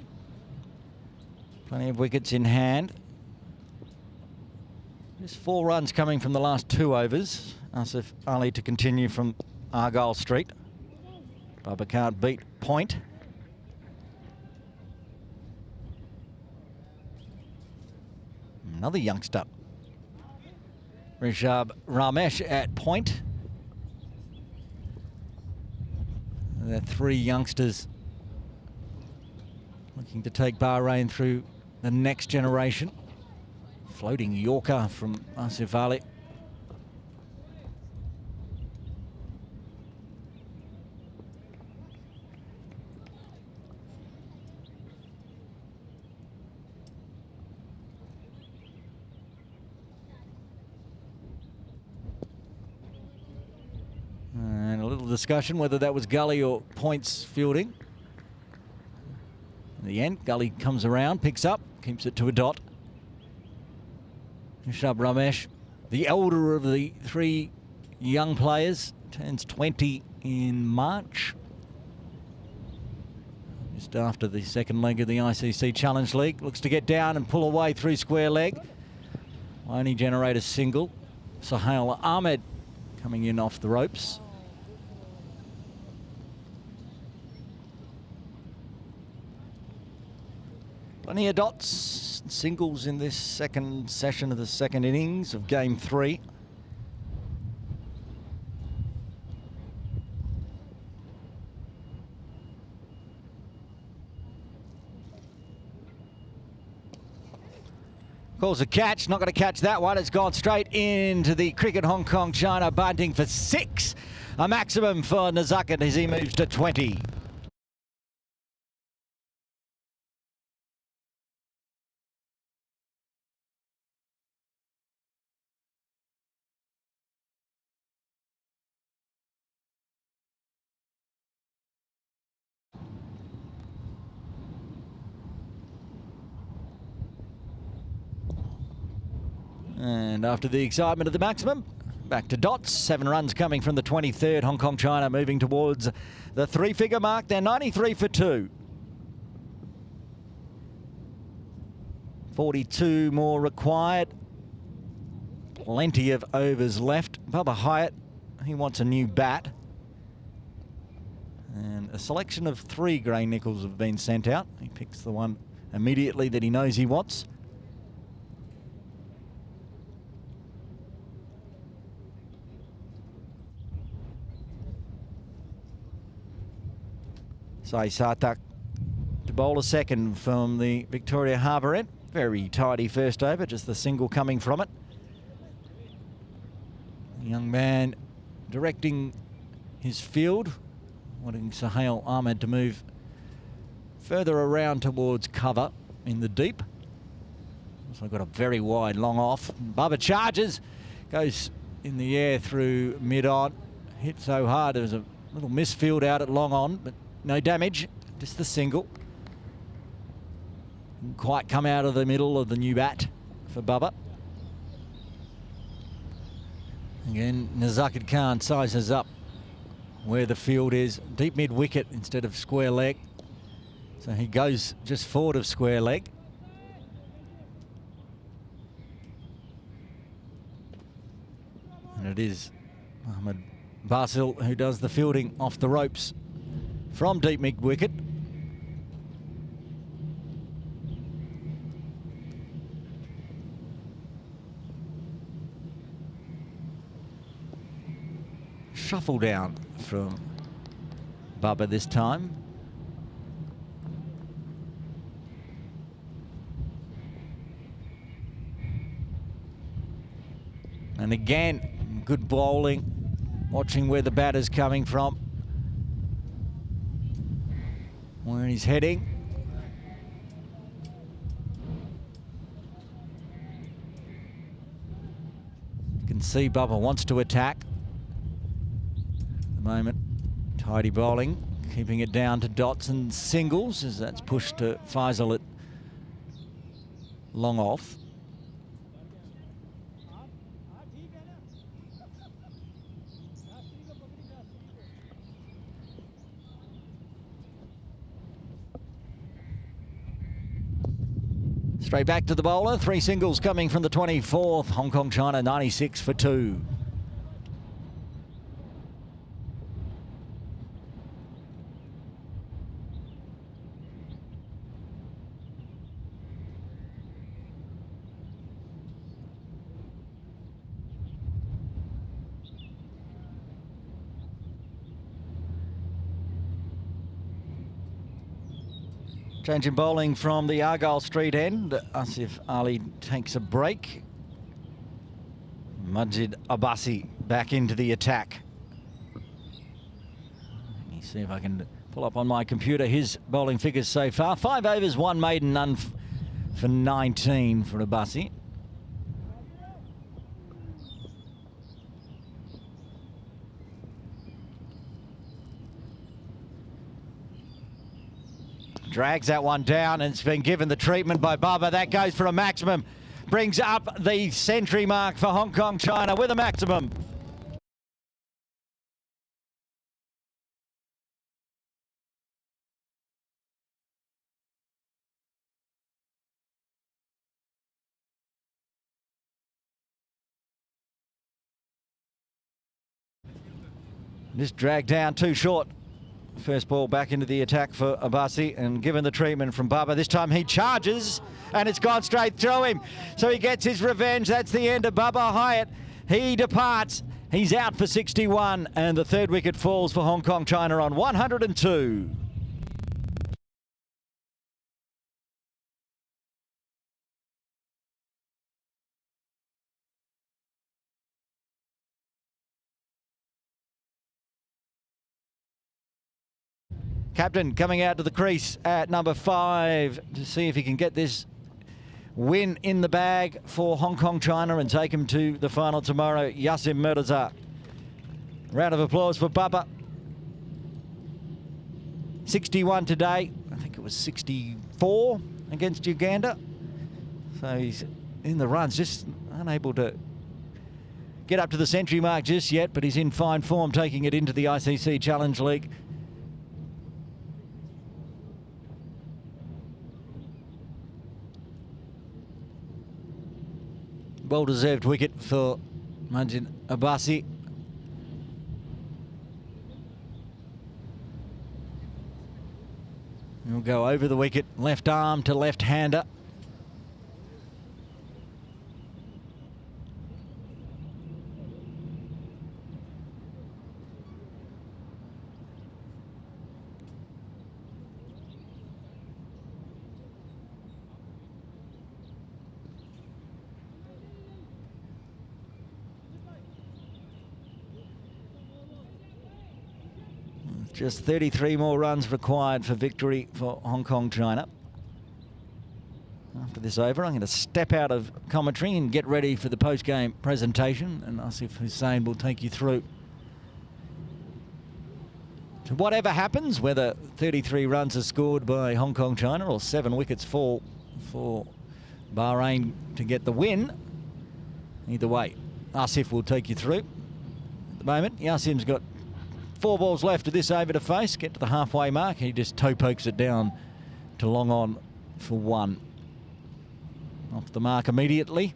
Plenty of wickets in hand. Just 4 runs coming from the last 2 overs. Asif Ali to continue from Argyle Street. Baba can't beat point. Another youngster. Rishabh Ramesh at point. The 3 youngsters looking to take Bahrain through the next generation. Floating Yorker from Asif Ali. And a little discussion whether that was Gully or Points fielding. In the end, Gully comes around, picks up, keeps it to a dot. Rishabh Ramesh the elder of the three young players, turns 20 in March. Just after the second leg of the ICC Challenge League. Looks to get down and pull away through square leg. Only generate a single. Sohail Ahmed coming in off the ropes. Plenty of dots, singles in this second session of the second innings of game 3. Calls a catch, not going to catch that one. It's gone straight into the cricket Hong Kong China, bunting for 6. A maximum for Nazaket as he moves to 20. And after the excitement of the maximum, back to dots. 7 runs coming from the 23rd. Hong Kong China moving towards the 3-figure mark. They're 93 for 2. 42 more required. Plenty of overs left. Bubba Hyatt, he wants a new bat. And a selection of 3 grey nickels have been sent out. He picks the one immediately that he knows he wants. Sai Sartak to bowl a second from the Victoria Harbour end. Very tidy first over, just the single coming from it. The young man directing his field, wanting Sohail Ahmed to move further around towards cover in the deep. Also got a very wide long off. Bubba charges, goes in the air through mid-on. Hit so hard, there was a little misfield out at long on, but no damage, just the single. Didn't quite come out of the middle of the new bat for Bubba. Again, Nazaket Khan sizes up where the field is. Deep mid-wicket instead of square leg. So he goes just forward of square leg. And it is Mohamed Basil who does the fielding off the ropes from deep mid-wicket. Shuffle down from Bubba this time. And again, good bowling, watching where the batter's coming from, where he's heading. You can see Bubba wants to attack. At the moment, tidy bowling, keeping it down to dots and singles as that's pushed to Faisal at long off. Straight back to the bowler. 3 singles coming from the 24th. Hong Kong China 96 for 2. Change in bowling from the Argyle Street end. Asif Ali takes a break. Majid Abbasi back into the attack. Let me see if I can pull up on my computer his bowling figures so far. 5 overs, 1 maiden, none for 19 for Abbasi. Drags that one down and it's been given the treatment by Bubba. That goes for a maximum brings up the century mark for Hong Kong China with a maximum. Just dragged down too short. First ball back into the attack for Abassi, and given the treatment from Bubba, this time he charges and it's gone straight through him. So he gets his revenge. That's the end of Bubba Hyatt. He departs. He's out for 61, and the third wicket falls for Hong Kong China on 102. Captain coming out to the crease at number 5 to see if he can get this win in the bag for Hong Kong China and take him to the final tomorrow. Yassim Mirza. Round of applause for Bubba. 61 today. I think it was 64 against Uganda. So he's in the runs, just unable to get up to the century mark just yet, but he's in fine form, taking it into the ICC Challenge League. Well-deserved wicket for Majid Abassi. He'll go over the wicket, left arm to left-hander. Just 33 more runs required for victory for Hong Kong China. After this over, I'm going to step out of commentary and get ready for the post-game presentation, and Asif Hussain will take you through to whatever happens, whether 33 runs are scored by Hong Kong China or 7 wickets fall for Bahrain to get the win. Either way, Asif will take you through. At the moment, Yassim's got 4 balls left of this over to face, get to the halfway mark. He just toe pokes it down to long on for 1. Off the mark immediately.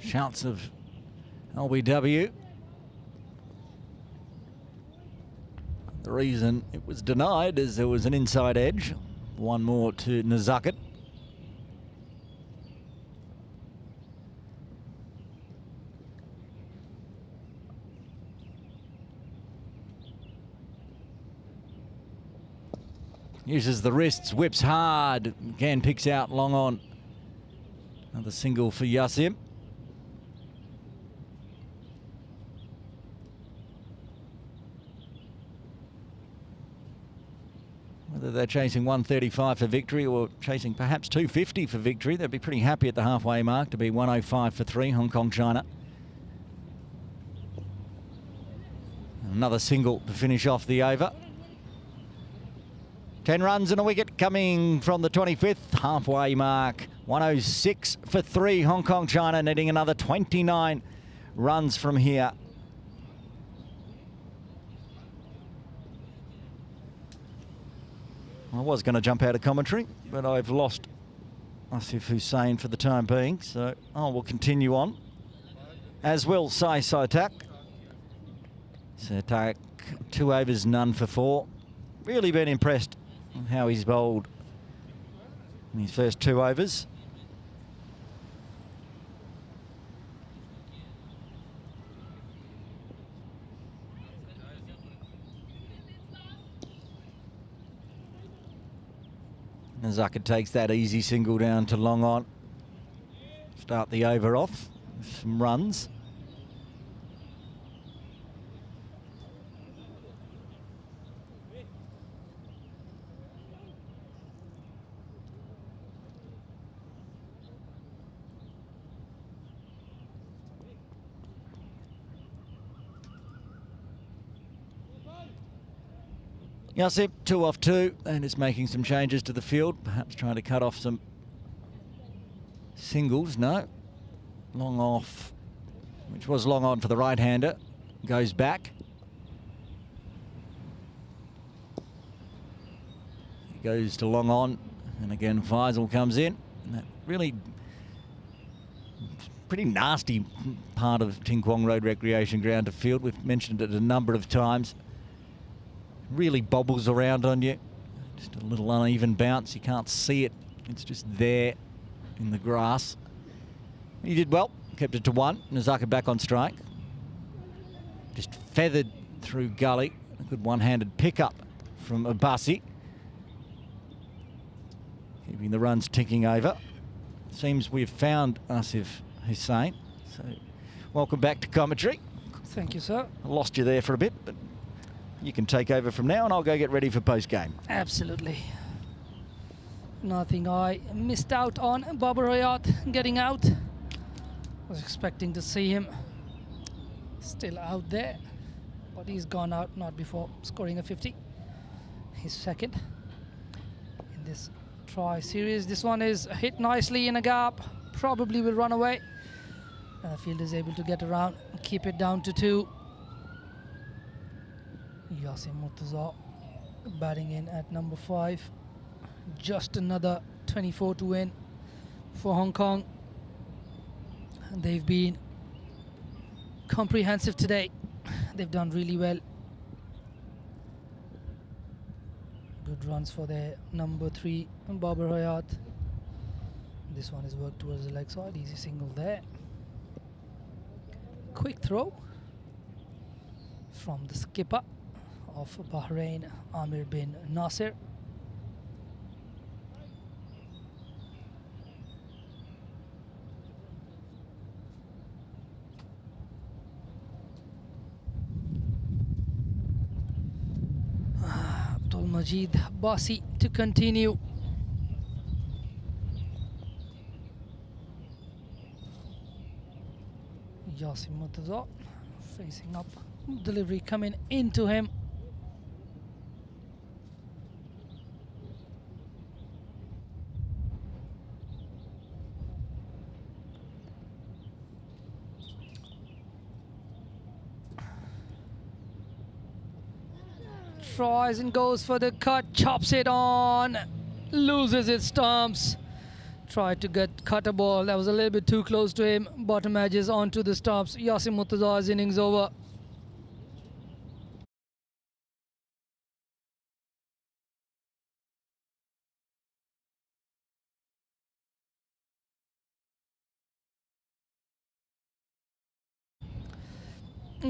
Shouts of LBW. The reason it was denied is there was an inside edge. 1 more to Nazakat. Uses the wrists, whips hard. Again picks out long on. Another single for Yassim. Whether they're chasing 135 for victory or chasing perhaps 250 for victory, they'd be pretty happy at the halfway mark to be 105 for 3, Hong Kong China. Another single to finish off the over. 10 runs and a wicket coming from the 25th halfway mark. 106 for 3, Hong Kong China needing another 29 runs from here. I was going to jump out of commentary, but I've lost Asif Hussain for the time being, so I will continue on. As will Sai Sotak. Sotak, 2 overs, none for 4. Really been impressed with how he's bowled in his first 2 overs. Nazaka takes that easy single down to long on. Start the over off with some runs. Yasip, 2 off 2, and is making some changes to the field, perhaps trying to cut off some singles. No. Long off, which was long on for the right-hander, goes back. He goes to long on, and again Faisal comes in. And that really pretty nasty part of Ting Kwong Road Recreation Ground to field. We've mentioned it a number of times. Really bobbles around on you. Just a little uneven bounce. You can't see it. It's just there in the grass. He did well. Kept it to 1. Nazaka back on strike. Just feathered through gully. A good one-handed pickup from Abassi. Keeping the runs ticking over. Seems we've found Asif Hussain. So welcome back to commentary. Thank you, sir. I lost you there for a bit, but you can take over from now and I'll go get ready for post-game. Absolutely. Nothing I missed out on. Babar Hayat getting out. Was expecting to see him still out there, but he's gone out, not before scoring a 50. His second in this try series. This one is hit nicely in a gap, probably will run away. The field is able to get around, keep it down to 2. Yasim Murtaza batting in at number 5. Just another 24 to win for Hong Kong. And they've been comprehensive today. They've done really well. Good runs for their number 3, Babar Hayat. This one is worked towards the leg side. Easy single there. Quick throw from the skipper of Bahrain, Amir bin Nasir. Abdul Majid Basi to continue. Yasim Murtaza facing up, delivery coming into him. Tries and goes for the cut, chops it on, loses its stumps. Tried to cut a ball that was a little bit too close to him. Bottom edges onto the stumps. Yasim Murtaza's innings over.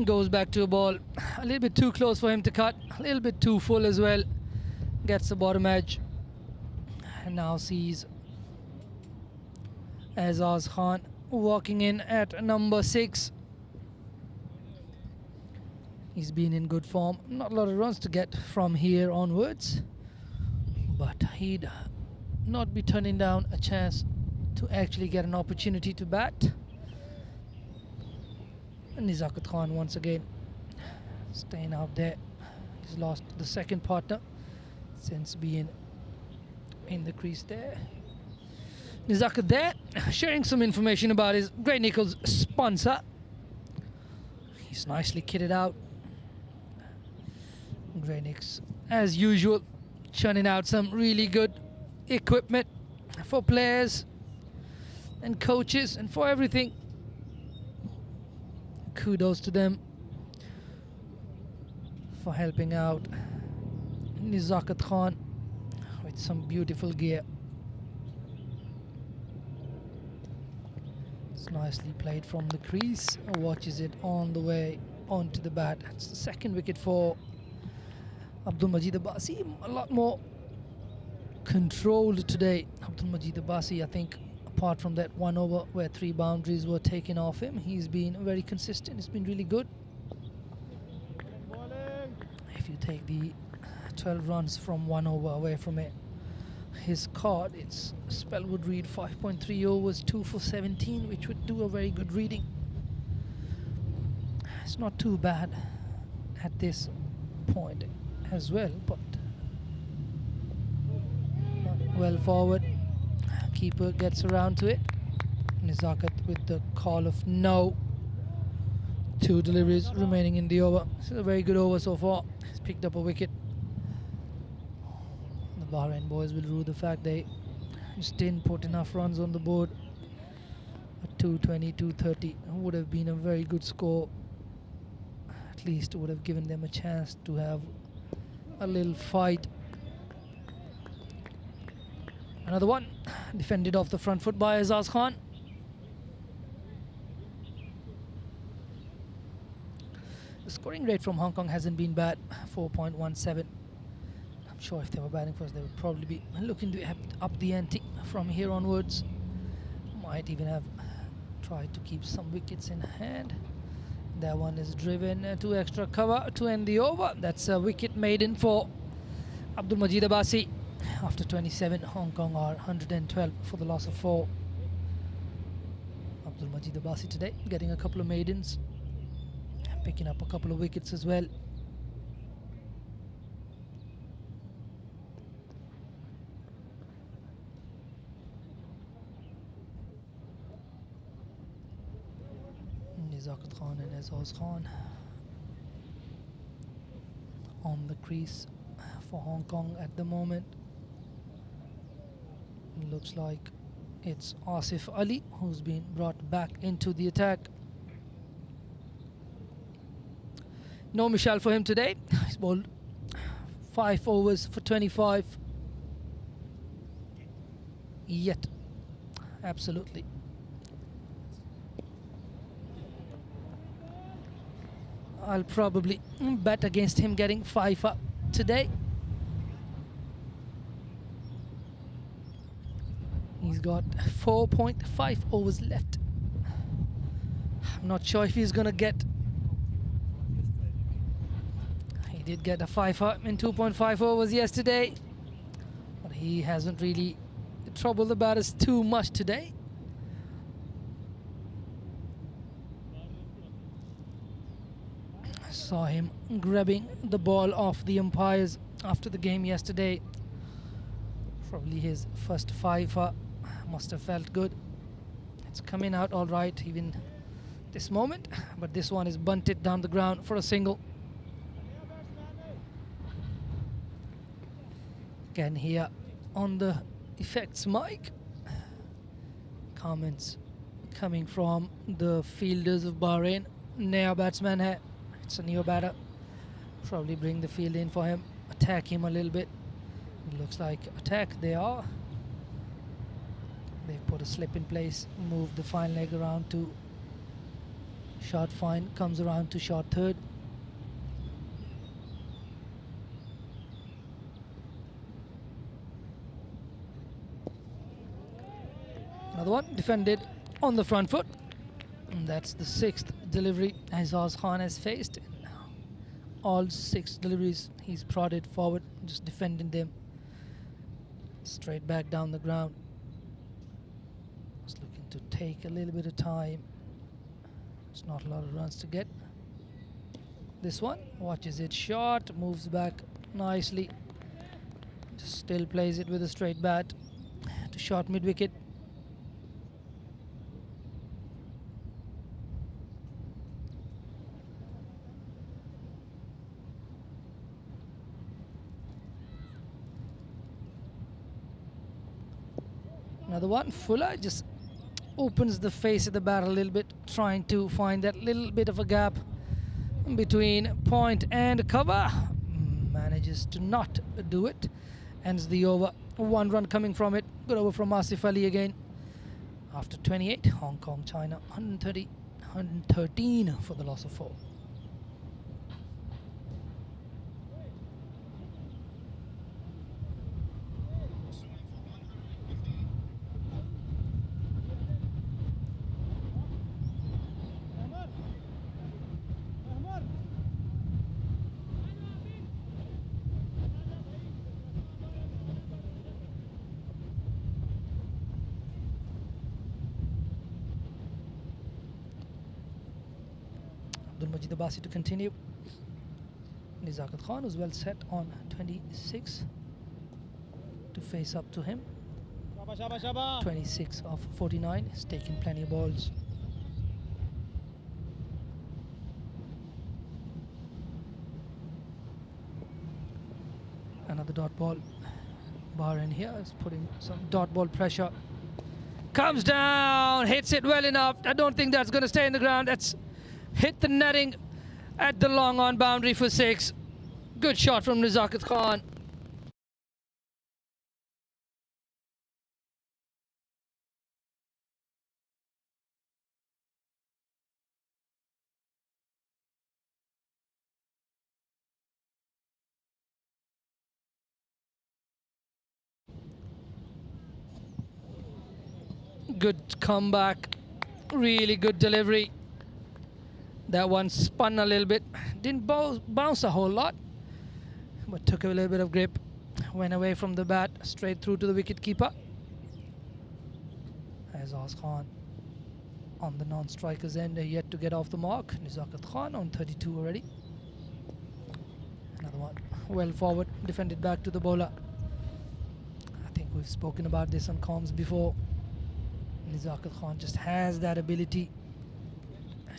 Goes back to a ball a little bit too close for him to cut, a little bit too full as well. Gets the bottom edge and now sees Azaz Khan walking in at number 6. He's been in good form. Not a lot of runs to get from here onwards, but he'd not be turning down a chance to actually get an opportunity to bat. Nizakat Khan once again staying out there. He's lost the second partner since being in the crease there. Nizakat there sharing some information about his Great Nichols sponsor. He's nicely kitted out. Great Nicks, as usual, churning out some really good equipment for players and coaches and for everything. Kudos to them for helping out Nizakat Khan with some beautiful gear. It's nicely played from the crease. Watches it on the way onto the bat. It's the second wicket for Abdul Majid Abbasi. A lot more controlled today. Abdul Majid Abbasi, I think, apart from that 1 over where 3 boundaries were taken off him, he's been very consistent. He's been really good. If you take the 12 runs from 1 over away from it, his card, its spell would read 5.3 overs, 2 for 17, which would do a very good reading. It's not too bad at this point as well, but well forward. Keeper gets around to it. Nizakat with the call of no. 2 deliveries remaining in the over. This is a very good over so far. He's picked up a wicket. The Bahrain boys will rue the fact they just didn't put enough runs on the board. A 220, 230 would have been a very good score. At least it would have given them a chance to have a little fight. Another one defended off the front foot by Azaz Khan. The scoring rate from Hong Kong hasn't been bad, 4.17. I'm sure if they were batting first, they would probably be looking to up the ante from here onwards. Might even have tried to keep some wickets in hand. That one is driven to extra cover to end the over. That's a wicket maiden for Abdul Majid Abbasi. After 27, Hong Kong are 112 for the loss of 4. Abdul Majid Abbasi today getting a couple of maidens, picking up a couple of wickets as well. Nizakat Khan and Azaz Khan on the crease for Hong Kong at the moment. Looks like it's Asif Ali who's been brought back into the attack. No Michelle for him today. He's bowled 5 overs for 25. Yet, absolutely. I'll probably bet against him getting 5 up today. He's got 4.5 overs left. I'm not sure if he's going to get. He did get a 5 up in 2.5 overs yesterday, but he hasn't really troubled the batters too much today. I saw him grabbing the ball off the umpires after the game yesterday. Probably his first 5 must have felt good. It's coming out all right even this moment, but this one is bunted down the ground for a single. Can hear on the effects mic comments coming from the fielders of Bahrain. Naya batsman hai. It's a new batter. Probably bring the field in for him, attack him a little bit. It looks like attack they are. They put a slip in place, move the fine leg around to short fine, comes around to short third. Another one defended on the front foot. And that's the 6th delivery Azaz Khan has faced. All 6 deliveries he's prodded forward, just defending them. Straight back down the ground. Just looking to take a little bit of time. It's not a lot of runs to get. This one watches it short, moves back nicely. Just still plays it with a straight bat to short mid wicket. Another one, Fuller just opens the face of the bat a little bit, trying to find that little bit of a gap between point and cover. Manages to not do it. Ends the over. 1 run coming from it. Good over from Asif Ali again. After 28, Hong Kong, China, 113 for the loss of 4. Abdul Majid Abbasi to continue. Nizakat Khan was well set on 26 to face up to him. 26 of 49. He's taking plenty of balls. Another dot ball. Bahrain here is putting some dot ball pressure. Comes down, hits it well enough. I don't think that's going to stay in the ground. That's hit the netting at the long on boundary for 6. Good shot from Nizakat Khan. Good comeback, really good delivery. That one spun a little bit, didn't bounce a whole lot, but took a little bit of grip, went away from the bat, straight through to the wicket keeper. Azaz Khan on the non-striker's end, yet to get off the mark. Nizakat Khan on 32 already. Another one, well forward, defended back to the bowler. I think we've spoken about this on comms before. Nizakat Khan just has that ability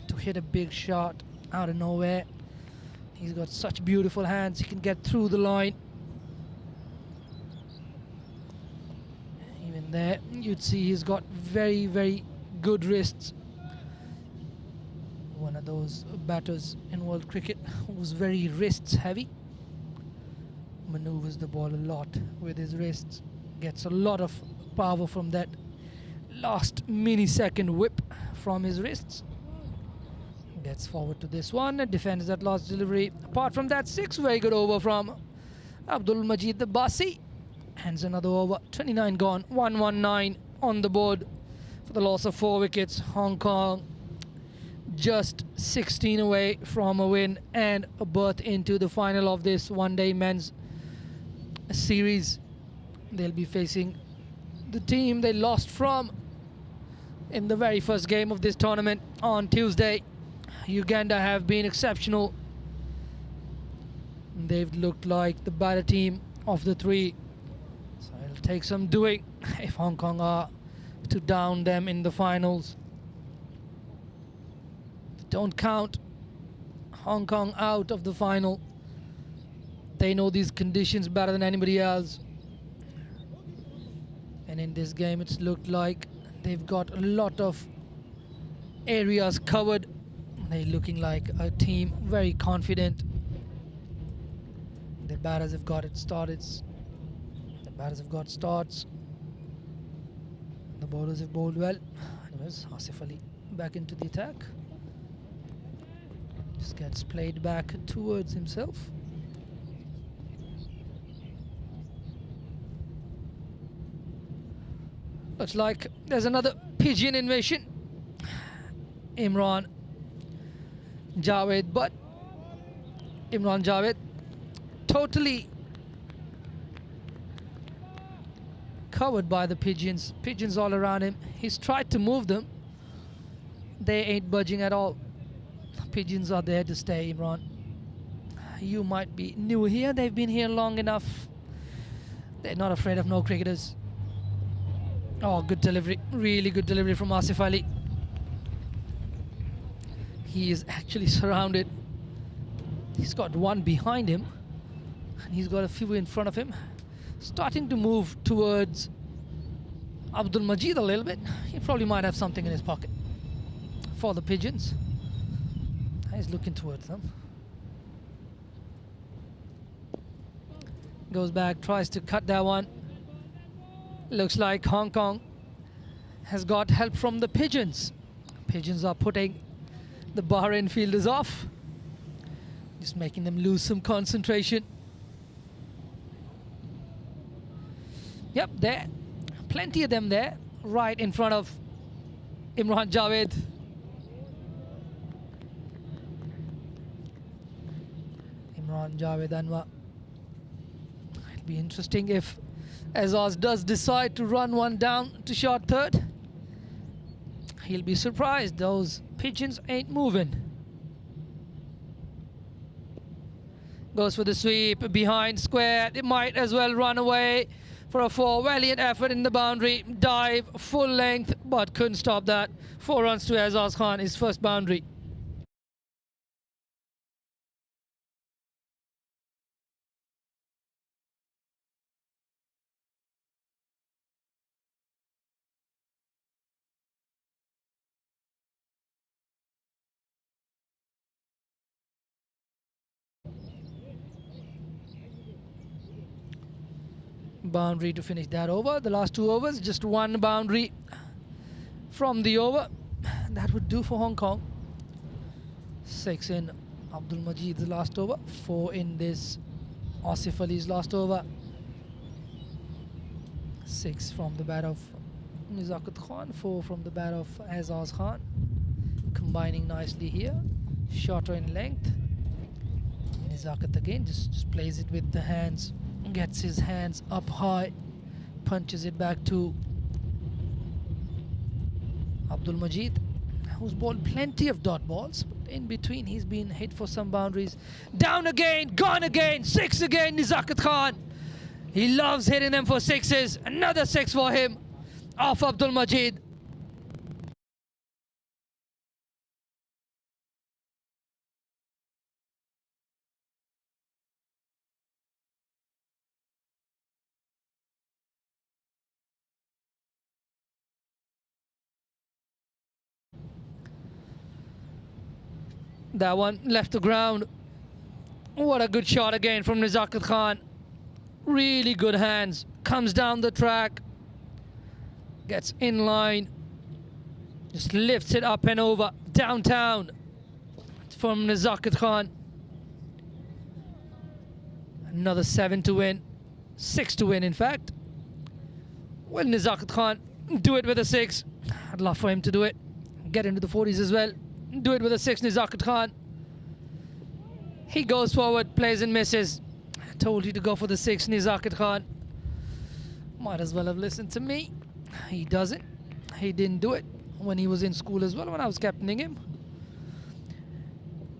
to hit a big shot out of nowhere. He's got such beautiful hands, he can get through the line. Even there, you'd see he's got very, very good wrists. One of those batters in world cricket who's very wrists heavy. Maneuvers the ball a lot with his wrists, gets a lot of power from that last millisecond whip from his wrists. Gets forward to this one and defends that last delivery. Apart from that, 6 very good over from Abdul Majid Basi. Hands another over. 29 gone, 119 on the board for the loss of 4 wickets. Hong Kong just 16 away from a win and a berth into the final of this one-day men's series. They'll be facing the team they lost from in the very first game of this tournament on Tuesday. Uganda have been exceptional. They've looked like the better team of the 3. So it'll take some doing if Hong Kong are to down them in the finals. Don't count Hong Kong out of the final. They know these conditions better than anybody else. And in this game, it's looked like they've got a lot of areas covered. They're looking like a team very confident. The batters have got it started. The batters have got starts. The bowlers have bowled well. Anyways, Asif Ali back into the attack. Just gets played back towards himself. Looks like there's another pigeon invasion. Imran Javed, but Imran Javed totally covered by the pigeons. Pigeons all around him. He's tried to move them. They ain't budging at all. Pigeons are there to stay, Imran. You might be new here. They've been here long enough. They're not afraid of no cricketers. Oh, good delivery. Really good delivery from Asif Ali. He is actually surrounded. He's got one behind him. And he's got a few in front of him. Starting to move towards Abdul Majid a little bit. He probably might have something in his pocket for the pigeons. He's looking towards them. Goes back, tries to cut that one. Looks like Hong Kong has got help from the pigeons. Pigeons are putting the Bahrain fielders off, just making them lose some concentration. Yep, there, plenty of them there, right in front of Imran Javed. Imran Javed Anwar. It'll be interesting if Azaz does decide to run one down to short third. He'll be surprised. Those pigeons ain't moving. Goes for the sweep behind square. It might as well run away for a 4. Valiant effort in the boundary. Dive, full length, but couldn't stop that. 4 runs to Azaz Khan, his first boundary. Boundary to finish that over. The last 2 overs, just 1 boundary from the over. That would do for Hong Kong. 6 in Abdul Majid's last over, 4 in this Asif Ali's last over. 6 from the bat of Nizakat Khan, 4 from the bat of Azaz Khan. Combining nicely here. Shorter in length. Nizakat again just plays it with the hands. Gets his hands up high, punches it back to Abdul Majid, who's bowled plenty of dot balls, but in between he's been hit for some boundaries. Down again, gone again, 6 again, Nizakat Khan. He loves hitting them for 6s. Another 6 for him off Abdul Majid. That one left the ground. What a good shot again from Nizakat Khan. Really good hands. Comes down the track. Gets in line. Just lifts it up and over. Downtown from Nizakat Khan. Another 7 to win. 6 to win, in fact. Will Nizakat Khan do it with a 6? I'd love for him to do it. Get into the 40s as well. Do it with a 6, Nizakat Khan. He goes forward, plays and misses. I told you to go for the 6, Nizakat Khan. Might as well have listened to me. He doesn't. He didn't do it when he was in school as well, when I was captaining him.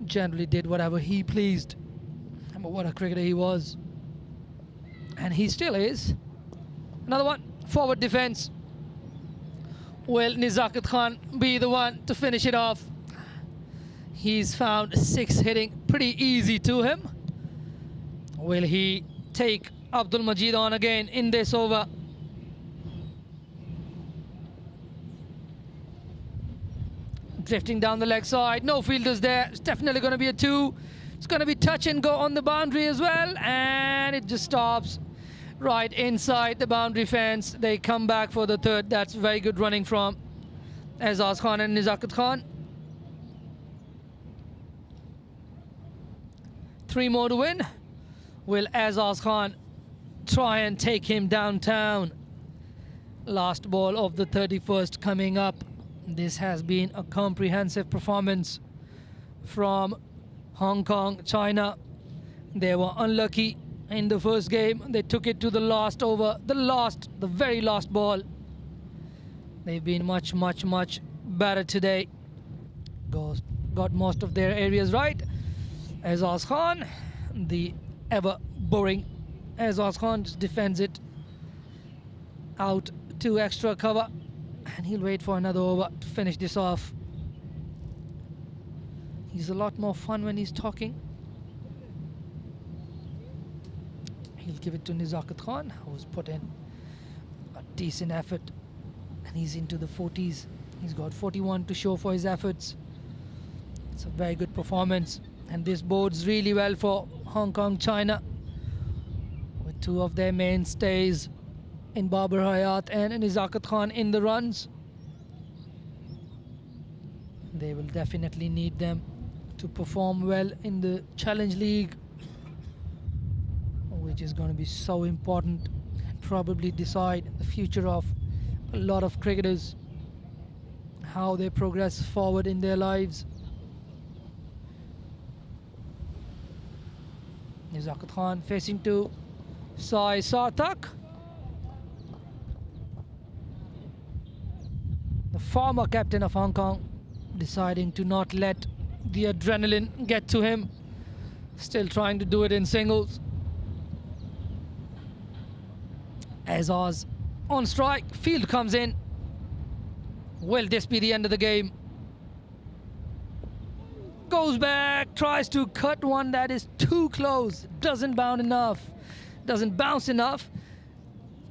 Generally did whatever he pleased. But what a cricketer he was. And he still is. Another one, forward defence. Will Nizakat Khan be the one to finish it off? He's found 6 hitting pretty easy to him. Will he take Abdul Majid on again in this over? Drifting down the leg side, no fielders there. It's definitely going to be a 2. It's going to be touch and go on the boundary as well, and it just stops right inside the boundary fence. They come back for the 3rd. That's very good running from Azaz Khan and Nizakat Khan. 3 more to win. Will Azaz Khan try and take him downtown? Last ball of the 31st coming up. This has been a comprehensive performance from Hong Kong, China. They were unlucky in the first game. They took it to the last over, the very last ball. They've been much better today. Got most of their areas right. Azaz Khan, the ever boring Azaz Khan, just defends it out to extra cover, and he'll wait for another over to finish this off. He's a lot more fun when he's talking. He'll give it to Nizakat Khan, who's put in a decent effort, and he's into the 40s. He's got 41 to show for his efforts. It's a very good performance, and this bodes really well for Hong Kong, China, with 2 of their mainstays in Babar Hayat and Nizakat Khan in the runs. They will definitely need them to perform well in the Challenge League, which is going to be so important and probably decide the future of a lot of cricketers, how they progress forward in their lives. Nizakat Khan facing to Sai Sarthak, the former captain of Hong Kong, deciding to not let the adrenaline get to him. Still trying to do it in singles. As Oz on strike, field comes in. Will this be the end of the game? Goes back, tries to cut one that is too close. Doesn't bounce enough.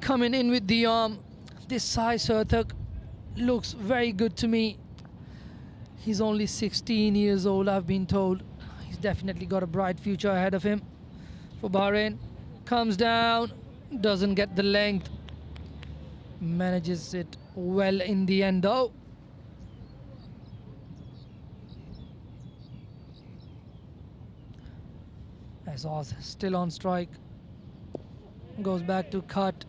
Coming in with the arm. This Sai Surthak looks very good to me. He's only 16 years old, I've been told. He's definitely got a bright future ahead of him for Bahrain. Comes down, doesn't get the length. Manages it well in the end though. As Oz still on strike. Goes back to cut.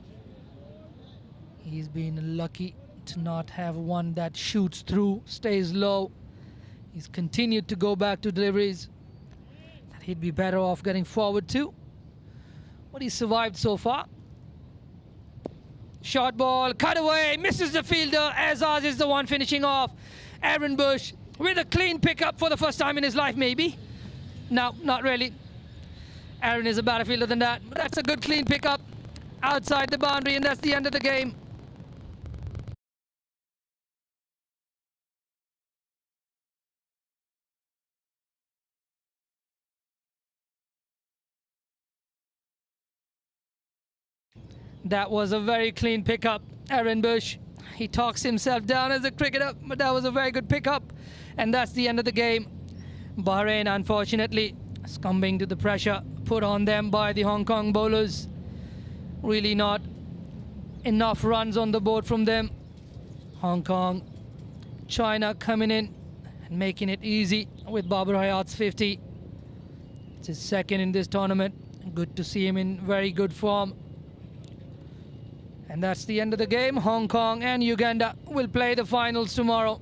He's been lucky to not have one that shoots through, stays low. He's continued to go back to deliveries that he'd be better off getting forward to. But he's survived so far. Short ball, cut away, misses the fielder. Azaz is the one finishing off. Aaron Bush with a clean pickup for the first time in his life, maybe. No, not really. Aaron is a better fielder than that. But that's a good clean pickup outside the boundary, and that's the end of the game. That was a very clean pickup, Aaron Bush. He talks himself down as a cricketer, but that was a very good pickup. And that's the end of the game. Bahrain, unfortunately, succumbing to the pressure put on them by the Hong Kong bowlers. Really not enough runs on the board from them. Hong Kong, China coming in and making it easy with Babar Hayat's 50. It's his second in this tournament. Good to see him in very good form. And that's the end of the game. Hong Kong and Uganda will play the finals tomorrow.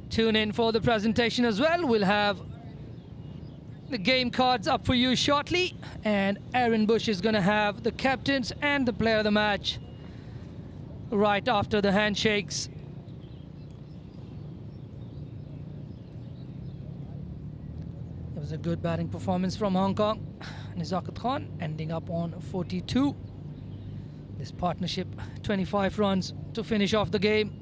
Tune in for the presentation as well. We'll have the game cards up for you shortly. And Aaron Bush is going to have the captains and the player of the match right after the handshakes. It was a good batting performance from Hong Kong. Nizakat Khan ending up on 42. This partnership, 25 runs to finish off the game.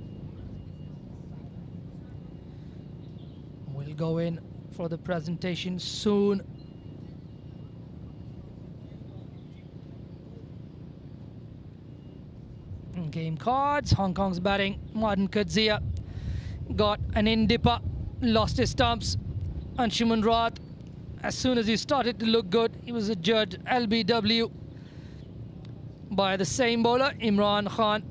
We'll go in for the presentation soon. Game cards, Hong Kong's batting. Martin Kadzia got an in-dipper, lost his stumps. Anshuman Rath, as soon as he started to look good, he was adjudged LBW by the same bowler, Imran Khan.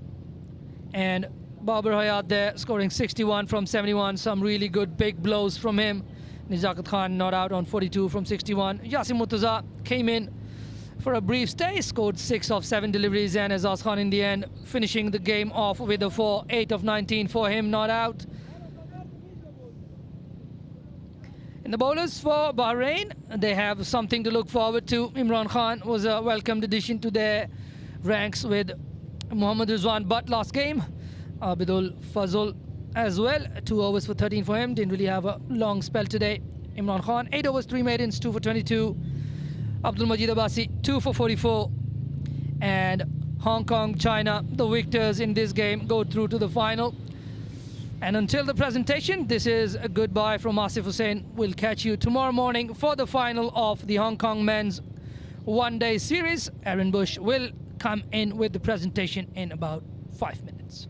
And Babar Hayat there scoring 61 from 71. Some really good big blows from him. Nizakat Khan not out on 42 from 61. Yasim Murtaza came in for a brief stay, scored 6 of 7 deliveries, and Azaz Khan in the end finishing the game off with a 4, 8 of 19 for him, not out. And the bowlers for Bahrain, they have something to look forward to. Imran Khan was a welcomed addition to their ranks with Mohammad Rizwan Butt last game. Abidul Fazul as well. 2 overs for 13 for him. Didn't really have a long spell today. Imran Khan, 8 overs, 3 maidens, 2 for 22. Abdul Majid Abbasi, 2 for 44. And Hong Kong, China, the victors in this game, go through to the final. And until the presentation, this is a goodbye from Asif Hussain. We'll catch you tomorrow morning for the final of the Hong Kong men's one-day series. Aaron Bush will come in with the presentation in about 5 minutes.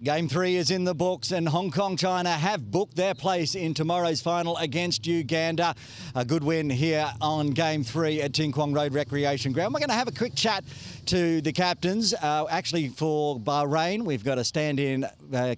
Game 3 is in the books and Hong Kong China have booked their place in tomorrow's final against Uganda. A good win here on Game 3 at Ting Kwong Road Recreation Ground. We're going to have a quick chat to the captains. Actually, for Bahrain, we've got a stand-in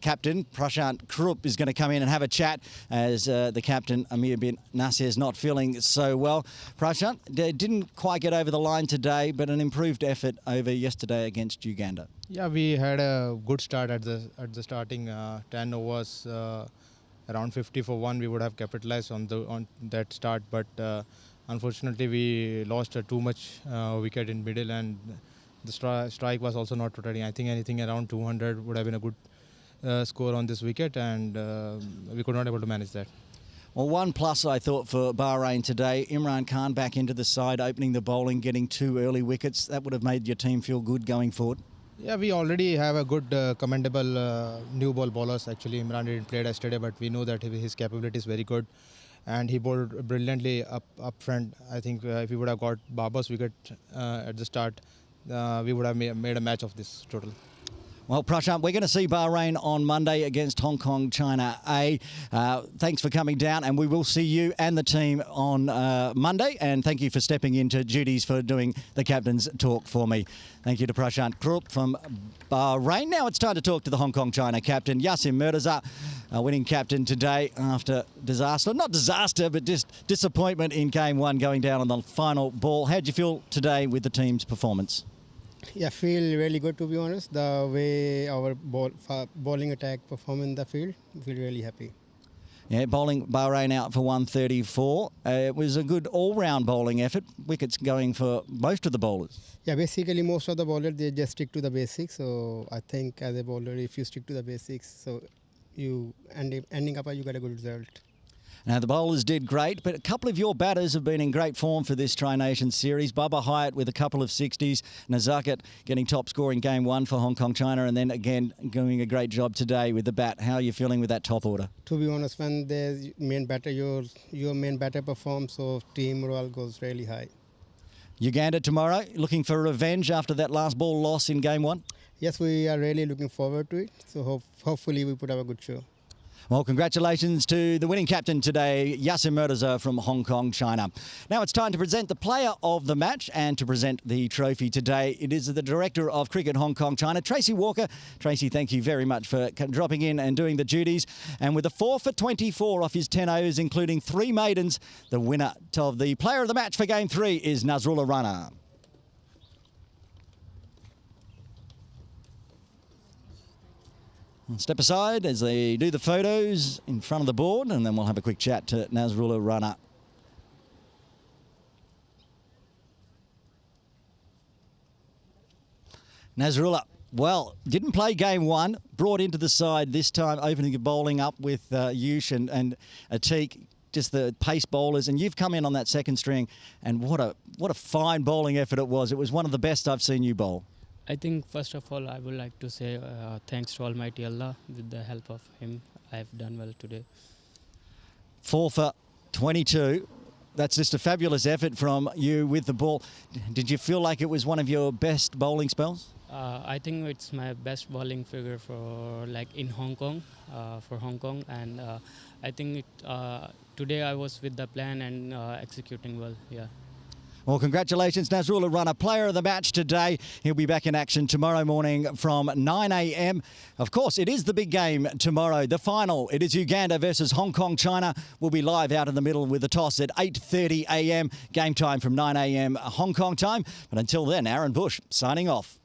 captain. Prashant Krupp is going to come in and have a chat as the captain, Amir bin Nasir, is not feeling so well. Prashant, didn't quite get over the line today, but an improved effort over yesterday against Uganda. Yeah, we had a good start at the starting 10 overs, around 50 for 1. We would have capitalized on that start, but unfortunately we lost too much wicket in middle, and the strike was also not rotating. I think anything around 200 would have been a good score on this wicket, and we could not able to manage that. Well, one plus, I thought, for Bahrain today. Imran Khan back into the side, opening the bowling, getting 2 early wickets. That would have made your team feel good going forward. Yeah, we already have a good, commendable new ball bowlers. Actually, Imran didn't play yesterday, but we know that his capability is very good, and he bowled brilliantly up front. I think if we would have got Babar's wicket at the start, we would have made a match of this total. Well, Prashant, we're going to see Bahrain on Monday against Hong Kong China A. Thanks for coming down, and we will see you and the team on Monday. And thank you for stepping into duties for doing the captain's talk for me. Thank you to Prashant Krupp from Bahrain. Now it's time to talk to the Hong Kong China captain, Yasin Mirza, winning captain today after disaster. Not disaster, but just disappointment in Game 1 going down on the final ball. How'd you feel today with the team's performance? Yeah, I feel really good, to be honest. The way our bowling attack performed in the field, I feel really happy. Yeah, bowling Bahrain out for 134. It was a good all-round bowling effort. Wickets going for most of the bowlers. Yeah, basically most of the bowlers, they just stick to the basics. So I think as a bowler, if you stick to the basics, so you ending up, you get a good result. Now, the bowlers did great, but a couple of your batters have been in great form for this Tri-Nations series. Bubba Hyatt with a couple of 60s. Nazakat getting top score in Game 1 for Hong Kong China, and then again doing a great job today with the bat. How are you feeling with that top order? To be honest, when the main batter, your main batter performs, so team morale goes really high. Uganda tomorrow, looking for revenge after that last ball loss in Game 1? Yes, we are really looking forward to it. So hopefully we put up a good show. Well, congratulations to the winning captain today, Yasin Mirza from Hong Kong, China. Now it's time to present the player of the match and to present the trophy today. It is the Director of Cricket Hong Kong, China, Tracy Walker. Tracy, thank you very much for dropping in and doing the duties. And with a 4 for 24 off his 10 overs, including 3 maidens, the winner of the player of the match for Game 3 is Nazrullah Rana. Step aside as they do the photos in front of the board, and then we'll have a quick chat to Nazrullah Rana. Nazrullah, well, didn't play Game 1, brought into the side this time, opening the bowling up with Yush and Atik, just the pace bowlers, and you've come in on that second string, and what a fine bowling effort it was. It was one of the best I've seen you bowl. I think first of all I would like to say thanks to Almighty Allah. With the help of him, I have done well today. 4 for 22. That's just a fabulous effort from you with the ball. Did you feel like it was one of your best bowling spells? I think it's my best bowling figure for in Hong Kong, for Hong Kong, and I think today I was with the plan and executing well. Yeah. Well, congratulations, Nazrullah Rana, player of the match today. He'll be back in action tomorrow morning from 9 a.m. Of course, it is the big game tomorrow, the final. It is Uganda versus Hong Kong China. We'll be live out in the middle with the toss at 8:30 a.m. Game time from 9 a.m. Hong Kong time. But until then, Aaron Bush signing off.